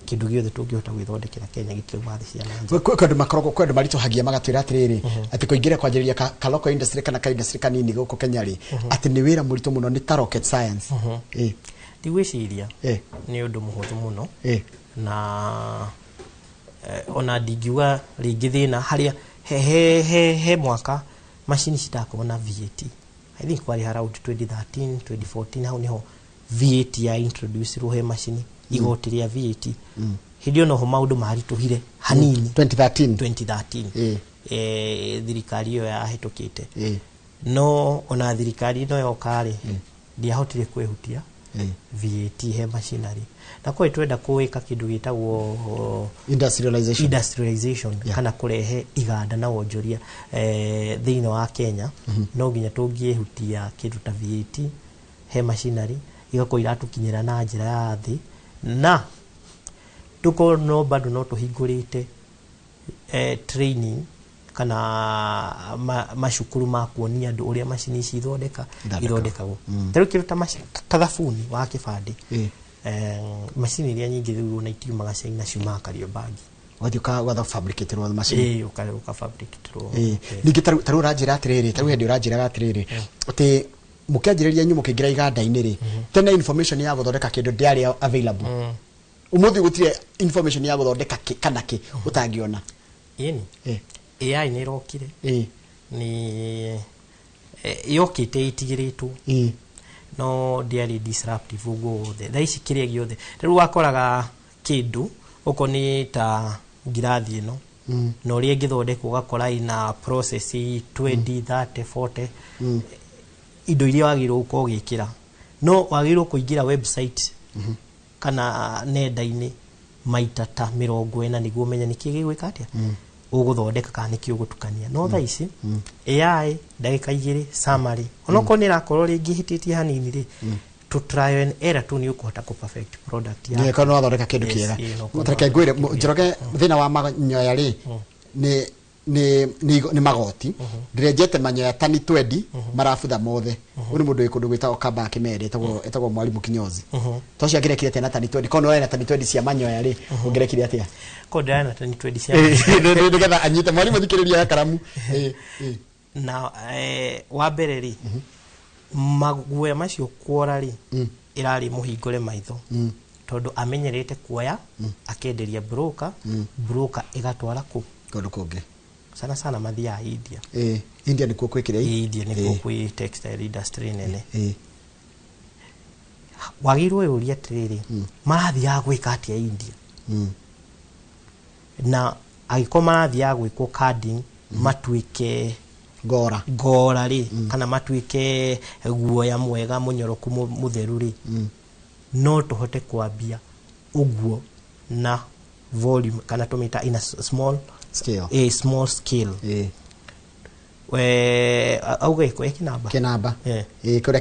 S5: kindu giothe tungihota gwithondekera Kenya gitirauma thii cia nanja
S2: kwendu makorogwo kwendu maritohagia magatwira atiriri ati kuingira kwanjiriria ka local industry kana ka industry kanini guko Kenya ri ati ni wira murito muno ni ta rocket science
S5: ndigwiciria ni undu muhuthu muno na ona ndingiuga ringi thina haria he mwaka machine citakona VAT. I think kwari around 2013 2014 hau niho VAT ya introduce rohe machine igoti ria VAT hidio no ho maundu marituhire hanini 2013 thirikari yo yahitukite no ona thirikari no yokari ndiahotire kwehutia VAT he machinery na kwa twenda kuweka kindu gitagwo industrialization kana kurehe iganda na wonjoria thiini wa Kenya no nginya tungiehutia kindu ta VAT he machinery igako iratukinyira na njira ya thi na tuko no bado no tuhingurite training kana mashukuru ma kuonia andu uria machine ici ithondekagwo teru kiruta kathabuni wa kibandi machine iria nyingi thiru na itiumaga China ciumaga Kariobangi
S2: wathi uka fabricate ro machine
S5: uka fabricate ro
S2: ningi taru ranjira atiriri taru hendi ranjira atiriri ati mukianjiriria nyu mukingira iganda-ini ri tena information ya guthondeka kindu ndiari available umuthi gutire information ya guthondeka kana ki utangiona
S5: yeni AI ni rokire ni yokite itigiritwo no ndiari disruptive ugo the thaici kiria giothe riu wakoraga kindu uko ni ta ngirathi ino no ri ngithondekwo gakora ina process 20 30 40 indo iria wagirwo uko gikira no wagirwo kuingira website kana nenda-ini maita ta 40 niguo menya niki gigwika atia uguthondeka kana niki ugutukania no thaici AI ndagika 2 summary onoko ni rakorwo ringi hititie hanini ri to try and error tu ni ukuhota ku perfect product ya
S2: ni kana wathondeka kindu kiega mutareke ngwire njoroge thina wa manyoya ri ni magoti ndirejete manyoya tani 20 marabutha mothe uri mundu ikundu gwita okamba akimere etagwo mwalimu Kinyozi to cia ngirekire tena tani 20 kono ena tani 20 cia manyoya ri ungirekire atia
S5: ko ndana tani 20 cia
S2: ndigetha anyite mwalimu thikiriria karamu
S5: na wa mbere ri maguoya macio kuora ri irari muhingure maitho tondu amenyerete kuoya akenderia broker igatwara ku
S2: kondu kungi
S5: sana mathia India
S2: India nikuo kwikire
S5: India nikuo kwi textile industry nene wagirwo yuria atiriri marathia gwika atia India na agiko marathia gwikwo carding matuike gora ri kana matuike guoya mwega munyoroku mutheru ri no tuhote kwambia uguo na volume kana tumita in a small scale we auge ko
S2: kinamba kuria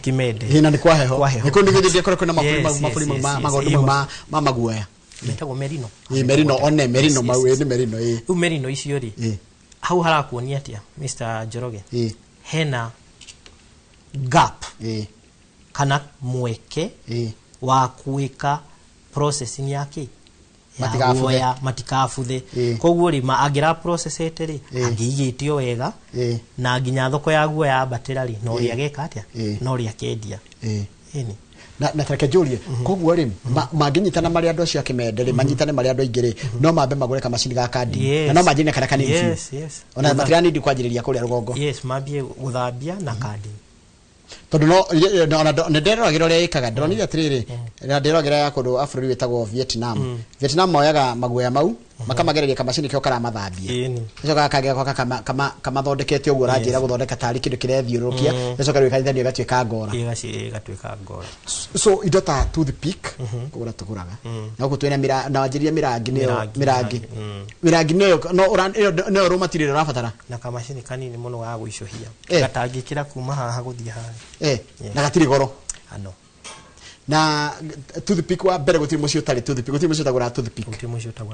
S2: kimende
S5: hina
S2: ni kwa heho niko ndigithie kore na mafuri magondo maguoya
S5: metago merino
S2: merino mawe ni merino
S5: merino icio ri hau harakuonia atia Mr. Njoroge hena gap kana mweke wa kuika processing yake matikafuthe koguo ri agira processed ri angigitio wega na nginya thoko ya guo ya batera ri no ri ageka atia no ri akendia ini
S2: na tareke julie koguo ri manginyitana mari andu acio akimende ri manyitane mari andu aingire no mambe magure ka machine ga kandi na no majine kana kanini
S5: yes
S2: ona matirani ndi kwanjiriria kuria rugongo
S5: mambie guthambia na kandi
S2: tondu no nderogera ria ikaga ndronire atiriri na nderogera ya kundu afuri wetagwo Vietnam Vietnam moyaga maguoya mau makamagereria kamacini kio kara mathambia icoka kagea kwa kama thondekete uguo ranjira guthondeka tari kindu kirethiurukia icoka rwikalithanio gatuika ngora
S5: gatuika ngora
S2: so indo ta toothpick kugura tuguraga na guko twina na wanjiria mirangi no romatiri rafatara
S5: na kamacini kanini muno ga guicohia gatangikira kuma haha guthia haha
S2: na gatiri goro
S5: ano
S2: na toothpick wa mbere gutiri mucio tari toothpick gutiri mucio tagura toothpick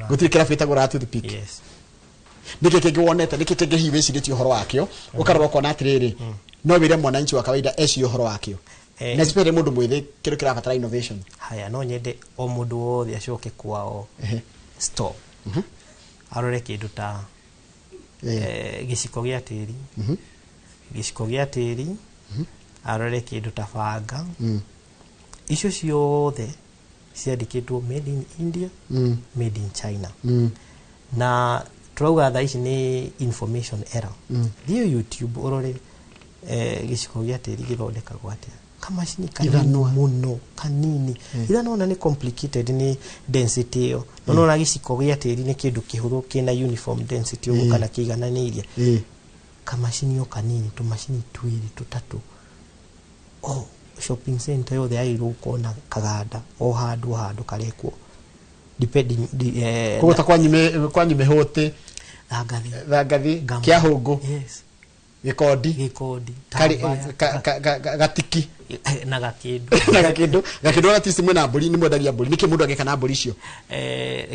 S2: gutiri kirabu tagura toothpick
S5: yes
S2: nike kege wonete nike kege hiwe ciriti uhoro wakio ukarora kona atiriri no wire mwananchi wa kawaida eci uhoro wakio na sipere mundu mwithe kiro kirabatara innovation
S5: haya no nyende o mundu wothe acoke kwao store arore kindu ta giciko gia tiri giciko gia tiri arore kindu ta banga icio ciothe ciandikitwo made in India made in China na turauga tha ici ni information error thio YouTube urore giciko gia tiri githondekagwo atia kamacini kanini muno kanini ila nona ni complicated ni density yo nona giciko gia tiri ni kindu kihuthu kina uniform density yo kana kigananiria kamacini yo kanini tumacini twiri tutatu shopping center yo there iru kona kaganda o handu karekwo depending
S2: kuota kwa nyime hote thagathi kia hungu
S5: yes
S2: gikodi gatiki
S5: na gakindu
S2: gatisi mwena mburi ni mwendagia mburi niki mundu ageka na mburi icio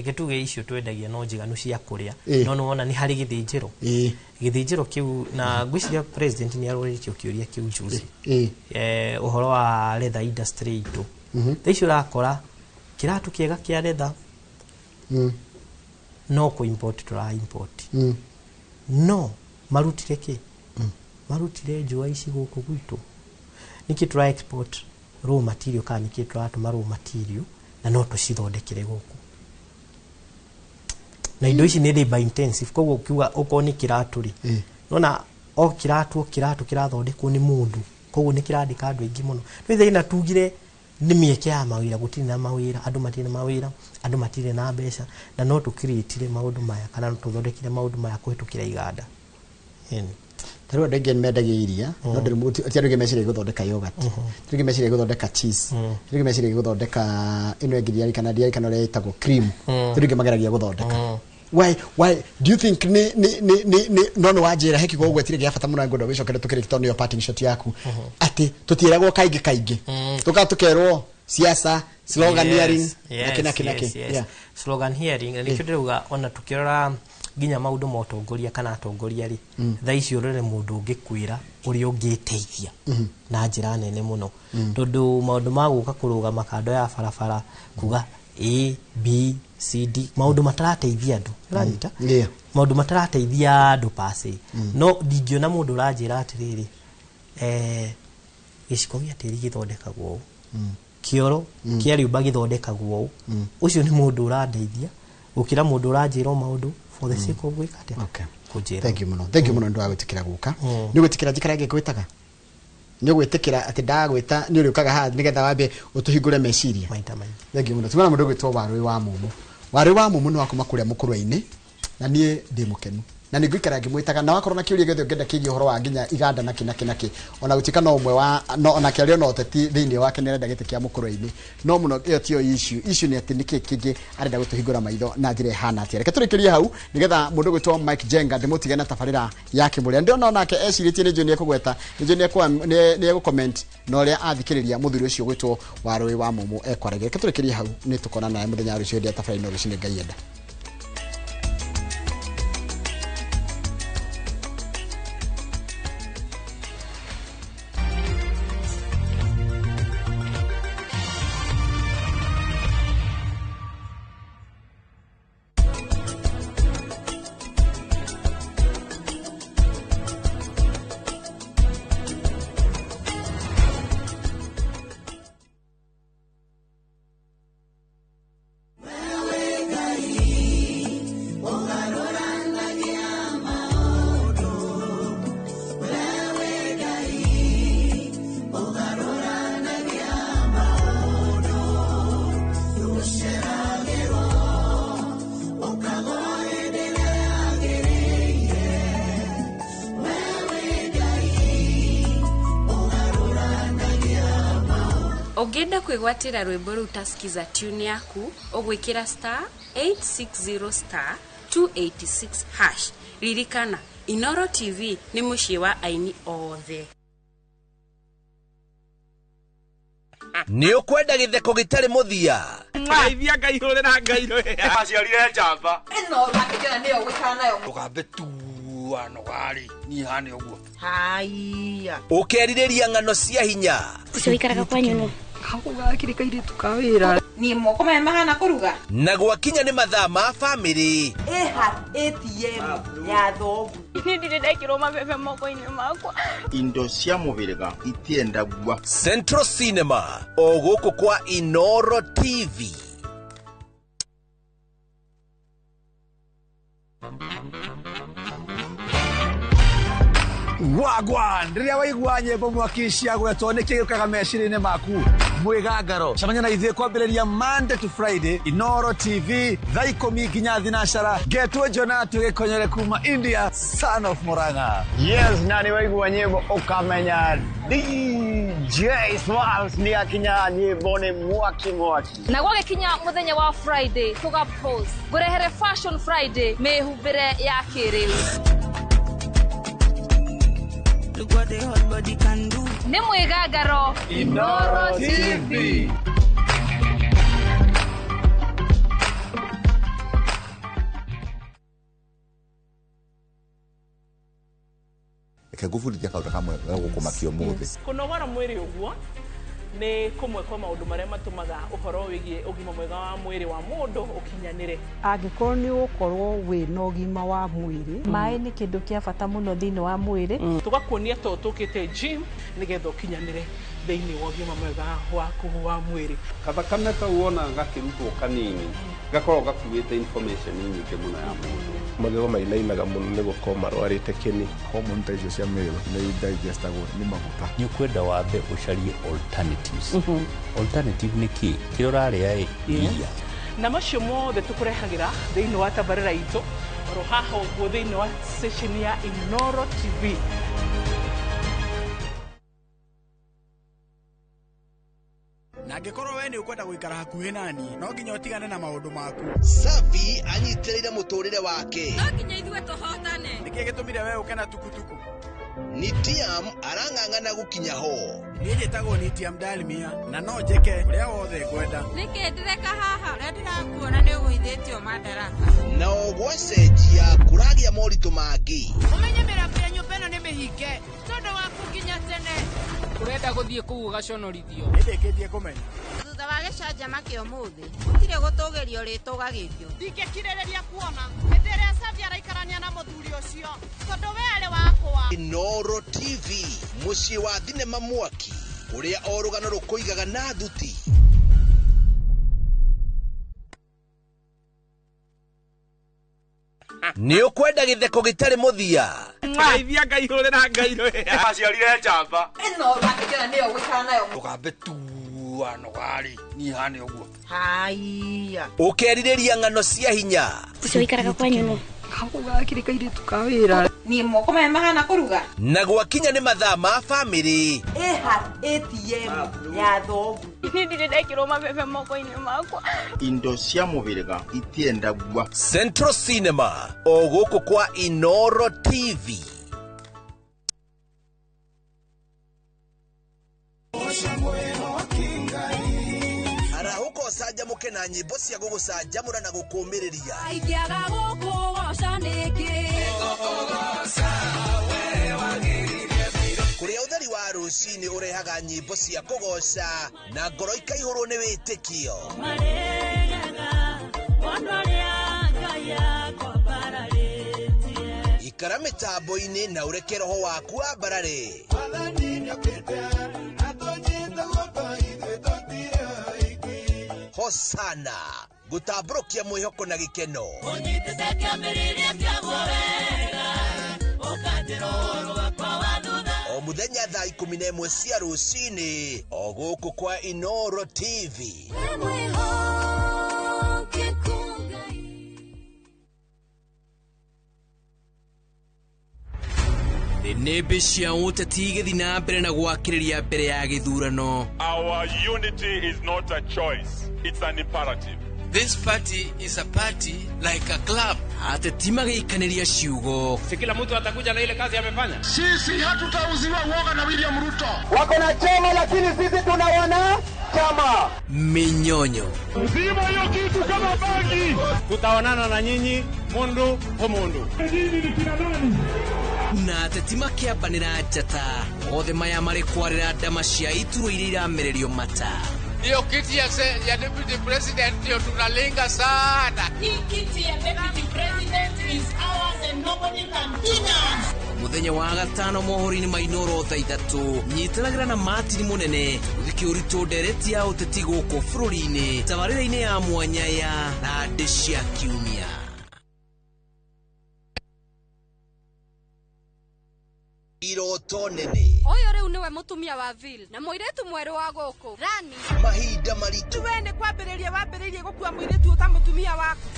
S5: gituge icio twendagia no njiganu cia kuria no wona ni hari githinjiro kiu na gwiciria president ni arorĩtio kiuria kiu juzi uhoro wa leather industry itu icio rakora kiratu kiega kia leather no ku import to import no marutire ki marutire njua ici guku gwitu niki tura export raw material kana niki tura atuma raw material na no tucithondekere guku na indo ici ni labor intensive koguo kiuga ukoni kiraturi nona o kiratu kirathondekwo ni mundu koguo ni kirandika andu aingi muno twithe ina tugire ni mieke ya mawira gutiri na mawira andu matire mawira andu matire na mbeca na no tukiriitire maundu maya kana no tuthondekire maundu maya kuhitukira iganda
S2: tarwa ndege mendagia iria no ndiri muti atiaruge mecire guthondeka yogurt turuge mecire guthondeka cheese turuge mecire guthondeka ino engineering kana dia kana le itagwo cream turuge mageragia guthondeka why do you think ni no wajira heki go gwetire gya fata muno ngondo wicokere tukirikito niyo parting shot yaku ati tutiragwo kaingi tukatukerwo siasa sloganeering
S5: yeah slogan hearing ni kiduga ona tukirora ginya maudu motongoria kana atongoria ri tha icio rore mundu ungikwira uri ungiteithia na njira nene muno tondu maundu maguka kuruga makando ya barabara kuga A B C D maundu matarateithia andu ranyita maundu matarateithia andu pase no dingiona mundu ranjira atiriri giciko gia tiri githondekagwo kioro kia riumba githondekagwo ucio ni mundu urandeithia gukira mundu uranjira maundu for the sake of wikate
S2: kujira thank you muno ndo agutikira guka ni gutikira njikara ngigwitaga ni gwitikira ati ndagwita ni uriukaga ha nigetha wambe utuhingure meciria
S5: maita mai
S2: thank you muno tumana mundu gwitwo warui wa mumu no akoma kuria mukurwa-ini na nie ndi mukenu na ni gwikara ngimwitaga na wakorwo na kiuria githe ngenda kigi horo wa nginya iganda na kinaki ona gutika no umwe wa no ona kiario no teti thiini wake ni renda gite kia mukurwa-ini no muno iyo tio issue ni ati niki kingi arenda gutuhingura maitho na njire hana ati reke turikirie hau nigetha mundu gwitwo Mike Jenga ndimutige na tabarira yake muria ndio no nake eciritie ni joni ekugweta ni joni ni comment no ria athikiriria muthuri ucio gwitwo warui wa mumu ekwarage reke turikirie hau ni tukona naye muthenya rucio ndia tabarira no rucio ni ngai enda
S6: Ongenda kwigwatira rwimbo ru tasikiza tune yaku ogwikira *860*286#. Ririkana Inoro TV ni mushie wa aini othe.
S7: Ni ukwenda githeko gitari muthia.
S21: Ngeithia ngaihurira ngairo ya. Aciarire njamba.
S11: Ino rakikira niyo gwikana nayo.
S21: Tukambe tu ano gari ni hane uguo.
S11: Haiya.
S7: Ukeririria ngano cia hinya.
S9: Ucio ikaraga kwa nyuno.
S11: Hakugakire kaire tukawira. Ni moko me mahana kuruga.
S7: Na gwakinya ni mathaa ma family.
S11: ATM ya thogu.
S9: Ni ndekirwo mabebe moko-ini makwa.
S12: Indo cia mubiriga itienda gwa.
S7: Central Cinema oguko kwa Inoro TV.
S13: Wagwan riria waigua nyimbo mwakishia gwetwo niki giukaga meciria-ini maku mwigangaro camanya na ithuĩ kwambĩrĩria Monday to Friday Inoro TV thaa 10 nginya thinacara ngetwo Jona tugikonyere kuma India son of Murang'a.
S10: Yes, nani waigua nyimbo ukamenya DJ Smalls ni akinya nyimbo ni mwaki.
S9: Na gwagikinya muthenya wa Friday tuga post ngurehere Fashion Friday mehumbire ya kiriu.
S11: Look what the hot body can do.
S9: Ni mwigangaro
S13: Inoro TV.
S15: Ekagufuri dia kamwe gukumakio muthe.
S4: Kunogora mwiri uguo ni kumwe kwa maundu maria matumaga uhoro wigie ugima mwega wa mwiri wa mundu ukinyanire.
S16: Angikorwo ni ukorwo wi na ugima wa mwiri, mai ni kindu kia bata muno thini wa mwiri.
S4: Tugakuonia to tukite gym nigetha ukinyanire thini wa ugima mwega wa mwiri.
S20: Kathakame kauona gakirutwo kanini gakorwo gakuite information nyingĩ muno ya mundu.
S29: Magego mainainaga muno nĩ gũkorwo marwarĩte kĩni.
S15: Hormone ta icio cia mĩĩrĩ nĩ digestagwo nĩ maguta.
S30: Nĩ ũkwenda wambe ũcarie alternatives. Alternative nĩ kĩ? Kĩrĩa ũrarĩa iria.
S4: Na macio mothe tukurehagira thĩinĩ wa tabarĩra itũ oro haha ũguo thĩinĩ wa session ya Inoro TV.
S14: Na ngikorwo we ni ukwenda guikara hakuhi nani no nginya utigane na maundu maku.
S7: Safi anyitĩrĩire mũtũrĩre wake.
S9: No nginya ithuĩ tũhotane.
S14: Nĩkĩĩ gĩtũmire we ũke na tukutuku?
S7: Nitiam arang'ang'ana gũkinya ho.
S14: Niĩ njĩtagwo Nitiam Dalmia na no njĩke ũrĩa wothe ngwenda.
S9: Nĩkĩ ndĩreka haha ũrĩa ndĩrakuona nĩ ũgũithĩtio Madaraka.
S7: Na ũgwacenjia kũragĩa moritũ mangĩ.
S9: Ũmenye mĩrango ya nyũmba ĩno nĩ mĩhinge tondũ waku nginya tene.
S7: Ũrenda gũthiĩ kũu ũgaconorithio.
S14: Nĩndĩkĩtie kũmenya.
S9: Thutha wa gĩcanjama kĩa ũmũthĩ gũtirĩ gũtũgĩrio rĩtũgagĩrio. Ndingĩkirĩrĩria kuona hĩndĩ ĩrĩa Safi araikarania na mũthuri ũcio tondũ we arĩ wakwa.
S7: Inoro TV mũciĩ wa thinema mwaki ũrĩa o rũgano rũkũigaga na thuti. Ni ukwenda githeko gitari muthia.
S21: Ngeithia ngaihurira ngairo ya. Aciarire njamba.
S11: Ino rakikira niyo gwikana nayo.
S21: Tukambe tu ano gari ni hane uguo.
S11: Haiya.
S7: Ukeririria ngano cia hinya.
S9: Ucio ikaraga kwa nyuno.
S11: Hakugakire kaire tukawira. Ni moko me mahana kuruga.
S7: Na gwakinya ni mathaa ma family.
S11: ATM ya thogu.
S9: Ni ndekirwo mabebe moko-ini makwa.
S12: Indo cia mubiriga itienda gwa.
S7: Central Cinema oguko kwa Inoro TV. Arahuko sajamuke na nyimbo cia gugucanjamura na gukumiriria.
S9: Aingiaga guku wocanĩngĩ.
S7: Kuria utheri wa rucini urehaga nyimbo cia kugoca na ngoro ikaihurwo ni witikio. Ikara mitambo-ini na ureke roho waku ambarare. Hosana gutambũrũkia mwĩhoko na gĩkeno. O muthenya thaa 11 cia rũcinĩ o gũkũ kwa Inoro TV. The
S1: nĩmbe cia ũteti igĩthi na mbere na gwakĩrĩria mbere ya gĩthurano.
S3: Our unity is not a choice, it's an imperative.
S11: This party is a party like a club. Ateti magĩikanĩria ciugo.
S21: Si kila mtu atakuja na ile kazi amefanya.
S17: Sisi hatutauziwa uoga na William Ruto.
S18: Wako na chama lakini sisi tuna wana chama.
S11: Minyonyo.
S21: Zima hiyo kitu kama bangi. Tutaonana na nyinyi mundu ho mundu. Dini ni kina nani?
S11: Na ateti makĩambanĩra njata. Othe maya marĩ kwarĩra ndama cia iturwa iria iramererio mata.
S28: Hiyo kiti ya deputy president ndio tunalinga sana.
S9: Hii kiti ya deputy president is ours and nobody can deny.
S11: Muthenya wa gatano mohori-inĩ ma Inooro thaa 3 nyitanagĩra na Martin Munene ũthiki ũritũ ndereti ya ũteti gũkũ bũrũri-inĩ tabarĩra-inĩ ya mwanya ya Rande cia Kiumia.
S7: Iroto nene.
S19: Oyo rĩu nĩwe mũtumia wa Vil na mũirĩtu mwerũ wa gũkũ Rani.
S7: Mahinda maritu.
S19: Wende kwambĩrĩria wambĩrĩrie gũkua mũirĩtu ũta mũtumia waku.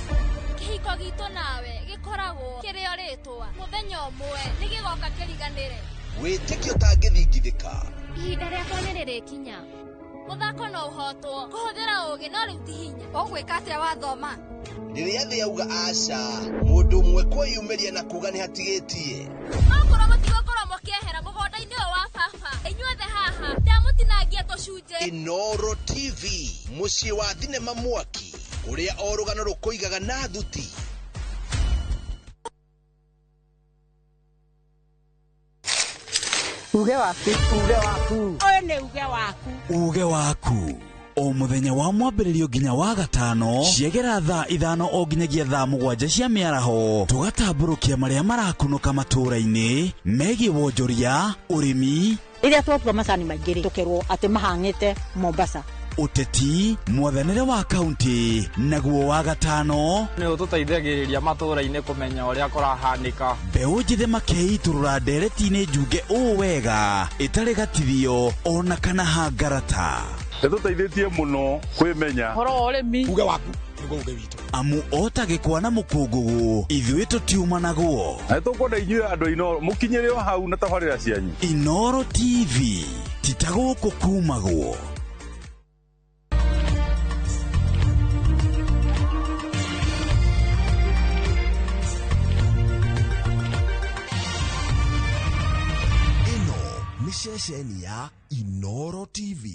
S19: Kĩhiko gitũ nawe gĩkoragwo kĩrĩ o rĩtwa mũthenya ũmwe nĩ gĩgoka kĩriganĩre.
S7: Wĩtĩkio ũtangĩthingithĩka.
S19: Ihinda rĩakwa nĩ rĩrĩkinya. Mũthako no ũhotwo kũhũthĩra ũũgĩ no rĩu ti hinya. Ũgwĩka atĩa wathoma?
S7: Rĩrĩa thĩ yauga aca mũndũ ũmwe kwĩyumĩria na kuga nĩ hatigĩtie.
S19: Okorwo mũtigũkorwo mũkĩehera mũgũnda-inĩ ũyũ wa baba inyuothe haha ndamũtinangia tũcunjĩ.
S7: Inooro TV mũciĩ wa thinema mwaki ũrĩa o rũgano rũkũigaga na thuti.
S19: Uge waku. Ũyũ nĩ uge waku.
S13: Uge waku. O muthenya wa mwambĩrĩrio nginya wa gatano ciegera thaa 5 o nginyagia thaa 7 cia mĩaraho tugatambũrũkia marĩa marakunũka matũũra-inĩ megiĩ wonjoria ũrĩmi
S19: rĩrĩa twatua macani maingĩ tũkerwo atĩ mahang'ĩte Mombasa
S13: ũteti mwathanĩre wa kaunti naguo wa gatano
S22: nĩ ũtũteithagĩrĩria matũũra-inĩ kũmenya ũrĩa kũrahanĩka
S13: mbeũ njĩthĩ makeiturũra ndereti-inĩ njunge ũũ wega ĩtarĩ gatithio ona kana hangarata
S3: Nĩtũteithĩtie mũno kwĩmenya
S19: horo ũrĩmi
S17: uge waku nĩguo uge witũ
S13: amu otagĩkwa na mũkũngũgũ ithuĩ tũtiuma naguo
S3: na nĩtũkwenda inyuĩ andũ Inooro mũkinyĩre o hau na tabarĩra cianyu.
S13: Inooro TV titagũkũ kumagwo.
S7: Ino nĩ ceceni ya Inooro TV.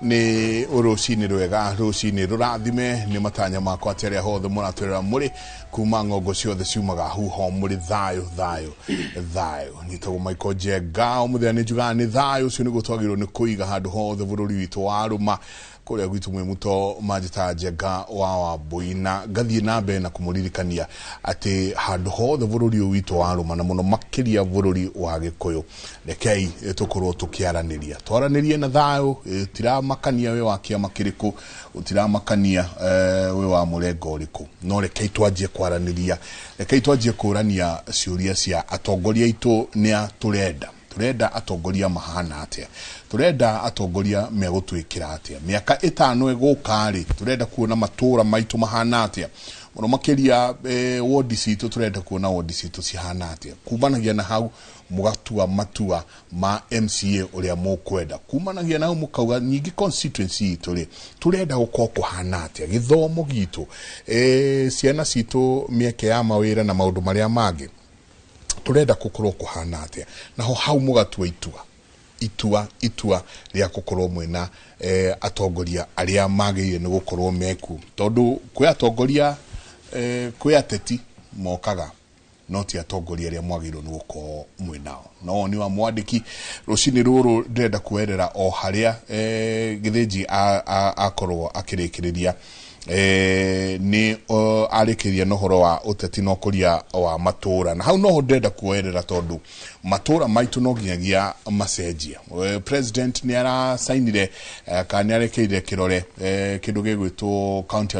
S23: Nĩ ũrũcinĩ rwega rũcinĩ rũrathime nĩ matanya makwa atĩ arĩa hothe mũratwĩrĩra mũrĩ kuma ng'ongo ciothe ciumaga huho mũrĩ thayũ nĩtagwo Michael Njenga o mũthenya nĩ njugaga nĩ thayũ ũcio nĩguo twagĩrĩirwo nĩ kũiga handũ hothe bũrũri witũ warũma kũrĩa gwitũ mwĩ mũto Majita Njenga wa Wambũi na ngathiĩ na mbere na kũmũririkania atĩ handũ hothe bũrũri ũyũ witũ warũma na mũno makĩria bũrũri wa Gĩkũyũ rekei tũkorwo tũkĩaranĩria twaranĩrie na thayũ tiramakania we wa kĩama kĩrĩkũ tiramakania we wa mũrengo ũrĩkũ no rekei twanjie kwaranĩria rekei twanjie kũrania ciũria cia atongoria aitũ nĩa turenda atongoria mahana atia turenda atongoria megũtwĩkĩra atia miaka 5 ĩgũka-rĩ turenda kuona matũra maitũ mahana atia mũno makĩria ward citũ turenda kuona ward citũ cihana atia kumanagia na hau mũgatua matua ma MCA ũrĩa mũkwenda kumanagia na hau mũkauga nyingĩ constituency itũ-rĩ turenda gũkorwo kũhana atia gĩthomo gitũ ciana citũ mĩeke ya mawĩra na maũndũ marĩa mangĩ turenda gũkorwo kũhana atia naho hau mũgatua itua rĩa gũkorwo mwena atongoria arĩa magĩrĩire nĩ gũkorwo meku tondũ kwĩ atongoria kwĩ ateti mokaga no ti atongoria arĩa mwagĩrĩirwo nĩ gũkorwo mwĩnao no ni wa mwandĩki rũcinĩ rũrũ ndĩrenda kuerera o harĩa gĩthĩnji akorwo akĩrĩkĩrĩria ni arikiria nohoro wa uteti no kuria wa matura na hau noho ndenda kuoerera tondu matura maitu no nginyagia macenjia president ni ara signire kana arekeire kirore kindu gigwitwo county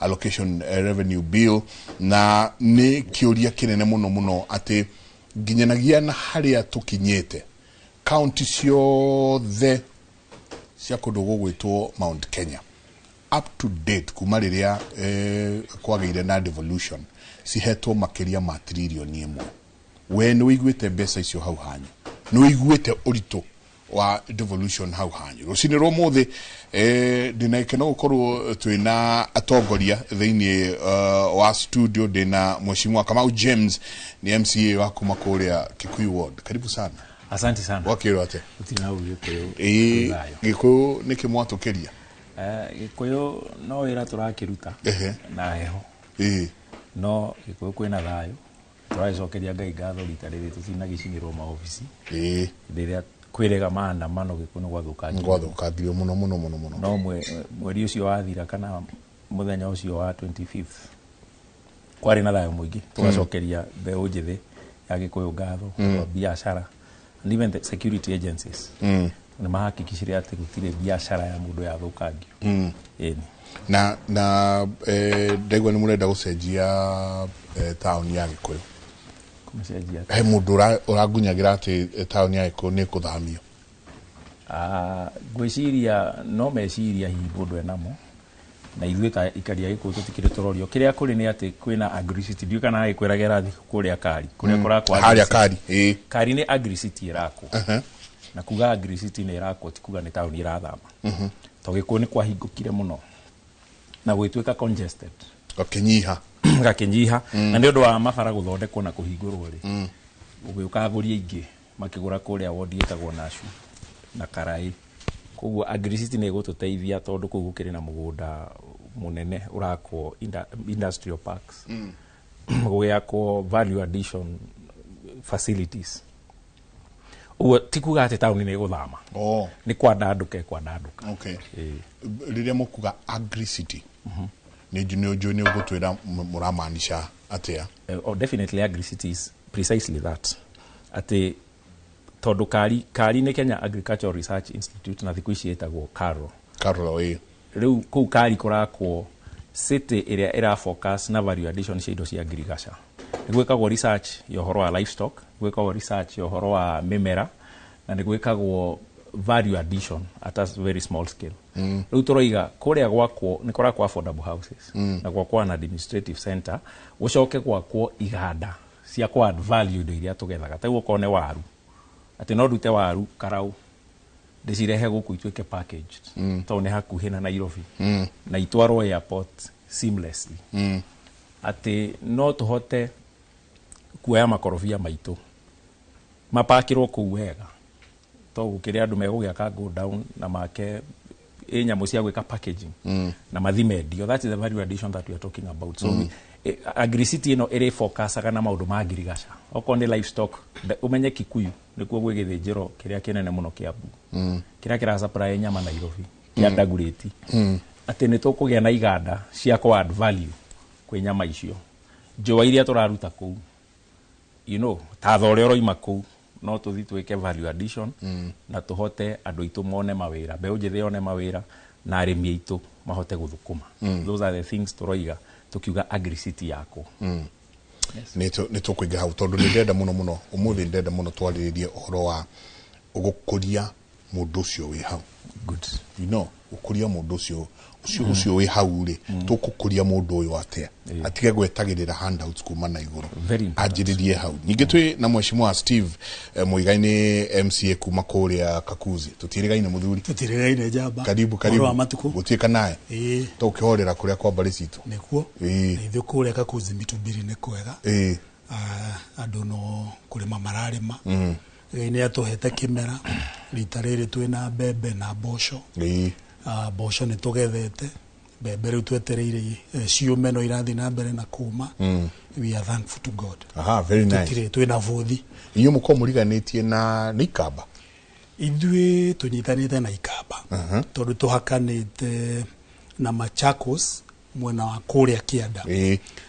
S23: allocation revenue bill na ni kiuria kinene muno ati nginyanagia na haria tukinyete county ciothe cia kundu gugwitwo Mount Kenya up to date kuma riria kwageire na devolution cihetwo makiria ma trillion imwe we ni wiguite mbeca icio hau hanyu ni wiguite urito wa devolution hau hanyu rucini ro muthi ndinaikena gukorwo twina atongoria thiini wa studio ndina Mheshimiwa Kamau James ni MCA wa kuma kuria Kikuyu ward. Karibu sana.
S22: Asante sana.
S23: Wakiro ate
S22: utina ugikuyu
S23: gikuyu niki mwatukiria
S22: gikuyu no wira turakiruta na heho no gikuyu kwina thayo turacokeria Ngai ngatho rita riri tutina gicinirwo maofici riria kwirega maandamano gikuyu
S23: gwathukangirio muno
S22: no mweri ucio wathira kana muthenya ucio wa 25th kwari na thayo mwingi turacokeria mbeu njithi ya gikuyu ngatho biashara and even the security agencies ni mahakikishiria ati gutire biashara ya mundu ya thukangio
S23: na ndegwa ni murenda gucenjia town ya Gikuyu
S22: kucenjia
S23: mundu uragunyagira ati town ya Gikuyu ni kuthamio
S22: gwiciria no meciria hi mundu enamo na ithuĩ ta ikaria Gikuyu tutikire turorio kiria kuri ni ati kwina agricity ndio kana ikwiragera thi kuria kari kuria kurakwa
S23: haria kari
S22: kari ni agricity irako na kuga agricity ni irako tikuga ni town irathama to Gikuyu ni kwahingukire muno na gwitwika congested gakinyiha na ndio ndo wa mabara guthondekwo na kuhingurwo ri ugiuka guria ingi makigura kuria wodi yetagwo Nashu na Karai koguo agricity ni gututeithia tondu kuu gukiri na mugunda munene urakwo industrial parks gugiakwo value addition facilities uwe tikuga ati town ni guthama ni kwandanduka
S23: riria mukuga agricity ni juni ugutwira muramanisha atia
S22: definitely agricity is precisely that ati tondu kari ni Kenya Agricultural Research Institute na thiku ici etagwo Karo riu ku kari kurakwo city area era focus na value addition cia indo cia agriculture gwikagwo research ya horo wa livestock gwikagwo research ya horo wa mimera na gwikagwo value addition at a very small scale riu turoiga kuria gwakwo ni kurakwo affordable houses na gwakwo na administrative center gucoke gwakwo iganda cia kwa add value indo iria tugethaga taguo kone waru ati no dute waru Karau ndicirehe guku itweke packaged to ne hakuhi na Nairobi na itwarwo airport seamlessly ati no tuhote kuoya makorofia maitu mapakirwo ku wega to gukiri andu megugiaka go down na make nyamu cia gwika packaging na mathimendio. That is the value addition that we are talking about. So agricity no ere focus kana maundu ma agriculture okonde livestock umenye Kikuyu nikuo gwigithijiro kiria kinene muno Kiambu kiria kira supply nyama Nairobi ya Dagoretti ati ni tukugia na iganda cia kwa add value kwe nyama icio njua iria turaruta ku ta thore roima ku no tuthi twike value addition na tuhote andu itu mone mawira mbeu njithi one mawira na arimi itu mahote guthukuma. Those are the things turoiga tukiuga agricity yako
S23: ni tukuiga hau tondu ni ndenda muno umuthi ndenda muno twaririe uhoro wa ugukuria mundu ucio wi hau ukuria mundu ucio wi hau ri tukukuria mundu uyu atia atige gwetagirira handouts kuma na iguru anjiririe hau ningi twi na Mheshimiwa Steve Muigaini MCA kuma kuria Kakuzi tutirigaine muthuri
S2: tutirigaine jamba
S23: karibu gutuika naye to ukihorera kuria kwa bari citu
S2: nikuo ithu kuria Kakuzi mitubiri ni kwega andu no kurima mararima ni atuhete kimera rita riri twina mbembe na mboco mboco ni tugethete mbembe riu twetereire ciume no irathi na mbere na kuma we are thankful to God.
S23: Very nice.
S2: Twina vuthi
S23: iyo muko muriganitie na Ikamba
S2: ithwe tunyitanite na Ikamba tondu tuhakanite na Machakos mwena wa kuria Kianda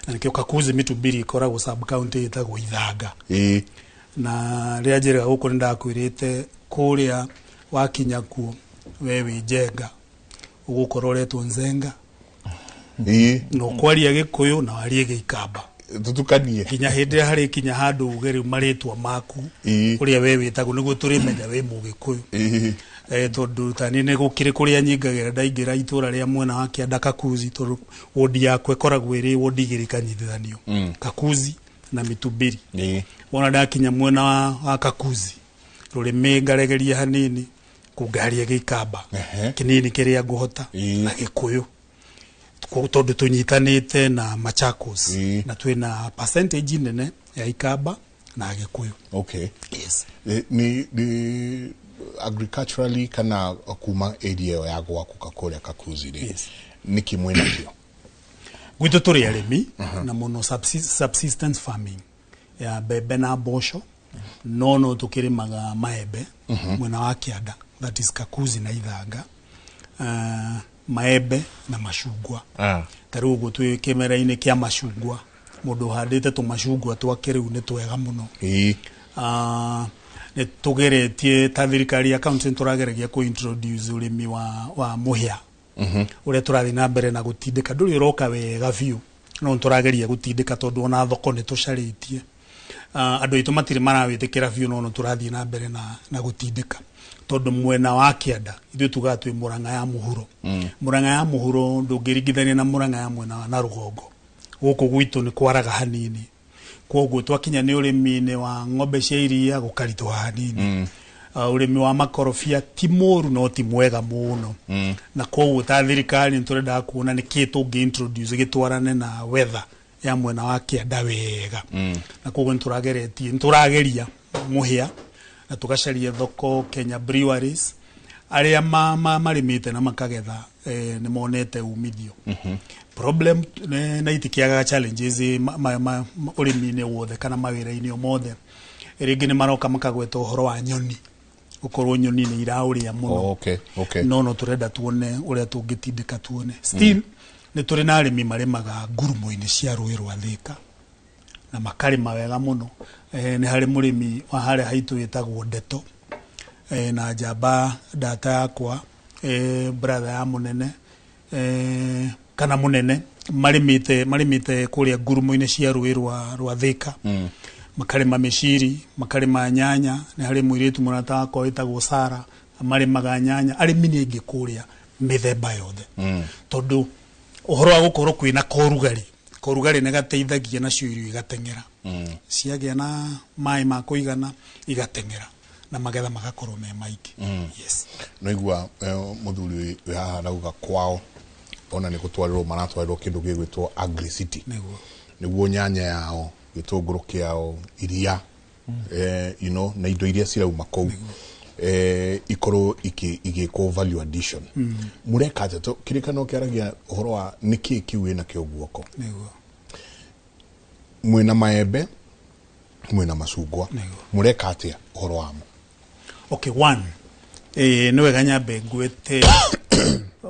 S2: na nikio Kakuzi Mitubiri ikoragwo sub county itagwo Ithanga na ria njira guko ndakwirite kuria wakinya ku wewe Njenga ugukoreretwo Nzenga no kwaria Gikuyu na warie Gikamba
S23: tutukanie
S2: kinya hindi hari kinya handu ugeri maritwa maku kuria wewe itago niguo turimenya we Mugikuyu tondu tani ne gukire kuria nyingagira ndaingira itura ria mwena wa Kianda Kakuzi tondu wodi yakwe koragwo iri wodi girikanyitithanio Kakuzi na Mitubiri wona ndakinya mwena wa Kakuzi rurimi ngaregeria hanini kugaria Gikamba kinini kiria nguhota na Gikuyu tondu tunyitanite na Machakos na twina percentage nene ya Ikamba na Gikuyu.
S23: Okay.
S2: Yes.
S23: Ni agriculturally kana kuma area ya gwaku Kakuria Kakuzi ri.
S2: Yes.
S23: Niki mwena kio.
S2: Gwitu turi arimi na muno subsistence farming ya bebe na bosho nono tukirimaga maembe mwena wa Kianda that is Kakuzi na Ithanga maembe na mashugwa tarugo twi kimera-ini kia mashugwa mundu handite tu mashugwa twake riu ni twega muno ni tugeretie ta thirikari ya county turageregia ku introduce urimi wa muhia uria turathi na mbere na gutindika nduri roka wega biu no turageria gutindika tondu ona thoko ni tucaritie andu itu matire marawitikira biu no turathi na mbere na gutindika tondu mwena wa Kianda ithu tugatwe Murang'a ya muhuro Murang'a ya muhuro ndungirigithania na Murang'a ya mwena na rugongo guku gwitu ni kwaraga hanini koguo twakinya ni urimi wa ng'ombe cia iria gukarito hanini urimi wa makorofia ti moru no ti mwega muno na koguo ta thirikari nturenda kuona ni kitu introduce gitwarane na weather ya mwena wa Kianda wega na koguo nturageria muhia na tugacaria thoko Kenya breweries aria marimite na makagetha ni monete umithio problem na itikiaga challenges urimi-ini wothe kana mawira-ini mothe ringi ni maroka makagweta uhoro wa nyoni ukorwo nyoni ni irauria muno no turenda tuone uria tungitindika tuone still ni turi na arimi marimaga ngurumo-ini cia rũĩ rwa Thika na makarima wega muno ni hari murimi wa hari haitu yetagwo Ndeto na njamba data yakwa brother ya munene kana munene marimite kuria ngurumo-ini cia rũĩ rwa Thika makarima miciri makarima nyanya ni hari mwiritu munata wakwa yetagwo Sara marimaga nyanya arimi ni ingi kuria mithemba yothe tondu uhoro wa gukorwo kwina korugari ne gateithagia na cio irio igatengera ciagia na mai ma kuigana igatengera na magetha magakorwo me maiki yes
S23: no igua muthuri ya rauga kwao ona ni gutwarirwo maratwarirwo kindu gigwitwo Agri City niguo nyanya yao gitunguru kiao iria you know na indo iria cirauma kou ikoro igiko value addition mureka to kirikano kiaragia uhoro wa niki kiwe na kio guoko mwena maembe mwena macungwa mureka atia uhoro wamo
S2: okay one no wega nyambe ngwete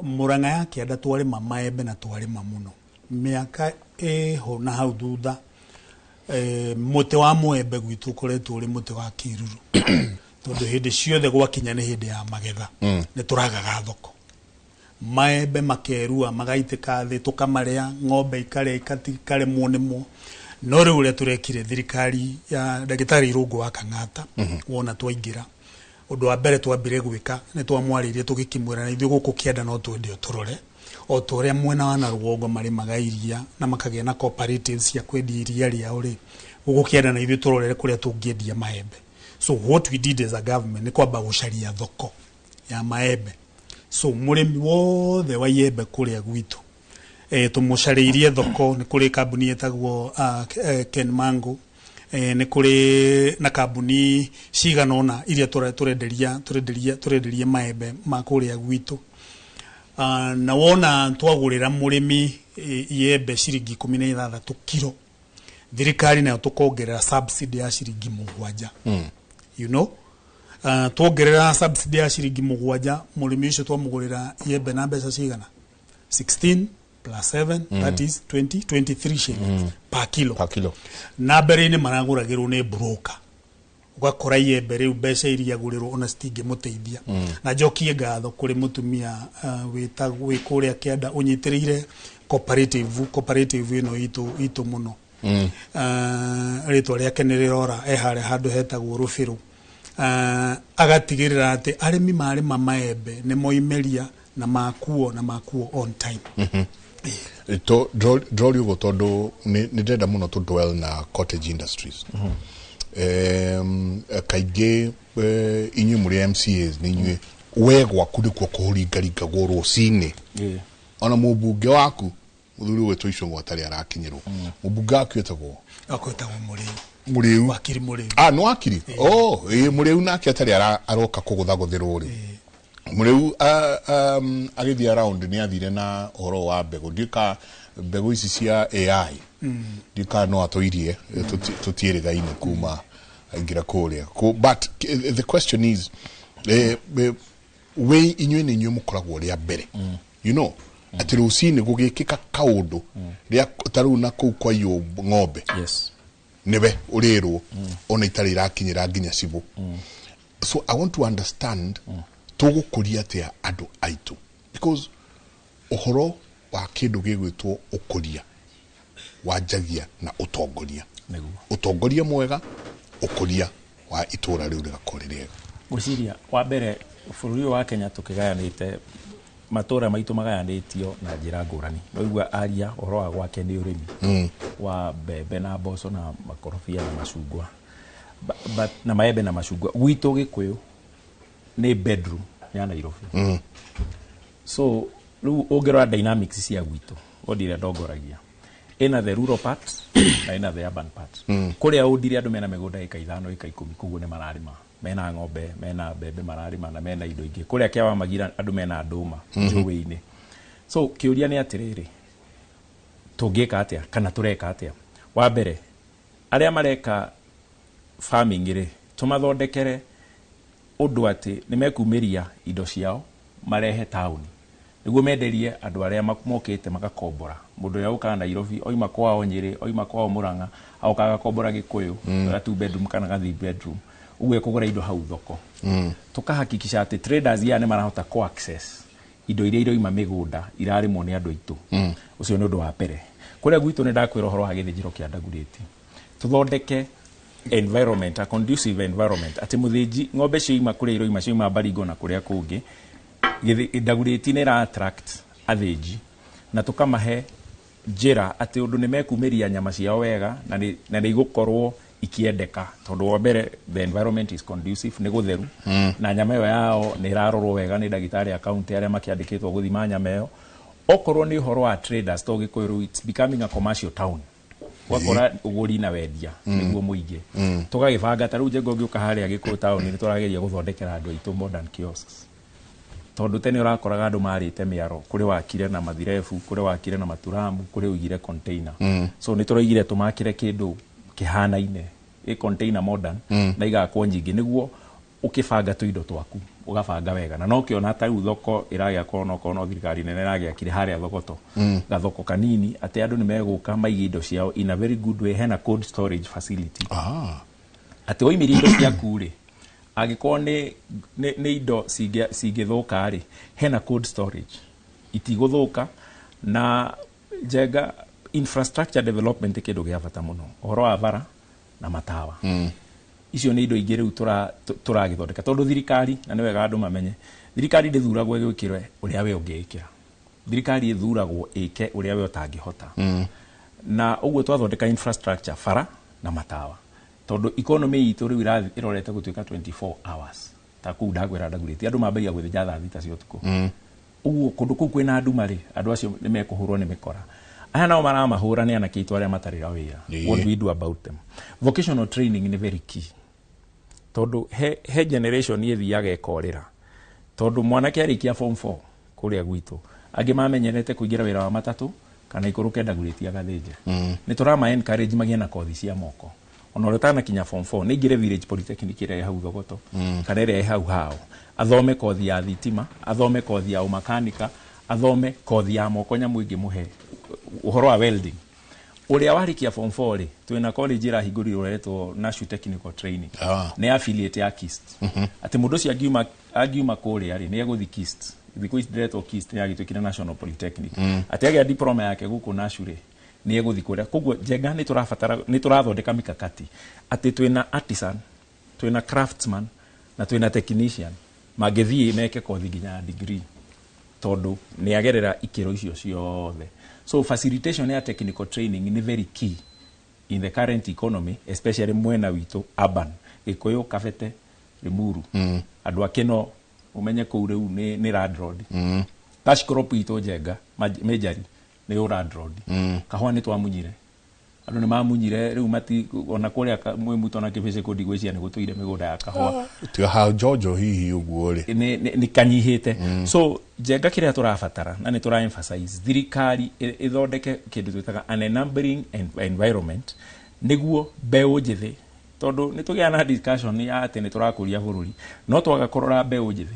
S2: Murang'a ya Kianda twarima maembe na twarima muno miaka ho na hau thutha muti wa muembe gwitu koretwo uri muti wa kiruru tondu hindi ciothe gwakinya ni hindi ya magetha ni turagaga thoko maembe makerua magaitika thi tukamaria ng'ombe ikare katikare munimo no riu ria turekire thirikari ya ndagitari Irungu wa Kang'ata wona twaingira undu wa mbere twambire gwika ni twamwaririe tugikimwira na ithuĩ guku Kianda no twendio turore o turia mwena wa Narugongo marimaga iria na makagia na cooperatives ya kwendia iria riao ri guku Kianda na ithuĩ turorere kuria tungiendia maembe. So what we did as a government ni kwamba gucaria thoko ya maembe. So murimi wothe wa iembe kuria gwitu tumucariirie thoko ni kuri kambuni yetagwo Ken Mango ni kuri na kambuni ciganona iria turenderia maembe ma kuria gwitu na wona twagurira murimi iembe ciringi 16 kilo thirikari nayo tukongerera subsidy ya ciringi 7 you know tuongerera subsidy ya ciringi 7 murimi ucio twamugurira iembe na mbeca cigana 16 plus 7 that is 23 shillings per kilo na mbere-inĩ maragũragĩrwo nĩ broker ugakora iembe rĩu mbeca iria agũrĩrwo ona citingĩmũteithia na njokie ngatho kũrĩ mũtumia wĩ kũrĩa kĩanda ũnyitĩrĩire cooperative ĩno itũ mũno rĩtwa rĩake nĩ rĩrora harĩa handũ hetagwo Rũbĩrũ agatigĩrĩra atĩ arĩmi marĩma maembe nĩ moimeria na makuo on time
S23: Droli ugo tondu ni ndenda muno to dwell na cottage industries. Kaige inyu muri MCAs ni inyu wegwa kuri kwa kuringaringa goro cine. Ona mubunge waku muthuri wetu Icũng'wa atari arakinyirwo. Mubunge waku etagwo Muriu
S2: wakiri Muriu.
S23: No wakiri. Muriu nake atari aroka kuguthaguthirwo ri. Muriu agithia around ni athire na horo wa mbegu ndika mbegu ici cia AI ndika no atoirie tutirigaine kuma ingira kuria but the question is we inywe ni nywe mukoragwo ria mbere you know ati rucini gugikika kaundu ria taru na kuu kwa iyo ng'ombe nebe urirwo ona itari irakinyira nginya cibu so I want to understand tugukuria atia andu aitu because uhoro wa kindu gigwitwo ukuria wajagia na utongoria mwega ukuria wa itura riu rigakorerega
S22: guciria wa mbere bururi wa Kenya tukigayanite matura maitu magayanitio na njira ngurani noigwa aria uhoro wa gwake ni urimi wa mbembe na mboco na makorobia na macungwa na maembe na macungwa gwitu Gikuyu ni bedroom ya Nairobi so lu ongera dynamics cia gwitu odire ndongoragia ina the rural part na ina the urban part kuria udire andu mena migunda eka 5 eka 10 kugu ne mararima mena ng'ombe mena bebe mararima na mena indo ingi kuria kiawa magira andu mena nduma njuwe-ini so kiuria ni atiriri tungika atia kana tureka atia wa mbere aria mareka farming ri tumathondekere undu ati nimekumiria indo ciao marehe town niguo menderie andu aria mokite magakombora mundu ya uka Nairobi oima kwao Nyeri oima kwao Murang'a aukaga kombora Gikuyu na 2 bedroom kana 3 bedroom uwe kugura indo hau thoko tukahakikisha ati traders ya ne marahota co access indo iria iroima migunda irarimwo ni andu aitu ucio ni undu wa pere kuria gwitu ni ndakwira horo ha githijiro kia Ndagureti tuthondeke environment a conducive environment ati muthinji ng'ombe ciima kuria iroima ciima Baringo na kuria kungi Ndagureti ni ra attract athinji na tukamahe njira ati undu ni mekumiria nyama ciao wega na ni igukorwo ikiendeka tondu wa mbere the environment is conducive ni gutheru na nyama yo yao ni rarorwo wega ni ndagitari ya county aria makiandikitwo guthima nyama yo okorwo ni horo wa traders to Gikuyu it's becoming a commercial town wakora uguri na wendia niguo muingi tugagibanga taru njengo ngiuka haria Gikuyu town ni turageria guthondekera andu aitu modern kiosks tondu tene urakoraga andu marite miaro kuri wakire na mathirefu kuri wakire na maturamu kuri ugire container so ni turaigire tumakire kindu kihana-ine container modern na igakwo nyingi niguo ukibanga tuindo twaku ugabanga wega na no kiona ta thoko iragia kono thirikari nene iragia kire haria thogoto gathoko kanini ati andu ni meguka maigi indo ciao in a very good way hena cold storage facility ati oimiri indo ciaku ri agiko ni indo cingithuka ri hena cold storage itiguthuka na jega infrastructure development kindu gia bata muno horo wa bara na matawa icio ni indo ingire turagithondeka tondu thirikari na niwega andu mamenye thirikari ndithuragwo gwikirwe uria we ungiikira thirikari ithuragwo ike uria we utangihota na uguo twathondeka infrastructure bara na matawa tondu economy itu riu irorete gutuika 24 hours ta ku ndagwira Ndagureti andu mambagia gwithija thaa 6 cia utuku uguo kundu kuu kwina andu mari andu acio ni mekuhurwo ni mikora aya nao maramahura ni anakiitwa aria matarira wira what do we do about them vocational training ni very key tondu he generation yethiaga ekorera tondu mwanake arikia form 4 kuria gwitu angi mamenyerete kuingira wira wa matatu kana ikuruke Ndagureti agathinje ni turama encourage magia na kothi cia moko ona rutana kinya form 4 ni ngire village polytechnic ira hau thogoto kana ira hau hao athome kothi ya thitima athome kothi ya umakanika athome kothi ya moko nya mwingi muhe uhoro wa welding uria warikia form 4 ri twina college ira hingũrirwo retwo National Technical Training ne affiliate ya KIST ati mundu cio agiuma kuria ri ne eguthi KIST thikũ ici ndiretwo KIST ya gitwikire National Polytechnic ati agia diploma yake guku National ni eguthi kuria koguo Njenga ni turathondeka mikakati ati twina artisan twina craftsman na twina technician magethie meke kothi nginya degree tondu ni agerera ikiro icio ciothe. So facilitation ya technical training ni very key in the current economy, especially mwena witu urban Gikuyu, Kabete, Limuru. Andu akino umenye ku riu ni Rand Road. Cash crop ito Njenga majari ni Rand Road. Kahwa ni twamunyire. Andu ni mamunyire riu mati ona kuria mwe muto na kibese ko digwecia ni gutuire migunda ya kahwa.
S23: Tiga ha Jojo hihi uguo ri.
S22: Ni kanyihite. So Njenga kiria turafatara na ni tura emphasize thirikari ithondeke kindu twitaga an enabling environment niguo mbeu njithi tondu ni tugia na discussion ya ati ni turakuria bururi no twaga kurora mbeu njithi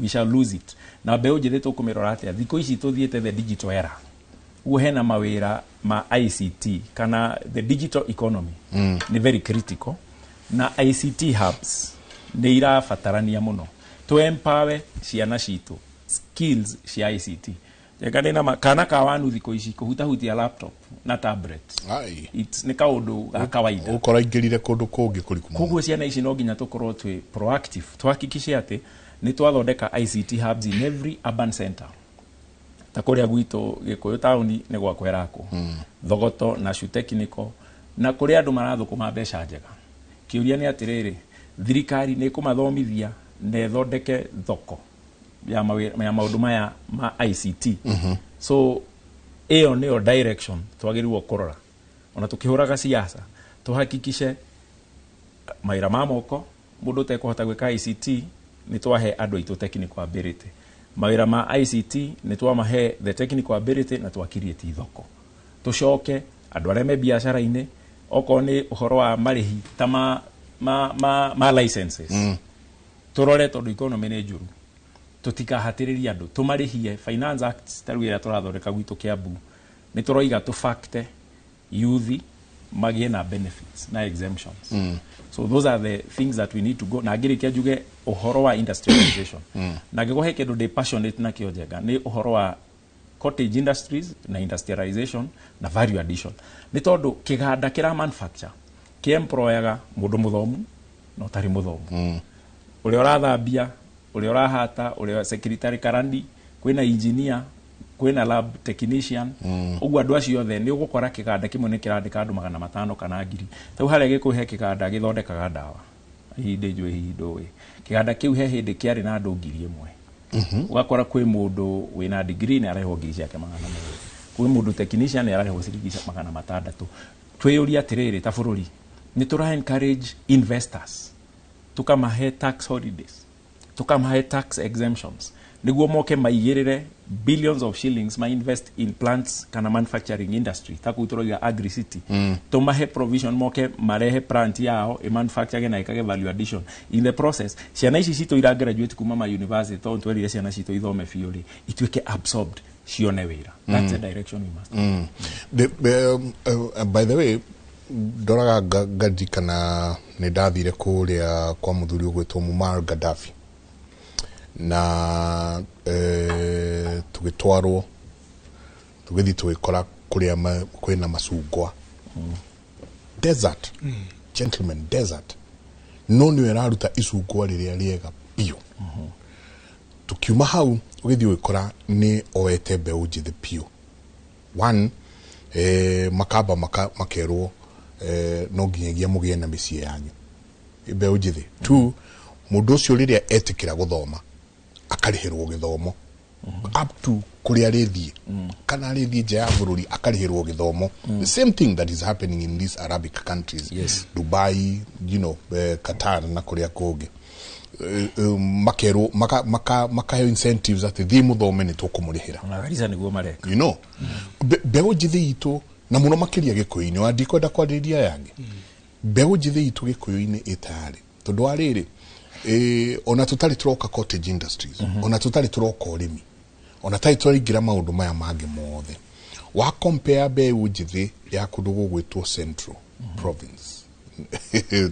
S22: we shall lose it na mbeu njithi tukumirora ati thiko ici tuthiete the digital era uhena mawira ma ICT kana the digital economy ni very critical na ICT hubs ni irafatarania muno to empower ciana citu skills cia ICT Njenga na kana kawanu thiko ici kuhutahutia laptop na tablet it's ni kaundu ga kawaida
S23: ukora ingirire kundu kungi kuriku
S22: koguo ciana ici no nginya tukorwo twi proactive twahakikishe ati ni twathondeka ICT hubs in every urban center ta kuria gwitu Gikuyu town ni gwa kwerako Thogoto na National Technical na kuria andu marathukuma mbeca njega kiuria ni atiriri thirikari ni kumathomithia na ethondeke thoko ya maundu maya ma ICT so eo neo direction twagirirwo kurora ona tukihuraga siasa tuhakikishe maira ma moko mundu te kuhota gwika ICT ni twahe andu aitu technical ability maira ma ICT ni twamahe the technical ability na twakirieti thoko tucoke andu areme biashara ine oko ni uhoro wa marihi tama ma licenses turore tondu economy ni njuru tutikahatiriria andu tumarihie Finance Act taruira turathondeka gwitu Kiambu ni turoiga tu facte youth magie na benefits na exemptions so those are the things that we need to go na ngirikia juge uhoro wa industrialization na gigohe kindu de passionate na kio Njenga ni uhoro wa cottage industries na industrialization na value addition ni tondu kiganda kira manufacture ki employaga mundu muthomu no tari muthomu uri urathambia uri urahata uri secretary karandi kwina engineer kwina lab technician ugwa andu acio othe ni ugukora kiganda kimwe ni kirandika andu 500 kana 1000 tau haria gikuhe kiganda githondekaga ndawa hinde njwe hindo kiganda kiu he hindi kiari na andu 1000 ugakora kwi mundu wina degree ni araho ngiri ciake 100 kwi mundu technician ni araho ciringi 600 twiyuria atiriri ta bururi ni tura encourage investors tukamahe tax holidays tukamahe tax exemptions niguo moke maigirire billions of shillings ma invest in plants kana manufacturing industry takuturoga agri city tumahe provision moke marehe plant yao e manufacturing na ikage value addition in the process ciana ici cito ira graduate kuma ma university to twelire ciana cito ithome fiori itweke absorbed cione wira that's the direction we must
S23: by the way doraga gadi kana ne dathire kuria kwa muthuri ugwetwo Muammar Gaddafi na tugitwarwo tugithi twikora kuria kwina macungwa desert gentlemen desert no ni weraruta icungwa riria riega bio tukiuma hau ugithi wikora ni oete mbeu njithi bio one makaba makerwo no nginyagia mugie na micie yanyu mbeu njithi two mundu ucio riria etikira guthoma akarihirwo githomo up to kuria rithie kana rithie nja ya bururi akarihirwo githomo the same thing that is happening in these Arabic countries Dubai you know Qatar na kuria kungi makero maka incentives ati thi muthome ni tukumurihira
S22: na garisa niguo mareka
S23: you know mbeu njithi itu na muno makiria Gikuyu-ini wandikwenda kwariria yangi mbeu njithi itu Gikuyu-ini itari tondu ariri ona tutari turoka cottage industries ona tutari turoka urimi ona title igira maundu maya mangi mothe wa compare mbeũ njithi ya kundu gugwitwo Central Province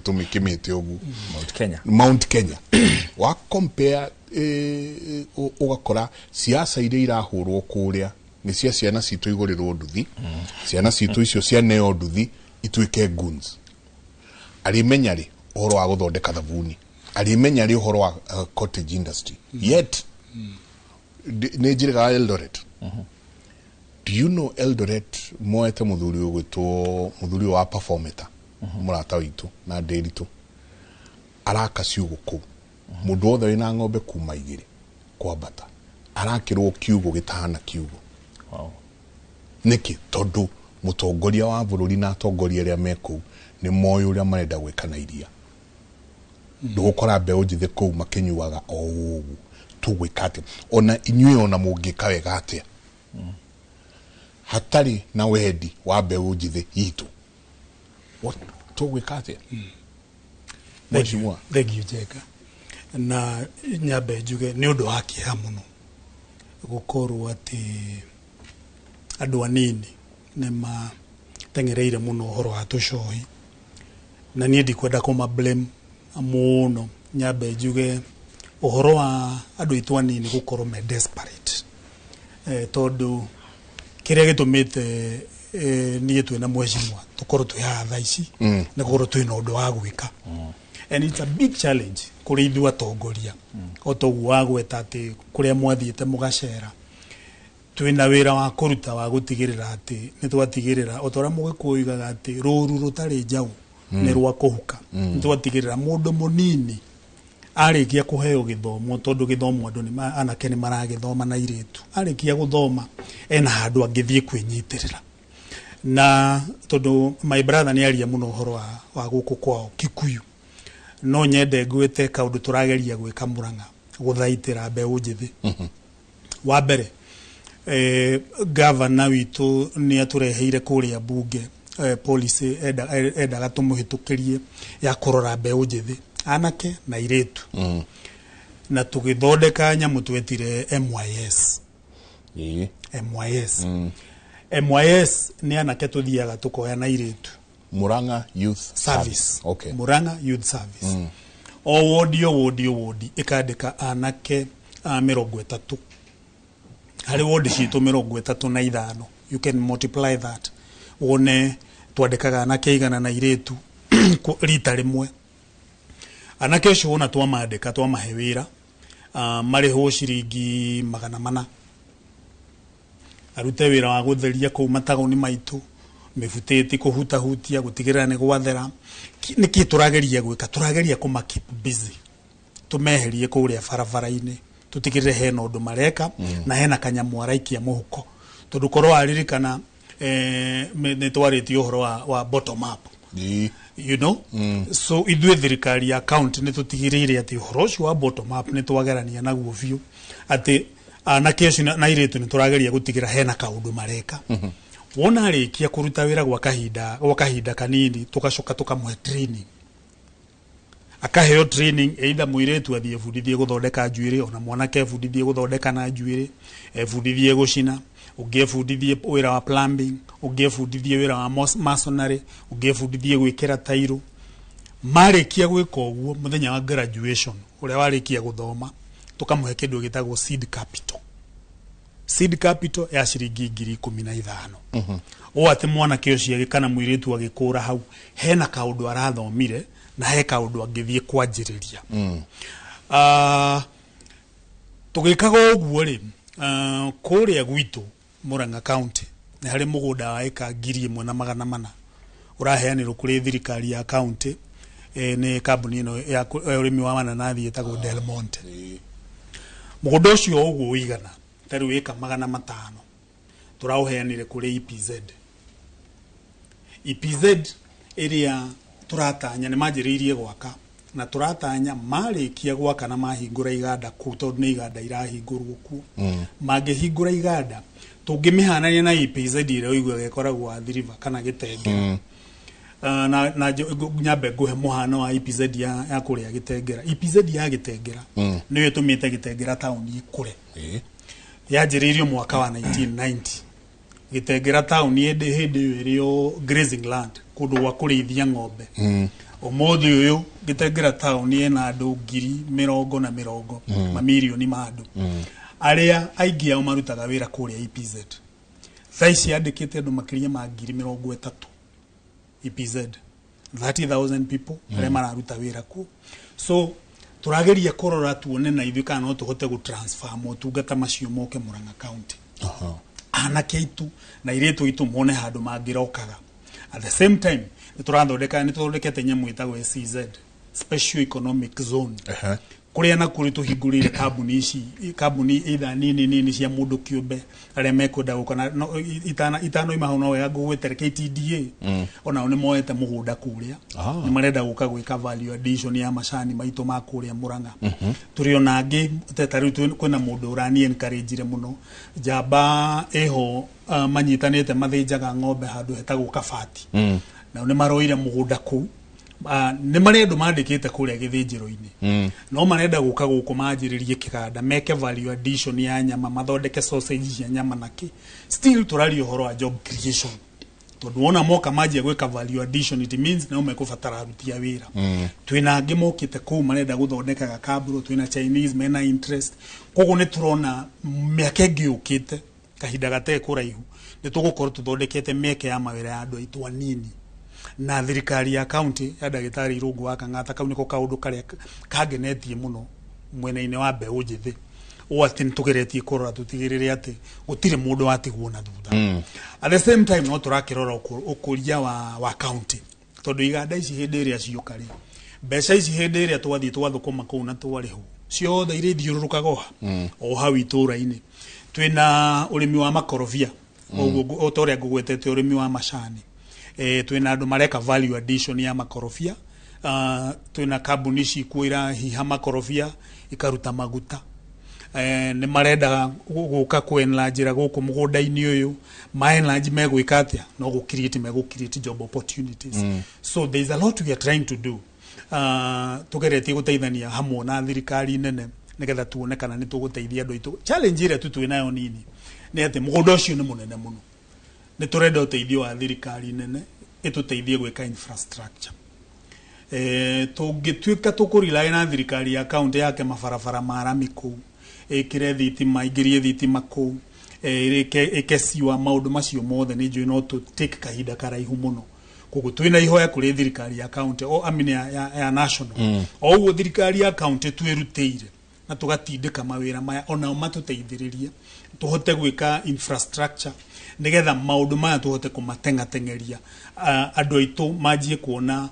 S23: tumikimite ugu Mount Kenya wa compare ugakora siasa iria irahurwo kuria ni cia ciana citu igurirwo nduthi ciana citu icio cia neo nduthi ituike guns arimenya ri uhoro wa guthondeka thabuni arimenya ri uhoro wa cottage industry yet ne njiraga Eldoret do you know Eldoret moete muthuri ugwitwo muthuri wa performata murata witu na nderitu araka ciugo ku mundu othe wina ng'ombe kuma igiri kwa bata arakirwo kiugo gitahana kiugo niki tondu mutongoria wa bururi na atongoria ria meku ni moyo uria marenda gwikana iria ndugukora mbeũ njithi ku makinyuaga o ugu tugwikate ona inyuĩ ona mungika wega atia hatari na wendi wa mbeũ njithi itu tugwikate
S2: Thank you Jeka na nyabe njuge ni undu wa kĩeha muno gukorwo ati andu anini ne matengereire muno uhoro wa tucohi na nie ndikwenda kuma blame muno nyabe njuge uhoro wa andu itu anini gukorwo me desperate tondu kiria gitumite nie twina mweshimwa tukorwo twi hatha ici na gukorwo twina undu wa gwika and it's a big challenge kuri ithu atongoria otogu wa gweta ati kuria mwathiite mugacera twina wira wa kuruta wa gutigirira ati ni twatigirira otora mugikuigaga ati ruru rutari njau ni rwa kuhuka ni twatigirira mundu munini arikia kuheo githomo tondu githomo andu ni anake ni maragithoma na iritu arikia guthoma ena handu angithie kwinyitirira na tondu my brother ni aria muno horo wa guku kwao Kikuyu no nyende ngwite kaundu turageria gwika Murang'a guthaitira mbeũ njithi wa mbere governor witu ni atureheire kuria bunge policy endaga tumuhitukirie ya kurora mbeũ njithi anake na iritu na tugithondeka nyamu twetire MYS MYS ni anake tuthiaga tukoya na iritu
S23: Murang'a Youth Service.
S2: Okay. Murang'a Youth Service. O wodi ikandika anake 30. Hari wodi citu 35. You can multiply that. One twandikaga anake igana na iritu rita rimwe. Anake cio ona twamandika twamahe wira mariho ciringi 400. Arute wira wa gutheria ku matagoni maitu mifuteti kuhutahutia gutigirira ni gwathera niki turageria gwika turageria kuma keep busy tumeherie kuria barabara-ini tutigirire hena undu mareka na hena kanyamu araikia muhuko tondu korwo aririkana ni twarĩtie uhoro wa bottom up you know so ithuĩ thirikari ya county ni tutigirire ati uhoro ucio wa bottom up ni twagerania naguo biũ ati anake acio na iritu ni turageria gutigira hena kaundu mareka wona arikia kuruta wira gwa kahinda kanini tugacoka tukamwe training akaheo training either muiretu athie fundithie guthondeka njuire ona mwanake fundithie guthondeka na njuire fundithie gucina ungefundithie wira wa plumbing ungefundithie wira wa masonry ungefundithie gwikira tairo marikia gwika uguo muthenya wa graduation uria warikia guthoma tukamwe kindu gitagwo seed capital ya ciringi 15,000 o ati mwana kio cia kana muiretu agikura hau hena kaundu arathomire na he kaundu angithie kwanjiriria tugikaga uguo ri kuria gwitu Murang'a County ni hari mugunda wa eka 1,400 uraheanirwo kuri thirikari ya county ni kambuni ino ya urimi wa mananathi etagwo Del Monte mugunda ucio uguo wigana tari wika 500 turauheanire kuri EPZ area turatanya ni majiririe gwaka na turatanya marikia gwaka na mahingura iganda ku tondu ni iganda irahingurwo ku mangihingura iganda tungimihanania na EPZ ire uigwe gekoragwo athiriva kana gitengera na nyambe nguhe muhano wa EPZ ya kuria gitengera EPZ ya gitengera niyo tumite gitengera town ikure yanjiririo mwaka wa 1990 Gitengera town yende hindi irio grazing land kundu gwa kurithia ng'ombe umuthi uyu Gitengera town yena andu 100,000 mamilioni ma andu aria aingi ao marutaga wira kuria EPZ thaici andikite andu makiria ma 30,000 EPZ 30,000 people aria mararuta wira ku so turageria korora tuone na ithu kana no tuhote gu transfer motungata macio moke Murang'a county anake itu na iretu itu mone handu mangirokaga at the same time niturathondekete nyamu itagwo SEZ special economic zone kuria na kuri tuhingurire kambuni either nini cia mundu kiumbe aria mekwenda gukana itano imahuna wega gugwetera KTDA ona ni moete mugunda kuria ni marenda guka gwika value addition ya macani maito ma kuria Murang'a turi ona ngi tetari kwina mundu urani encourage muno jamba eho manyitanite mathinjaga ng'ombe handu hetagwo Kabati na ni maroire mugunda ku ni marendo mandikite kuria githinjiro-ini no marenda guka guku manjiririe kiganda meke value addition ya nyama mathondeke sausage ya nyama naki still turari uhoro wa job creation tondu wona moka manjia gwika value addition it means na umekubatara arutia wira twina angi mokite ku marenda guthondeka gakaburo twina Chinese mena interest kogo ni turona miaka ingi ukite kahinda gate kuraihu ni tugukorwo tuthondekete meke ya mawira ya andu aitu anini na thirikari ya county ya Ndagitari Irungu wa Kang'ata kau niko kaundu karia kagenetie muno mwena-ini wa mbeu njithi o ati nitugeretie korora tutigirire ati gutire mundu watigwo na thutha at the same time no turakirora ukuria wa county tondu iganda ici hindi iria ciukari mbeca ici hindi iria twathie twathukuma kuu na twariho ciothe iri thiururukaga o hau itura-ini twina urimi wa makorobia o toria ngugwetete urimi wa macani twina andu mareka value addition ya makorobia twina kambuni cikuira hiha makorobia ikaruta maguta ni marenda guka kwenlanjira guku mugunda-ini uyu maenlanji megwika atia no gu create job opportunities so there is a lot we are trying to do tugeretie guteithania hamwe na thirikari nene nigetha tuone kana ni tuguteithia andu aitu challenge ire twinayo nini ni ati mugunda ucio ni munene muno ni turenda uteithio wa thirikari nene ituteithie gwika infrastructure tungituika tukurila na thirikari ya county yake mabarabara marami ku ikire thitima ingirie thitima ku ikesiwa maundu macio mothe ni njui no to take kahinda karaihu muno koguo twina ihoya kuri thirikari ya county o amini ya national o uguo thirikari ya county twirutire na tugatindika mawira maya ona matuteithiririe tuhote gwika infrastructure nigetha maundu maya tuhote kumatengatengeria andu aitu majie kuona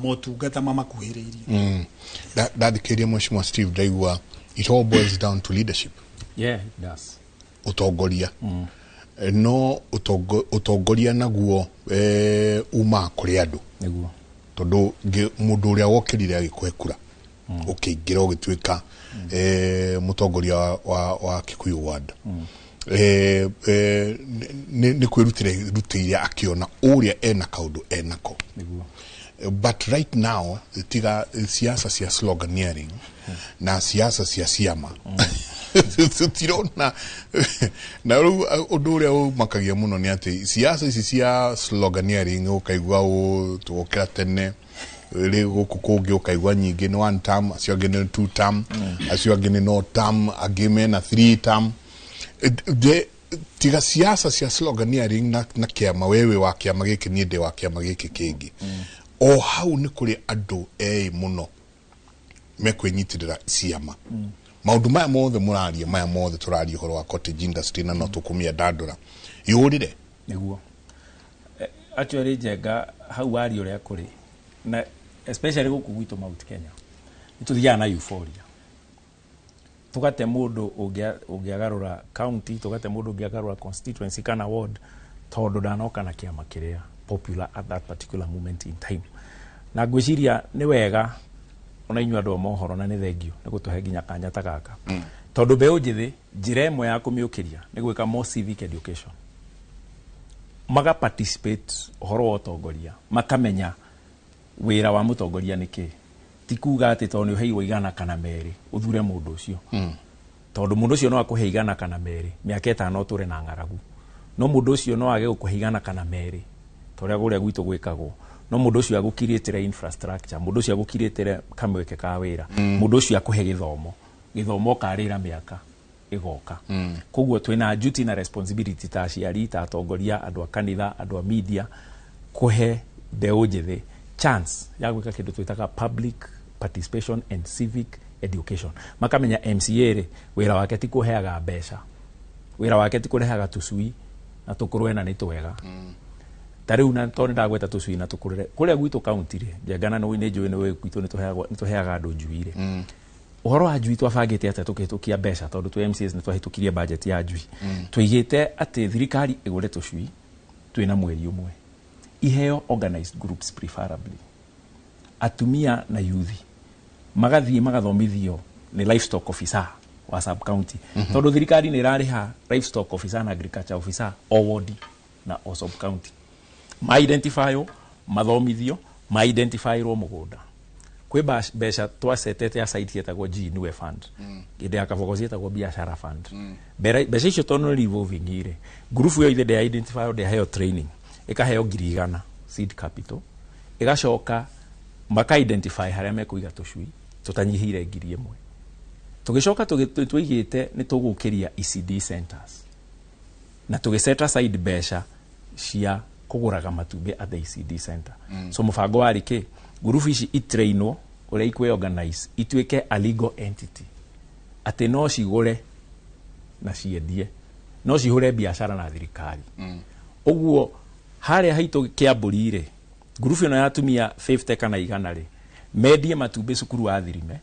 S2: motungata mamakuhiriirie
S23: Ndadhikiria Mheshimiwa Steve Ndaigua, it all boils down to leadership.
S22: Yeah, it does.
S23: Utongoria no utongoria naguo uma kuri andu niguo tondu mundu uria wokirire agikuhekura ukiingira ugituika mutongoria wa Kikuyu ward ni kwirutire akiona uria ena kaundu enako but right now tiga siasa cia sloganeering na siasa cia ciama tirona na undu uria umakagia muno ni ati siasa ici cia sloganeering ukaigua tukira tene ri guku kungi ukaigua nyingi ni one term acio angi ni two term acio angi ni no term angi mena 3 term tiga siasa cia sloganeering na kiama wewe wa kiama giki ni ndi wa kiama giki kingi o hau ni kuri andu muno mekwinyitirira ciama maundu maya mothe muraria maya mothe turaria horo wa cottage industry na no tukumia dandura yurire
S22: niguo actually Njenga hau ari uria kuri na especially guku gwitu Mount Kenya nituthiaga na euphoria tugate mundu ungiagarura county tugate mundu ungiagarura constituency kana ward tondu ndanoka na kiama kiria popular at that particular moment in time na ngwiciria ni wega ona inyu andu mohoro na ni thengio ni gutuhe nginya kanya ta gaka tondu mbeu njithi njira imwe ya kumiukiria ni gwika more civic education maga participate horo wa utongoria makamenya wira wa mutongoria niki tikuga ati tondu heiwa igana kana meri uthure mundu ucio tondu mundu ucio no akuhe igana kana meri miaka 5 ture na ngaragu no mundu ucio no age gukuhe igana kana meri toria guria gwitu gwikagwo no mundu ucio agukirietire infrastructure mundu ucio agukirietire kamweke ka wira mundu ucio akuhe githomo karira miaka igoka koguo twina duty na responsibility ta aciari ta atongoria andu a kanitha andu a media kuhe mbeũ njĩthĩ chance ya gwika kindu twitaga public participation and civic education makamenya MCA ri wira wake ti kuheaga mbeca wira wake ti kurehaga tucui na tukurwe na ni twega tariu na tone ndagweta tucui na tukurere kuria gwitu county ri Jengana no ine njui ni we gwitu ni tuheaga andu njui ri uhoro wa njui twabangite ate tukihitukia mbeca tondu tu MCAs ni twahitukirie budget ya njui twigite ati thirikari igure tucui twina mweri umwe iheo organized groups preferably atumia na youth magathie magathomithio ni livestock officer wa sub county tondu thirikari ni irariha livestock officer na agriculture officer o ward na o sub county ma identify mathomithio ma identify ro mugunda kwi mbeca twasetete ya site yetagwo GNU fund ide akavogozi yetagwo biashara fund mbeca icio tondu revolving ire group yo ithe de identify de heo training ikaheo ngirigana seed capital igacoka maka identify haria mekuiga tucui tutanyihire ngiri imwe tugicoka twigite ni tugukiria ECD centers na tugiset aside mbeca cia kuguraga matumbi at the ECD center so mufango wari ki group ici itrainwo uria ikwe organize itwike a legal entity ati no cigure na ciendie no cihure biashara na thirikari uguo haria haitu kiamburi ri group ino yatumia 50 kana igana ri medie matumbi cukuru wa thirime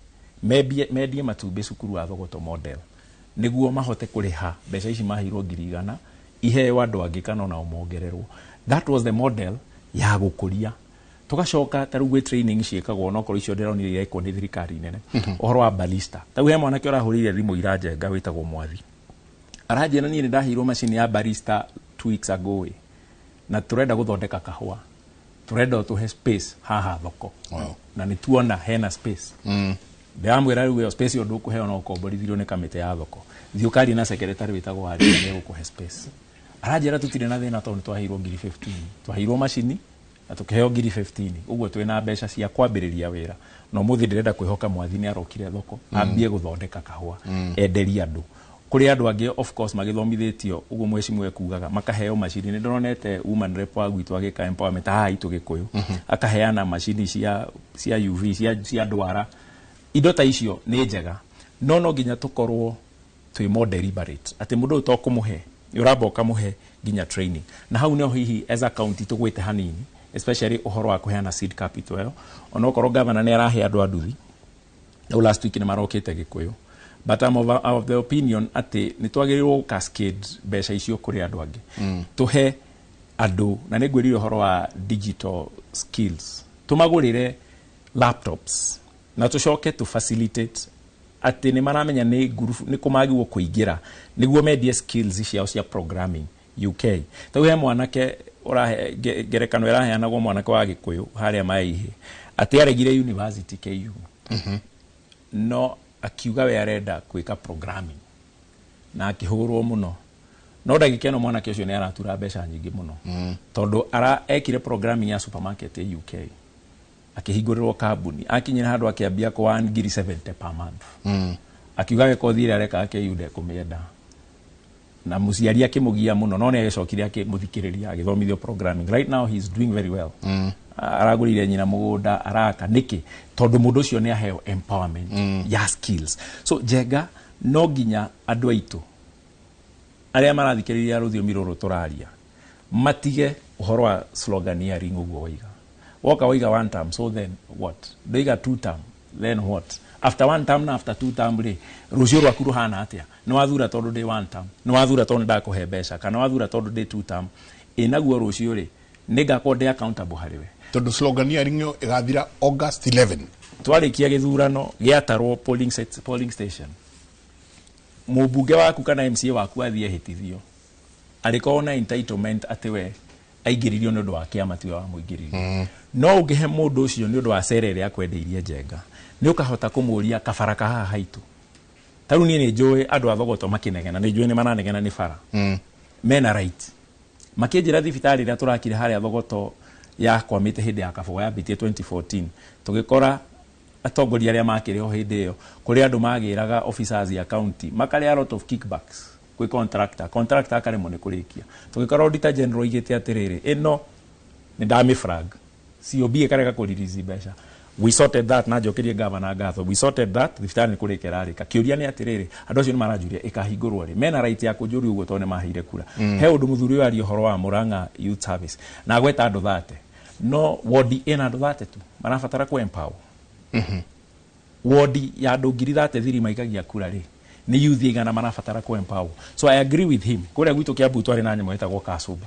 S22: medie matumbi cukuru wa thogoto model niguo mahote kuriha mbeca ici mahirwo ngirigana iheo andu angi kana na umongererwo that was the model ya gukuria tugacoka taruwe training ciekagwo no koro icio ndironire ireko ni thirikari nene uhoro wa balista tau he mwana kiora hurire thimu Irajenga witagwo Mwathi arajena ni ndahirwo machine ya barista 2 weeks ago na turenda guthondeka kahua turenda tuhe space haha thoko na ni tuona hena space ndamwira riu space yo ndukuheo no komborithirwo ni kamite ya thoko thiukari na secretary witagwo hari ni gukuhe space arajera tutire na thina tondu twahirwo ngiri 15 twahirwo machine na tukiheo ngiri 15 uguo twina mbeca cia kwambiriria wira no muthi ndirenda kwihoka Mwathi ni arokire thoko ambie guthondeka kahua enderia andu kuri andu angi of course magithomithitio uguo mwecimu ekugaga makaheo machine ni ndonete woman rep wa gwitu agika empowerment ha itu gikuyu akaheana machine cia UV cia ndwara indo ta icio ni njega no nginya tukorwo twi more deliberate ati mundu utokumuhe uraboka muhe nginya training na hau no hihi as a county tugwite hanini especially uhoro wa kuheana seed capital yo onokorwo governor ni arahe andu anduthi no last week ni marokite gikuyu but I'm of the opinion ati ni twagirirwo cascade mbeca icio kuri andu angi tuhe andu na ni gwirire uhoro wa digital skills tumagurire laptops na tucoke to facilitate ati ni maramenya ni group ni kumagirwo kuingira niguo medie skills ciao cia programming UK tau he mwanake ora gerekano iraheanagwo mwanake wa Gikuyu haria maihi ati aregire university KU no akiuga we arenda kwika programming na akihurwo muno no ndagikeno mwanake ucio ni aratura mbeca nyingi muno tondu ara ekire programming ya supermarket ya UK akihingũrĩrwo kambuni akinyira handu akiambia kwa 170 per month akiuga we kothire areka KU ndekũmĩenda na muciari akimugia muno no ni agicokire akimuthikiriria agithomithio programming right now he is doing very well aragurire nyina mugunda araka niki tondu mundu ucio ni aheo empowerment ya skills so Jenga no ginya andu aitu aria marathikiriria ruthiomi ruru turaria matige uhoro wa sloganeering uguo waiga woka waiga one term so then what doiga 2 term then what after 1 term na after 2 term ri rucio rwaku ruhana atia no wathura tondu ndi 1 term no wathura tondu ndakuhe mbeca kana wathura tondu ndi 2 term inaguo rucio ri ningakorwo ndi accountable hariwe
S23: tondu sloganeering yo igathira August 11
S22: twarikia githurano giatarwo polling station mubunge waku kana MCA waku athie hitithio ariko na entitlement ati we aingiririo ni undu wa kiama tiwe wa muingiririo no ungihe mundu ucio ni undu wa serere akwendeirie Jenga ni ukahota kumuria kabaraka haha haitu taru ni njũĩ andũ a Thogoto makinegena nĩ njũĩ nĩ mananegena nĩ bara mena right makĩnjĩra thibitarĩ ĩrĩa tũrakire harĩa Thogoto ya kwamĩte hĩndĩ ya Kabogo yambĩtie 2014 tũgĩkora atongoria arĩa makĩrĩ o hĩndĩ ĩyo kũrĩ andũ magĩraga officers ya county makarĩ a lot of kickbacks kwĩ contractor akaremwo nĩ kũrĩkia tũgĩkora auditor general igĩte atĩrĩrĩ ĩno nĩ ndamĩfrag COB ĩkarega kũrelease mbeca. We sorted that na njokerie governor ngatho. We sorted that thibitarĩ nĩ kũrĩka rarĩka kĩũria nĩ atĩrĩrĩ andũ acio nĩ maranjuria ĩkahingũrwo rĩ mena right ya kũnjũria ũguo tondũ nĩ maheire kura he ũndũ mũthuri ũyũ ari ũhoro wa Murang'a youth service na gweta andũ 30 no ward ina andũ 30 tu marabatara kũ empower ward ya andũ 30 maikagia kura rĩ ni youth igana marabatara kũ empower. So I agree with him kũrĩa gwitũ Kiambu twarĩ na nyamũ ĩtagwo Kasuba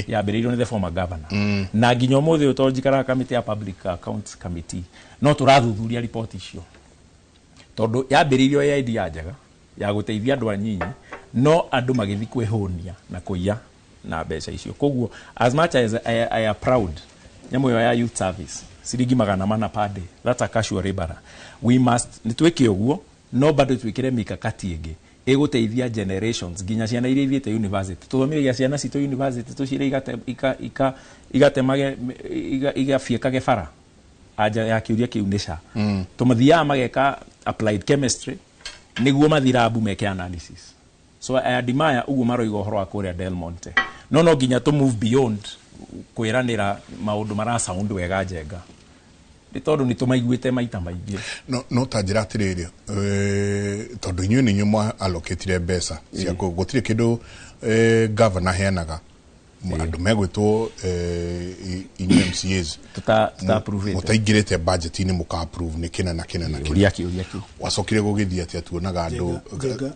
S22: yambĩrĩirio nĩ the former governor na nginya ũmũthĩ ũyũ njikaraga committee ya public accounts committee no tũrathuthuria report icio tondũ yambĩrĩirio ya idea njega ya gũteithia andũ anyinyi no andũ magĩthi kwĩhũnia na kũiya na mbeca icio koguo as much as I am proud nyamũ ĩyo ya youth service ciringi 400 per day that's a casual labor we must nĩtwĩke ũguo no bado twĩkĩre mikakati ĩngĩ ĩgũteithia generations nginya ciana iria ithiĩte university tũthomire ciana citũ university tũcire igatemage igafiekage bara aja ya kiuria kiu nisha tũmathiaga mageka applied chemistry nĩguo mathirabu meke analysis. So I admire uguo maroiga ũhoro wa kũrĩa Del Monte no nginya to move beyond kwĩranĩra maũndũ mara sound wega njenga nĩ tondũ nĩ tũmaiguĩte maita maingĩ
S23: no ta njĩra atĩrĩrĩ tondũ inyuĩ nĩ inyuĩ allocate mbeca cia gũtirĩ kĩndũ governor heanaga andũ megwĩtwo inyuĩ MCAs mũtaingĩrĩte budget-inĩ mũka approve nĩ kĩna na kĩna na kĩna wacokire gũgĩthiĩ atĩ tuonaga andũ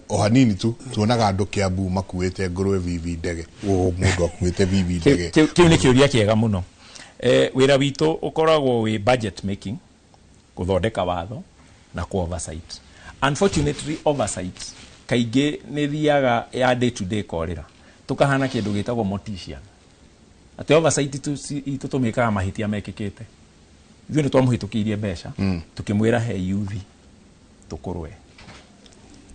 S23: o hanini tu tuonaga andũ Kiambu makuĩte ngũrwe vivi ndege mũndũ akuĩte vivi ndege
S22: kĩu nĩ kĩũria kĩega mũno wĩra witũ ũkoragwo wĩ budget making gũthondeka watho na ku oversight. Unfortunately oversight kaingĩ nĩ thiaga ya day to day korĩra tukahana kĩndũ gĩtagwo mortician atĩ oversight itu tumĩkaga mahĩtia mekĩkĩte ithuĩ nĩ twamũhĩtũkĩirie mbeca tukĩmwĩra he youth tũkũrwe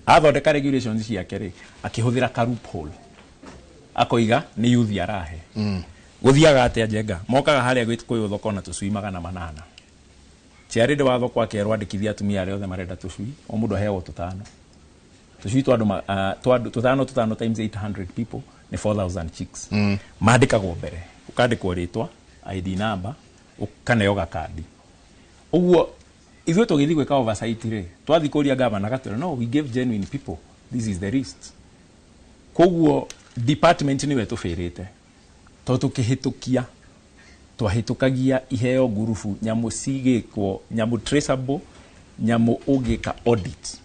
S22: athondeka regulations ciake rĩ akĩhũthĩra ka loophole akoiga nĩ youth arahe guthiaga atia njenga mokaga haria gwĩtũkũyũ thoko na tũcui 800 ciarĩndĩ wa thoko akerwo andĩkithia atumia arĩa othe marenda tũcui o mũndũ aheagwo tũtano tũcui tũtano times 800 people ni 4000 chicks mandĩkagwo mbere ukandĩkwo rĩtwa ID number ukaneo gakadi ũguo ithuĩ tũgĩthiĩ gwĩka oversight rĩ twathi kũria governor gatwĩra no we give genuine people this is the list koguo department nĩwe tũfĩrĩte tũkĩhĩtũkia twahĩtũkagia iheo gurufu nyamũ cigĩkwo nyamũ traceable nyamũ ũgĩka audit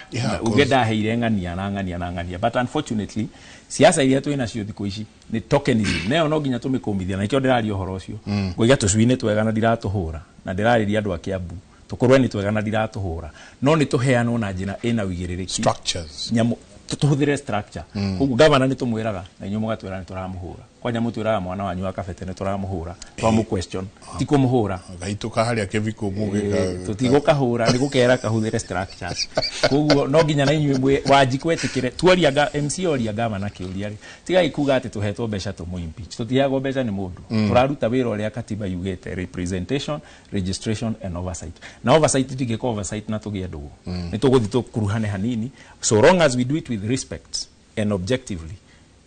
S22: ugenda heire ng'ania but unfortunately siasa iria twĩna cio thikũ ici nĩ tokenism nayo no nginya tũmĩkũmithia na ikĩo ndĩraria ũhoro ũcio ngũiga tũcui-inĩ twega na ndiratũhũra na ndĩrarĩria andũ a Kiambu tũkorwo nĩ twega na ndiratũhũra no nĩ tũheanwo na njĩra ĩna ũigĩrĩrĩki
S23: structures
S22: nyamũ tũhũthĩre structure koguo governor nĩ tũmwĩraga na inyuĩ mũgatwĩra nĩ tũramũhũra kwa nyamũ twĩraga mwana wanyu wa kabete nĩ tũramũhũra twamũ question ti kũmũhũra
S23: gaitũka harĩa kĩviko mũgĩka
S22: tũtigũkahũra nĩ gũkera kahũthĩre structures koguo no nginya na inyuĩ wanjikwetĩkĩre tuoria MC oria governor kĩũria rĩ tigai kuga atĩ tũhetwo mbeca tũmũimpeach tũtiheagwo mbeca nĩ mũndũ tũraruta wĩra ũrĩa katiba yugĩte representation registration and oversight na oversight tingĩka oversight na tũgĩe ndũgũ nĩ tũgũthiĩ tũkuruhane hanini so long as we do it with respect and objectively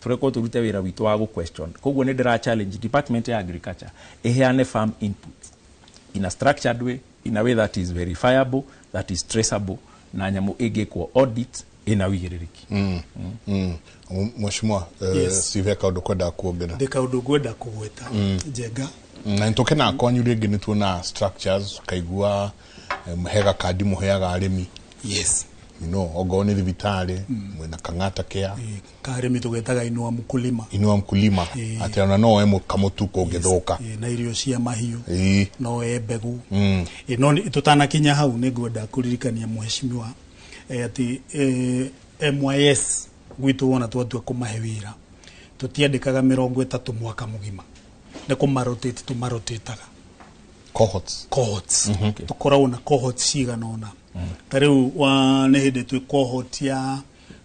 S22: tureko turute wira witu wa question koguo ni ndira challenge department ya agriculture eheane farm input in a structured way in a way that is verifiable that is traceable na nyamu igekwo audit ina wigiriki
S23: Mheshimiwa siveka undu kwenda kuongera
S2: ndeka undu kwenda kugweta njenga
S23: na ntoke na kwanyu ringi ni tuona structures kaigua muhega kadi muheaga arimi
S2: yes
S23: ogoni thibitari mwena Kang'ata Care
S2: karimi tugetaga inua
S23: mkulima ati ona no emo kamutuko ngithuka
S2: na irio cia mahiu no mbegu no tutana kinya hau ni ngwenda kuririkania mheshimiwa ati MYS gwitu wona twatua kumahe wira tutiandikaga 30 mwaka mugima ne kumarotate tumarotetaga
S23: cohorts
S2: tukoragwo na cohorts cigana ona Tariu wa nehede tu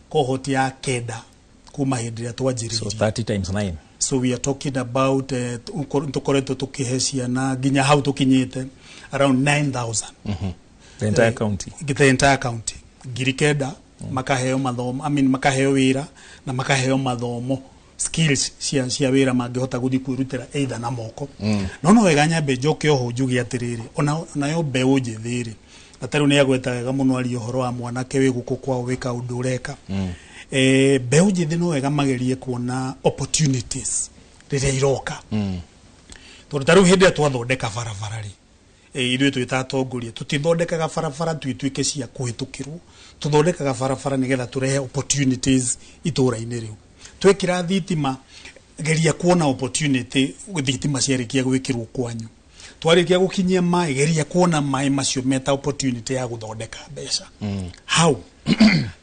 S2: cohort ya keda kuma hede ya tuwajiri.
S22: So 30 times 9.
S2: So we are talking about tukoreto tukihesia na ginya how tukinyete around 9,000.
S22: The entire county.
S2: The entire county. Girikeda makaheo mathomo, makaheo wira na makaheo mathomo skills cia wira mangihota guthi kwirutira either na moko. No wega nyambe njoke oho njugi atiriri ona yo mbeu njithiri atari ni agweta wega muno ari uhoro wa mwanake wi guku kwa wika undu ureka. Mbeu njithi no wega magerie kuona opportunities riria iroka. Tondũ hindi twathondeka barabara ri ithuĩ twĩtatongoria tutithondekaga barabara twituĩke cia kũhĩtũkĩrwo, tuthondekaga barabara nigetha turehe opportunities itũra-inĩ riu. Twekira thitima geria kuona opportunity thitima ciarĩkia gwĩkĩrwo kwanyu. Twarĩkia gũkinyia maĩ geria kuona maĩ macio meta opportunity ya gũthondeka mbeca. How?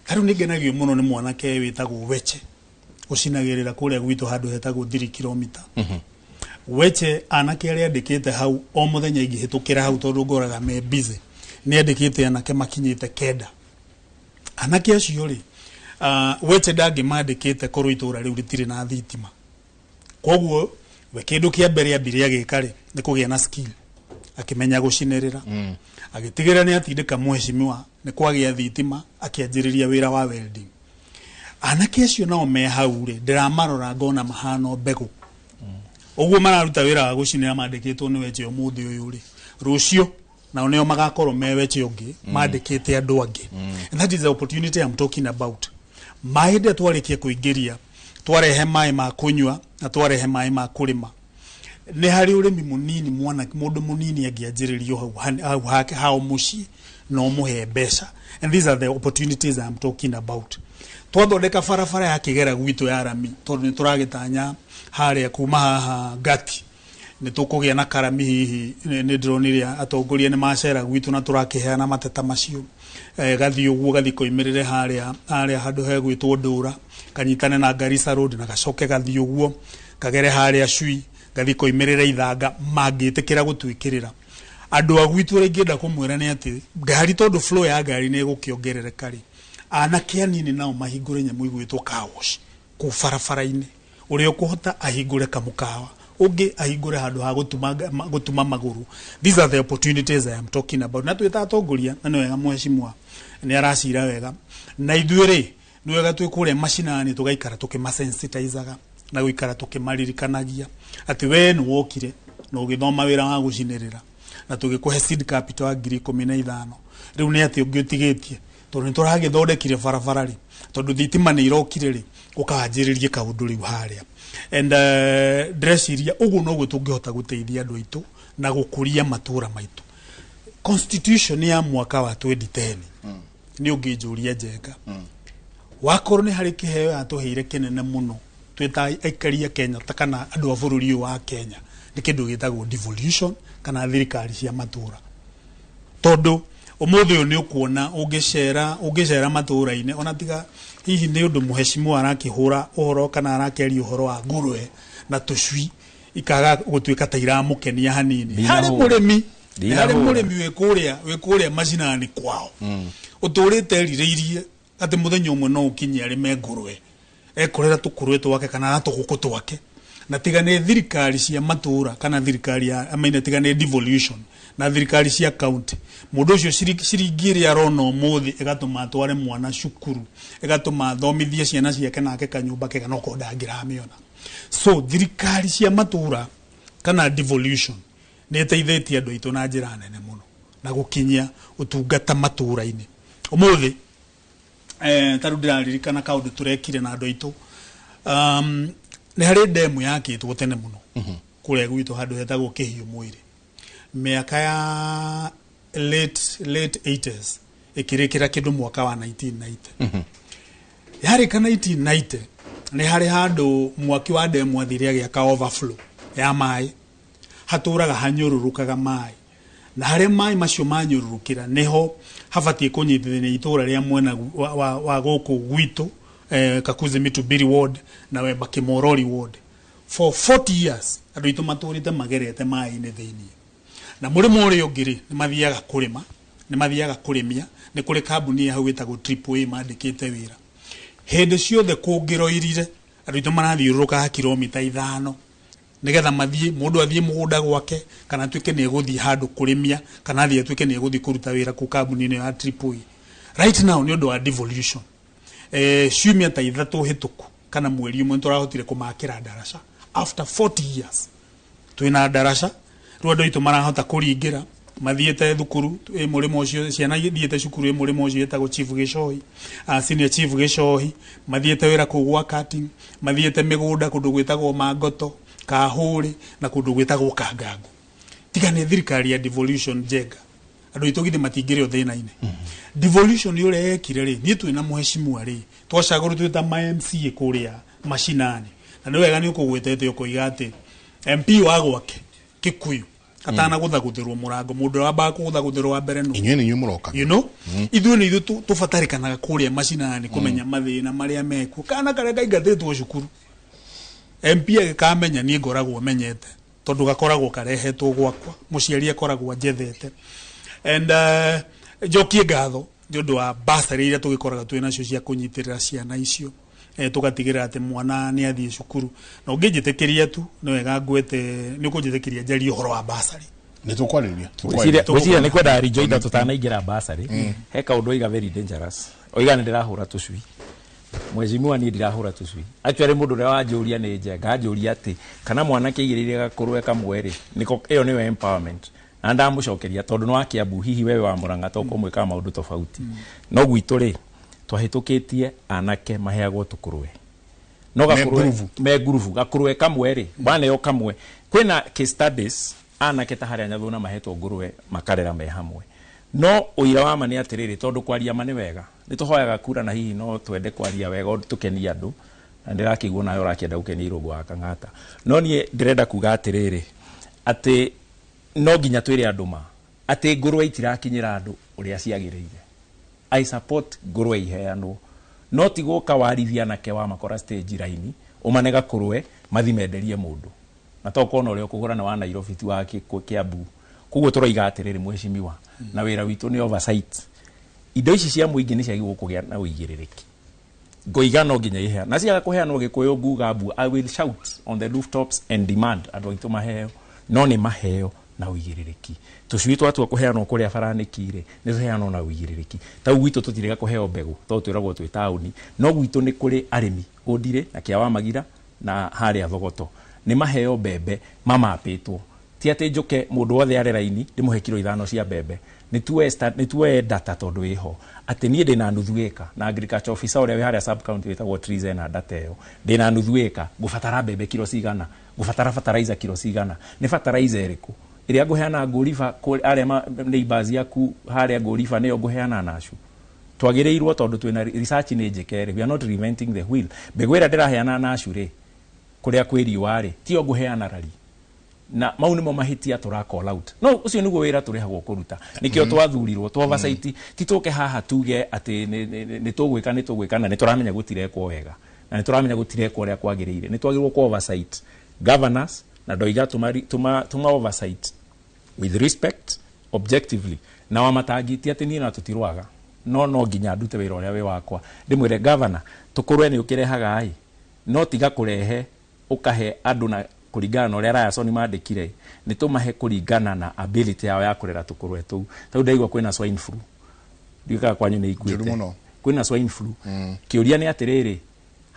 S2: Tarĩu nĩngenagio mũno nĩ mwanake wĩtagwo Weche ũcinagĩrĩra kũrĩa gwitũ handũ hetagwo 3 kilomita. Weche anake arĩa andĩkĩte hau o mũthenya ingĩhĩtũkĩra hau tondũ ngoraga me busy nĩ andĩkĩte anake makinyĩte 9. Anake acio rĩ Weche ndangĩmandĩkĩte korwo itũra rĩu rĩtirĩ na thitima. Koguo we kĩndũ kĩa mbere ambire agĩka rĩ nĩ kũgĩa na skill, akĩmenya gũcinĩrĩra, agĩtigĩrĩra nĩ atindĩka mheshimiwa nĩ kwagĩa thitima, akĩanjĩrĩria wĩra wa welding. Anake acio nao me hau rĩ ndĩramarora ngona mahano mbegũ. Oguo mararuta wĩra wa gũcinĩra mandĩkĩtwo nĩ Weche ũmũthĩ ũyũ rĩ rũcio nao nĩo magakorwo me Weche ũngĩ mandĩkĩte andũ angĩ. And that is the opportunity I'm talking about. Mahinda twarĩkia kũingĩria twarehe maĩ ma kũnyua na twarehe maĩ ma kũrĩma. Nĩ harĩ ũrĩmi mũnini mũndũ mũnini angĩanjĩrĩrio hau mũciĩ no mũhe mbeca. And these are the opportunities I'm talking about. Twathondeka barabara ya kĩgera gwitũ ya rami tondũ nĩ tũragĩtanya harĩa kuma haha Gati nĩ tũkũgĩa na karami hihi nĩ ndĩronire atongoria nĩ macera gwitũ na tũrakĩheana mateta macio. Gathi ũguo gathi koimĩrĩre harĩa handũ he gwitwo Ndũra kanyitane na Garissa Road na gacoke gathi ũguo kagere harĩa Cui gathi koimĩrĩre Ithanga mangĩtĩkĩra gũtwĩkĩrĩra. Andũ a gwitũ rĩngĩenda kũmwĩra nĩ atĩ ngari tondũ flow ya ngari nĩ ĩgũkĩongerereka rĩ anake anini nao mahingũre nyamũ igwĩtwo car wash kũu barabara-inĩ ũrĩa ũkũhota ahingũre kamũkawa ũngĩ ahingũre handũ ha gũtuma magũrũ. These are the opportunities I am talking about. Na twĩta atongoria na nĩ wega mheshimiwa nĩ aracira wega na ithuĩ rĩ nĩ wega twĩkũrĩa macinani tũgaikara tũkĩmasensitizaga na gũikara tũkĩmaririkanagia atĩ we nĩ wokire na ũgĩthoma wĩra wa gũcinĩrĩra na tũgĩkũhe seed capital ya 15,000 rĩu nĩ atĩ ũngĩũtigĩtie tondũ nĩ tũragĩthondekire barabara rĩ tondũ thitima nĩ irokire rĩ ũkaanjĩrĩrie kaũndũ rĩu harĩa. And ndreciria ũguo noguo tũngĩhota gũteithia andũ aitũ na gũkũria matũra maitũ. Constitution ya mwaka wa 2010 nĩ ũngĩnjũria njenga wakorwo nĩ harĩ kĩheo yatũheire kĩnene mũno twĩta aikaria Kenya ta kana andũ a bũrũri wa Kenya nĩ kĩndũ gĩtagwo devolution kana thirikari cia matũra. Tondũ ũmũthĩ ũyũ nĩ ũkuona ũngĩcera matũra-inĩ ona tiga hihi nĩ ũndũ mheshimiwa arakĩhũra ũhoro kana arakĩaria ũhoro wa ngũrwe na tũcui ikaga gũtuĩka ta iramũkenia hanini. Harĩ mũrĩmi wĩ kũrĩa macinani kwao ũtũrĩte erirĩirie atĩ mũthenya ũmwe no ũkinye arĩme ngũrwe ekorera tũkũrwe twake kana tũgũkũ twake na tiga nĩ thirikari cia matũra kana thirikari ya tiga nĩ devolution na thirikari cia county mũndũ ũcio ciringi ĩrĩa arona ũmũthĩ ĩgatũma atware mwana cukuru ĩgatũma athomithie ciana ciake nake kanyũmba kega no korwo ndangĩramĩona. So thirikari cia matũra kana devolution nĩ ĩteithĩtie andũ aitũ na njĩra nene mũno na gũkinyia ũtungata matũra-inĩ. Ũmũthĩ tarĩu ndĩraririkana kaũndũ tũrekire na andũ aitũ nĩ harĩ ndemu yakĩtwo tene mũno kũrĩa gwitũ handũ hetagwo Kĩhiũ Mwĩrĩ mĩaka ya late 80s ĩkĩrĩkĩra kĩndũ mwaka wa 1990. Yarĩka 1990 nĩ harĩ handũ mwaki wa ndemu athire agĩaka overflow ya maĩ hatũraga hanyũrũrũkaga maĩ na harĩa maĩ macio manyũrũrũkĩra niho habatiĩ kũnyitithania itũra rĩa mwena wa gũkũ gwitũ Kakuzi Mitubiri ward na Wemba Kimorori ward. For 40 years andũ aitũ matũrĩte magerete maĩ-inĩ thĩinĩ na mũrĩmo ũrĩa ũngĩ nĩ mathiaga kũrĩma nĩ mathiaga kũrĩmia nĩ kũrĩ kambuni hau ĩtagwo AAA mandĩkĩte wĩra hĩndĩ ciothe kũngĩroirire andũ aitũ marathiũrũrũka kilomita 5 nigetha mathie mũndũ athie mũgũnda gwake kana tuĩke nĩ egũthiĩ handũ kũrĩmia kana athie tuĩke nĩ egũthiĩ kũruta wĩra ku kambuni-inĩ ya AAA right now nĩ ũndũ wa devolution ciumia ta 3 hĩtũku kana mweri ũmwe tũrahotire kũmakĩra ndaraca after 40 years twĩna ndaraca rĩu andũ aitũ marahota kũringĩra mathiĩte thukuru mũrĩmo ũcio ciana ithiĩte cukuru mũrĩmo ũcio etagwo Chief Gĩcohi senior Chief Gĩcohi mathiĩte wĩra kũu gwa cutting mathiĩte mĩgũnda kũndũ gwĩtagwo Mangoto Kahũrĩ na kũndũ gwĩtagwo Kangango tiga nĩ thirikari ya devolution Njenga andũ aitũ githĩ matingĩrĩ thĩna-inĩ devolution yũrĩa yekire rĩ niĩ twĩna mũheshimiwa rĩ twacagũrwo twĩta MCA kũrĩa mashinani na nĩ wega nĩ ũkũgwĩtete ũkoiga atĩ MP wa gwake Kikuyu atana gũthagũthĩrwo mũrango mũndũ wambaga kũgũthagũthĩrwo wa mbere no
S23: inyuĩ nĩ mũroka
S2: you know ithuĩ nĩ ithuĩ tũbatarĩkanaga kũrĩa mashinani kũmenya mathĩna marĩa mekuo kana karĩa kaingatĩtwo cukuru MP agĩkamenya niĩ ngoragwo menyete tondũ gakoragwo karehetwo gwakwa mũciari akoragwo njethete and jokie ngatho nĩ ũndũ wa basarĩ iria tũgĩkoraga twĩ nacio cia kũnyitĩrĩra ciana icio tugatigĩrĩra atĩ mwana nĩ athiĩ cukuru na ũngĩnjĩtĩkĩria tu nĩ wega ngwete nĩ ũkũnjĩtĩkĩria njarie ũhoro wa basarĩ
S23: nĩ tũkwarĩria
S22: gwĩciria nĩ kwenda rejoinder tũtanaingĩra basarĩ he kaũndũ oiga very dangerous oiga nĩ ndĩrahũra tũcui mwecimu ni ndirahũra tũcui actually mũndũ ũrĩa wanjũria nĩ Njenga anjũria atĩ kana mwanake igĩrĩire gakũrwe kamwe-rĩ nĩko ĩyo nĩyo empowerment na ndamũcokeria tondũ nĩ wa Kiambu hihi wewe wa Mũrang'a toko mwĩka maũndũ tofauti no gwitũ-rĩ twahĩtũkĩtie anake maheagwo tũkũrwe no gakũrwe me ngurubu gakũrwe kamwe-rĩ baneo kamwe kwĩna case studies anake ta harĩa Nyathũna mahetwo ngũrwe makarera me hamwe no ũira wa ma nĩ atĩrĩrĩ tondũ kwaria ma nĩ wega nĩ tũhoyaga kura na hihi no twende kwaria wega tũkenia andũ na ndĩrakĩiguo nayo ũrakĩenda gũkenia Irũngũ wa Kang'ata no niĩ ndĩrenda kuga atĩrĩrĩ atĩ no nginya twĩre andũ ma atĩ ngũrwe itirakinyĩra andũ ũrĩa ciagĩrĩire I support ngũrwe iheanwo no ti gũka warithia nake wa makora stage raini ũmanega kũrwe mathi menderie mũndũ na tokona ũrĩa ũkũgũra na wa Nairobi ti wa Kiambu koguo tũroiga atĩrĩrĩ mweshimiwa na wĩra witũ nĩ oversight indo ici cia mũingĩ nĩ ciagĩrĩirwo kũgĩa na ũigĩrĩrĩki ngoiga no nginya ihea na ciaga kũheanwo Gĩkũyũ nguga mbu I will shout on the rooftops and demand andũ aitũ maheo no nĩ maheo na ũigĩrĩrĩki tũcui twatua kũheanwo kũrĩa baranĩki-rĩ nĩ tũheanwo na ũigĩrĩrĩki ta gwitũ tũtirega kũheo mbegũ tondũ twĩragwo twĩ taũni no gwitũ nĩ kũrĩ arĩmi Ũndirĩ na Kĩawamagira na harĩa Thogoto nĩ maheo mbembe mamapĩtwo ti atĩ njoke mũndũ wothe arĩ raini ndĩmũhe kilo 5 cia mbembe nĩ tuwe data tondũ ĩho atĩ niĩ ndĩna nuthu ĩka na agriculture officer ũrĩa wĩ harĩa sub county wĩtagwo Trize na data ĩyo ndĩna nuthu ĩka ngũbatara mbembe kilo cigana ngũbatara fertilizer kilo cigana nĩ fertilizer ĩrĩkũ ĩrĩa ngũheana Ngũriba arĩa neighbors yaku harĩa Ngũriba nĩyo ngũheana nacu twagĩrĩirwo tondũ twĩna research nĩ njĩke-rĩ we are not reinventing the wheel mbegũ ĩrĩa ndĩraheana nacu-rĩ kũrĩa kwĩ riũa-rĩ tiyo ngũheana rari na mau nĩmo mahĩtia tũra call out no ũcio nĩguo wĩra tũrĩhagwo kũruta nĩkĩo twathurirwo twoversite ti tũke haha tuge atĩ nĩ tũgwĩka na nĩ tũramenya gũtirekwo wega na nĩ tũramenya gũtirekwo ũrĩa kwagĩrĩire nĩ twagĩrĩirwo ku oversight governors na ndoiga tuma oversight with respect objectively na wamatangĩtie atĩ niĩ na tũtirwaga no nginya ndute wĩra ũrĩa wĩ wakwa ndĩmwĩre governor tũkũrwe nĩ ũkĩrehaga no tiga kũrehe ũkahe andũ na kũringana na ũrĩa Ryerson mandĩkire nĩ tũmahe kũringana na ability yao ya kũrera tũkũrwe tũu tondũ ndaigua kwĩna swine flu ndikaga kwanyu nĩ ikuĩte kwĩna swine flu kĩũria nĩ atĩrĩrĩ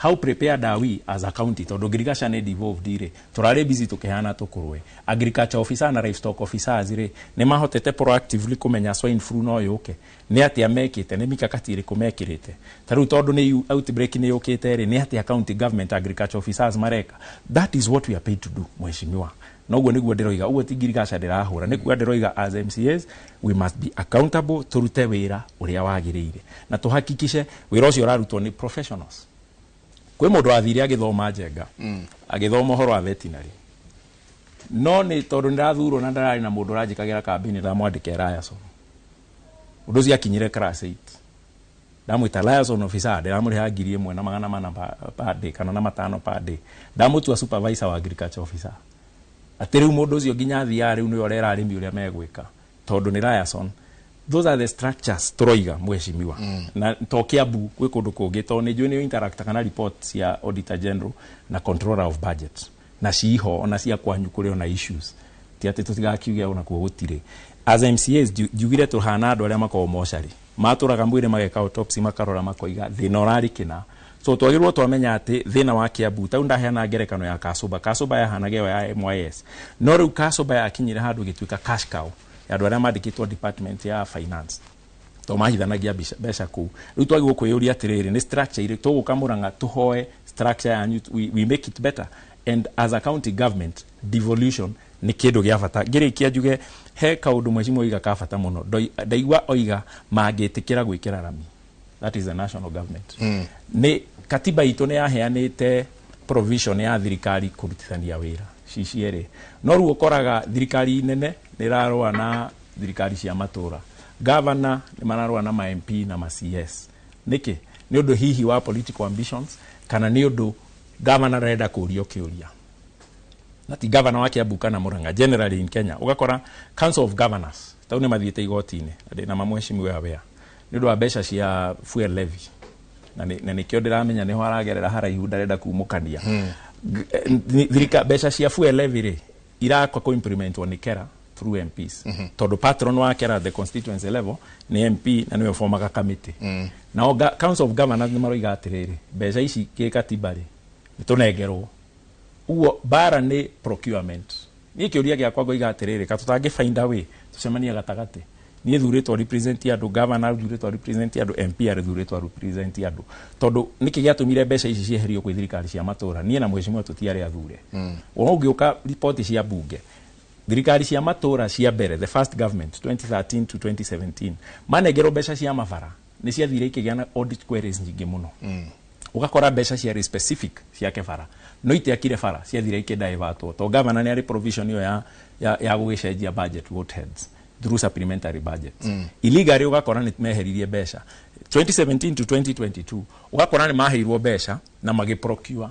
S22: how prepared are we as a county tondũ ngirigasha nĩ devolved ire tũrarĩ busy tũkĩhana tũkũrwe agriculture officer na livestock officers rĩ nĩ mahotete proactively kũmenya swine flu no yũke nĩ atĩa mekĩte nĩ mikakati ĩrĩkũ mekĩrĩte ta rĩu tondũ nĩ outbreak nĩ yũkĩte rĩ nĩ atĩa county government agriculture officers mareka that is what we are paid to do mweshimiwa na ũguo nĩguo ndĩroiga ũguo ti ngirigasha ndĩrahũra nĩguo ndĩroiga as MCAs we must be accountable tũrute wĩra ũrĩa wagĩrĩire na tũhakikishe wĩra ũcio ũrarutwo nĩ professionals kwĩ mũndũ wathire agĩthoma Njenga agĩthoma ũhoro wa veterinary no nĩ tondũ nĩrathurwo na ndararĩ na mũndũ ũranjĩkagĩra kambini ndamwandĩke Ryerson ũndũ ũcio akinyire class 8 ndamwĩta Ryerson officer ndĩramũrĩha 1,400 per day kana na 500 per day ndamũtua supervisor wa agriculture officer atĩ rĩu mũndũ ũcio nginya athiaga rĩu nĩwe ũrera arĩmi ũrĩa megwĩka tondũ nĩ Ryerson those are the structures turoiga mweshimiwa na tokia bu kwe kundu kungi to ni juni interact kana reports ya auditor general na controller of budget na ciho ona cia kwanyu kuri ona issues ti ati tutigakiugia ona kuhutire as MCAs jugire tuhana andu aria makao moshari maturaga mwire mageka autopsy makarora makoiga thina urari kina so twagirwo twamenya ati thina wa Kiambu tau ndaheana ngerekano ya Kasuba yahanageo ya MYS no riu Kasuba yakinyire handu gituika cash cow andu aria mandikitwo department ya finance to mahithanagia besha ku riu twagirwo kwiyuria atiriri ni structure iri tugukamuranga tuhoe structure and we make it better and as a county government devolution ni kindu gia bata ngirikia njuge he kaundu mwecimu iga ka bata muno ndaigwa oiga mangitikira gwikira rami that is the national government ni katiba itu ni yaheanite provision ya thirikari kurutithania wira ciciere no ru ukoraga thirikari nene ni rarwa na thirikari cia matura governor ni mararwa na ma MP na ma CS niki ni undu hihi wa political ambitions kana ni undu governor renda kurio kiuria nati governor wa Kiambu kana Murang'a generally in Kenya ugakora council of governors tau ni mathiete igotine na mamweshimiwe awea ni undu wa besha cia fuel levy na nikio ndiramenya niho aragerera haraihu ndarenda kumukania thirika besha cia fuel levy ri irakwa ko implement wa nikera through MPs todo patron wa kera the constituency level ni MP na niwe formaga committee na council of governors ni maroiga atiriri besha ici ke katiba ri nitunegerwo uo bara ni procurement ni kiuria gya kwa goiga atiriri katutange find a way tucemania gatagate ni thuritwo represent andu governor thuritwo represent andu MP ari thuritwo represent andu tondu niki giatumire besha ici cieherio kwi thirikari cia matura nie na mweshimwa tutiare athure ungiuka report cia bunge thirikari cia matura cia mbere the first government 2013 to 2017 manegero besha cia mafara ni cia thire ikigia na audit queries nyingi muno ugakora besha cia specific cia kefara no itiakire fara cia thire ikidivatwo to governor ni ari provision yo ya gugicenjia budget vote heads through supplementary budgets illegally ugakora ni meheririe besha 2017 to 2022 ugakora ni maheirwo besha na magiprocure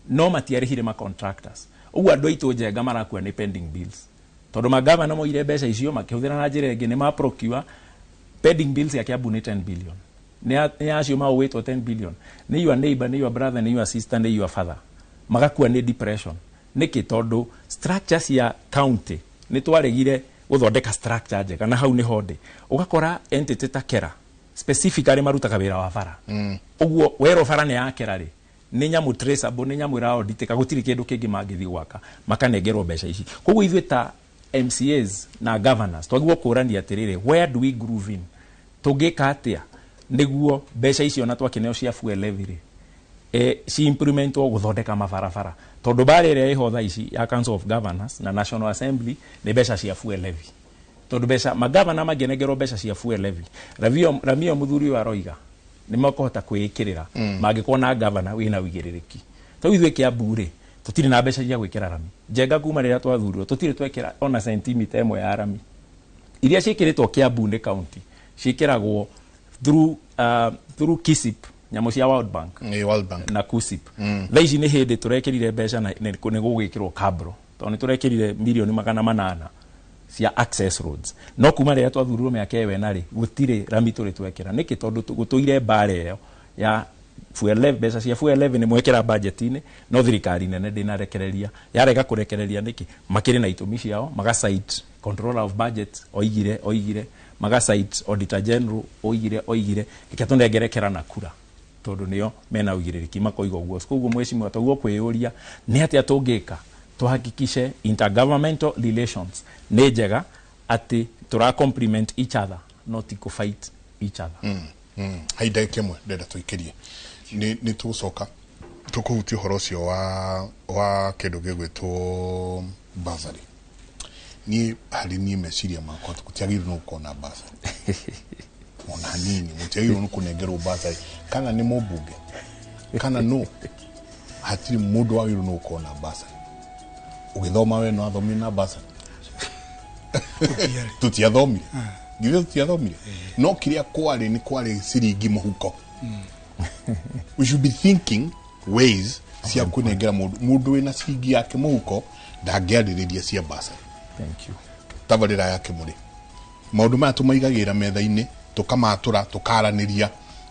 S22: no matiarihire ma contractors ugu andu aitu njenga marakua ni pending bills tondu magavana moire besha icio makihuthira na njira ingi ni ma procure pending bills ya Kiambu ni 10 billion ni acio ma wait 10 billion ni your neighbor ni your brother ni your sister ni your father magakua ni depression niki tondu structures ya county ni twaregire guthondeka structure njega na hau ni honde ugakora entity ta kera specifically marutaga wira wa bara uguo wero bara ni ya kera ri ni nyamu traceable ni nyamu rao diteka gutiri kindu kingi mangithi gwaka makanengerwo besha ici koguo ithuĩ ta MCAs na governors twagirwo kurania atiriri where do we groove in tugika atia niguo besha icio na twakineo cia fuel levy ci implementwo guthondeka mabarabara tondu bare ria iho tha ici ya council of governors na national assembly ni besha cia fuel levy tondu besha magavana mangenegero besha cia fuel levy Ramio Muthuri wa Roiga ni makohota kwikirira mangikwo na governor wina wigiririki to ithuĩ Kiambu ri tutiri na besha cia gwikira rami njenga kuma riria twathurirwo tutiri twekira ona centimeter imwe ya rami iria cikiritwo Kiambu ni county cikiragwo through KISIP nyamo cia World Bank na KUSIP tha ici ni hindi turekirire besha na ni gugikirwo kabro to ni turekirire milioni 800 cia access roads no kuma riria twathurirwo miaka ewe nari gutire rami turi twekira niki tondu gutuire bare iyo ya fuel levy besha cia fuel levy ni mwekera budget ini no thirikari nene ndinarekereria yarega kurekereria niki makiri na itumi ciao magasite controller of budget oigire magasite auditor general oigire ikiatunengerekera na kura tondu nio mena ugiririki makoiga uguo koguo mweshimwa twaguo kwiyuria ni atia tungika tuhakikishe intergovernmental relations ni njega ati tura complement each other not to fight each other
S23: haida kemwe ndenda tuikirie ni tucoka tukuhutia horo cio wa kindu gigwitwo bursary ni hari ni meciria makwa tukutiagirwo no kona bursary ona nini mutiagirwo no kunengerwo bursary kana ni mubunge kana no hatiri mundu wagirwo no kona bursary ugithoma we no athomi na bursary tutiathomire githio tutiathomire no kiria kwari ni kwari siringi muhuko we should be thinking ways cia kunengera mundu wina siringi yake muhuko ndangiaririria cia bursary
S22: thank you
S23: tabarira yake muri maundu maya tumaigagira metha-ini tukamatura tukaraniria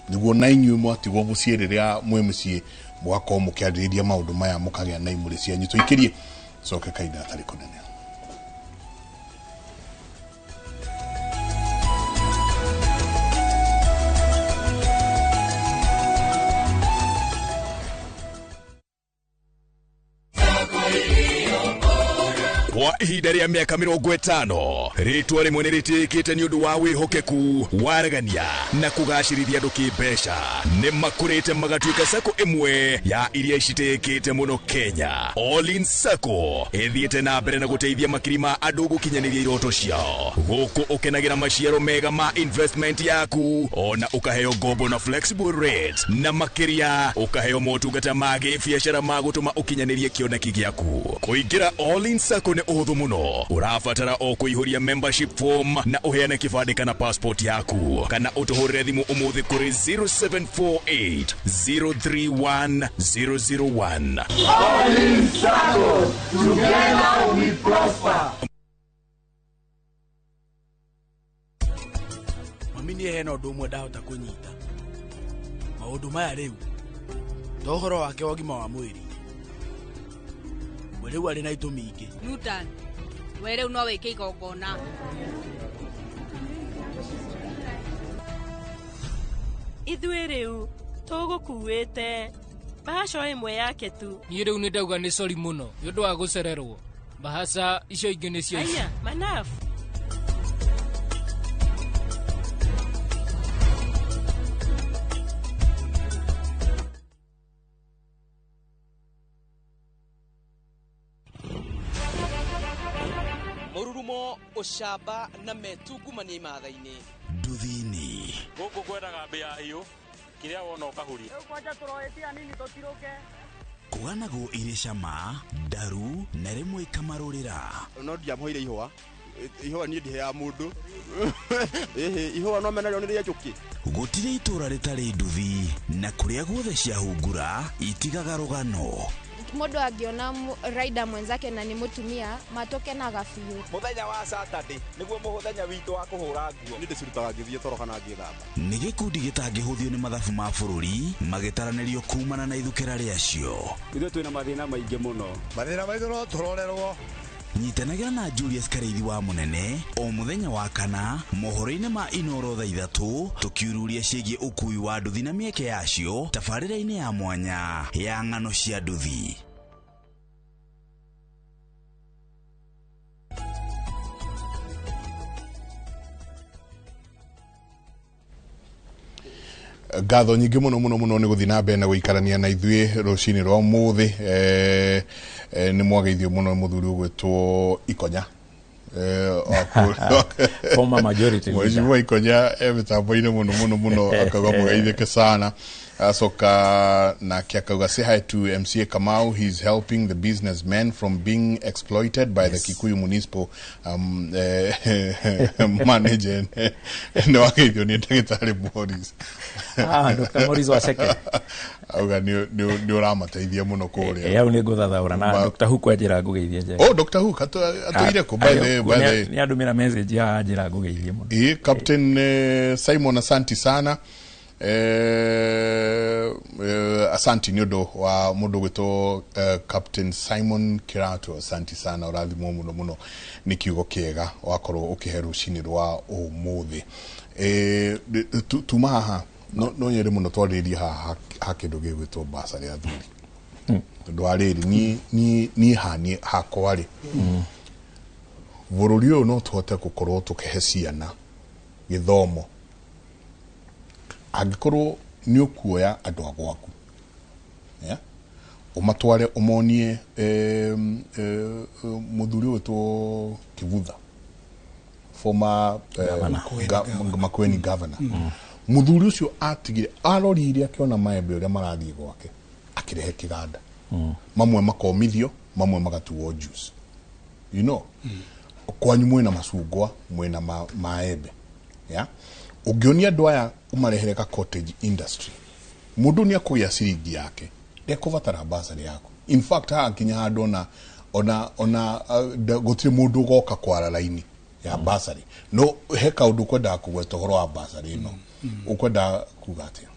S23: niguo na inyuĩ mwatigwo bucie riria mwe mucie mwako mukiarĩrĩria maundu maya mukagĩa na imuri cianyu tuikirie coke kaida atari kunene.
S5: Kwa ihinda rĩa mĩaka 50 ritwa rimwe nĩ rĩtĩkĩte nĩ ũndũ wa wĩhokeku waragania na kũgacĩrithia andũ kĩmbeca nĩ makũrĩte magatuĩka sako ĩmwe ya iria citĩkĩte mũno Kenya. All In Sacco ĩthiĩte na mbere na gũteithia makiri ma andũ gũkinyanĩria iroto ciao gũkũ ũkenagĩra maciaro mega ma investment yaku ona ũkaheo ngombo na flexible rate na makĩria ũkaheo motungata ma gĩbiacara ma gũtũma ũkinyanĩrie kĩoneki gĩaku. Kũingĩra All In Sacco uhuthu muno urafatara o kuihuria membership form na uheane kibande kana passport yaku kana utuhurire thimu umuthi kuri 0748 031 001.
S18: All In Sacco, together we prosper.
S14: Mami ni hena undu umwe ndahota kunyita maundu maya riu tohoro wake wagima wa mwiri riu ari na itumi ingi.
S6: Nutan were no weke igongona
S8: ithuĩ rĩu tũgũkuĩte bahasha ĩmwe yake tu.
S10: Niĩ rĩu nĩ ndauga nĩ sori mũno nĩ ũndũ wa gũcererwo. Bahasha icio ingĩ nĩ cio ici.
S8: Aya manafu
S1: mururumo ushamba na metungumania imatha-ini
S5: nduthini
S3: guku kwendaga mbia hiu kiria wona ukahuri
S4: kwanja turoetia nini tutiruke
S5: kuganago ire cama ndaru na rimwe ikamarurira
S15: no ndiamhoire ihwa ihwa ni ndihe ya mundu ihwa no mena rionire njuki
S5: gutire itura ritari nduthi na kuria guothe cia hungura itigaga rugano.
S19: Mundu angiona rider mwenzake na ni mutumia matoke na gafiu.
S16: Muthenya wa Saturday niguo muthenya witu wa kuhura nguo.
S15: Ni ndicirutaga ngithie toro kana ngithamba.
S5: Ni gikundi gitangihuthio ni mathabu ma bururi magitaranĩrio kumana na ithukĩra rĩacio.
S15: Ithuĩ twĩna mathĩna maingĩ mũno. Mathĩna maitũ no tũrorerwo.
S5: Nyitanagĩra na Julius Kareithi wa Munene o muthenya wa kana mohoro-inĩ ma Inoro thaa 3 tukiururia ciĩgiĩ ũkui wa nduthi na mĩeke yacio tabarĩra-inĩ ya mwanya ya ng'ano cia nduthi.
S23: Ngatho nyingĩ mũno nĩ gũthiĩ na mbere na gũikarania na ithuĩ rũcinĩ rwa ũmũthĩ nĩ mwageithio mũno mũthuri ũgwĩtwo Ikonya
S22: former majority
S23: Mheshimiwa Ikonya mitambo-inĩ mũno akauga mũgeithĩke sana asoka na kiakauga say hi to MCA Kamau. He's helping the businessmen from being exploited by the Kikuyu municipal manager. No wageithio ni ndagĩtarĩ Morris.
S22: Dr. Morris Waceke
S23: auga ni uramateithia muno kuria
S22: yau ni nguthathaura na Dr. Hu kwanjira ngugeithia nje.
S23: Oh, Dr. Hu atuire ku by the
S22: ni andumira message ya njira ngugeithia muno.
S23: Captain Simon asanti sana. Asanti nyodo wa mundu gwito Captain Simon Kirato asanti sana urathimo muno ni kiugo kiega wakorwo ukiheru rucini rwa umuthi tumaha no nyere muno twariria ha kindu gigwitwo mbasa ria thuri tondu ariri ni hani hakwari bururi uyu no tuhote gukorwo tukihe ciana githomo agikorwo ni ukuoya andu agwaku umatware umonie muthuri wetwo Kivutha former Makueni governor muthuri ucio atigire arorire akiona maembe uria marathie gwake akirehe kiganda mamwe makomithio mamwe magatuo juice you know kwanyu mwena macungwa mwena maembe ungionia andu aya umarehere ka cottage industry mundu ni akuya ciringi yake ndekuvatara basari yako. In fact ha kinya handona ona gutire mundu goka kwara laini ya basari no he kaundu kwenda kugweta horo wa basari no ukwenda kuga atia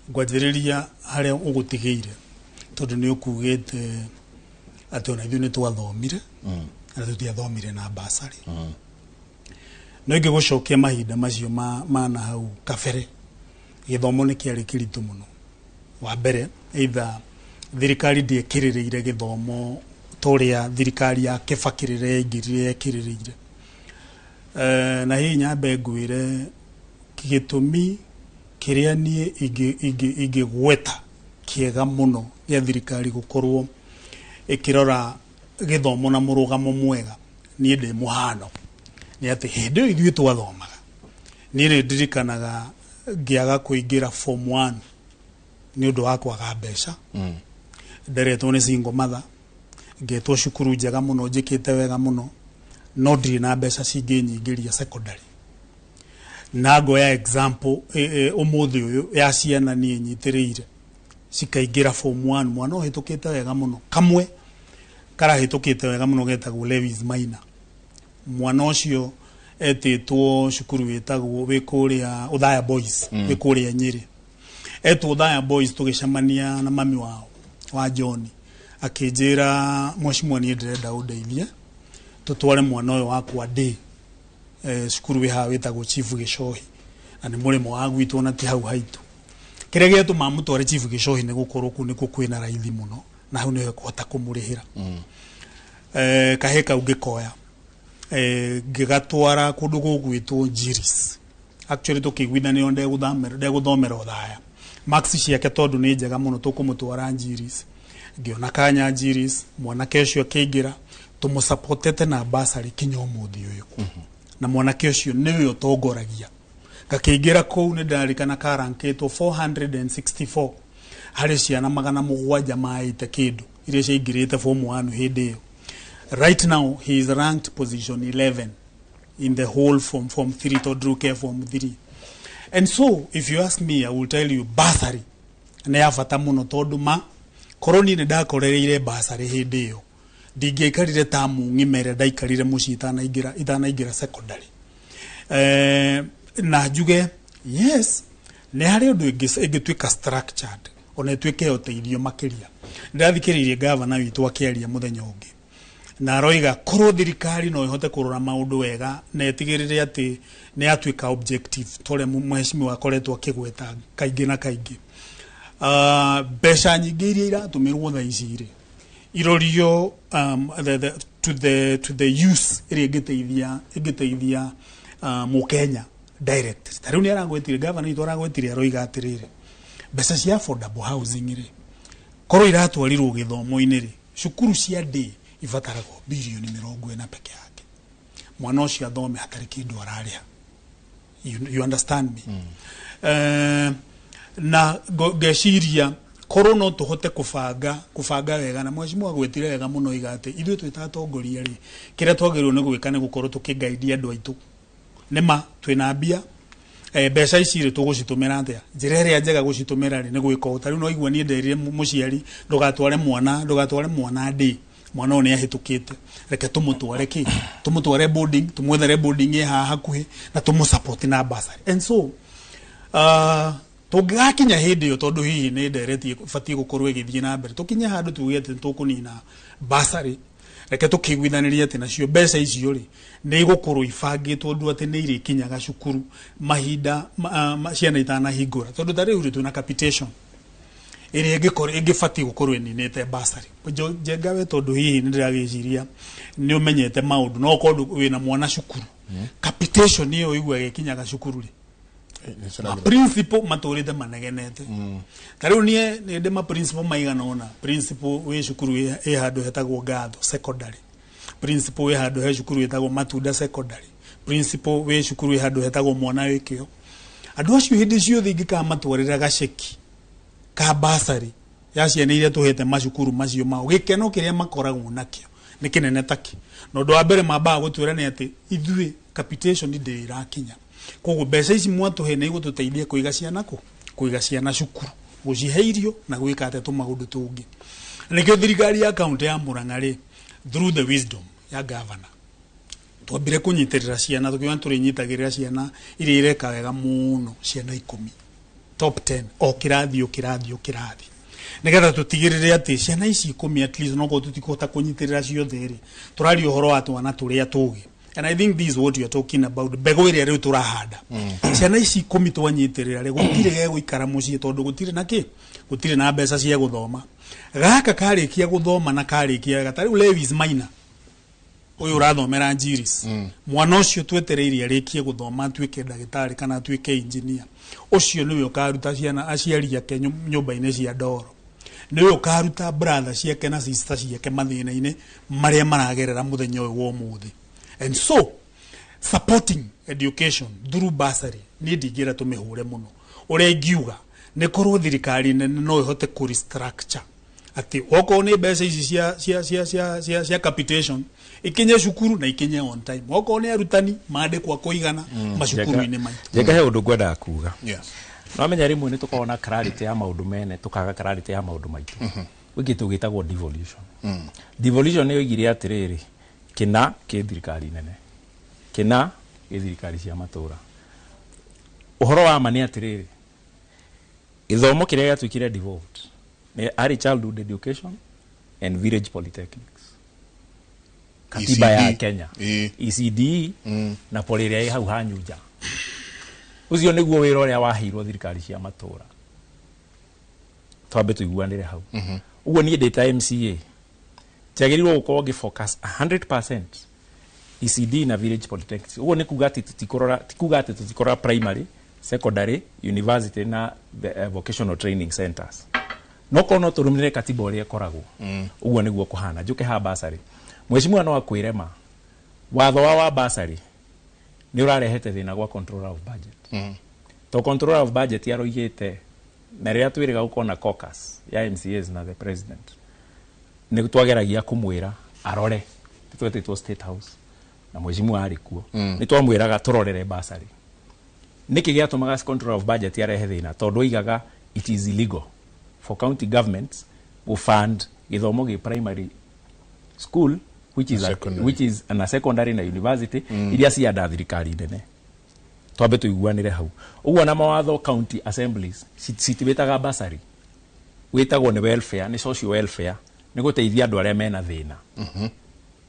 S2: gwajiriria haria ugutigeire tondu ni ukugite ati ona ithuĩ nĩ twathomire na tũtiathomire na basari no ingĩgũcokia mahinda macio ma na hau kabere gĩthomo nĩ kĩarĩ kĩritũ mũno wa mbere either thirikari ndĩekĩrĩrĩire gĩthomo toria thirikari ya Kĩbakĩ ingĩrire ekĩrĩrĩire na hihi nyambe ngwĩre gĩtũmi kĩrĩa niĩ ingĩgweta kĩega mũno gĩa thirikari gũkorwo ĩkĩrora gĩthomo na mũrũgamo mwega niĩ ndĩ mũhano nĩ atĩ hĩndĩ ĩyo ithuĩ twathomaga niĩ nĩ ndirikanaga ngĩaga kũingĩra form 1 nĩ ũndũ wa kwaga mbeca nderetwo nĩ single mother ngetwo cukuru njega mũno njĩkĩte wega mũno no ndirĩ na mbeca cingĩnyingĩria secondary na ngoya example ũmũthĩ ũyũ ya ciana niĩ nyitĩrĩire cikaingĩra form 1 mwana ũhĩtũkĩte wega mũno kamwe karahĩtũkĩte wega mũno getagwo Lewis Maina mwana ũcio etĩtwo cukuru wĩtagwo wĩkũrĩa Uthaya Boys wĩkũrĩa Nyĩrĩ etwo Uthaya Boys tũgĩcemania na mami wao wa John akĩnjĩra mheshimiwa niĩ ndĩrenda ũndeithie tũtware mwana ũyũ wakwa ndĩ cukuru wĩha wĩtagwo Chief Gĩcohi na nĩ mũrĩmo wa gwitũ na ti hau haitũ kĩrĩa gĩatũma mũtware Chief Gĩcohi nĩ gũkorwo kũu nĩkuo kwĩna raithi mũno na hau nĩho ekũhota kũmũrĩhĩra kahĩ kau ngĩkoya ngĩgatwara kũndũ gũgwĩtwo Njiris actually tũkĩiguithanĩrio ndegũthomera Uthaya marks ciake tondũ nĩ njega mũno tũkũmũtwara Njiris ngĩona kanya Njiris mwanake ũcio akĩingĩra tũmũsupportete na basari kinya ũmũthĩ ũyũ na mwanake ũcio nĩwe ũtongoragia gakĩingĩra kũu nĩ ndarikana karankĩtwo 464 harĩ ciana 700 maĩte kĩndũ iria ciaingĩrĩte form 1 hĩndĩ ĩyo right now he is ranked position 11 in the whole form 3 tondruke form 3 and so if you ask me I will tell you basari nĩ ya bata mũno tondũ koroni nĩ ndakorereire basari hĩndĩ ĩyo ndingĩaikarire tamu ng'imere ndaikarire mũciĩ itanaingĩra secondary na njuge yes nĩ harĩ ũndũ ĩngĩtuĩka structured ona ĩtuĩke ũteithio makĩria ndathikĩrĩirie gavana witũ akĩaria mũthenya ũngĩ na aroiga korwo thirikari no ĩhote kũrora maũndũ wega na ĩtigĩrĩre atĩ nĩ yatuĩka objective tore mheshimiwa akoretwo akĩgweta kaingĩ na kaingĩ mbeca nyingĩ iria iratũmĩrwo thaa ici rĩ irorio to the use ĩrĩa ĩngĩteithia mũkenya direct tarĩu nĩ aragwetire gavana itũ aragwetire aroiga atĩrĩrĩ mbeca cia affordable housing rĩ korwo iratwarirwo gĩthomo-inĩ rĩ cukuru cia ndĩ ibataragwo bilioni 40 peke yake mwana ũcio athome hatarĩ kĩndũ ararĩha you understand me na ngeciria korwo no tũhote kũbanga wega na mheshimiwa gwetire wega mũno iga atĩ ithuĩ twĩtatongoria rĩ kĩrĩa twagĩrĩirwo nĩ gwĩka nĩ gũkorwo tũkĩngaidi andũ aitũ nĩma twĩna mbia mbeca ici rĩ tũgũcitũmĩra atĩa njĩra ĩrĩa njega gũcitũmĩra rĩ nĩ gwĩka ũũ tarĩu no igua niĩ nderire mũciari ndũgatware mwana ndĩ mwana ũyũ nĩ ahĩtũkĩte reke tũmũtware boarding tũmwethere boarding ĩ haha hakuhĩ na tũmũsupport na basari and so tũngĩgakinya hĩndĩ ĩyo tondũ hihi nĩ nderetie batiĩ gũkorwo ĩgĩthiĩ na mbere tũkinye handũ tuge atĩ tũkũnina basari reke tũkĩiguithanĩrie atĩ nacio mbeca icio rĩ nĩ igũkorwo ibangĩtwo ũndũ atĩ nĩ irĩkinyaga cukuru mahinda ciana itanahingũra tondũ ta rĩu rĩ twĩna capitation ĩrĩa ĩngĩbatiĩ gũkorwo ĩninĩte basari njengawe tondũ hihi nĩ ndĩragĩciria nĩ ũmenyete maũndũ no korwo wĩna mwana cukuru capitation ĩyo igua ĩgĩkinyaga cukuru rĩ principal matũrĩte manegenete tarĩu niĩ nĩ ndĩ principal maigana ona principal wĩ cukuru ĩ handũ hetagwo Ngatho secondary principal wĩ handũ he cukuru hetagwo Matunda secondary principal wĩ cukuru ĩ handũ hetagwo Mwana Wĩkĩo andũ acio hĩndĩ ciothe ingĩkamatwarĩra gaceki ka basari ya ciana iria tũhete macukuru macio mao gĩkeno kĩrĩa makoragwo nakĩo nĩ kĩnene takĩ na ũndũ wa mbere mambaga gũtwĩra nĩ atĩ ithuĩ capitation ndĩ ĩrakinya koguo mbeca ici mwatũhe nĩ igũtũteithia kũiga ciana cukuru gũcihe irio na gwĩka atĩ tũmaũndũ tũngĩ nĩkĩo thirikari ya kaunti ya Murang'a rĩ through the wisdom ya governor twambire kunyitirira ciana tukiwa turinyitagirira ciana iria ireka wega muno ciana 10 top 10 o kirathi nigetha tutigirire ati ciana ici 10 at least no ko tutikota kunyitirira ciothe ri turari uhoro wa twana turia tugi. And I think this is what you are talking about. Bego iria riu turahanda ciana ici 10 twanyitirira ri gutire ge guikara mucii tondu gutire naki gutire na mbeca cia guthoma gaka karikia guthoma na karikia gatari Lewis Maina uyu urathomera Njiris mwana ucio twetereirie arikie guthoma atuike ndagitari kana atuike engineer ucio niwe ukaruta ciana aciari yake nyumba-ini cia ndoro niwe ukaruta brother ciake na sister ciake mathina-ini maria maragerera muthenya uyu wa umuthi. And so supporting education through bursary ni ndigira tumihure muno uria ingiuga ni korwo thirikari nene no ihote ku restructure ati woko ni mbeca ici cia capitation ikinye cukuru na ikinye on time woko ni arutani mande kwa kuigana macukuru-ini maitu.
S22: Jega he undu gwenda kuga no amenya rimwe ni tukona clarity ya maundu mene tukaga clarity ya maundu maitu wiki tugitagwo devolution. Devolution ni igire atiriri kina ke thirikari nene kina ke thirikari cia matura uhoro wa mani atiriri ithomo kiria giatuikire devolved ni early childhood education and village polytechnics katiba ya Kenya ECD na poliria i hau hanyuja ucio niguo wira uria wahirwo thirikari cia matura twambe tuiguanire hau uguo ni data MCA tiagiriwo gukorwo ngifocus 100% ECD na village polytechnics uguo ni kuga ati tutikorora primary secondary university na vocational training centers no kono turumire katiba uria koragwo uguo niguo kuhana njuke ha basari mweshimwa no akwirema watho wa basari ni urarehete thina gwa controller of budget to controller of budget yaroigite na ria twiriga gukona caucus ya MCAs na the president ni twageragia kumwira arore twetitwo state house na mweshimwa ari kuo ni twamwiraga turorere basari niki giatumaga controller of budget yarehe thina tondu igaga it is illegal for county governments to fund githomo gi primary school which is a secondary na university iria cia thirikari nene twambe tuiguanire hau uguo na mawatho county assemblies citibetaga basari witagwo ni welfare ni social welfare ni guteithia andu aria mena thina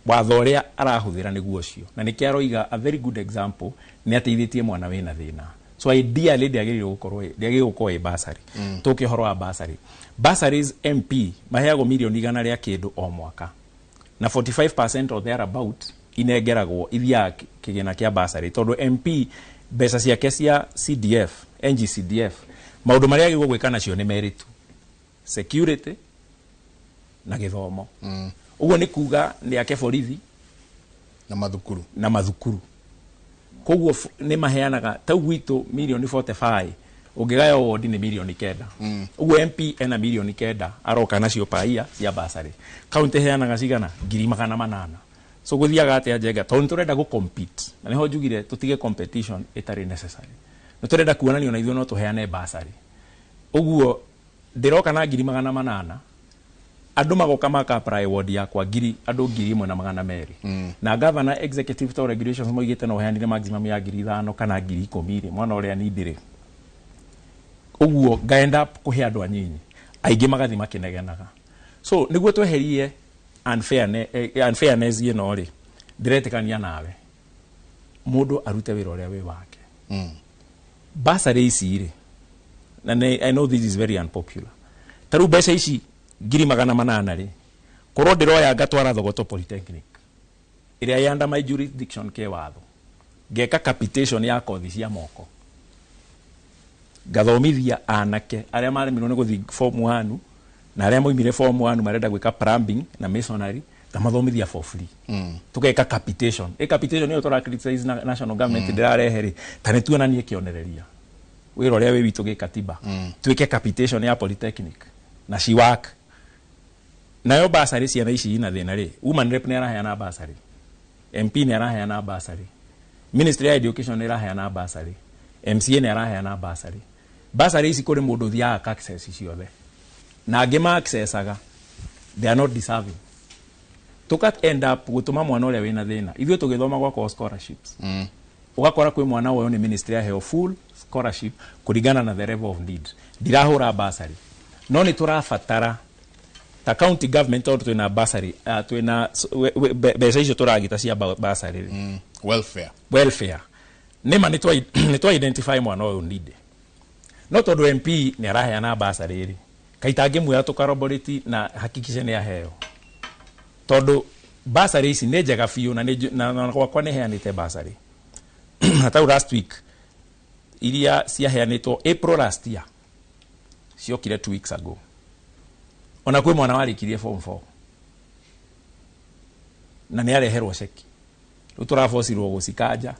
S22: watho uria arahuthira niguo cio na nikiaroiga a very good example ni ateithitie mwana wina thina so ideally ndiagiririo gukorwo e basari tukihoro wa basari bursaries MP maheagwo milioni 100 ria kindu o mwaka na 45% of thereabout inegeragwo ithia kigina kia bursary tondu MP mbeca ciake cia CDF NGCDF maundu maria agirwo gwika nacio ni meritu security na githomo uguo ni kuga ni ake borithi na mathukuru koguo ni maheanaga ta gwitu milioni 45 ungigaya wodi ni milioni 9 uguo MP ena milioni 9 aroka nacio paia cia bursary county heanaga cigana 800,000 so guthiaga atia njega tondu turenda go compete na niho njugire tutige competition itari necessary no turenda kuonanio na ithuo no tuheane bursary uguo ndiroka na 800,000 andu magoka maka apply ward yakwa andu 1,200 na governor executive to regulations moigite no heanire maximum ya 5,000 kana 10,000 mwana uria nindire uguo ngaenda kuhe andu anyinyi aingi magathi makinegenaga so niguo tweherie unfairness ino ri ndiretikania nawe mundu arute wira uria wi wake bursary ici ri na I know this is very unpopular taru mbeca ici 800,000 ri korwo ndiroya ngatwara Thogoto Polytechnic iria yanda my jurisdiction ke watho ngeka capitation ya kothi cia moko gathomithia anake aria maremirwo ni guthi form 1 na aria moimire form 1 marenda gwika plumbing na masonry tamathomithia for free tukeka capitation capitation niyo tora criticize national government ndirareheri tani tuonanie kionereria wira uria wi witu gikatiba twike capitation ya polytechnic na she work nayo bursary ciana ici ina thina ri woman rep ni araheana bursary MP ni araheana bursary ministry ya education ni araheana bursary MCA ni araheana bursary ici kuri mundu thia access ciothe na ngima accessaga they are not deserving tuka end up gutuma mwana uria wina thina ithuĩ tũgĩthoma gwakwa scholarships ugakora kwĩ mwana ũyũ nĩ ministry ya heo full scholarship kũringana na the level of need ndirahũra bursary no nĩ tũrabatara ta county government or twina bursary twina mbeca icio tũragita cia bursary welfare nĩma nĩ twa identify mwana ũyũ need no tondũ MP nĩ araheana bursary ri kaita ngĩmuoya tũkaroborate na hakikishe nĩ aheo tondũ bursary ici nĩ njega biũ na gwakwa nĩ heanĩte bursary hata last week iria ciaheanĩtwo April last year ciokire 2 weeks ago ona kwĩ mwana warĩkirie form 4 na nĩ areherwo ceki rĩu tũrabocirwo gũcikanja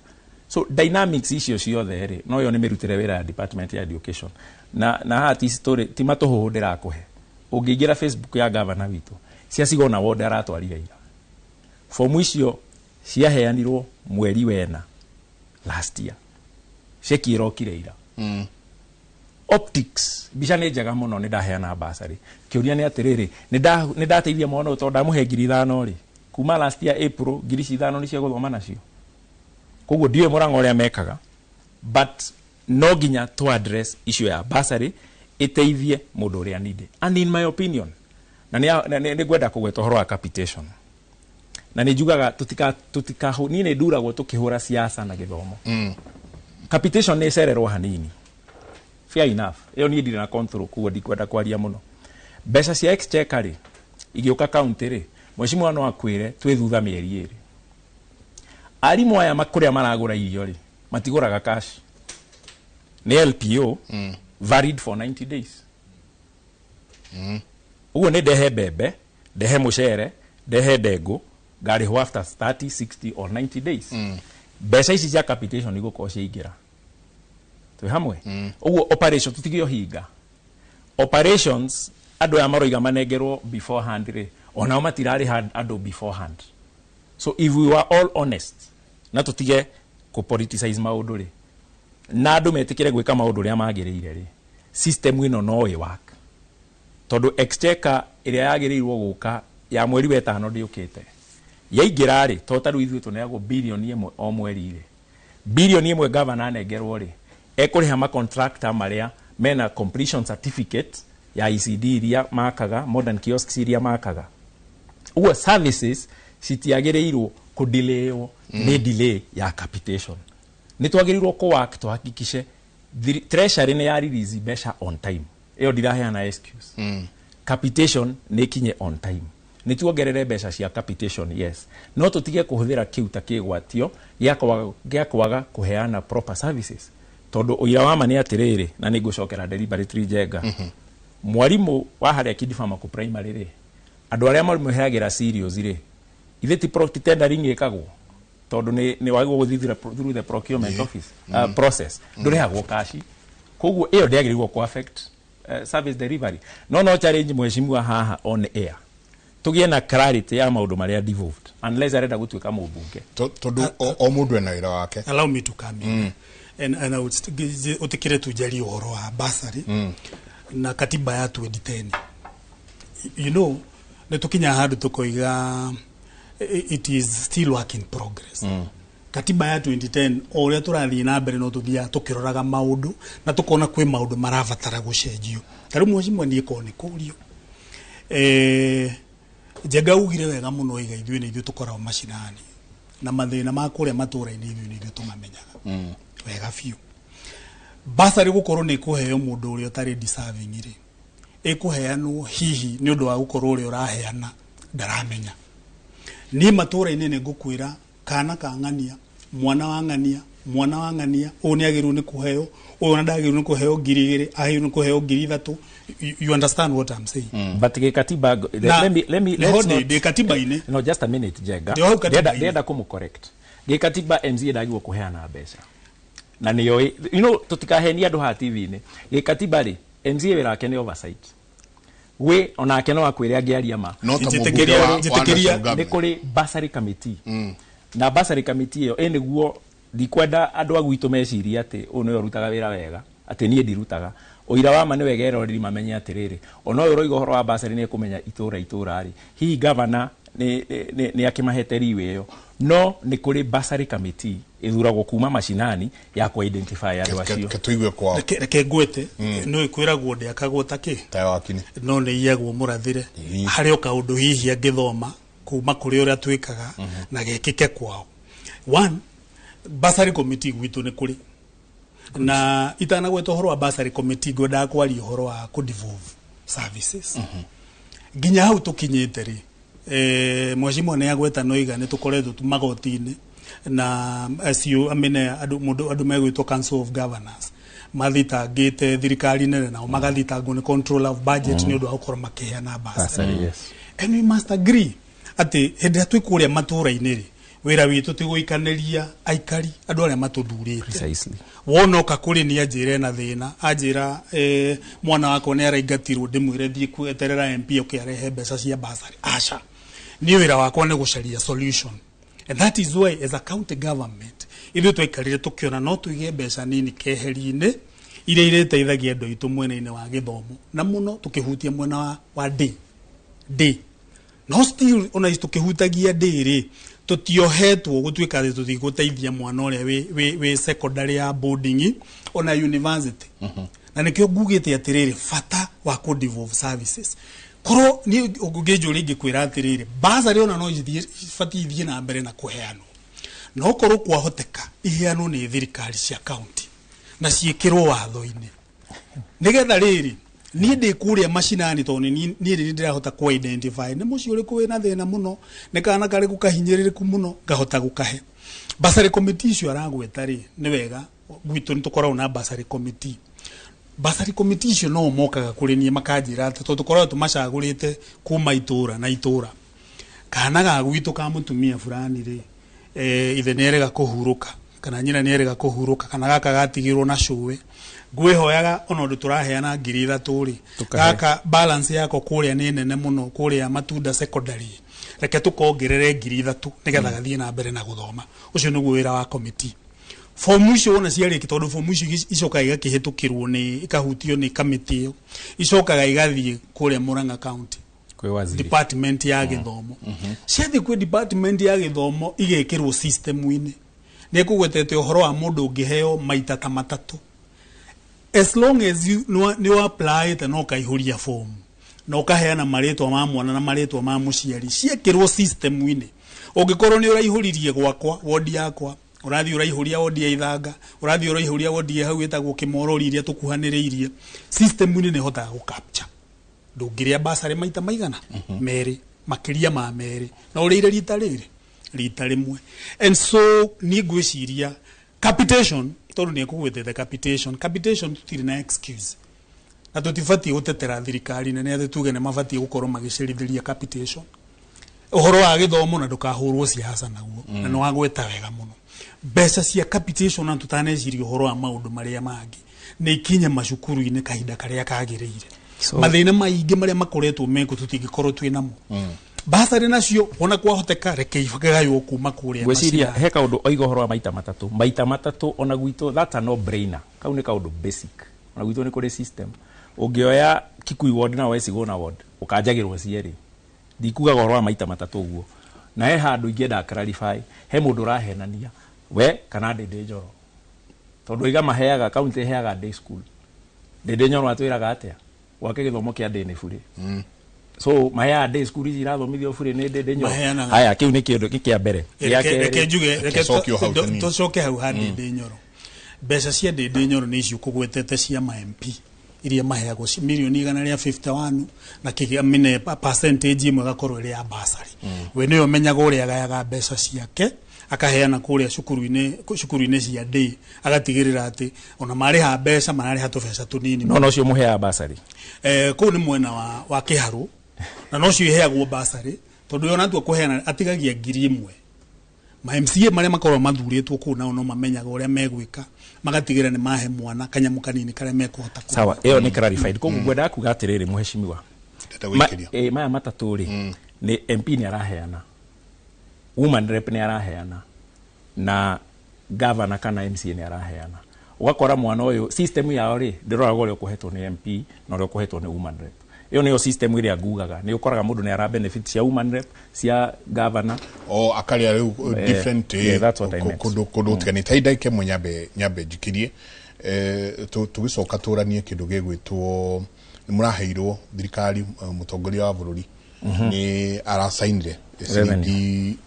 S22: so dynamics icio ciothe rĩ no yo nĩ mĩrutĩre wĩra ya department ya education na hati story ti matũhũhũ ndĩrakũhe ũngĩingĩra Facebook ya governor witũ ciacigona ward aratwarire ira form icio ciaheanirwo mweri wena last year ceki irokire ira optics bica nĩ njega mũno nĩ ndaheana bursary kĩũria nĩ atĩrĩrĩ nĩ ndateithia mwana ũtũ ndamuhe 5,000 rĩ kuma last year April 5,000 nĩ cia gũthoma nacio koguo ndiwe mũrango ũrĩa mekaga but no nginya to address issue ya bursary iteithie mũndũ ũrĩa need and in my opinion na nĩ gwenda kũgweta ũhoro wa capitation na nĩ njugaga niĩ nĩ nduragwo tũkĩhũra siasa na gĩthomo capitation nĩ cererwo hanini fair enough ĩyo niĩ ndirĩ na control koguo ndikwenda kwaria mũno mbeca cia exchequer rĩ igĩũka county rĩ mheshimiwa no akwĩre twĩ thutha mĩeri ĩrĩ arimũ aya kũrĩa maragũra irio rĩ matigũraga cash nĩ LPO valid for 90 days uguo nĩ ndehe mbembe ndehe mũcere ndehe ndengũ ngarĩhwo after 30 60 or 90 days mbeca ici cia capitation igũkorwo ciaingĩra twĩ hamwe uguo operation tutigio hinga operations andũ aya maroiga manengerwo beforehand rĩ onao matirarĩha andũ beforehand so if we were all honest na tutige ku politicize maũndũ rĩ na andũ metikire gwĩka maũndũ ũrĩa magĩrĩire rĩ system ĩno no work tondũ exchequer ĩrĩa yagĩrĩirwo gũka ya mweri wa 5 ndĩũkĩte yaingĩra rĩ totaru ithuĩ tũneagwo bilioni 1 o mweri rĩ bilioni 1 governor anengerwo rĩ ekũrĩha ma contractor marĩa mena completion certificate ya ECD iria makaga modern kiosks iria makaga uguo services citiagĩrĩirwo kũdelaywo nĩ delay ya capitation nĩ twagĩrĩirwo kũwork tuhakikishe treasury nĩ ya release mbeca on time ĩyo ndiraheana excuse capitation nĩ kinye on time nĩ tuongerere mbeca cia capitation yes no tũtige kũhũthĩra kĩu ta kĩgwatio gĩa kwaga kũheana proper services tondũ ũira wa ma nĩ atĩrĩrĩ na nĩ ngũcokera deliberately Njenga mwarimũ wa harĩa Kidifama ku primary rĩ andũ arĩa marĩmũheagĩra serious rĩ ithe ti tendering ĩkagwo tondũ nĩ wagwo gũthithira through the procurement office process ndũrĩhagwo cash koguo ĩyo ndĩagĩrĩirwo ku affect service delivery no challenge mheshimiwa haha on air tugie na clarity ya maũndũ marĩa devolved unless arenda gũtuĩka mũmbunge
S23: tondũ o mũndũ ena wĩra wake
S2: allow me to come in and I would utikire tujali ũhoro wa bursary na katiba ya 2010 you know netukinya handu tukoiga it is still work in progress katiba ya 2010 o ũrĩa tũrathiĩ na mbere no tũthia tũkĩroraga maũndũ na tũkona kwĩ maũndũ marabatara gũcenjio tarĩ mheshimiwa niĩ ko nĩ kũrio Njenga ugire wega mũno iga ithuĩ nĩ ithuĩ tũkoragwo macinani na mathĩna ma kũrĩa matũra-inĩ ithuĩ nĩ ithuĩ tũmamenyaga wega biũ bursary gũkorwo nĩ kũheo mũndũ ũrĩa ũtarĩ deserving rĩ ĩkũheanwo hihi nĩ ũndũ wa gũkorwo ũrĩa ũraheana ndaramenya niĩ matũra-inĩ nĩ ngũkwĩra kana kang'ania mwana wa ng'ania ũũ nĩ agĩrĩirwo nĩ kũheo ũũ na ndagĩrĩirwo nĩ kũheo 2,000 agĩrĩirwo nĩ kũheo 3,000 you understand what I'm saying
S22: but katiba let me
S2: let's not the katiba ine
S22: no just a minute Njenga ndenda kũmũcorrect katiba MCA ndagĩrĩirwo kũheana mbeca na nĩyo you know tutikahenia andũ ha TV-inĩ katiba rĩ MCA wĩra wake nĩ oversight we onake no akwĩre angĩaria ma nĩ kũrĩ bursary committee na bursary committee ĩyo nĩguo ndikwenda andũ a gwitũ meciria atĩ ũyũ nĩwe ũrutaga wĩra wega atĩ niĩ ndirutaga ũira wa ma nĩ wega eroreri mamenye atĩrĩrĩ ona ũyũ ũroiga ũhoro wa bursary nĩ kũmenya itũra rĩ hihi governor nĩ akĩmahete riwe ĩyo no nĩ kũrĩ bursary committee ĩthuragwo kuma mashinani ya ku identify andũ acio
S23: ketũigue kwao
S2: reke ngwete no ikwĩragwo ndĩakagwo takĩ
S23: tayo wakini no
S2: nĩ iyagwo mũrathire harĩ kaũndũ hihi angĩthoma kuma kũrĩ ũrĩa twĩkaga na gekĩke kwao one bursary committee gwitũ nĩ kũrĩ na itanagweta ũhoro wa bursary committee ngwendaga kwaria ũhoro wa ku devolve services nginya hau tũkinyĩte rĩ mwashimwa nĩ agweta noiga nĩ tũkoretwo magoti-inĩ na acio amene andũ megwĩtwo council of governors mathitangĩte thirikari nene nao magathitangwo nĩ control of budget nĩ ũndũ wa gũkorwo makĩheana bursary and we must agree atĩ hĩndĩ ĩrĩa twĩ kũrĩa matũũra-inĩ rĩ wĩra witũ ti gũikanĩria aikari andũ arĩa matũthurĩte wonoka kũrĩ nĩ anjĩre na thĩna anjĩra mwana wakwa nĩ araingatirwo ndĩmwĩre thiĩ kweterera MP ũkĩarehe mbeca cia bursary aca nĩ wĩra wakwa nĩ gũcaria solution and that is why as a county government ithuĩ twaikarire tũkĩona no tũige mbeca nini keheri-inĩ iria irĩteithagia andũ aitũ mwena-inĩ wa gĩthomo na mũno tũkĩhutia mwena wa day no still ona tũkĩhutagia day rĩ tutiohetwo gũtuĩka atĩ tũthiĩ gũteithia mwana ũrĩa wĩ secondary ya boarding ona university na nĩkĩo ngugĩte atĩrĩrĩ bata wa ku devolve services korwo nĩ ũngĩnjũria ingĩkwĩra atĩrĩrĩ bursary ona no ibatiĩ ithiĩ na mbere na kũheanwo no korwo kwahoteka iheanwo nĩ thirikari cia county na ciĩkĩrwo watho-inĩ nĩgetha rĩrĩ niĩ ndĩ kũrĩa mashinani tondũ niĩ ndĩrahota ku identify nĩ mũciĩ ũrĩkũ wĩna thĩna mũno nĩ kana karĩkũ kahinyĩrĩrĩku mũno ngahota gũkahe bursary committee icio aragweta rĩ nĩ wega gwitũ nĩ tũkoragwo na bursary committee icio no mokaga kũrĩ niĩ makanjĩra atĩ tondũ tũkoragwo tũmacagũrĩte kuma itũũra na itũũra kana ga gwitũ ka mũtumia fulani rĩ ithe nĩ erega kũhurũka kana nyina nĩ erega kũhurũka kana gaka gatigirwo na cũwe ngwĩhoyaga ona ũndũ tũraheana 3,000 rĩ gaka balance yako kũrĩa nĩ nene mũno kũrĩa Matunda secondary reke tũkongerere 3,000 nĩgetha gathiĩ na mbere na gũthoma ũcio nĩguo wĩra wa committee fomu icio ona ciarĩki tondũ fomu icio icokaga igakĩhĩtũkĩrwo nĩ ikahutio nĩ committee ĩyo icokaga igathiĩ kũrĩa Murang'a county department ya gĩthomo ciathiĩ kwĩ department ya gĩthomo igekĩrwo system-inĩ nĩ kũgwetete ũhoro wa mũndũ ũngĩheo maita ta matatũ as long as you apply it no kaihũria form no kaheana marĩtwa ma mwana na marĩtwa ma mũciari ciekĩrwo system-inĩ ũngĩkorwo nĩ ũraihũririe gwakwa ward yakwa ũrathiĩ ũraihũria ward ya Ithanga ũrathiĩ ũraihũria ward ya hau ĩtagwo Kĩmorori iria tũkuhanĩrĩirie system-inĩ nĩ hotaga gũcapture ndũngĩrĩa bursary maita maigana merĩ makĩria ma merĩ na ũrĩire rita rĩmwe and so niĩ ngwĩciria capitation tondũ nĩ kũgwetete capitation tũtirĩ na excuse na tũtibatiĩ gũtetera thirikari nene atĩ tuge nĩ mabatiĩ gũkorwo magĩcerithĩria capitation ũhoro wa gĩthomo na ndũkahũrwo siasa naguo na nĩ wagweta wega mũno mbeca cia capitation na tũtaneciria ũhoro wa maũndũ marĩa mangĩ nĩ ikinye macukuru-inĩ kahinda karĩa kagĩrĩire mathĩna maingĩ marĩa makoretwo meko tũtingĩkorwo twĩ namo bursary nacio ona kwahoteka reke igaywo kuma kũrĩa
S22: gwĩciria he kaũndũ oiga ũhoro wa maita matatũ ona gwitũ that's a no brainer kau nĩ kaũndũ basic ona gwitũ nĩ kũrĩ system ũngĩoya Kikui ward na West-Sigũna ward ũkanjagĩrwo cierĩ ndikugaga ũhoro wa maita matatũ ũguo na he handũ ingĩenda clarify he mũndũ ũrahenania we kana Ndĩndĩ Njoro tondũ iga maheaga county heaga day school Ndĩndĩ Njoro atwĩraga atĩa gwake gĩthomo kĩa ndĩ nĩ burĩ so maheaga day school ici irathomithio burĩ nĩ Ndĩndĩ Njoro haya kĩu nĩ kĩndũ kĩa mbere
S2: reke njuge tũcoke hau ha Ndĩndĩ Njoro mbeca cia Ndĩndĩ Njoro nĩ icio kũgwetete cia ma MP iria maheagwo mirioni 151 na kĩmene percentage imwe gakorwo ĩrĩ ya bursary we nĩyo menyaga ũrĩa agayaga mbeca ciake akaheana kũrĩa cukuru-inĩ cia day agatigĩrĩra atĩ ona marĩha mbeca mararĩha tũbeca tũnini
S22: no ũcio mũheaga bursary
S2: kũu nĩ mwena wa Kĩharũ na no cio iheagwo bursary tondũ ona atua kũheana atigagia 1,000 ma MCA marĩa makorwo mathurĩtwo kũu nao no mamenyaga ũrĩa megwĩka magatigĩra nĩ mahe mwana kanyamũ kanini karĩa mekũhota
S22: sawa ĩyo nĩ clarified koguo ngwenda kuga atĩrĩrĩ mũheshimiwa maya matatũ rĩ nĩ MP nĩ araheana woman rep nĩ araheana na governor kana MCA nĩ araheana ũgakora mwana ũyũ system yao rĩ ndĩroraga ũrĩa ũkũhetwo nĩ MP na ũrĩa ũkũhetwo nĩ woman rep Iyo niyo system iria ngugaga. Ni ukoraga mundu ni ara benefit cia human rep, cia governor.
S23: O akaria riu different
S22: that's what I meant.
S23: Kudu tkani taida ke munyabe njikirie. Tugicoka turanie kindu gigwitwo ni muraheirwo thirikari mutongoria wa bururi ni arasainire ciringi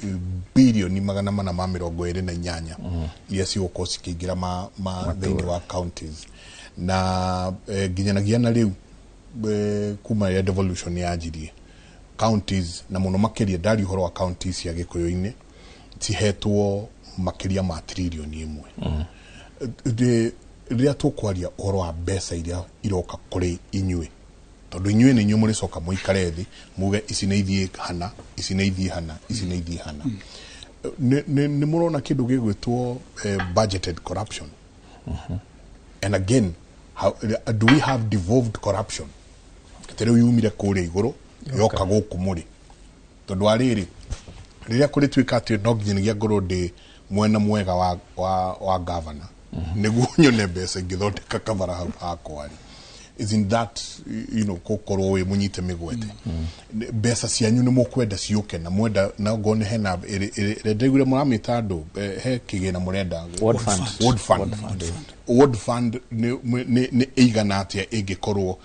S23: bilioni 428 iria cigũkorwo cikĩingĩra ma thĩinĩ wa counties na nginyanagia na rĩu kuma ya devolution yanjirie counties na muno makĩria ndari ũhoro wa counties cia Gĩkũyũ-inĩ cihetwo makĩria ma trillion imwe rĩrĩa tũkwaria ũhoro wa mbeca iria iroka kũrĩ inyuĩ tondu inyuĩ nĩ inyuĩ mũrĩcoka mũikare thĩ muge ici nĩ ithiĩ hana ici nĩ ithiĩ hana ici nĩ ithiĩ hana nĩ mũrona kĩndũ gĩgwĩtwo budgeted corruption and again do we have devolved corruption tereu yumire kũrĩa igũrũ yoka gũkũ mũrĩ tondu arĩrĩ rĩrĩa kũrĩ twĩka atĩ no nginyagia ngorwo ndĩ mwena mwega wa governor nĩguo nyone mbeca ingĩthondeka kabara hau hakwa isn't that kokorwo we munyite migwete mbeca cianyu nĩ mũkwenda ciũke na mwenda na ngone hena rendegure mũramita andũ he kĩgĩna mũrenda ward fund nĩ eigana atĩa ĩngĩkorwo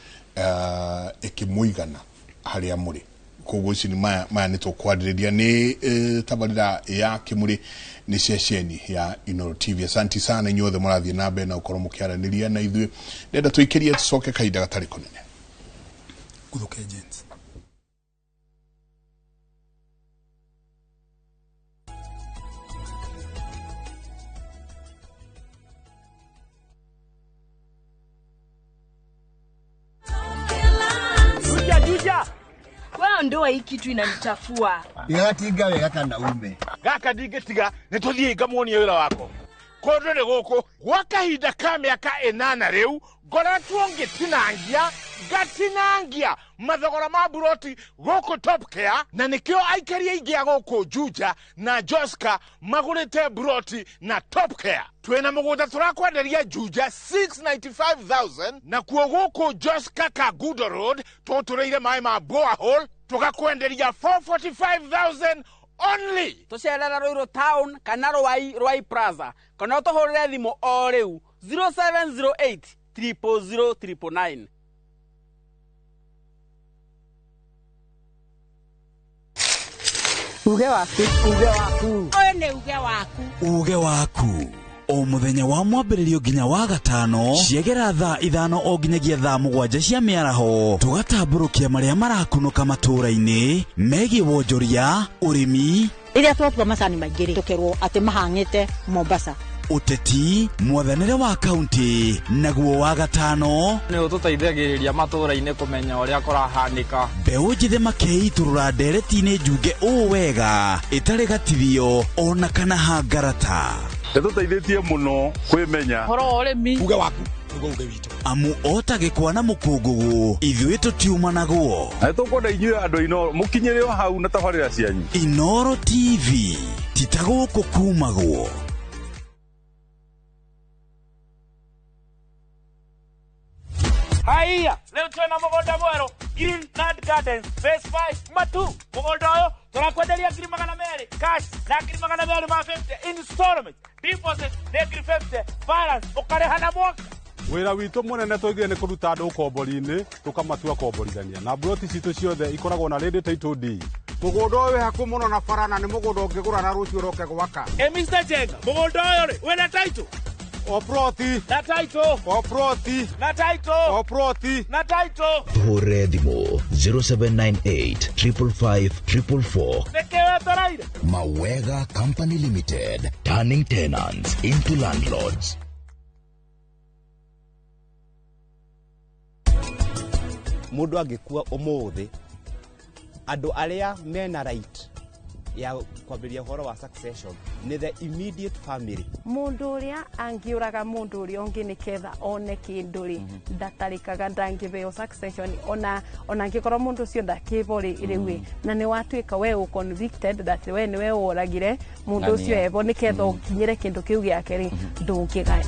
S23: ĩkĩmũigana harĩa mũrĩ koguo ici maya nĩ tũkwarĩrĩria nĩ tabarĩra ya kĩmũrĩ ni ceceni ya Inooro TV. Asante sana inyuothe mũrathiĩ na mbere na ũkorwo mũkĩaranĩria na ithuĩ. Ndenda tũikĩrie tũcoke kahinda gatarĩ kũnene.
S2: Kuthuke agents.
S12: Juja. Wao ndo hii kitu inanichafua.
S20: Yatiga wega kana ume.
S17: Gaka ndigitiga nituthie ngamuonie wira wako. Kondo ni guku gwa kahinda ka miaka 8 riu ngoretwo ngatinangia mathogora ma buroti guku Top Care na nikio aikaria ingia guku Juja na Joska magurite buroti na Top Care. Twena mugunda turakwenderia Juja 695,000 na kuo guku Joska Kagudo Road tutureire mai ma borehole tugakwenderia 445,000 only.
S4: Tucerera Ruiru Town kana Rwai Plaza kana tuhurire thimu o riu 0708 00009.
S12: Uge waku.
S6: Oyo nĩ uge waku.
S21: O muthenya wa mwambĩrĩrio nginya wa gatano ciegera thaa 5 o nginyagia thaa 7 cia mĩaraho tugatambũrũkia marĩa marakunũka matũũra-inĩ megiĩ wonjoria ũrĩmi
S12: iria twatua macani maingĩ tukerwo atĩ mahang'ĩte Mombasa
S21: uteti mwathanĩre wa kaunti naguo wa gatano
S24: nĩ ũtũteithagĩrĩria matũũra-inĩ kũmenya ũrĩa kũrahanĩka
S21: mbeũ njĩthĩ makeiturũra ndereti-inĩ njunge ũũ wega ĩtarĩ gatithio ona kana hangarata
S25: Nĩtũteithĩtie mũno kwĩmenya
S4: horo ũrĩmi
S25: uge waku
S2: uge witũ
S21: amu otagĩkwa na mũkũngũgũ ithuĩ tũtiuma naguo
S25: na tũkwenda inyuĩ andũ Inooro mũkinyĩre o hau na tabarĩra cianyu
S21: Inooro TV titagũkũ kumagwo
S17: Haiya, leo twena mugunda mweru Greenland Gardens Phase 5 matu mugunda uyu turakwenderia ngiri 200 cash na ngiri 250 installment deposit na ngiri 50 balance ukareha na mwaka
S25: wĩra witũ mũnene tũgire nĩ kũruta andũ ũkombori-inĩ tũkamatua komborithania na broti citũ ciothe ikoragwo na ready title deed
S17: mugunda uyu haku muno na barana ni mugunda ũngĩgũra na rũciũ roke gwaka Mr. Jenga mugunda uyu ri wena title
S25: o proti
S17: na title
S25: o proti
S17: na title
S25: o proti
S17: na title
S26: Hore Thimo 0798555444
S17: Nekewe toraire
S26: Mawega Company Limited, turning tenants into landlords.
S27: Mundu angĩkua ũmũthĩ andũ arĩa mena right ya kwambĩrĩria ũhoro wa succession nĩ the immediate family.
S12: Mundu ũrĩa angiũraga mundu ũrĩa ũngĩ nĩketha one kĩndũ rĩ ndatarĩkaga ndangĩheo succession ona angĩkorwo mundu ũcio ndakĩbo rĩu na nĩ watuĩka we convicted that we nĩwe woragire mundu ũcio ebo nĩketha ũkinyĩre kĩndũ kĩu gĩake rĩ ndũngĩgaya.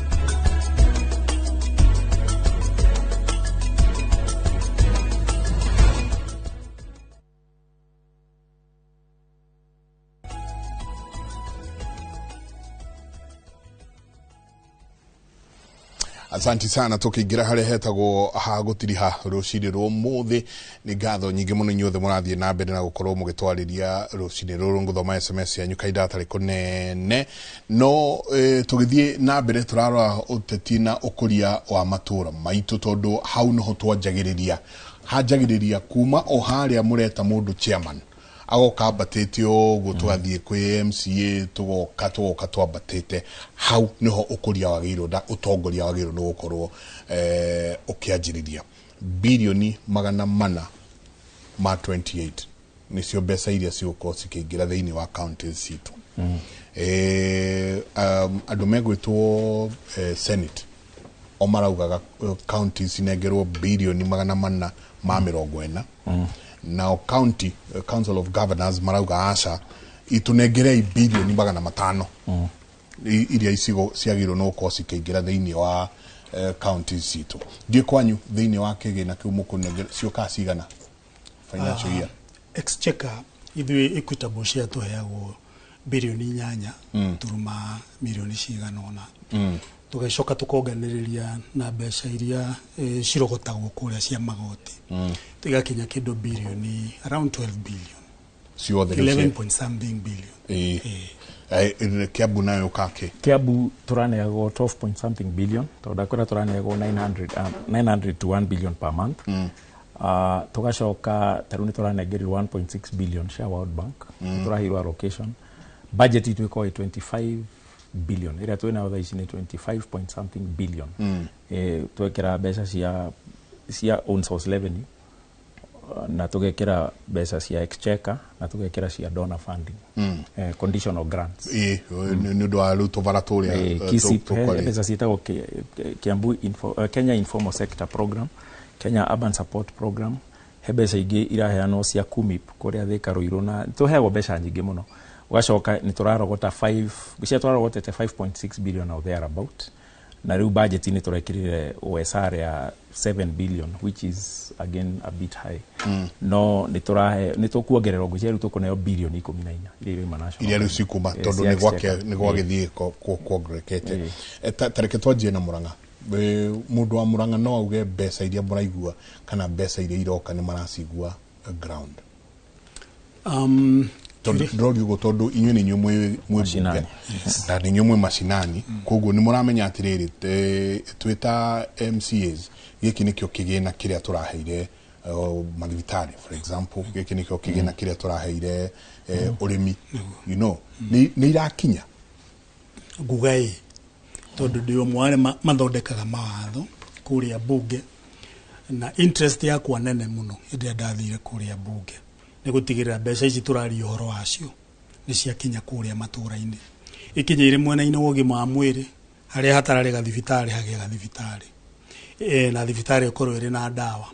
S23: Asanti sana tukiingira hare hetagwo ha gutiriha rucini rumuthi ni ngatho nyingi muno inyuothe murathie na mbere na gukorwo mugitwariria rucini ruru nguthoma SMS yanyu kaida atari kunene no tugithie na mbere turarora uteti na ukuria wa matura maitu tondu hau no twanjagiriria hanjagiriria kuma o haria mureta mundu chairman agoka batete oguo twathie kwi MCA tugoka twabatete hau niho ukuria wagiro da utongoria wagiro no gukorwo ukianjiriria bilioni 400 ma 28 nicio mbeca iria cigukorwo cikiingira thiini wa counties citu andu megwitwo Senate o maraugaga counties inengerwo bilioni 400 ma 40 now council of governors marauga asa itunengerei bilioni 500 iria isigo ciagiro no kosi keingira thiini wa counties citu die kwanyu thiini wa kigina kiu mukunengera cio kasigana financial year
S2: exchequer ithui equitable cia tuheagwo bilioni 8 turuma milioni cigana ona tugecoka tukonganiriria na mbeca iria cirogotagwo kuria cia magoti tigakinya kindu bilioni around 12 billion
S23: ciothe
S2: 11.something billion
S23: Kiambu nayo kake
S22: Kiambu turaneagwo 12.something billion tonda kwira turaneagwo 900 to 1 billion per month tugacoka taruni turanengerirwo 1.6 billion cia World Bank turahirwo allocation budget itu iko 25 billion ira twina other ici ni 25 point something billion twekera mbeca cia own source revenue na tugekera mbeca cia exchequer na tugekera cia donor funding conditional grants
S23: ni ndo aluto varatoria
S22: mbeca cietagwo Kiambu Kenya Informal Sector Program, Kenya Urban Support Program, mbeca ingi iraheanwo cia KUMIP kuria Thika Ruiru na tuheagwo mbeca nyingi muno ugacoka ni turarogota 5.6 billion out there about na riu budget ni turekirire OSR ya 7 billion which is again a bit high no ni turahe ni tukuongerera ngucia riu tukuneo billion 14 iria manasho
S23: iria riu cikuma tondu ni gwagithie kuongrekete tareke twanjie na Murang'a mundu wa Murang'a no auge mbeca iria muraigua kana mbeca iria iroka ni maracigua ground ndori go tondu inywe ni nyumwe bunge na ni nyumwe mashinani koguo ni muramenya atiriri twita MCAs giki nikio kigina kiria turaheire mathibitari for example giki nikio kigina kiria turaheire urimi you know ni irakinya
S2: gugai tondu ndio mware mathondekaga mawatho kuria bunge na interest yakwa nene muno indi ndathire kuria bunge ni gutigirira mbeca ici turari horo wacio ni cia kinya kuria matura-ini ikinyire mwena-ini wa ugima wa mwiri haria hatarari gathibitari hagia gathibitari na thibitari ukorwo iri na dawa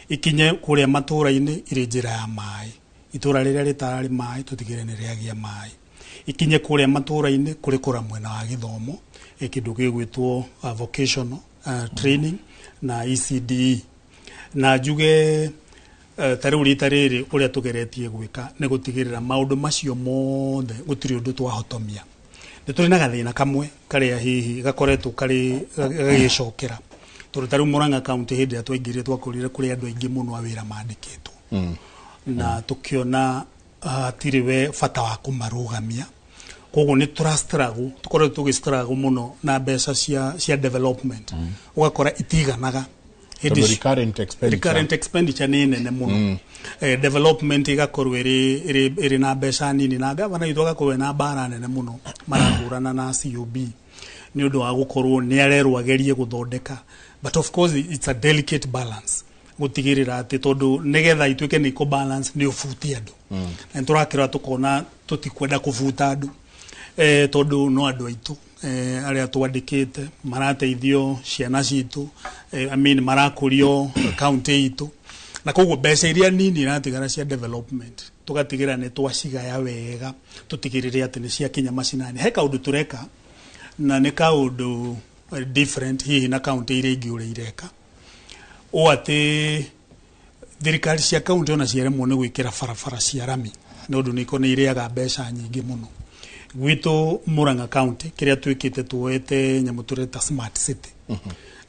S2: ikinye kuria matura-ini iri njira ya mai itura riria ritarari mai tutigire ni riagia mai ikinye kuria matura-ini kuri kura mwena wa githomo ikindu gigwitwo vocational training na ECDE na juge tariu ritariri uria tugeretie gwika ni gutigirira maundu macio mothe gutiri undu twahotomia ni turi na gathina kamwe karia hihi gakoretwo kari gagicokera turi tariu Murang'a county hindi ya twaingirire twakurire kuri andu aingi muno awira mandikitwo na tukiona tiriwe fata wa kumarugamia koguo ni struggle tukoretwo tugistruggle muno na mbeca cia development ugakora itiganaga recurrent expenditure ni nene muno development igakorwo iri na mbeca nini na gavana itwa gakorwo na bara nene muno maragurana na CUB ni undu wa gukorwo ni arerwo agerie guthondeka but of course it's a delicate balance gutigirira ati tondu nigetha ituike ni ko balance ni ufuti andu na turakira tukona tutikwenda kufuta andu tondu no andu aitu aria twandikite marateithio ciana citu marakurio county itu na koguo mbeca iria nini iratigara cia development tugatigira ni twacigaya wega tutigirire ati ni cia kinya macinani he kaundu tureka na ni kaundu different hihi na county iria ingi uri ireka o ati thirikari cia county ona ciaremwo ni gwikira barabara cia rami nondu ni iriaga mbeca nyingi muno Gwito Murang'a County kiria twikite tuwete nyamu tureta smart city.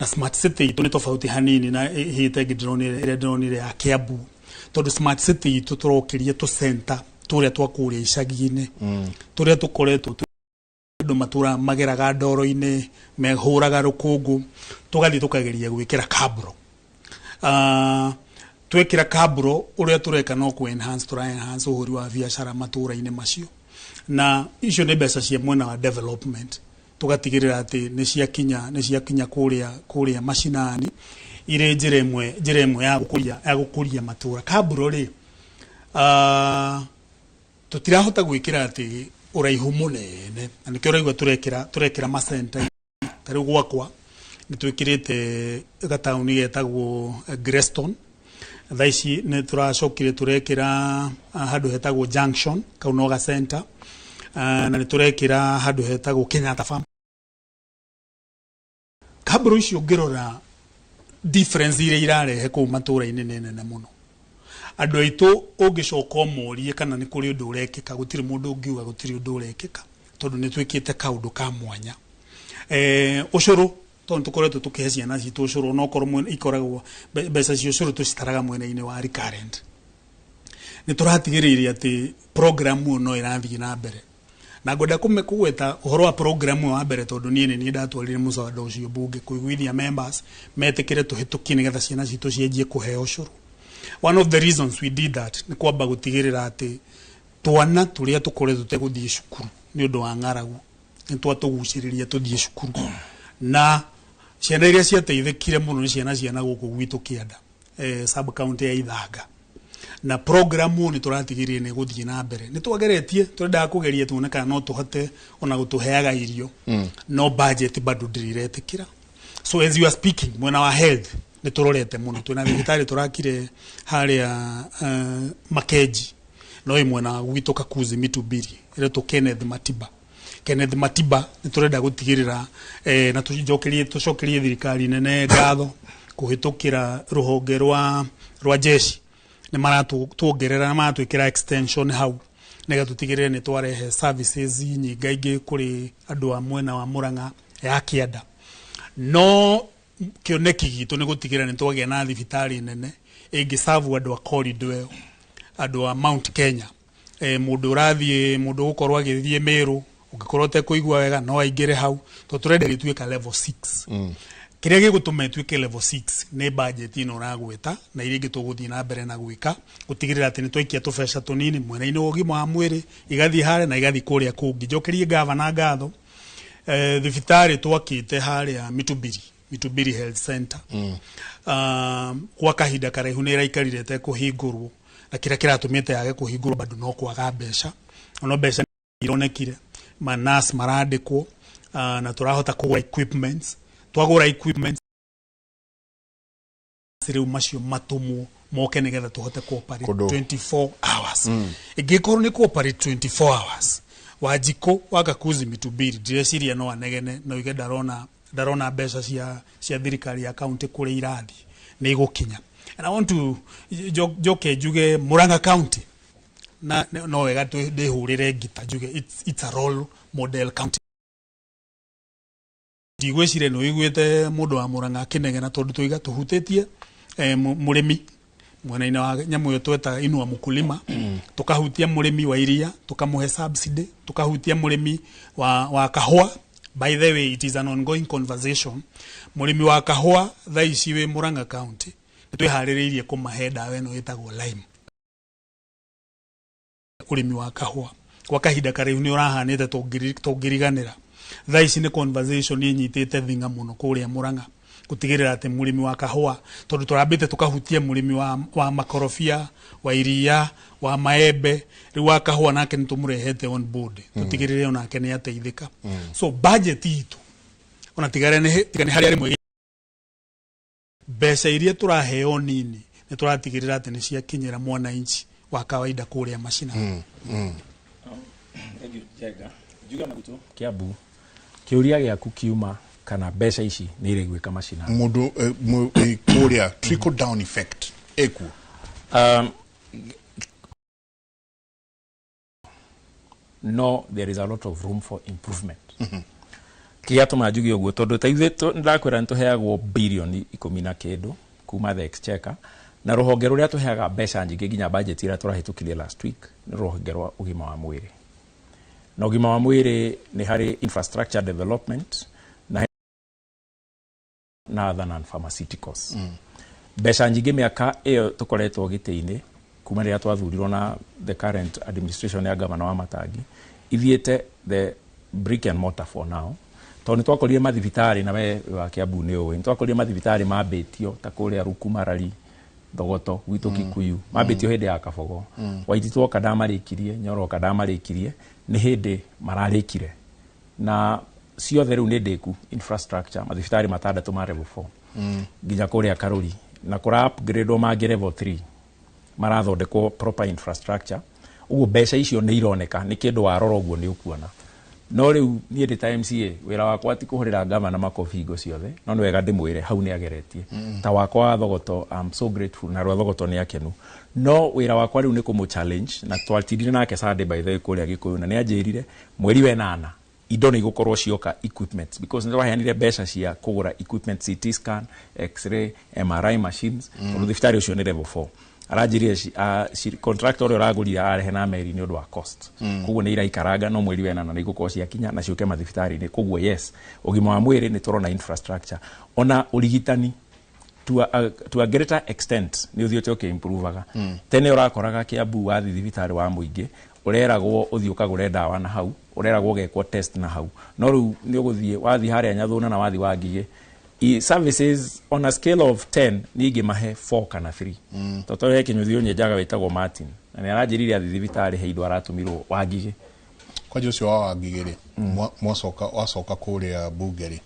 S2: Na smart city itu ni tofauti hanini na hite gidronire ya Kiambu. Tondu smart city itu turokirie tu center turia twakuria icagi-ini. Turia tukoretwo ndu matura mageraga ndoro-ini mehuraga rukungu tugathi tukageria gwikira kabro. Twekira kabro uria tureka no ku enhance uhuri wa biashara matura-ini macio. Na icio nĩ mbeca cia mwena wa development tugatigirira ati ni ciakinya kuria mashinani ire njira imwe ya gukuria matura kabro ri tutirahota gwikira ati uraihu munene na nikio raigwa turekira masenta tari gwakwa ni twikirite gatauni getagwo Greston thaici ni turacokire turekira handu hetagwo Junction Kaunoga Center na ni turekira handu hetagwo Kenyatta Farm. Kabro icio ngirora difference ire irarehe ku matura-ini nene muno. Andu aitu ungicoka morie kana ni kuri undu urekika gutiri mundu ungiuga gutiri undu urekika tondu ni twikite kaundu ka mwanya. Ucuru tondu tukoretwo tukihe ciana citu ucuru no korwo ikoragwo mbeca cio ucuru tucitaraga mwena-ini wa recurrent. Ni turatigiriire ati programu no irathii na mbere. Na ngoda kumekuweta uhoro wa programu wa mbere tondu nie ni ndatwarire musawada ucio bunge kuiguithia members metikire tuhituki nigetha ciana citu cienjie kuhe ucuru. One of the reasons we did that ni kwamba gutigirira ati twana turia tukoretwo teguthie cukuru ni undu wa ng'aragu ni twatuguciriria tuthie cukuru. Na ciana iria ciateithikire muno ni ciana guku gwitu Kianda sub county ya Ithanga. Na programu ni turatigirie ni guthie na mbere ni twageretie turenda kugeria tuone kana no tuhote ona gutuheaga irio no budget bado ndiriretikira. So as you are speaking mwena wa health ni turorete muno twina thibitari turakire haria Makeji no imwena gwitu Kakuzi Mitubiri ile to Kenneth Matiba ni turenda gutigirira na tucokerie thirikari nene ngatho kuhitukira ruhonge rwa jeshi ni maratuongerera na maratwikira extension hau nega tutigirire ni twarehe services nyingaingi kuri andu a mwena wa Murang'a ya Kianda. No kioneki gitu ni gutigirira ni twagia na thibitari nene ingisavu andu a corridor andu a Mount Kenya. Mundu gukorwo agithie Meru ugikorwo te kuigwa wega no aingire hau to turenda gituika level 6. Kiria gigutume tuike level 6 ni budget ino ragweta na iria gituguthie na mbere na gwika gutigirira ati ni twikia tubesha tunini mwena-ini wa ugima wa mwiri igathie hare na igathie kuria kungi. Njokerie gavana ngatho thibitari twakite haria Mitubiri Health Center kwa kahinda karaihu ni iraikarire te kuhingurwo na kira kiratumite yage kuhingurwo bado no kwaga mbeca no mbeca ironekire manas marandikwo na turahota kugura equipments twagura equipments siriu macio matumu moke nigetha tuhote cooperate 24 hours igikorwo ni cooperate 24 hours wajiko wakakuzi Mitubiri direciria no anegene no ige darona mbeca cia thirikari ya county kuri irathi ni gukinya. And I want to juge Murang'a County na no wega ndihurire ngita juge it's a role model county. Digwecire no igwete mundu wa Murang'a kinegena tondu tuiga tuhutitie murimi mwena-ini wa nyamu yo tweta inua mukulima tukahutia murimi wa iria tukamuhe subsidy tukahutia murimi wa kahua. By the way, it is an ongoing conversation. Murimi wa kahua thaici we Murang'a County twiharireirie kumahe dawa no itagwo lime. Urimi wa kahua kwa kahinda karaihu ni urahanite tungiriganira thaici ni conversation inyitite thinga muno kuria Murang'a gutigirira ati murimi wa kahua tondu turambite tukahutia murimi wa makorofia wa iria wa maembe ri wa kahua nake nitumurehete on board tutigirire ona ke ni ateithika. So budget itu ona tigane hari ari mwe mbeca iria turaheo nini ni turatigirira ati ni cia kinyira mwana inchi wa kawaida kuria mashina.
S22: Juga magutu Kiambu kiuria giaku kiuma kana mbeca ici ni ire gwika mashina
S23: mundu kuria trickle down effect
S22: no there is a lot of room for improvement. Kia tumajugi oguo tondu taithe ndakwira ntuheagwo billion 10 kuma the exchequer na ruhonge ruria tuheaga mbeca nyingi nginya budget ira turahitukirie last week ni ruhonge rwa ugima wa mwiri. Na ugima wa mwiri ni hari infrastructure development na other non-pharmaceuticals. Mbeca nyingi miaka iyo tukoretwo gite-ini kuma riria twathurirwo na the current administration ya governor wa Matangi ithiete the brick and mortar for now. Toni twakorire mathibitari na we wa Kiambu ni uwe twakorire mathibitari mambitio ta kuria Rukumarari Thogoto gwitu Kikuyu mambitio hindi ya Kabogo Waititwo kadamarikirie Nyoro kadamarikirie ni hindi mararikire na ciothe riu ni ndiku infrastructure mathibitari matandatu ma level 4 nginya kuria Karuri na kura upgrade mangi level 3 marathondekwo proper infrastructure uguo mbeca icio ni ironeka ni kindu warora uguo ni ukuona. No riu nie ndi time MCA wira wakwa ti kuhurira governor makofingo ciothe no ni wega ndimwire hau ni ageretie ta wakwa Thogoto I'm so grateful na Thogoto ni akenu no wira wakwa riu ni kumu challenge na twatindire nake Sunday by the way kuria Gikuyu na ni anjirire mweri we 8 indo ni gukorwo cioka equipment because ndio waheanire mbeca cia kugura equipment CT scan x-ray MRI machines tondu thibitari ucio ni level 4 arajirie contractor uragurira arehe na meri ni undu wa cost kuguo ni iraikaranga no mweri wena na nigukorwo cia kinya na ciuke mathibitari ni kuguo yes ugima wa mwiri ni turona infrastructure ona urigitani to a greater extent ni uthiote ukimprovaga tene urakoraga Kiambu wa thibitari wa muingi ureragwo uthioka gure ndawa na hau ureragwo gekwo test na hau no riu ni uguthie wathi haria Nyathuna na wathi wa Ngige services on a scale of 10 nigi mahe 4 kana 3 toto yake nyuthio nyenjaga wetagwo Martin na ni aranjirire athibitari heindo aratumirwo wa Ngige
S23: kwa jucio wa Ngige ri wasoka kuria Bugeri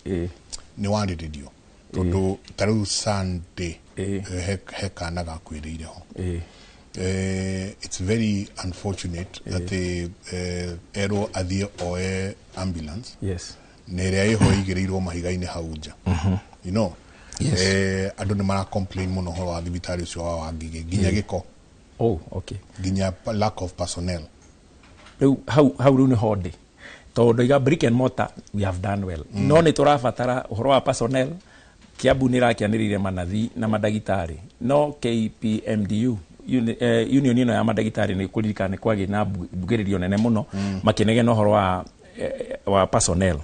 S23: ni wandiririo tondu taru Sunday hekana gakwirire ho it's very unfortunate that the ero athie oe ambulance
S22: yes
S23: nere iho igirirwo mahiga-ini hauja you know andu ni mara complain muno horo wa thibitari ucio wa Ngige ginya giko
S22: okay
S23: ginya lack of personnel
S22: riu hau riu ni hode tondu iga brick and mortar we have done well no ni turabatara uhoro wa personnel Kiambu ni rakianirire manathi na madagitari no KPMDU union ino ya madagitari ni kuririkana kwagi na bugeririo nene muno makinege no horo wa personnel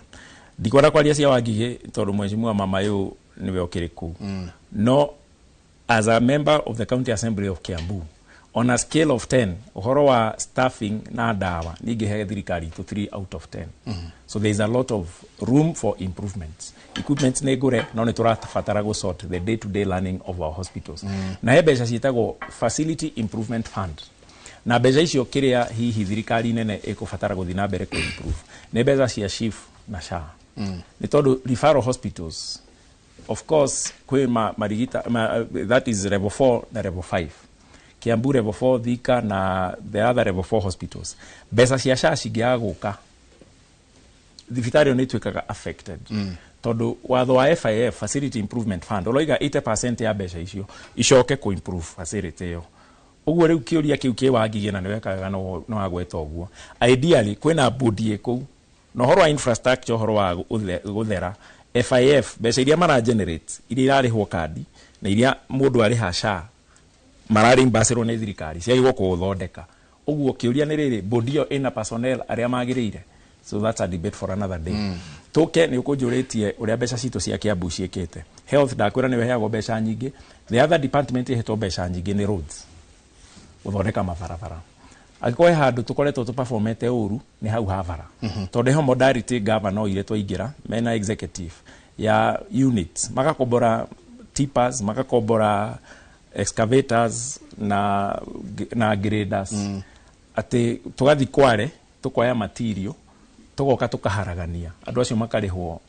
S22: ndikwenda kwaria cia wa Ngige tondu mheshimiwa mama yu niwe okiriku no as a member of the county assembly of Kiambu on a scale of 10 uhoro wa staffing na dawa ningihe thirikari to 3 out of 10 so there is a lot of room for improvements equipment ne gore no ni turabatara go sort the day to day learning of our hospitals na he mbeca cietagwo facility improvement fund na mbeca icio kiria hihi thirikari nene ikubatara guthi na mbere ku improve ne mbeca cia SHIF na SHA ni tondu referral hospitals of course kwe marigita that is level 4 na level 5 Kiambu level 4 Thika na the other level 4 hospitals mbeca cia SHA cingiaguka thibitari ni twikaga affected tondu watho wa FIF facility improvement fund oloiga 80% ya mbeca icio icoke ku improve facility yo uguo riu kiuria kiu ki wa Ngige na niwekaga no agweta uguo ideally kwina body eku no horo wa infrastructure horo wa guthera FIF mbeca iria mara generate iria irarihwo kandi na iria mundu ariha SHA marari mbasiro ni thirikari cia igwo kuthondeka uguo kiuria ni riri body yo ina personnel aria magirire so that's a debate for another day toke ni ukujuritie uria mbeca citu cia Kiambu ciekete health ndakwira ni weheagwo mbeca nyingi the other department ihetwo mbeca nyingi ni roads uthondeka mabarabara agikoe handu tukoretwo tuperformete uru ni hau havara tondu ho modality governor ile twaingira mena executive ya units magakombora tippers magakombora excavators na graders ati tugathi Kware tukoya material tugoka tukaharagania andu acio makarihwo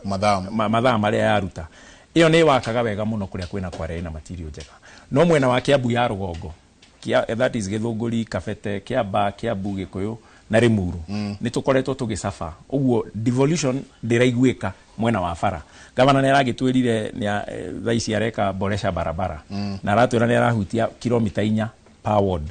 S22: mathaa maria yaruta iyo ni wakaga wega muno kuria kwina Kware na material njega no mwena wa Kiambu ya rugongo that is Githunguri Kabete Kiamba Kiambu Gikuyu na Rimuru ni tukoretwo tugicafa uguo devolution ndiraiguika mwena wa bara gavana ni aragitwirire ni thaisi areka boresha barabara na aratwira ni arahutia kilomita 4 per ward